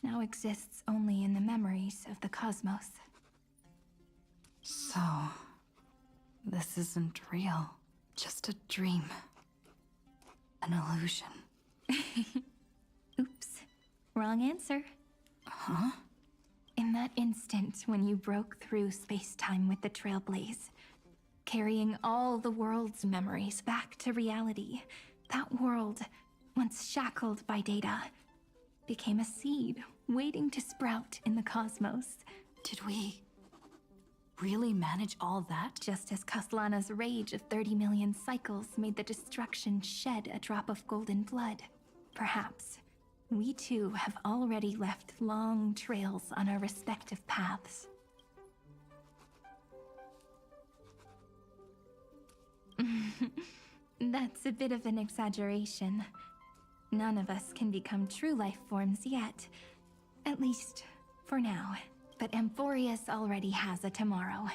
now exists only in the memories of the cosmos. So, this isn't real, just a dream. An illusion. Oops, wrong answer. Huh? In that instant when you broke through space-time with the Trailblaze, carrying all the world's memories back to reality, that world, once shackled by data, became a seed waiting to sprout in the cosmos. Did we really manage all that? Just as Kaslana's rage of 30 million cycles made the destruction shed a drop of golden blood. Perhaps we too have already left long trails on our respective paths. That's a bit of an exaggeration. None of us can become true life forms yet. At least, for now. But Amphorius already has a tomorrow.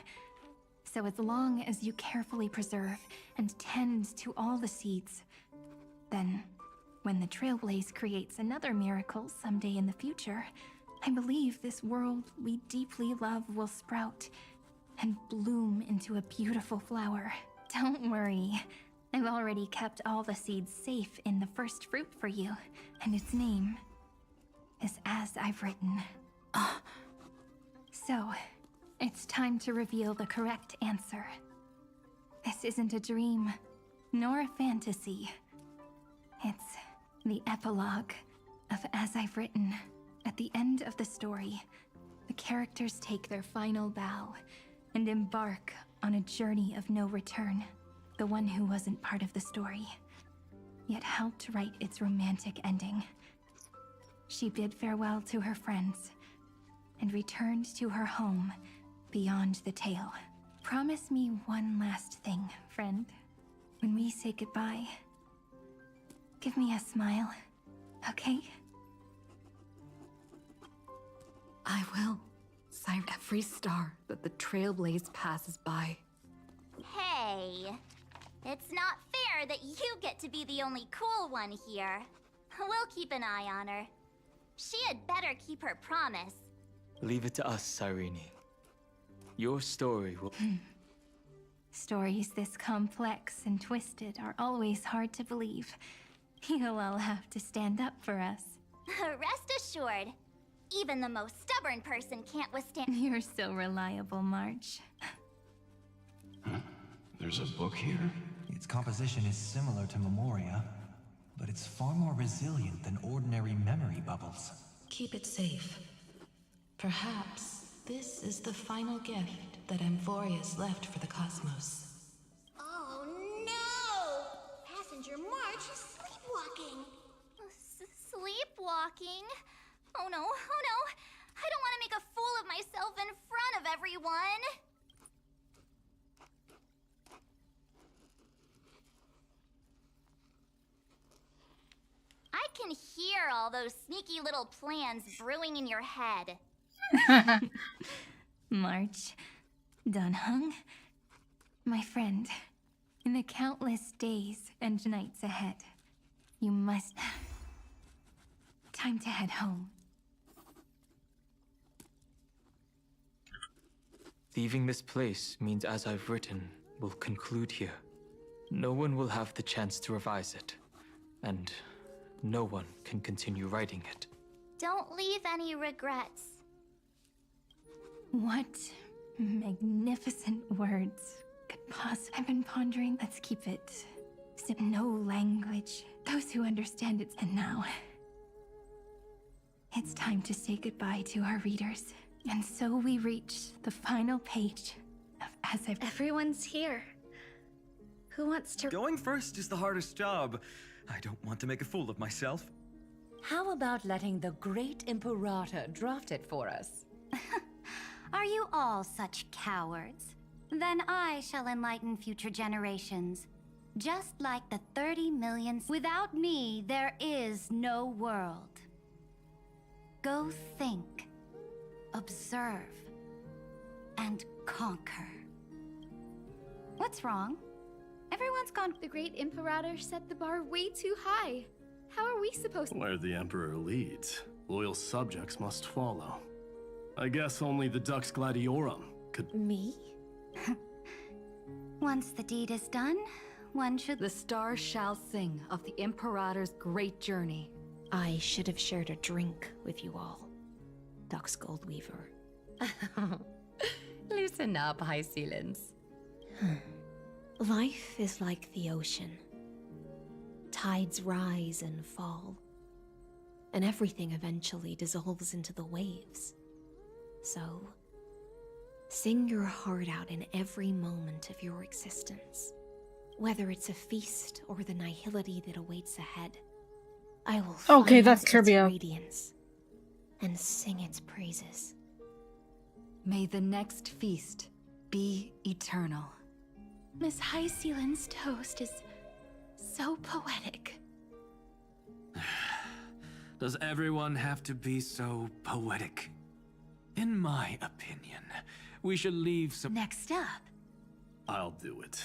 So as long as you carefully preserve and tend to all the seeds, then when the Trailblaze creates another miracle someday in the future, I believe this world we deeply love will sprout and bloom into a beautiful flower. Don't worry. I've already kept all the seeds safe in the first fruit for you, and its name is as I've written. So, it's time to reveal the correct answer. This isn't a dream, nor a fantasy. It's the epilogue of As I've Written. At the end of the story, the characters take their final bow and embark on a journey of no return. The one who wasn't part of the story, yet helped write its romantic ending. She bid farewell to her friends and returned to her home beyond the tale. Promise me one last thing, friend. When we say goodbye, give me a smile, okay? I will. Siren every star that the Trailblaze passes by. Hey, it's not fair that you get to be the only cool one here. We'll keep an eye on her. She had better keep her promise. Leave it to us, Cyrene. Your story will... Stories this complex and twisted are always hard to believe. You'll all have to stand up for us. Rest assured, even the most stubborn person can't withstand... You're so reliable, March. There's a book here? Its composition is similar to Memoria, but it's far more resilient than ordinary memory bubbles. Keep it safe. Perhaps this is the final gift that Amphorius left for the cosmos. Oh no! Passenger March is sleepwalking. Sleepwalking? Oh no, oh no! I don't want to make a fool of myself in front of everyone! I can hear all those sneaky little plans brewing in your head. March, Dunhung, my friend, in the countless days and nights ahead, you must... Time to head home. Leaving this place means As I've Written will conclude here. No one will have the chance to revise it, and no one can continue writing it. Don't leave any regrets. What magnificent words could possibly... I've been pondering. Let's keep it no language. Those who understand it. And now, it's time to say goodbye to our readers. And so we reach the final page of As I've... Everyone's here. Who wants to... Going first is the hardest job. I don't want to make a fool of myself. How about letting the great Imperator draft it for us? Are you all such cowards? Then I shall enlighten future generations. Just like the 30 million... Without me, there is no world. Go think, observe, and conquer. What's wrong? Everyone's gone... The great Imperator set the bar way too high. How are we supposed to... Where the Emperor leads, loyal subjects must follow. I guess only the Dux Gladiorum could... Me? Once the deed is done, one should... The stars shall sing of the Imperator's great journey. I should have shared a drink with you all. Dux Goldweaver. Loosen up, High Sealants. Life is like the ocean. Tides rise and fall, and everything eventually dissolves into the waves. So, Sing your heart out in every moment of your existence. Whether it's a feast or the nihility that awaits ahead, I will Okay, find that's its trivia. radiance and sing its praises. May the next feast be eternal. Miss High Sealand's toast is so poetic. Does everyone have to be so poetic? In my opinion, we should leave some... Next up. I'll do it.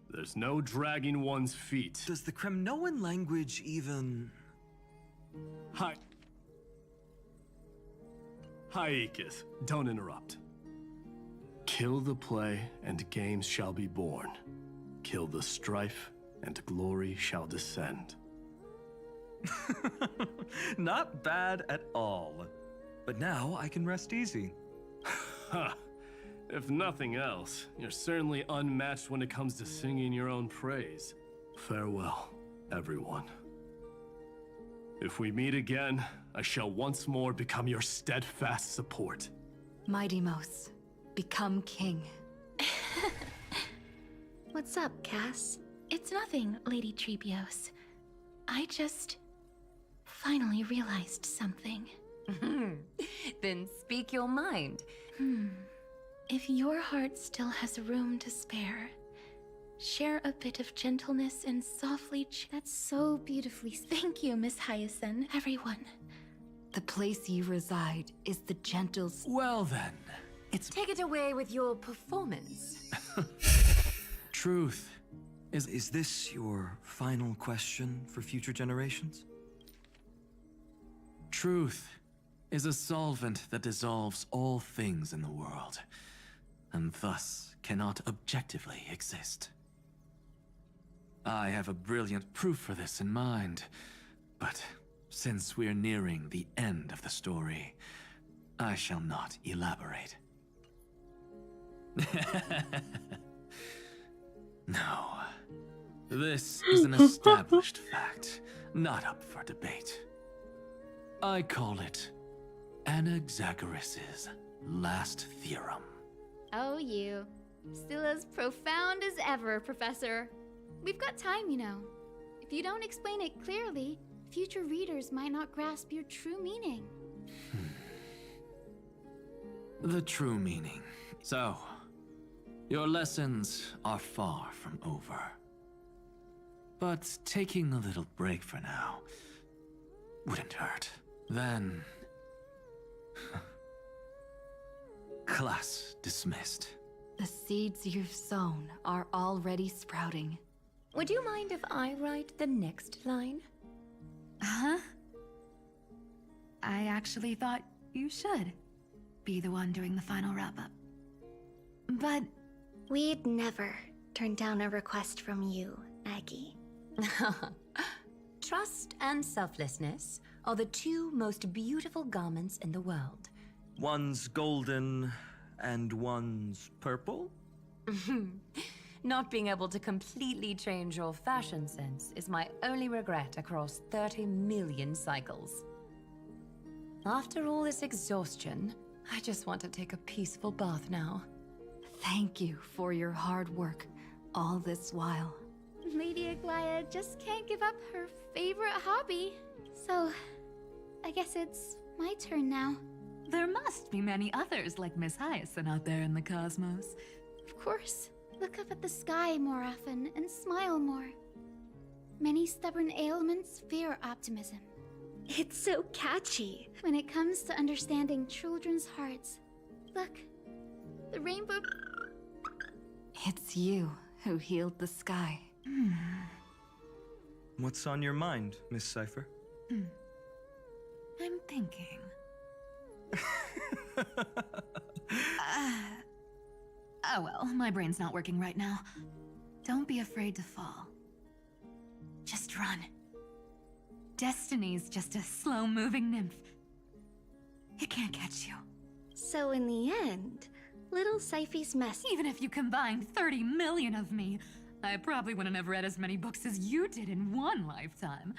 There's no dragging one's feet. Does the Kremnoan language even... Hi, Ikith, don't interrupt. Kill the play, and games shall be born. Kill the strife, and glory shall descend. Not bad at all. But now I can rest easy. Ha! If nothing else, you're certainly unmatched when it comes to singing your own praise. Farewell, everyone. If we meet again, I shall once more become your steadfast support. Mighty Mos, become king. What's up, Cass? It's nothing, Lady Trebios. I just finally realized something. Then speak your mind. If your heart still has room to spare, share a bit of gentleness and softly That's so beautifully said. Thank you, Miss Hyacinth. Everyone. The place you reside is the gentle... Well then, it's... Take it away with your performance. Truth is... Is this your final question for future generations? Truth is a solvent that dissolves all things in the world, and thus cannot objectively exist. I have a brilliant proof for this in mind, but since we're nearing the end of the story, I shall not elaborate. No. This is an established fact, not up for debate. I call it Anaxagoras' last theorem. Oh, you. Still as profound as ever, Professor. We've got time, you know. If you don't explain it clearly, future readers might not grasp your true meaning. The true meaning. So, your lessons are far from over. But taking a little break for now wouldn't hurt. Then... Class dismissed. The seeds you've sown are already sprouting. Would you mind if I write the next line? Huh? I actually thought you should be the one doing the final wrap-up. But... We'd never turn down a request from you, Aggie. Trust and selflessness are the two most beautiful garments in the world. One's golden and one's purple? Not being able to completely change your fashion sense is my only regret across 30 million cycles. After all this exhaustion, I just want to take a peaceful bath now. Thank you for your hard work all this while. Lady Aglaya just can't give up her favorite hobby. So, I guess it's my turn now. There must be many others like Miss Hyacinth out there in the cosmos. Of course. Look up at the sky more often and smile more. Many stubborn ailments fear optimism. It's so catchy when it comes to understanding children's hearts. Look, the rainbow... It's you who healed the sky. What's on your mind, Miss Cypher? I'm thinking. Oh well, my brain's not working right now. Don't be afraid to fall. Just run. Destiny's just a slow-moving nymph. It can't catch you. So in the end, little Cyphy's mess... Even if you combined 30 million of me, I probably wouldn't have read as many books as you did in one lifetime.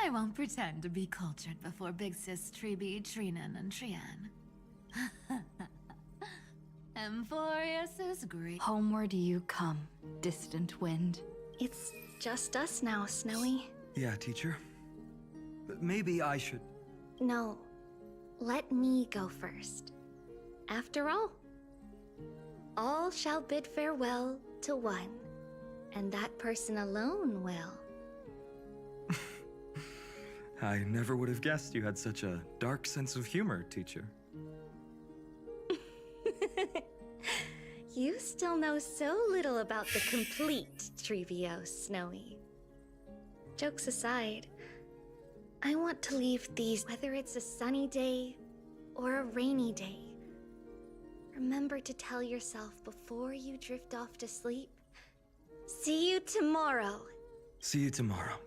I won't pretend to be cultured before Big Sis Treeby, Trinan, and Trian. Amphorius is great. Homeward you come, distant wind. It's just us now, Snowy. Yeah, teacher. But maybe I should... No, let me go first. After all shall bid farewell to one, and that person alone will. I never would have guessed you had such a dark sense of humor, teacher. You still know so little about the complete Trevios, Snowy. Jokes aside, I want to leave these, whether it's a sunny day or a rainy day. Remember to tell yourself before you drift off to sleep, see you tomorrow. See you tomorrow.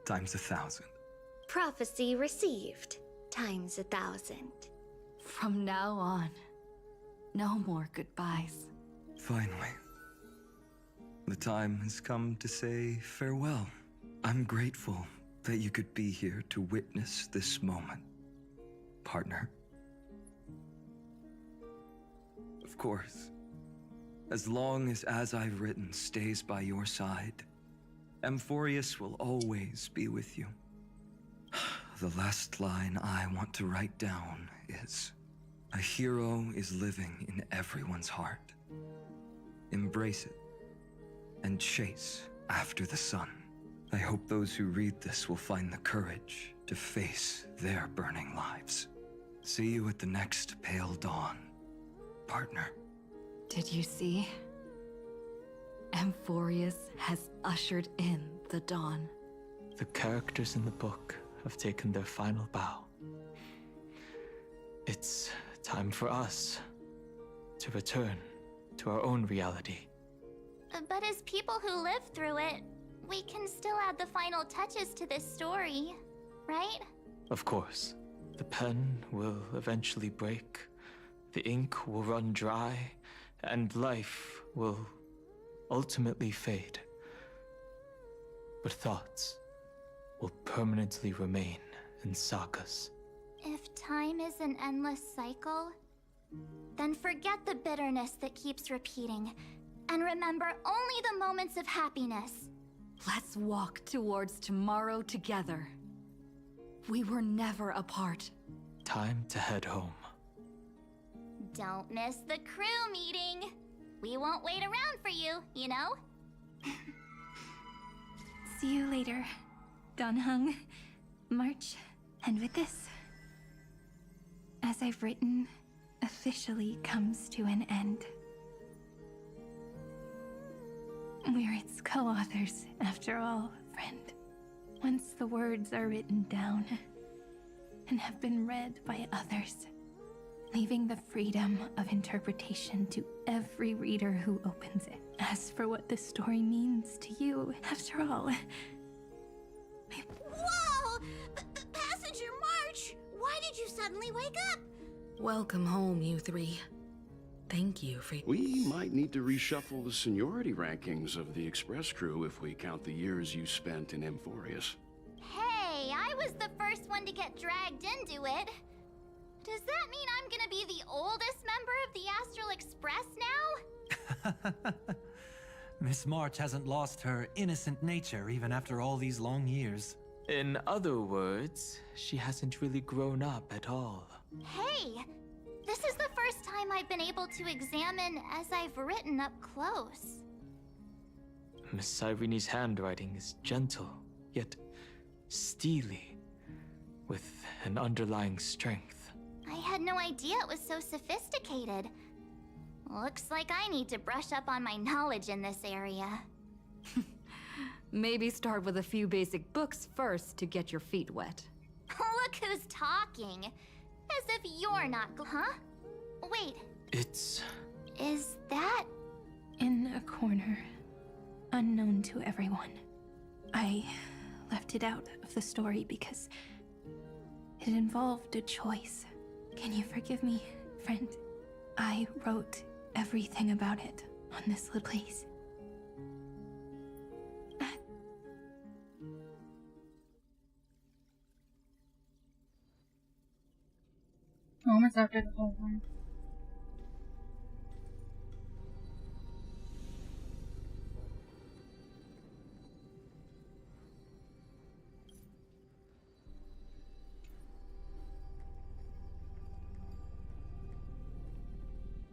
Times 1,000. Prophecy received. Times 1,000. From now on, no more goodbyes. Finally. The time has come to say farewell. I'm grateful that you could be here to witness this moment, partner. Of course, as long as I've written stays by your side, Amphorius will always be with you. The last line I want to write down is, a hero is living in everyone's heart. Embrace it and chase after the sun. I hope those who read this will find the courage to face their burning lives. See you at the next pale dawn, partner. Did you see? Amphorius has ushered in the dawn. The characters in the book have taken their final bow. It's time for us to return to our own reality. But as people who lived through it, we can still add the final touches to this story, right? Of course. The pen will eventually break, the ink will run dry, and life will ultimately fade. But thoughts will permanently remain in sagas. If time is an endless cycle, then forget the bitterness that keeps repeating, and remember only the moments of happiness. Let's walk towards tomorrow together. We were never apart. Time to head home. Don't miss the crew meeting. We won't wait around for you, you know? See you later, Donhung, March, and with this, as I've written, officially comes to an end. We're its co-authors, after all, friend. Once the words are written down and have been read by others, leaving the freedom of interpretation to every reader who opens it. As for what this story means to you, after all... Whoa! Passenger March! Why did you suddenly wake up? Welcome home, you three. Thank you for... We might need to reshuffle the seniority rankings of the Express crew if we count the years you spent in Amphorius. Hey, I was the first one to get dragged into it. Does that mean I'm gonna be the oldest member of the Astral Express now? Miss March hasn't lost her innocent nature even after all these long years. In other words, she hasn't really grown up at all. Hey, this is the first time I've been able to examine as I've written up close. Miss Irene's handwriting is gentle, yet steely, with an underlying strength. I had no idea it was so sophisticated. Looks like I need to brush up on my knowledge in this area. Maybe start with a few basic books first to get your feet wet. Look who's talking. As if you're not huh? Wait. It's... Is that... In a corner, unknown to everyone. I left it out of the story because it involved a choice. Can you forgive me, friend? I wrote everything about it on this little place. Moments after the whole one.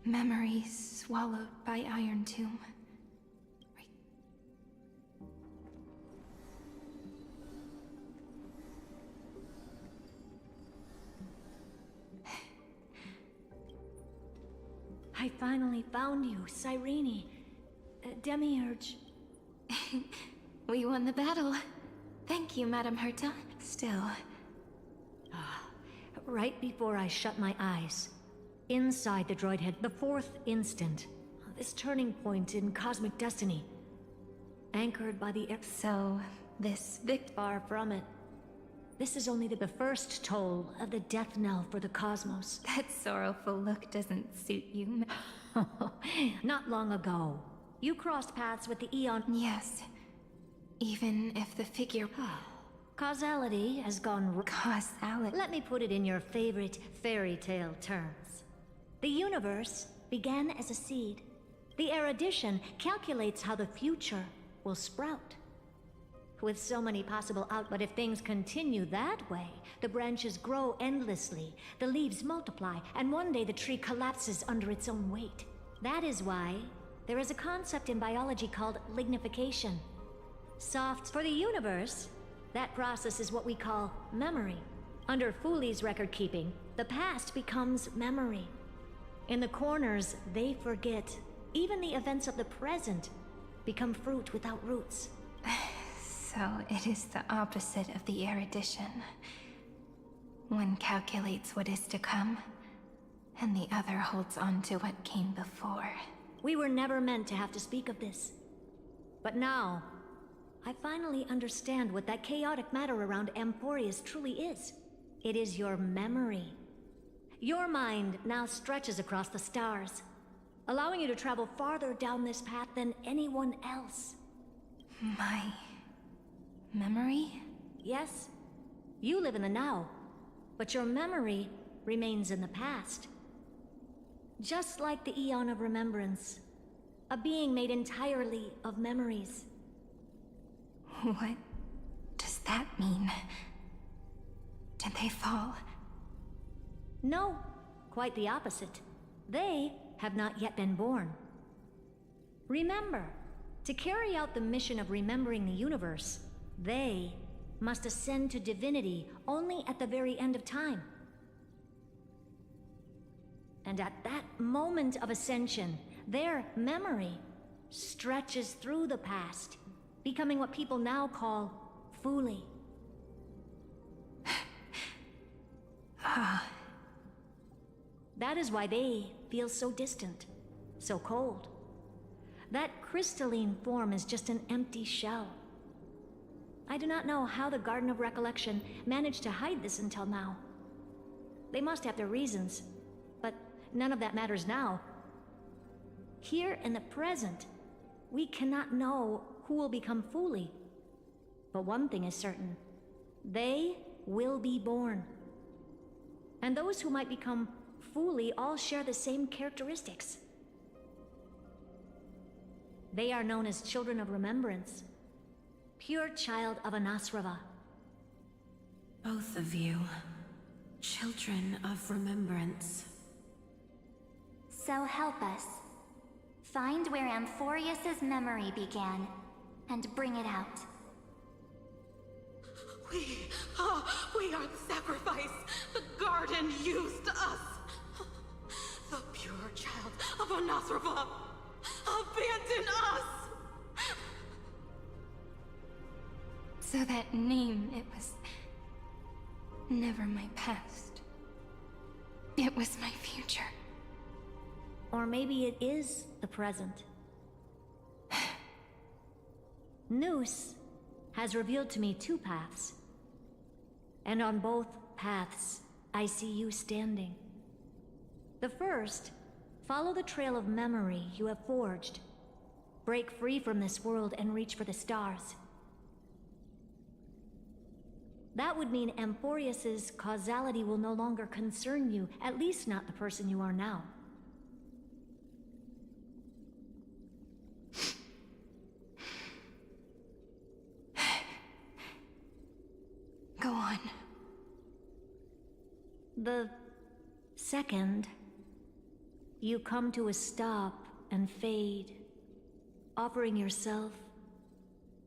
Memories swallowed by Iron Tomb. I finally found you, Cyrene. Demiurge. We won the battle. Thank you, Madame Herta. Still. Right before I shut my eyes, inside the droid head, the fourth instant, this turning point in cosmic destiny, anchored by the air. So, this Far from it. This is only the first toll of the death knell for the cosmos. That sorrowful look doesn't suit you. Not long ago, you crossed paths with the Eon. Yes. Even if the figure... Causality has gone... Causality? Let me put it in your favorite fairy tale terms. The universe began as a seed. The erudition calculates how the future will sprout. With so many possible but if things continue that way, the branches grow endlessly, the leaves multiply, and one day the tree collapses under its own weight. That is why there is a concept in biology called lignification. Soft for the universe, that process is what we call memory. Under Fooley's record keeping, the past becomes memory. In the corners, they forget. Even the events of the present become fruit without roots. So it is the opposite of the erudition. One calculates what is to come, and the other holds on to what came before. We were never meant to have to speak of this. But now, I finally understand what that chaotic matter around Emporius truly is. It is your memory. Your mind now stretches across the stars, allowing you to travel farther down this path than anyone else. My... memory? Yes. You live in the now, but your memory remains in the past. Just like the Eon of Remembrance, a being made entirely of memories. What does that mean? Did they fall? No, quite the opposite. They have not yet been born. Remember, to carry out the mission of remembering the universe, they must ascend to divinity only at the very end of time. And at that moment of ascension, their memory stretches through the past, becoming what people now call Fooley. That is why they feel so distant, so cold. That crystalline form is just an empty shell. I do not know how the Garden of Recollection managed to hide this until now. They must have their reasons, but none of that matters now. Here in the present, we cannot know who will become Fooley. But one thing is certain. They will be born. And those who might become Fooley all share the same characteristics. They are known as Children of Remembrance. Pure child of Anasrava. Both of you. Children of Remembrance. So help us. Find where Amphorius's memory began, and bring it out. We are the sacrifice the garden used us. The pure child of Anasrava. Abandon us! So that name, it was never my past. It was my future. Or maybe it is the present. Noose has revealed to me two paths. And on both paths, I see you standing. The first, follow the trail of memory you have forged. Break free from this world and reach for the stars. That would mean Amphorius's causality will no longer concern you, at least not the person you are now. Go on. The second you come to a stop and fade, offering yourself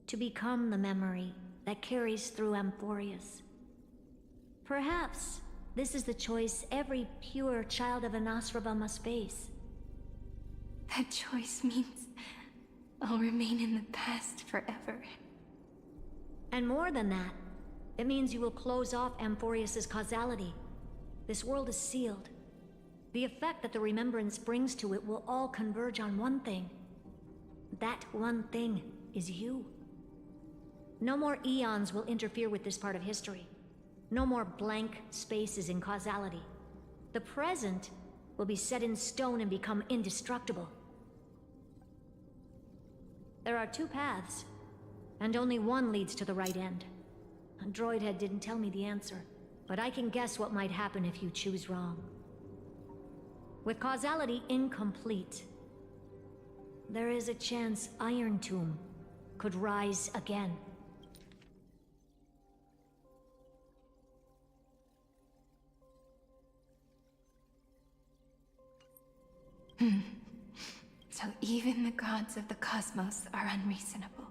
to become the memory that carries through Amphorius. Perhaps this is the choice every pure child of Anasraba must face. That choice means I'll remain in the past forever. And more than that, it means you will close off Amphorius's causality. This world is sealed. The effect that the remembrance brings to it will all converge on one thing. That one thing is you. No more eons will interfere with this part of history. No more blank spaces in causality. The present will be set in stone and become indestructible. There are two paths, and only one leads to the right end. Droidhead didn't tell me the answer, but I can guess what might happen if you choose wrong. With causality incomplete, there is a chance Iron Tomb could rise again. So even the gods of the cosmos are unreasonable.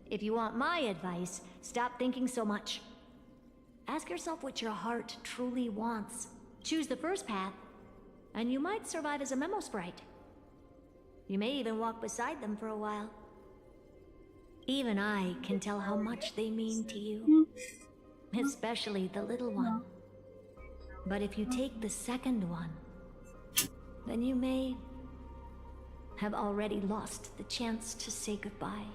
If you want my advice, stop thinking so much. Ask yourself what your heart truly wants. Choose the first path, and you might survive as a memo sprite. You may even walk beside them for a while. Even I can tell how much they mean to you. Especially the little one. But if you take the second one, then you may have already lost the chance to say goodbye.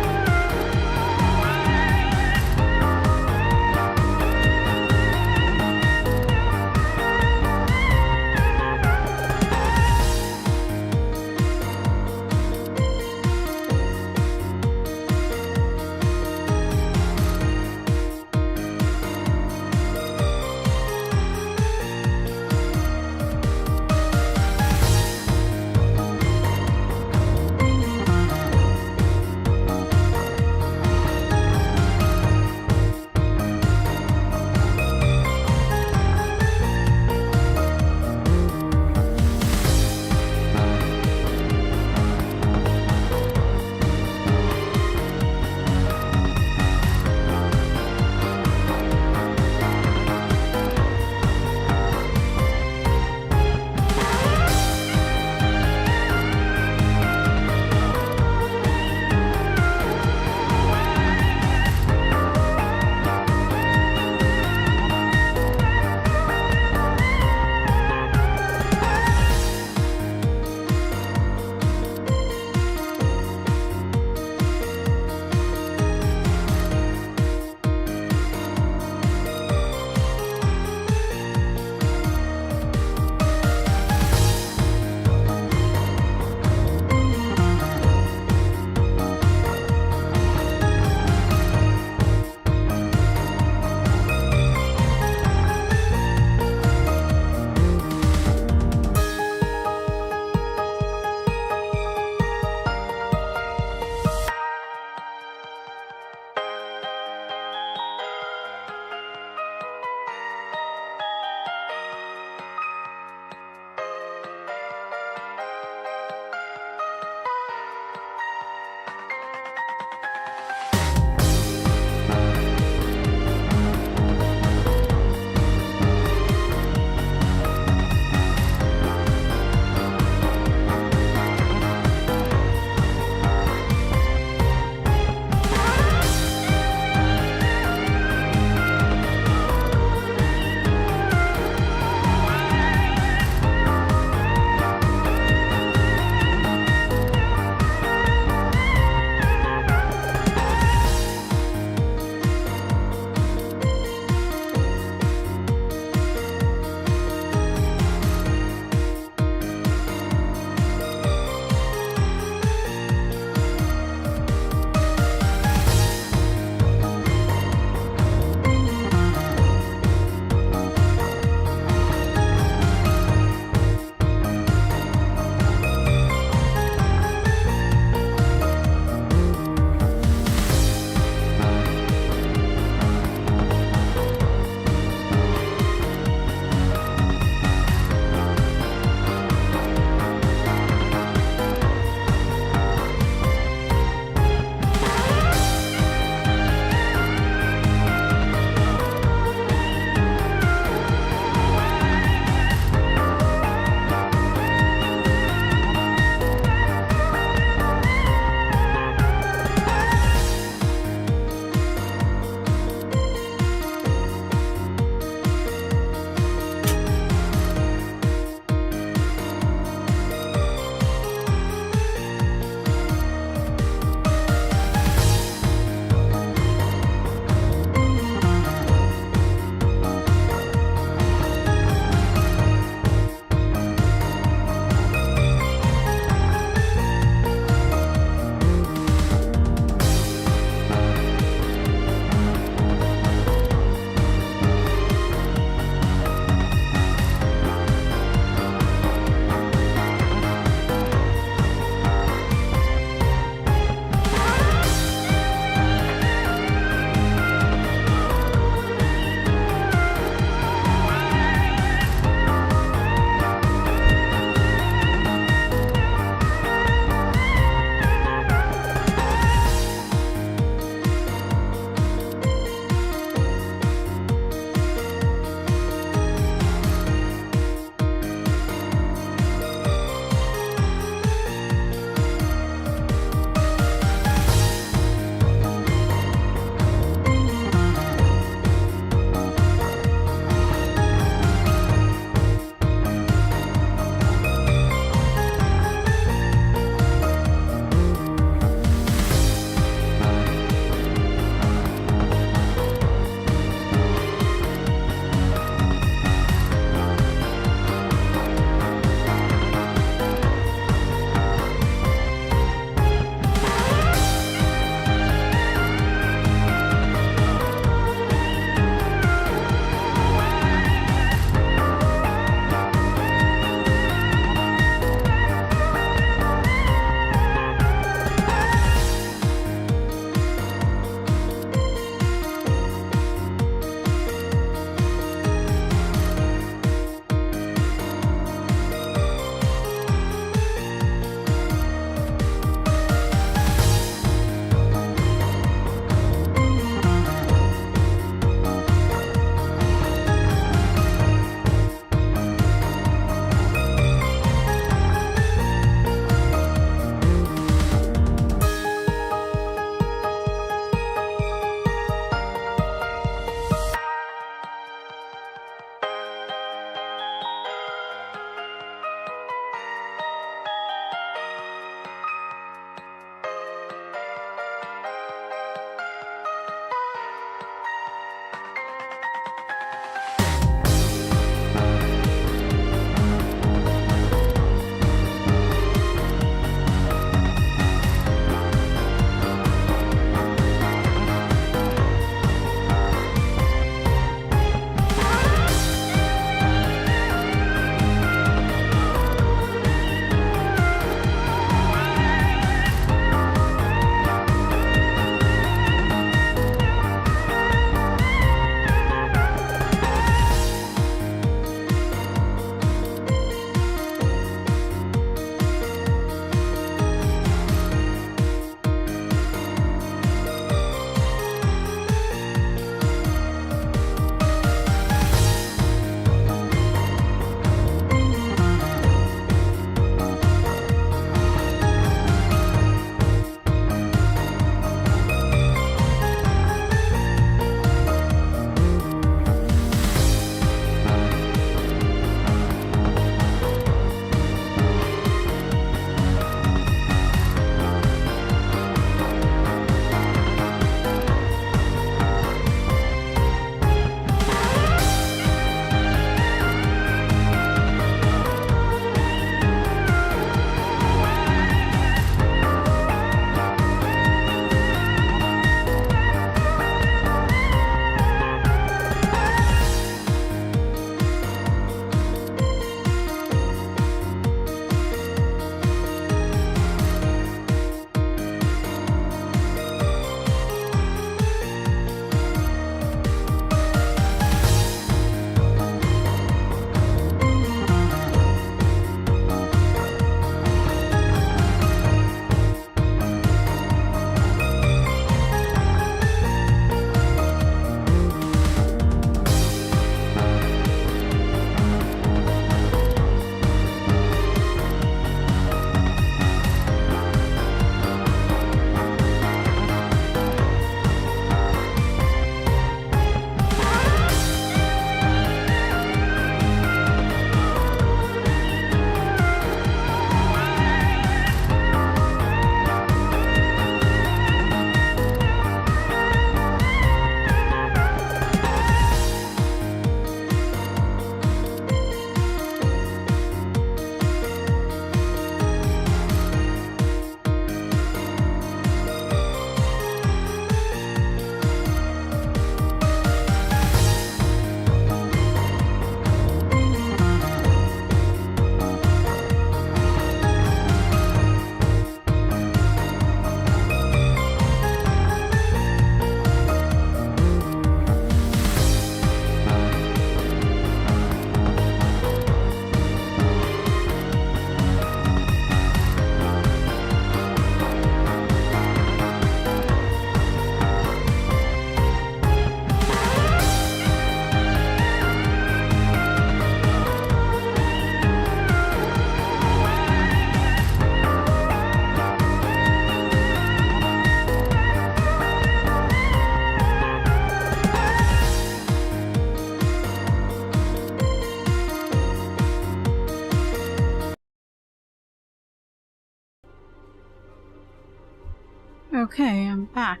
Okay, I'm back.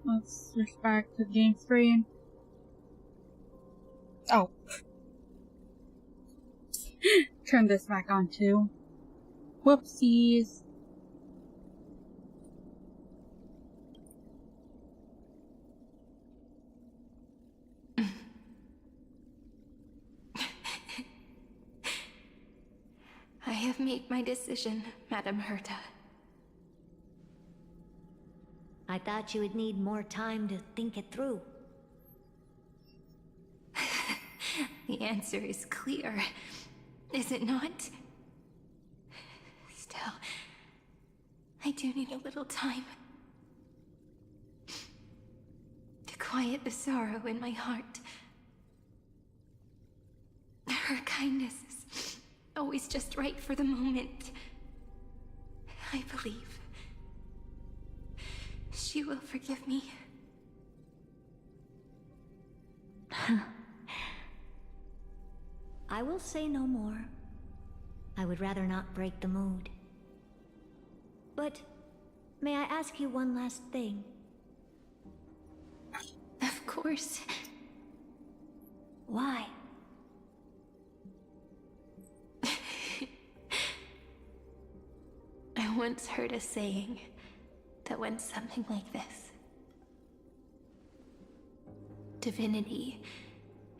Let's switch back to the game screen. Oh. Turn this back on too. Whoopsies. I have made my decision, Madame Herta. I thought you would need more time to think it through. The answer is clear, is it not? Still, I do need a little time to quiet the sorrow in my heart. Her kindness is always just right for the moment. I believe she will forgive me. I will say no more. I would rather not break the mood. But may I ask you one last thing? Of course. Why? I once heard a saying that went something like this. Divinity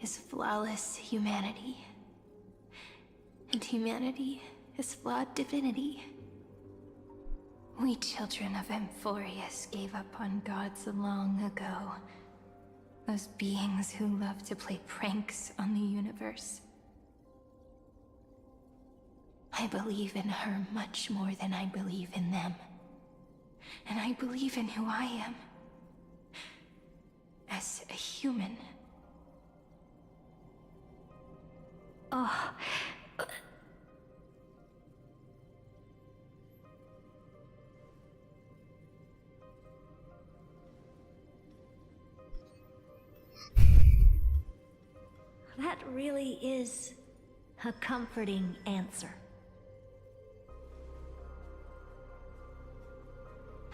is flawless humanity, and humanity is flawed divinity. We children of Amphorius gave up on gods long ago. Those beings who love to play pranks on the universe. I believe in her much more than I believe in them. And I believe in who I am. As a human. Oh. That really is a comforting answer.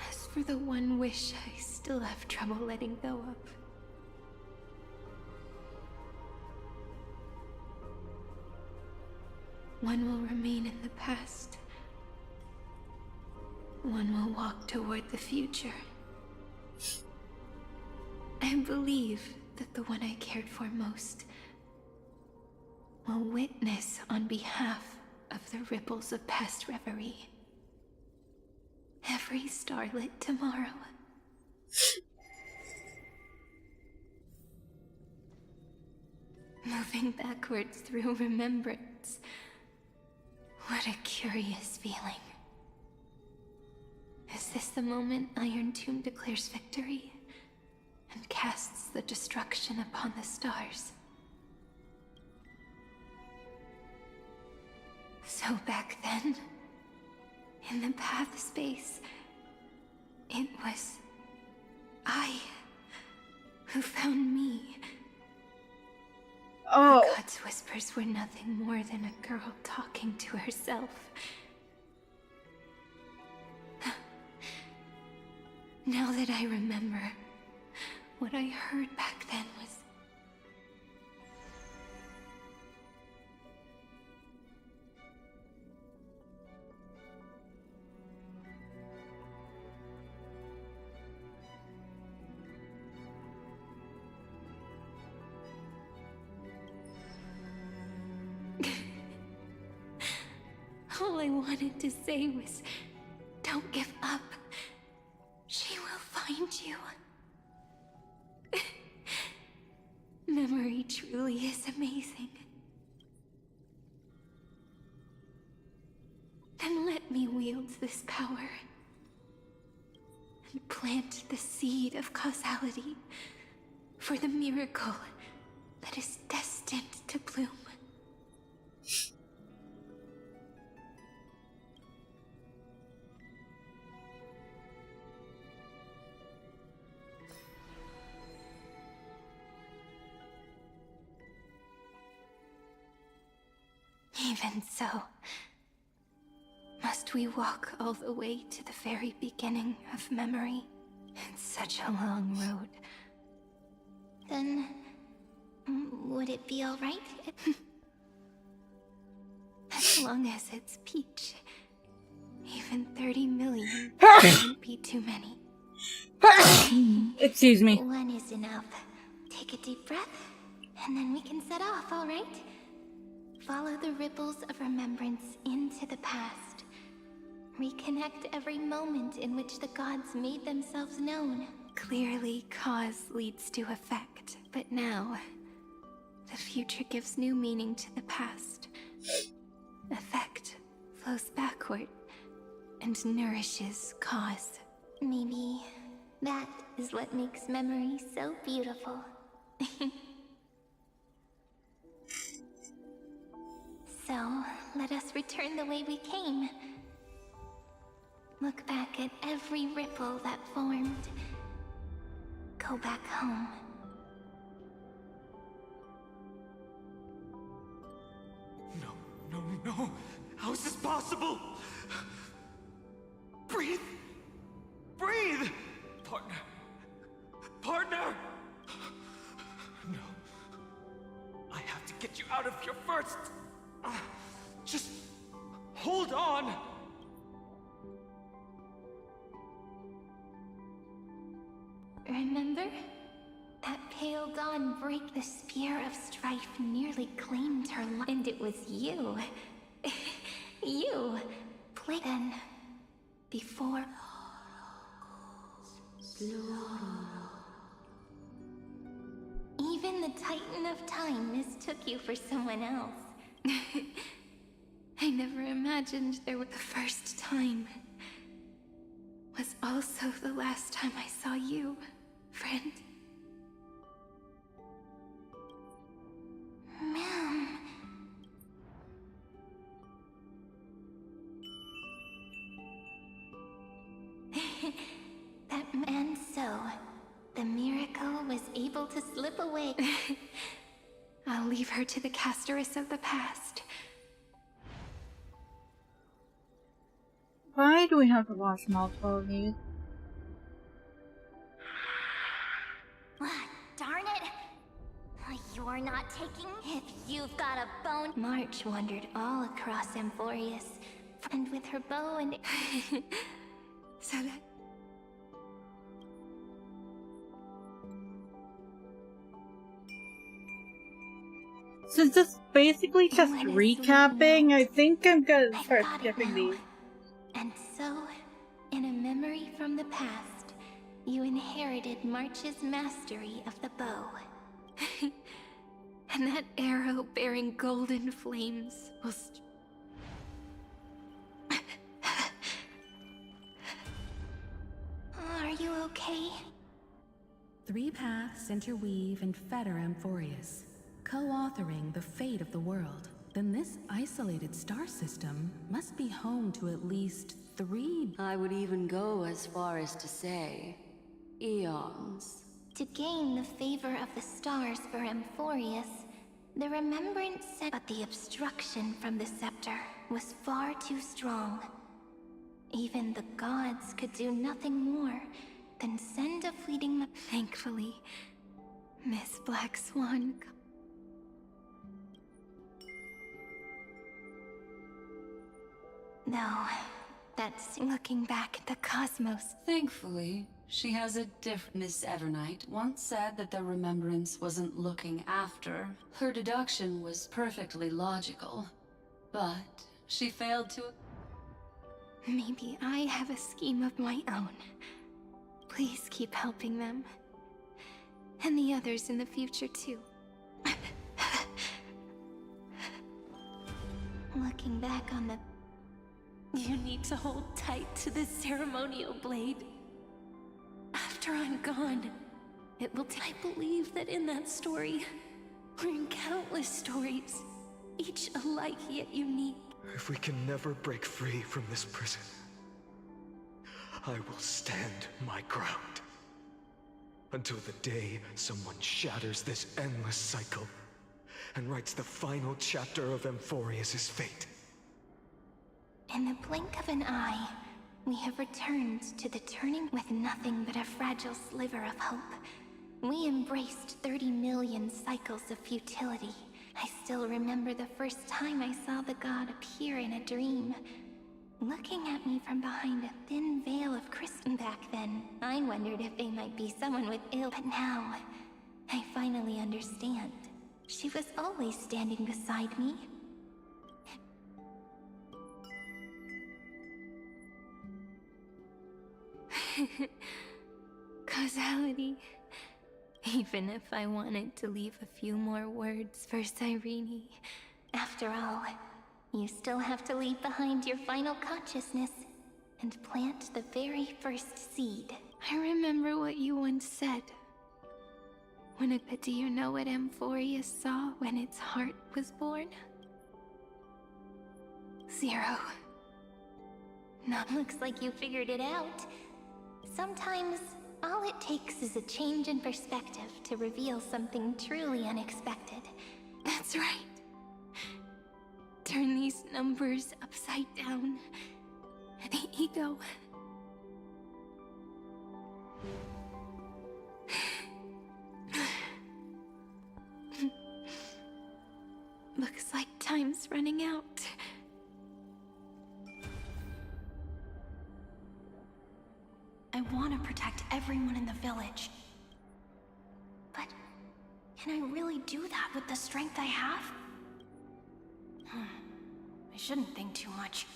As for the one wish I still have trouble letting go of. One will remain in the past. One will walk toward the future. I believe that the one I cared for most will witness on behalf of the ripples of past reverie. Every starlit tomorrow. Moving backwards through remembrance. What a curious feeling. Is this the moment Iron Tomb declares victory and casts the destruction upon the stars? So back then, in the path space, it was I who found me. Oh. God's whispers were nothing more than a girl talking to herself. Now that I remember, what I heard back then was... All I wanted to say was, don't give up. She will find you. Memory truly is amazing. Then let me wield this power and plant the seed of causality for the miracle that is destined to bloom. Even so, Must we walk all the way to the very beginning of memory? It's such a long road. Then, would it be alright? As long as it's Peach. Even 30 million wouldn't be too many. Excuse me. One is enough. Take a deep breath, and then we can set off, alright? Follow the ripples of remembrance into the past. Reconnect every moment in which the gods made themselves known. Clearly, cause leads to effect, but now, the future gives new meaning to the past. Effect flows backward and nourishes cause. Maybe that is what makes memory so beautiful. So, let us return the way we came. Look back at every ripple that formed. Go back home. No. How is this possible? Breathe! Breathe! Partner! No. I have to get you out of here first. Just hold on. Remember? That pale dawn break, the spear of strife nearly claimed her life. And it was you. You. Then, before... Even the Titan of Time mistook you for someone else. I never imagined there was the first time. Was also the last time I saw you, friend. Ma'am. And so, the miracle was able to slip away. I'll leave her to the casteress of the past. Why do we have to watch multiple of these? Darn it! You're not taking... If you've got a bone... March wandered all across Amphorius, and with her bow and... So that... Since it's basically just recapping, I think I'm gonna start skipping these. And so, in a memory from the past, you inherited March's mastery of the bow. And that arrow bearing golden flames will Are you okay? 3 paths interweave and fetter Amphorius, co-authoring the fate of the world. Then this isolated star system must be home to at least 3... I would even go as far as to say, eons. To gain the favor of the stars for Amphorius, the remembrance but the obstruction from the scepter was far too strong. Even the gods could do nothing more than send a fleeting... Thankfully, Miss Black Swan... No, that's looking back at the cosmos. Thankfully, she has a different... Miss Evernight once said that the remembrance wasn't looking after. Her deduction was perfectly logical, but she failed to... Maybe I have a scheme of my own. Please keep helping them. And the others in the future, too. Looking back on the... You need to hold tight to this ceremonial blade. After I'm gone, it will I believe that in that story, or in countless stories, each alike yet unique. If we can never break free from this prison, I will stand my ground. Until the day someone shatters this endless cycle and writes the final chapter of Amphorius' fate. In the blink of an eye, we have returned to the turning with nothing but a fragile sliver of hope. We embraced 30 million cycles of futility. I still remember the first time I saw the god appear in a dream. Looking at me from behind a thin veil of crystal back then, I wondered if they might be someone with ill. But now, I finally understand. She was always standing beside me. Causality. Even if I wanted to leave a few more words for Cyrene. After all, you still have to leave behind your final consciousness and plant the very first seed. I remember what you once said. But do you know what Amphorius saw when its heart was born? 0. No, looks like you figured it out. Sometimes, all it takes is a change in perspective to reveal something truly unexpected. That's right. Turn these numbers upside down. The ego. Looks like time's running out. I want to protect everyone in the village. But can I really do that with the strength I have? I shouldn't think too much.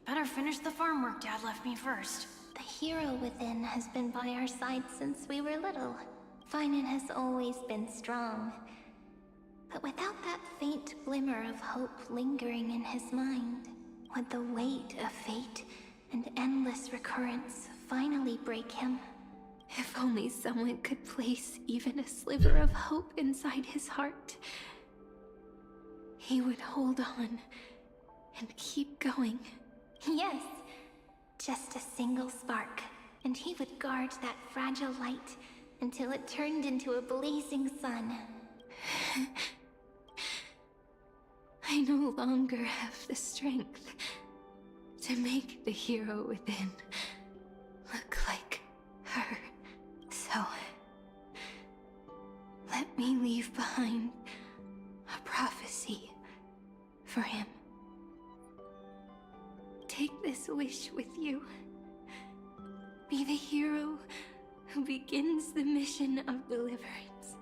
Better finish the farm work Dad left me first. The hero within has been by our side since we were little. Finan has always been strong. But without that faint glimmer of hope lingering in his mind, would the weight of fate and endless recurrence finally break him? If only someone could place even a sliver of hope inside his heart, he would hold on and keep going. Yes, just a single spark, and he would guard that fragile light until it turned into a blazing sun. I no longer have the strength to make the hero within look like her. So, let me leave behind a prophecy for him. Take this wish with you. Be the hero who begins the mission of deliverance.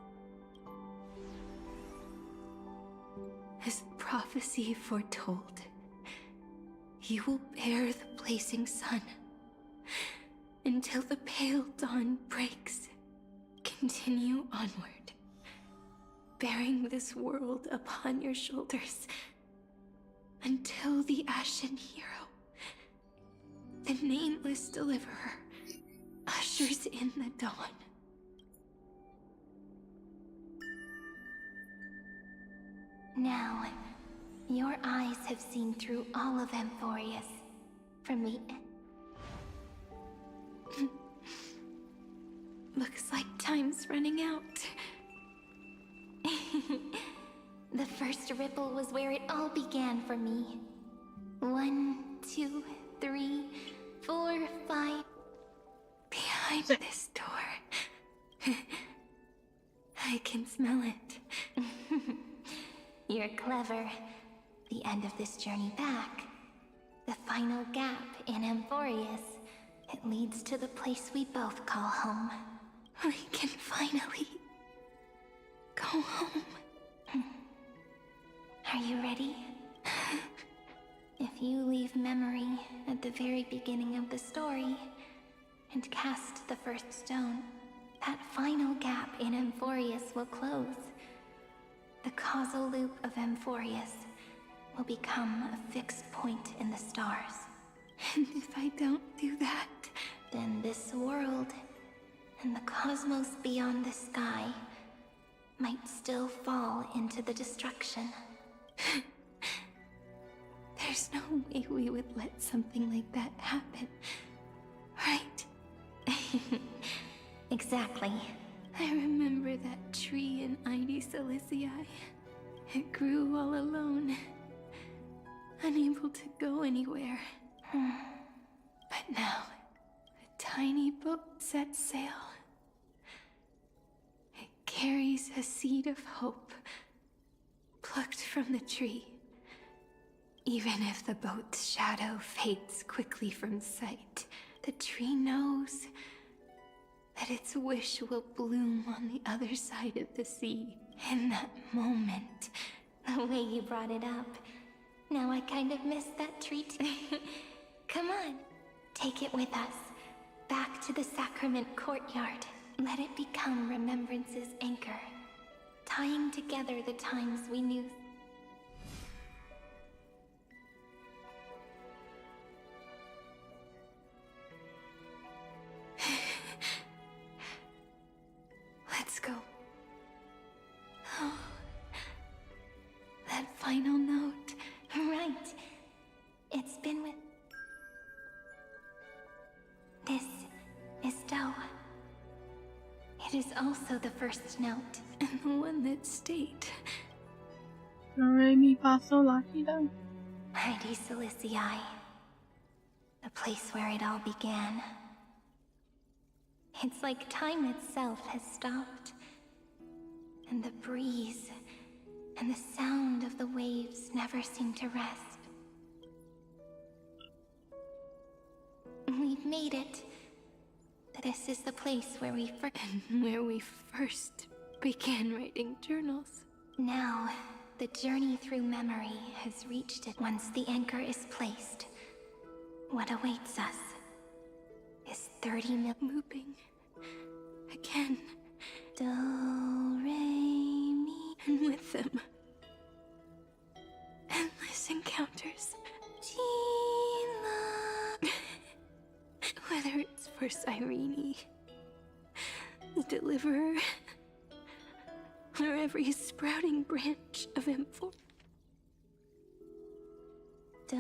As the prophecy foretold, you will bear the blazing sun until the pale dawn breaks. Continue onward, bearing this world upon your shoulders until the Ashen Hero, the nameless deliverer, ushers in the dawn. Now, your eyes have seen through all of Amphorius, from the Looks like time's running out. The first ripple was where it all began for me. 1, 2, 3, 4, 5. Behind this door. I can smell it. You're clever. The end of this journey back. The final gap in Amphorius. It leads to the place we both call home. We can finally go home. Are you ready? If you leave memory at the very beginning of the story and cast the first stone, that final gap in Amphorius will close. The causal loop of Amphorius will become a fixed point in the stars. And if I don't do that, then this world and the cosmos beyond the sky might still fall into the destruction. There's no way we would let something like that happen, right? Exactly. I remember that tree in Ide Silicii. It grew all alone, unable to go anywhere. But now, the tiny boat sets sail. It carries a seed of hope, plucked from the tree. Even if the boat's shadow fades quickly from sight, the tree knows that its wish will bloom on the other side of the sea. In that moment, The way you brought it up. Now I kind of missed that treat. Come on, take it with us. Back to the sacrament courtyard. Let it become remembrance's anchor, tying together the times we knew. let's go. Oh, that final note. Right. It's been with... This is Doe. It is also the first note. And the one that stayed. Re mi fa sol la ti do. Heidi Silicii. The place where it all began. It's like time itself has stopped. And the breeze and the sound of the waves never seem to rest. We've made it. This is the place where we first began writing journals. Now, the journey through memory has reached it. Once the anchor is placed, what awaits us is 30 mil looping again. Do, re, mi. And with them, endless encounters. Whether it's for Cyrene, the Deliverer, or every sprouting branch of M4. Do,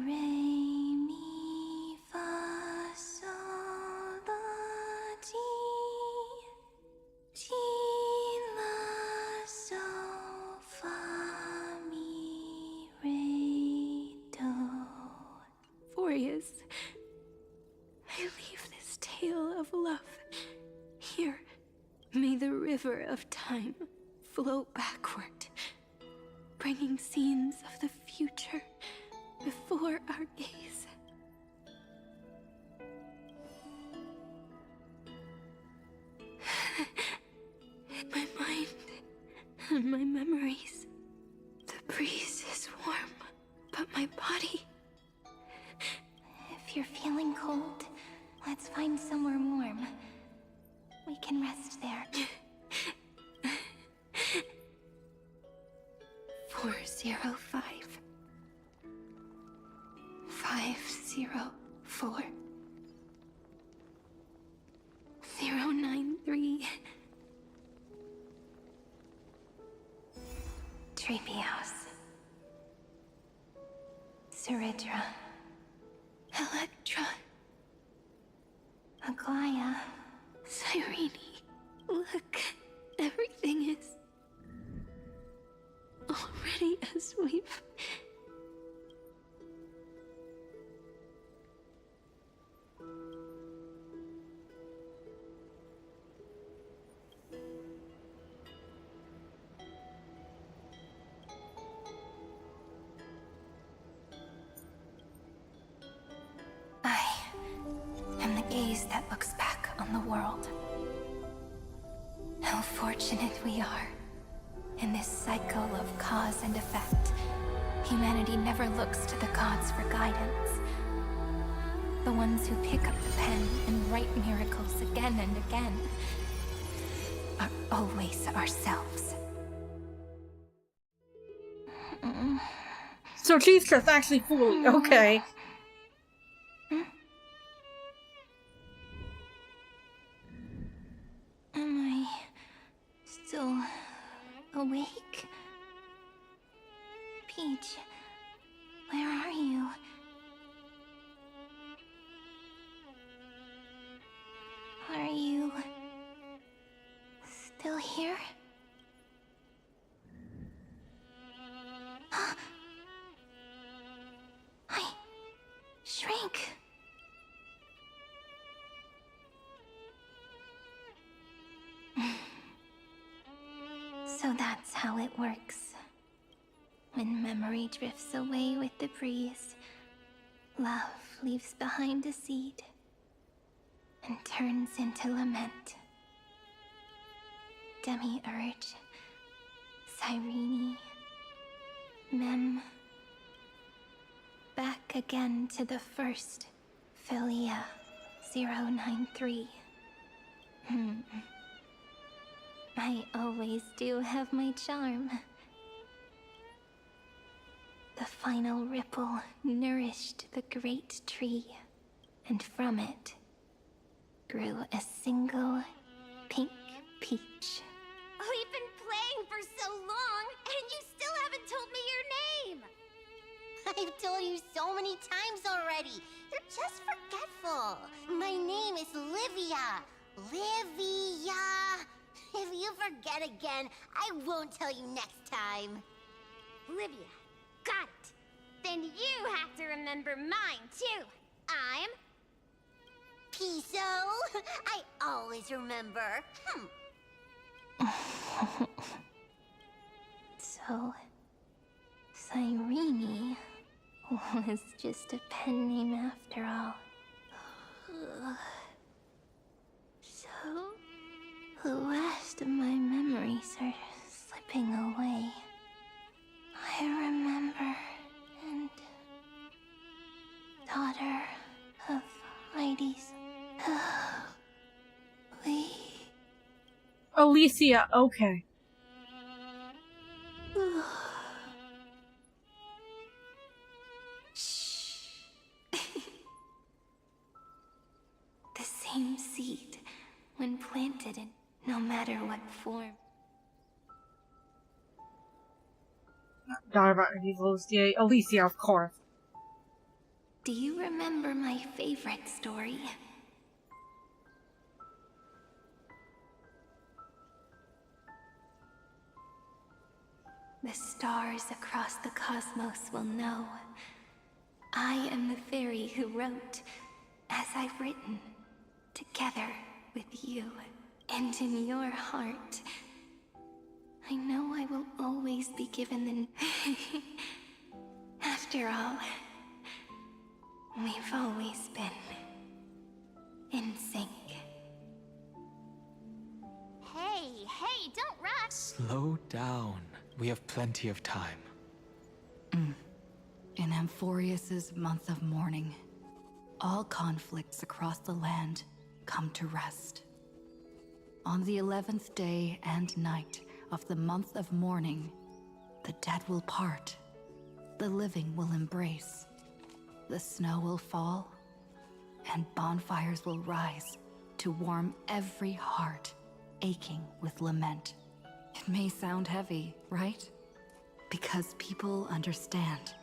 re, mi, fa, sol, la, ti. Ti, la, sol, fa, mi, re, do. Furious, I leave this tale of love here. May the river of time flow backward, bringing scenes of the future before our gaze. In my mind and my memories, the breeze is warm, but my body... If you're feeling cold, let's find somewhere warm. We can rest there. 405 504 093 Treehouse. Ceridra. Electra. Aglaya. Cyrene. Look, everything is already as we've... And the gaze that looks back on the world. How fortunate we are. In this cycle of cause and effect, humanity never looks to the gods for guidance. The ones who pick up the pen and write miracles again and again are always ourselves. So she's just actually fooling. Okay. Am I still awake? Peach, where are you? Are you still here? I drink. So that's how it works. When memory drifts away with the breeze, love leaves behind a seed and turns into lament. Demiurge, Cyrene, Mem. Back again to the first, Philia 093. I always do have my charm. The final ripple nourished the great tree, and from it grew a single pink peach. We've been playing for so long, and you still haven't told me your name! I've told you so many times already. You're just forgetful. My name is Livia. Livia. If you forget again, I won't tell you next time. Livia, got it. Then you have to remember mine, too. I'm... Piso. I always remember. So, Cyrene was just a pen name after all. So, the last of my memories are slipping away. I remember, and daughter of Heidi's. Alicia, okay. The same seed, when planted in no matter what form. Daughter of Alicia, Alicia, of course. Do you remember my favorite story? The stars across the cosmos will know. I am the fairy who wrote, as I've written, together with you. And in your heart, I know I will always be given the... After all, we've always been in sync. Hey, don't rush! Slow down. We have plenty of time. In Amphorius's month of mourning, all conflicts across the land come to rest. On the 11th day and night of the month of mourning, the dead will part, the living will embrace, the snow will fall, and bonfires will rise to warm every heart aching with lament. It may sound heavy, right? Because people understand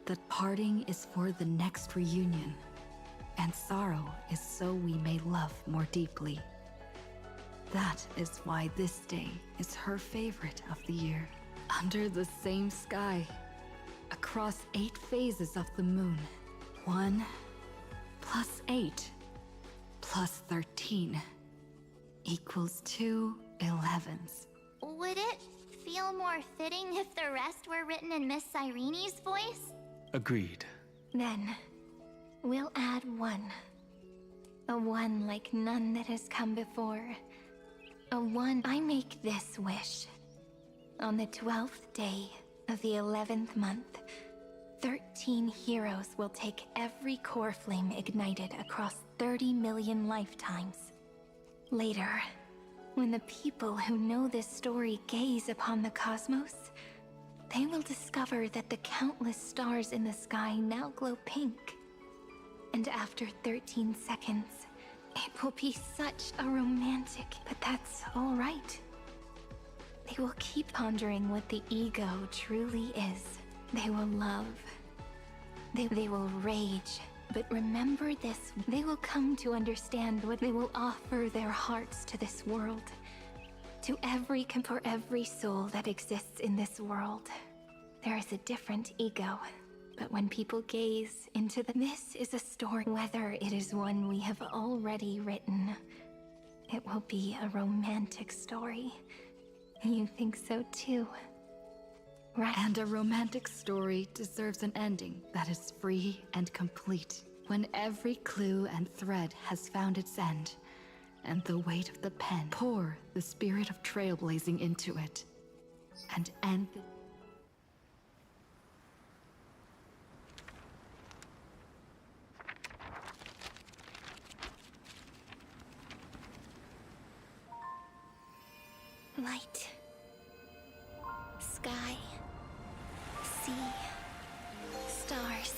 that parting is for the next reunion, and sorrow is so we may love more deeply. That is why this day is her favorite of the year. Under the same sky, across 8 phases of the moon. 1 + 8 + 13 equals 2 11s. Would it feel more fitting if the rest were written in Miss Cyrene's voice? Agreed. Then, we'll add 1. A 1 like none that has come before. A 1, I make this wish. On the 12th day of the 11th month, 13 heroes will take every core flame ignited across 30 million lifetimes. Later, when the people who know this story gaze upon the cosmos, they will discover that the countless stars in the sky now glow pink. And after 13 seconds, it will be such a romantic, but that's all right. They will keep pondering what the ego truly is. They will love. They will rage. But remember this, they will come to understand what they will offer their hearts to this world. For every soul that exists in this world, there is a different ego. But when people gaze into this is a story, whether it is one we have already written, it will be a romantic story. You think so too, right? And a romantic story deserves an ending that is free and complete. When every clue and thread has found its end, and the weight of the pen pour the spirit of trailblazing into it, and end the Light. Sky. Sea. Stars.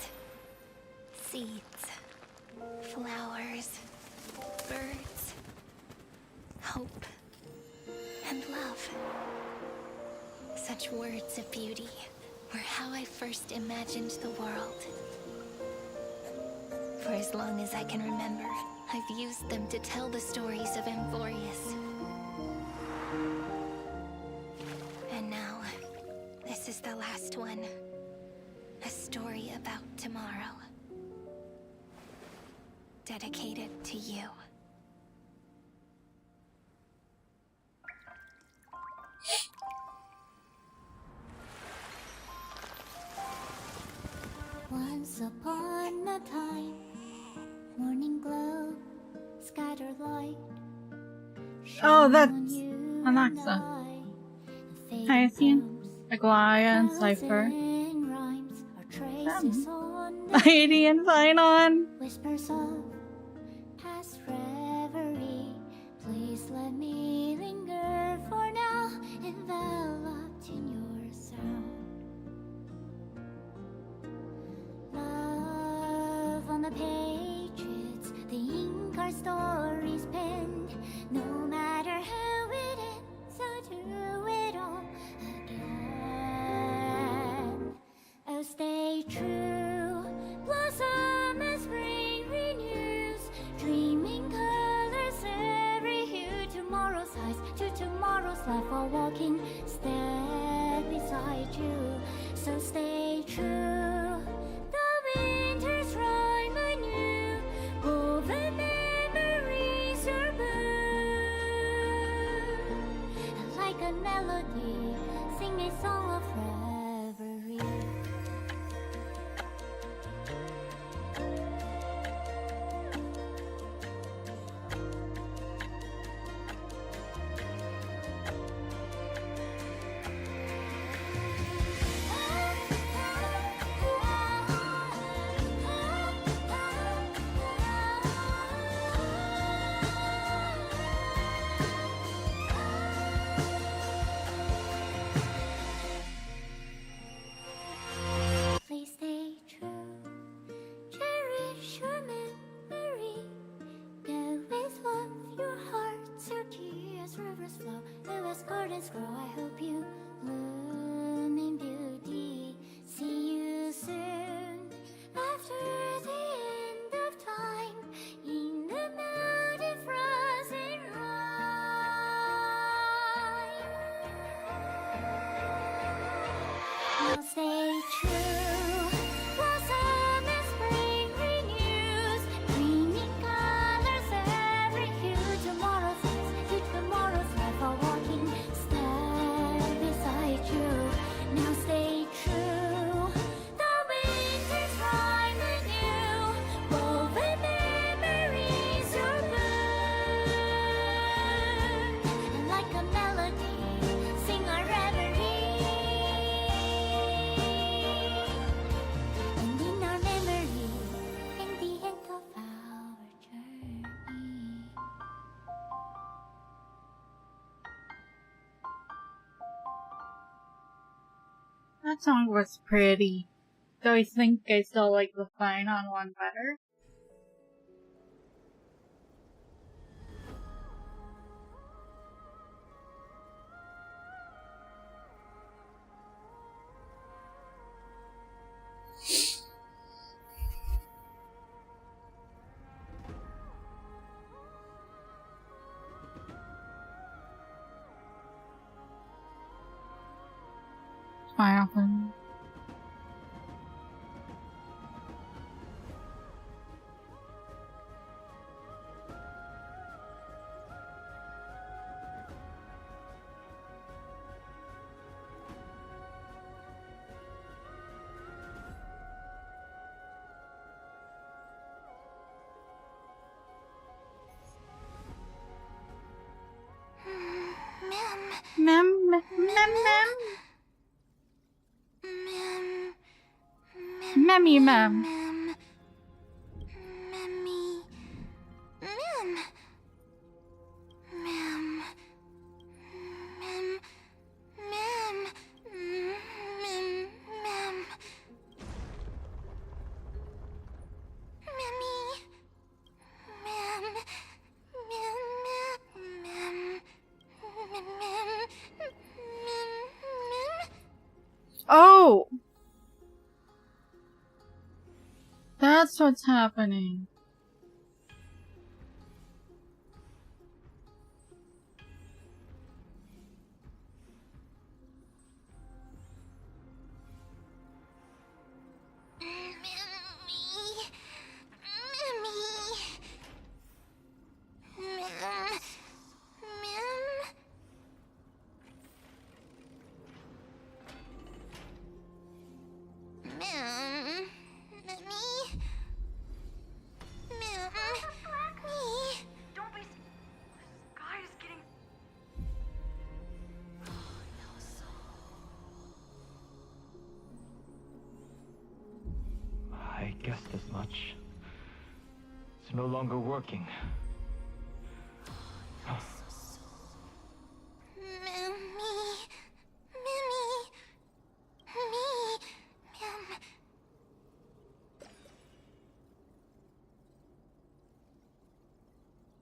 Seeds. Flowers. Birds. Hope. And love. Such words of beauty were how I first imagined the world. For as long as I can remember, I've used them to tell the stories of Amphorius. And now, this is the last one. A story about tomorrow. Dedicated to you. Once upon a time, morning glow, scattered light. Oh, that's Anaxa. Hyacinth, Aglaya, and Cypher. Lady and Finon. Whispers of past reverie. Please let me linger for now, enveloped in your sound. Love on the pages, the ink our stories penned. No matter how it ends, so do it all again. Oh, stay true, blossom as spring renews, dreaming colors every hue. Tomorrow's eyes to tomorrow's life, while walking step beside you. So stay true. The winter's rhyme anew, woven memories are blue. And like a melody, sing a song of reverie. Please stay true, cherish your memory. Go with love, your hearts are tears, rivers flow, as gardens grow. I hope you bloom in beauty. See you soon, after the end of time, in the mountain frozen rime. Now stay true, blossom as spring renews, dreaming colors every hue. Tomorrow's eyes to tomorrow's life, while walking step beside you. Now stay true, the winter's rhyme anew, woven memories are blue. And like a melody, sing our reverie. And in our memory, in the end of our journey. That song was pretty. Though I think I still like the Finon one better. Final thing. Memmy mem. Mem. Memmy. Mem. Mem. Mem. Mem. Mem. Mem. Memmy. Mem. Mem. Mem. Mem. Mem. Oh! That's what's happening. I guessed as much. It's no longer working.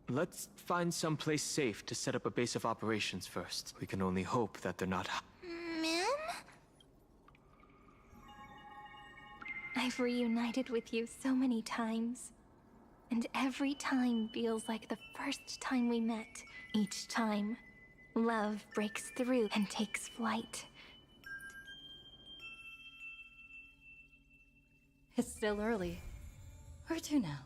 Let's find some place safe to set up a base of operations first. We can only hope that they're not... Ma'am? I've reunited with you so many times. And every time feels like the first time we met. Each time, love breaks through and takes flight. It's still early. Where to now?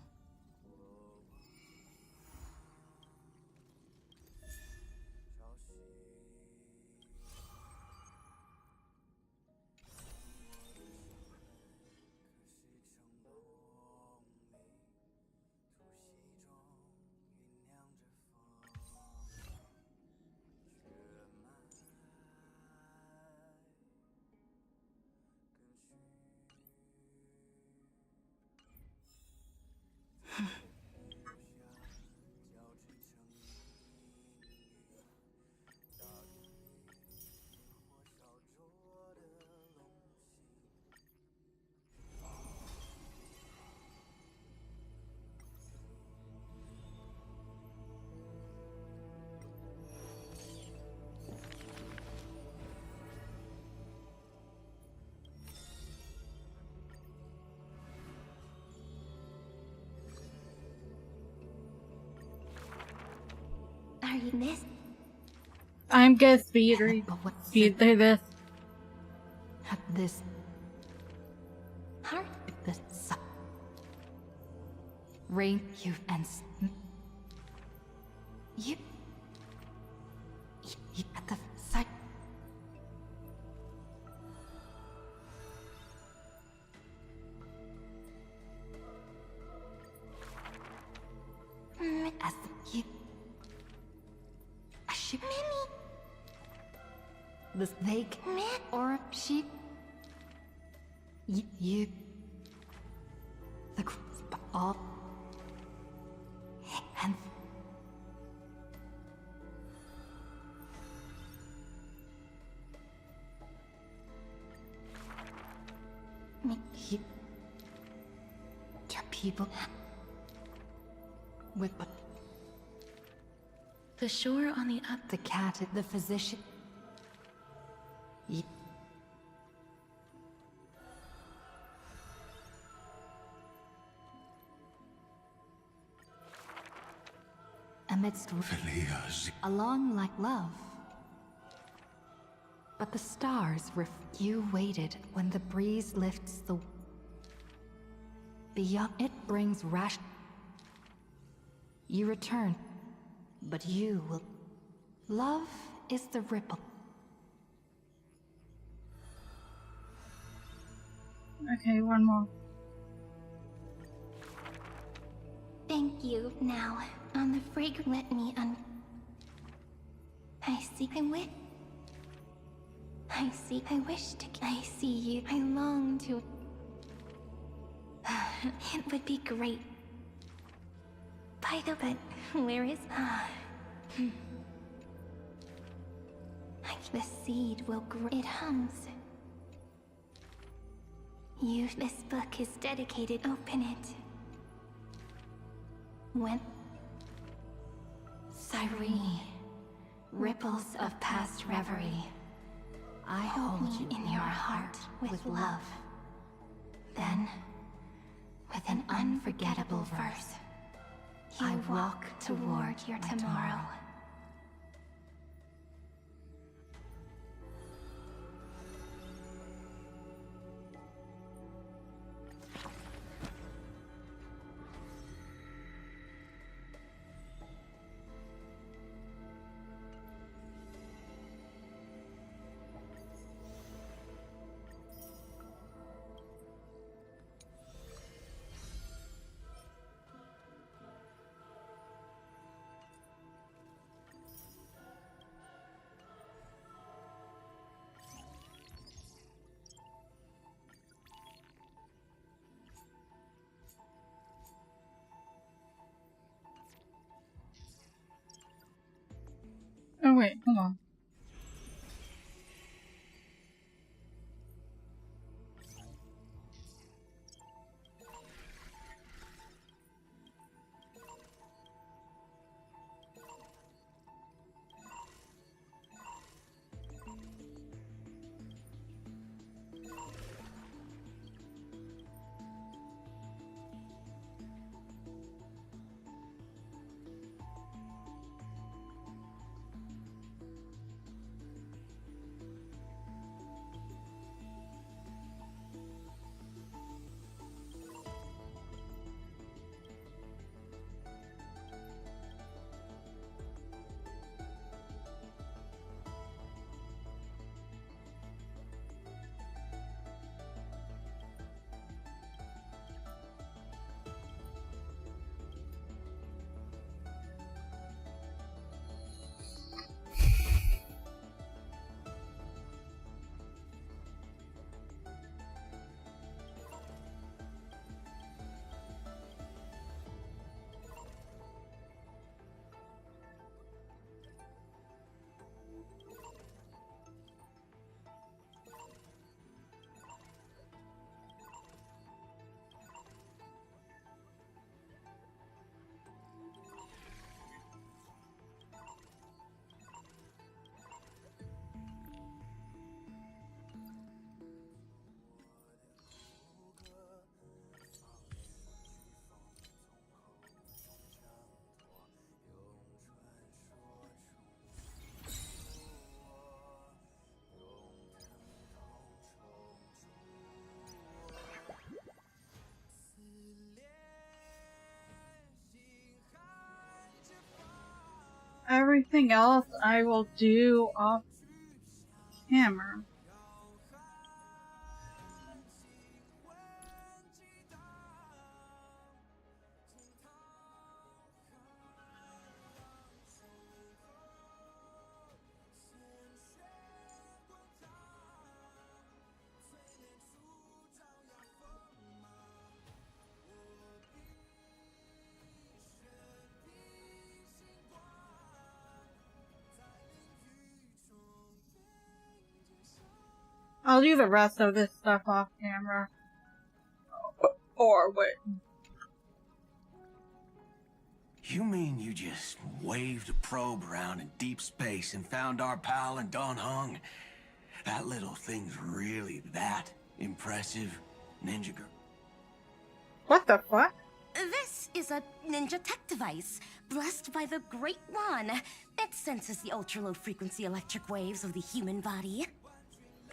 Are you this? I'm gonna speed through this. At this heart, this rain, you and you at the sight. As you. Mimi. This vague or she. You. The all. And. You. Your people. With what? The shore on the up. The cat, the physician. Amidst along like love. But the stars you waited when the breeze lifts the beyond it brings rash. You return. But you will... Love is the ripple. Okay, one more. Thank you. Now, on the fragrant, let me I see. I wish to. I see you. I long to. It would be great. By the way, where is... The seed will grow. It hums. This book is dedicated. Open it. When... Cyrene, ripples of past reverie. I hold you in your heart with love. Then, with an unforgettable verse, I walk toward your tomorrow. Oh wait, hold on. Everything else I will do off camera. I'll do the rest of this stuff off camera. Or wait. You mean you just waved a probe around in deep space and found our pal and Don Hung? That little thing's really that impressive, Ninja Girl? What the fuck? This is a ninja tech device, blessed by the Great One. It senses the ultra-low frequency electric waves of the human body.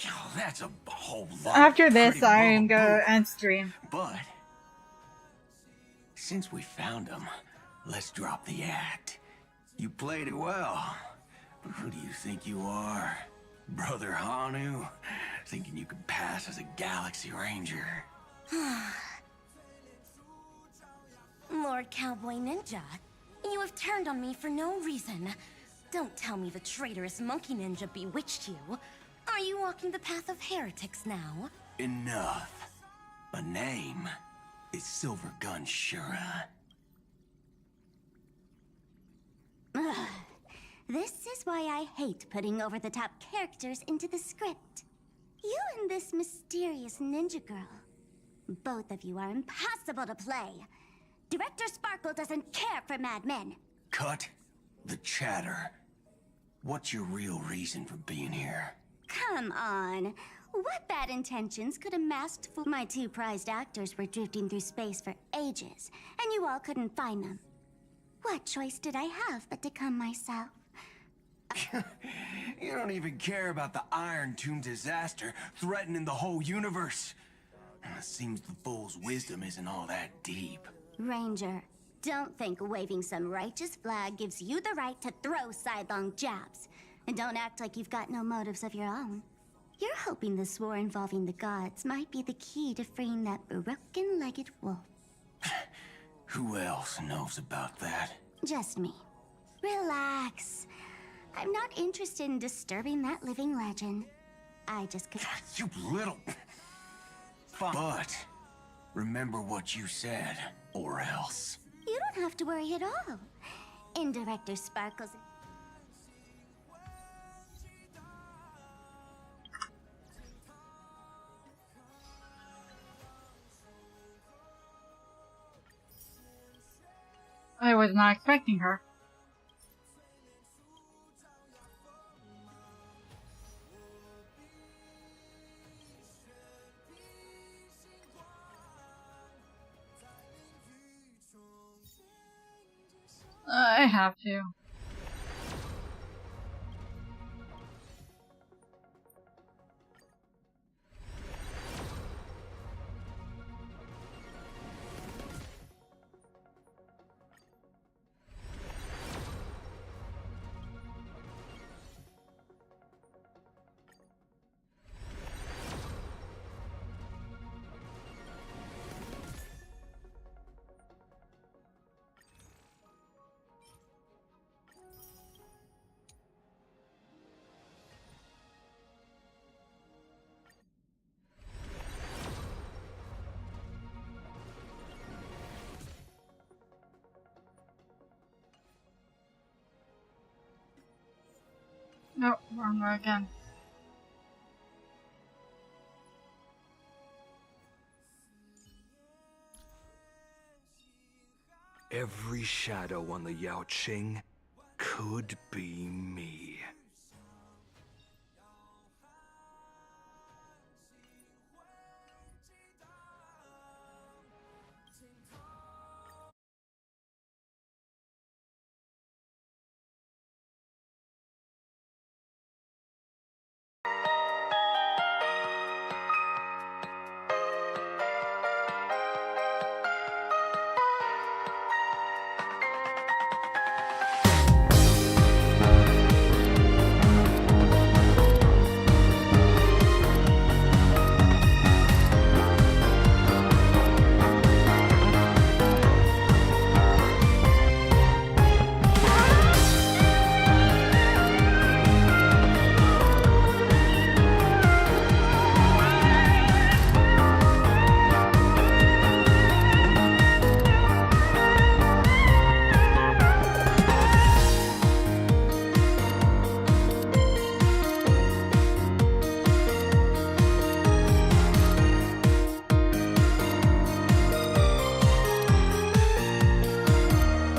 Oh, that's a whole lot. After this, I'm gonna end stream. But since we found him, let's drop the act. You played it well. But who do you think you are? Brother Hanu? Thinking you could pass as a Galaxy Ranger? Lord Cowboy Ninja, you have turned on me for no reason. Don't tell me the traitorous monkey ninja bewitched you. Are you walking the path of heretics now? Enough. A name. is Silver Gun Shura. Ugh. This is why I hate putting over-the-top characters into the script. You and this mysterious ninja girl. Both of you are impossible to play. Director Sparkle doesn't care for madmen. Cut the chatter. What's your real reason for being here? Come on. What bad intentions could a masked fool? My two prized actors were drifting through space for ages, and you all couldn't find them. What choice did I have but to come myself? You don't even care about the Iron Tomb disaster threatening the whole universe. It seems the fool's wisdom isn't all that deep. Ranger, don't think waving some righteous flag gives you the right to throw sidelong jabs. And don't act like you've got no motives of your own. You're hoping this war involving the gods might be the key to freeing that broken-legged wolf. Who else knows about that? Just me. Relax. I'm not interested in disturbing that living legend. I just could... You little... But, remember what you said, or else. You don't have to worry at all. In Director Sparkle's... I was not expecting her. I have to. Nope, wrong way again. Every shadow on the Yao Qing could be me.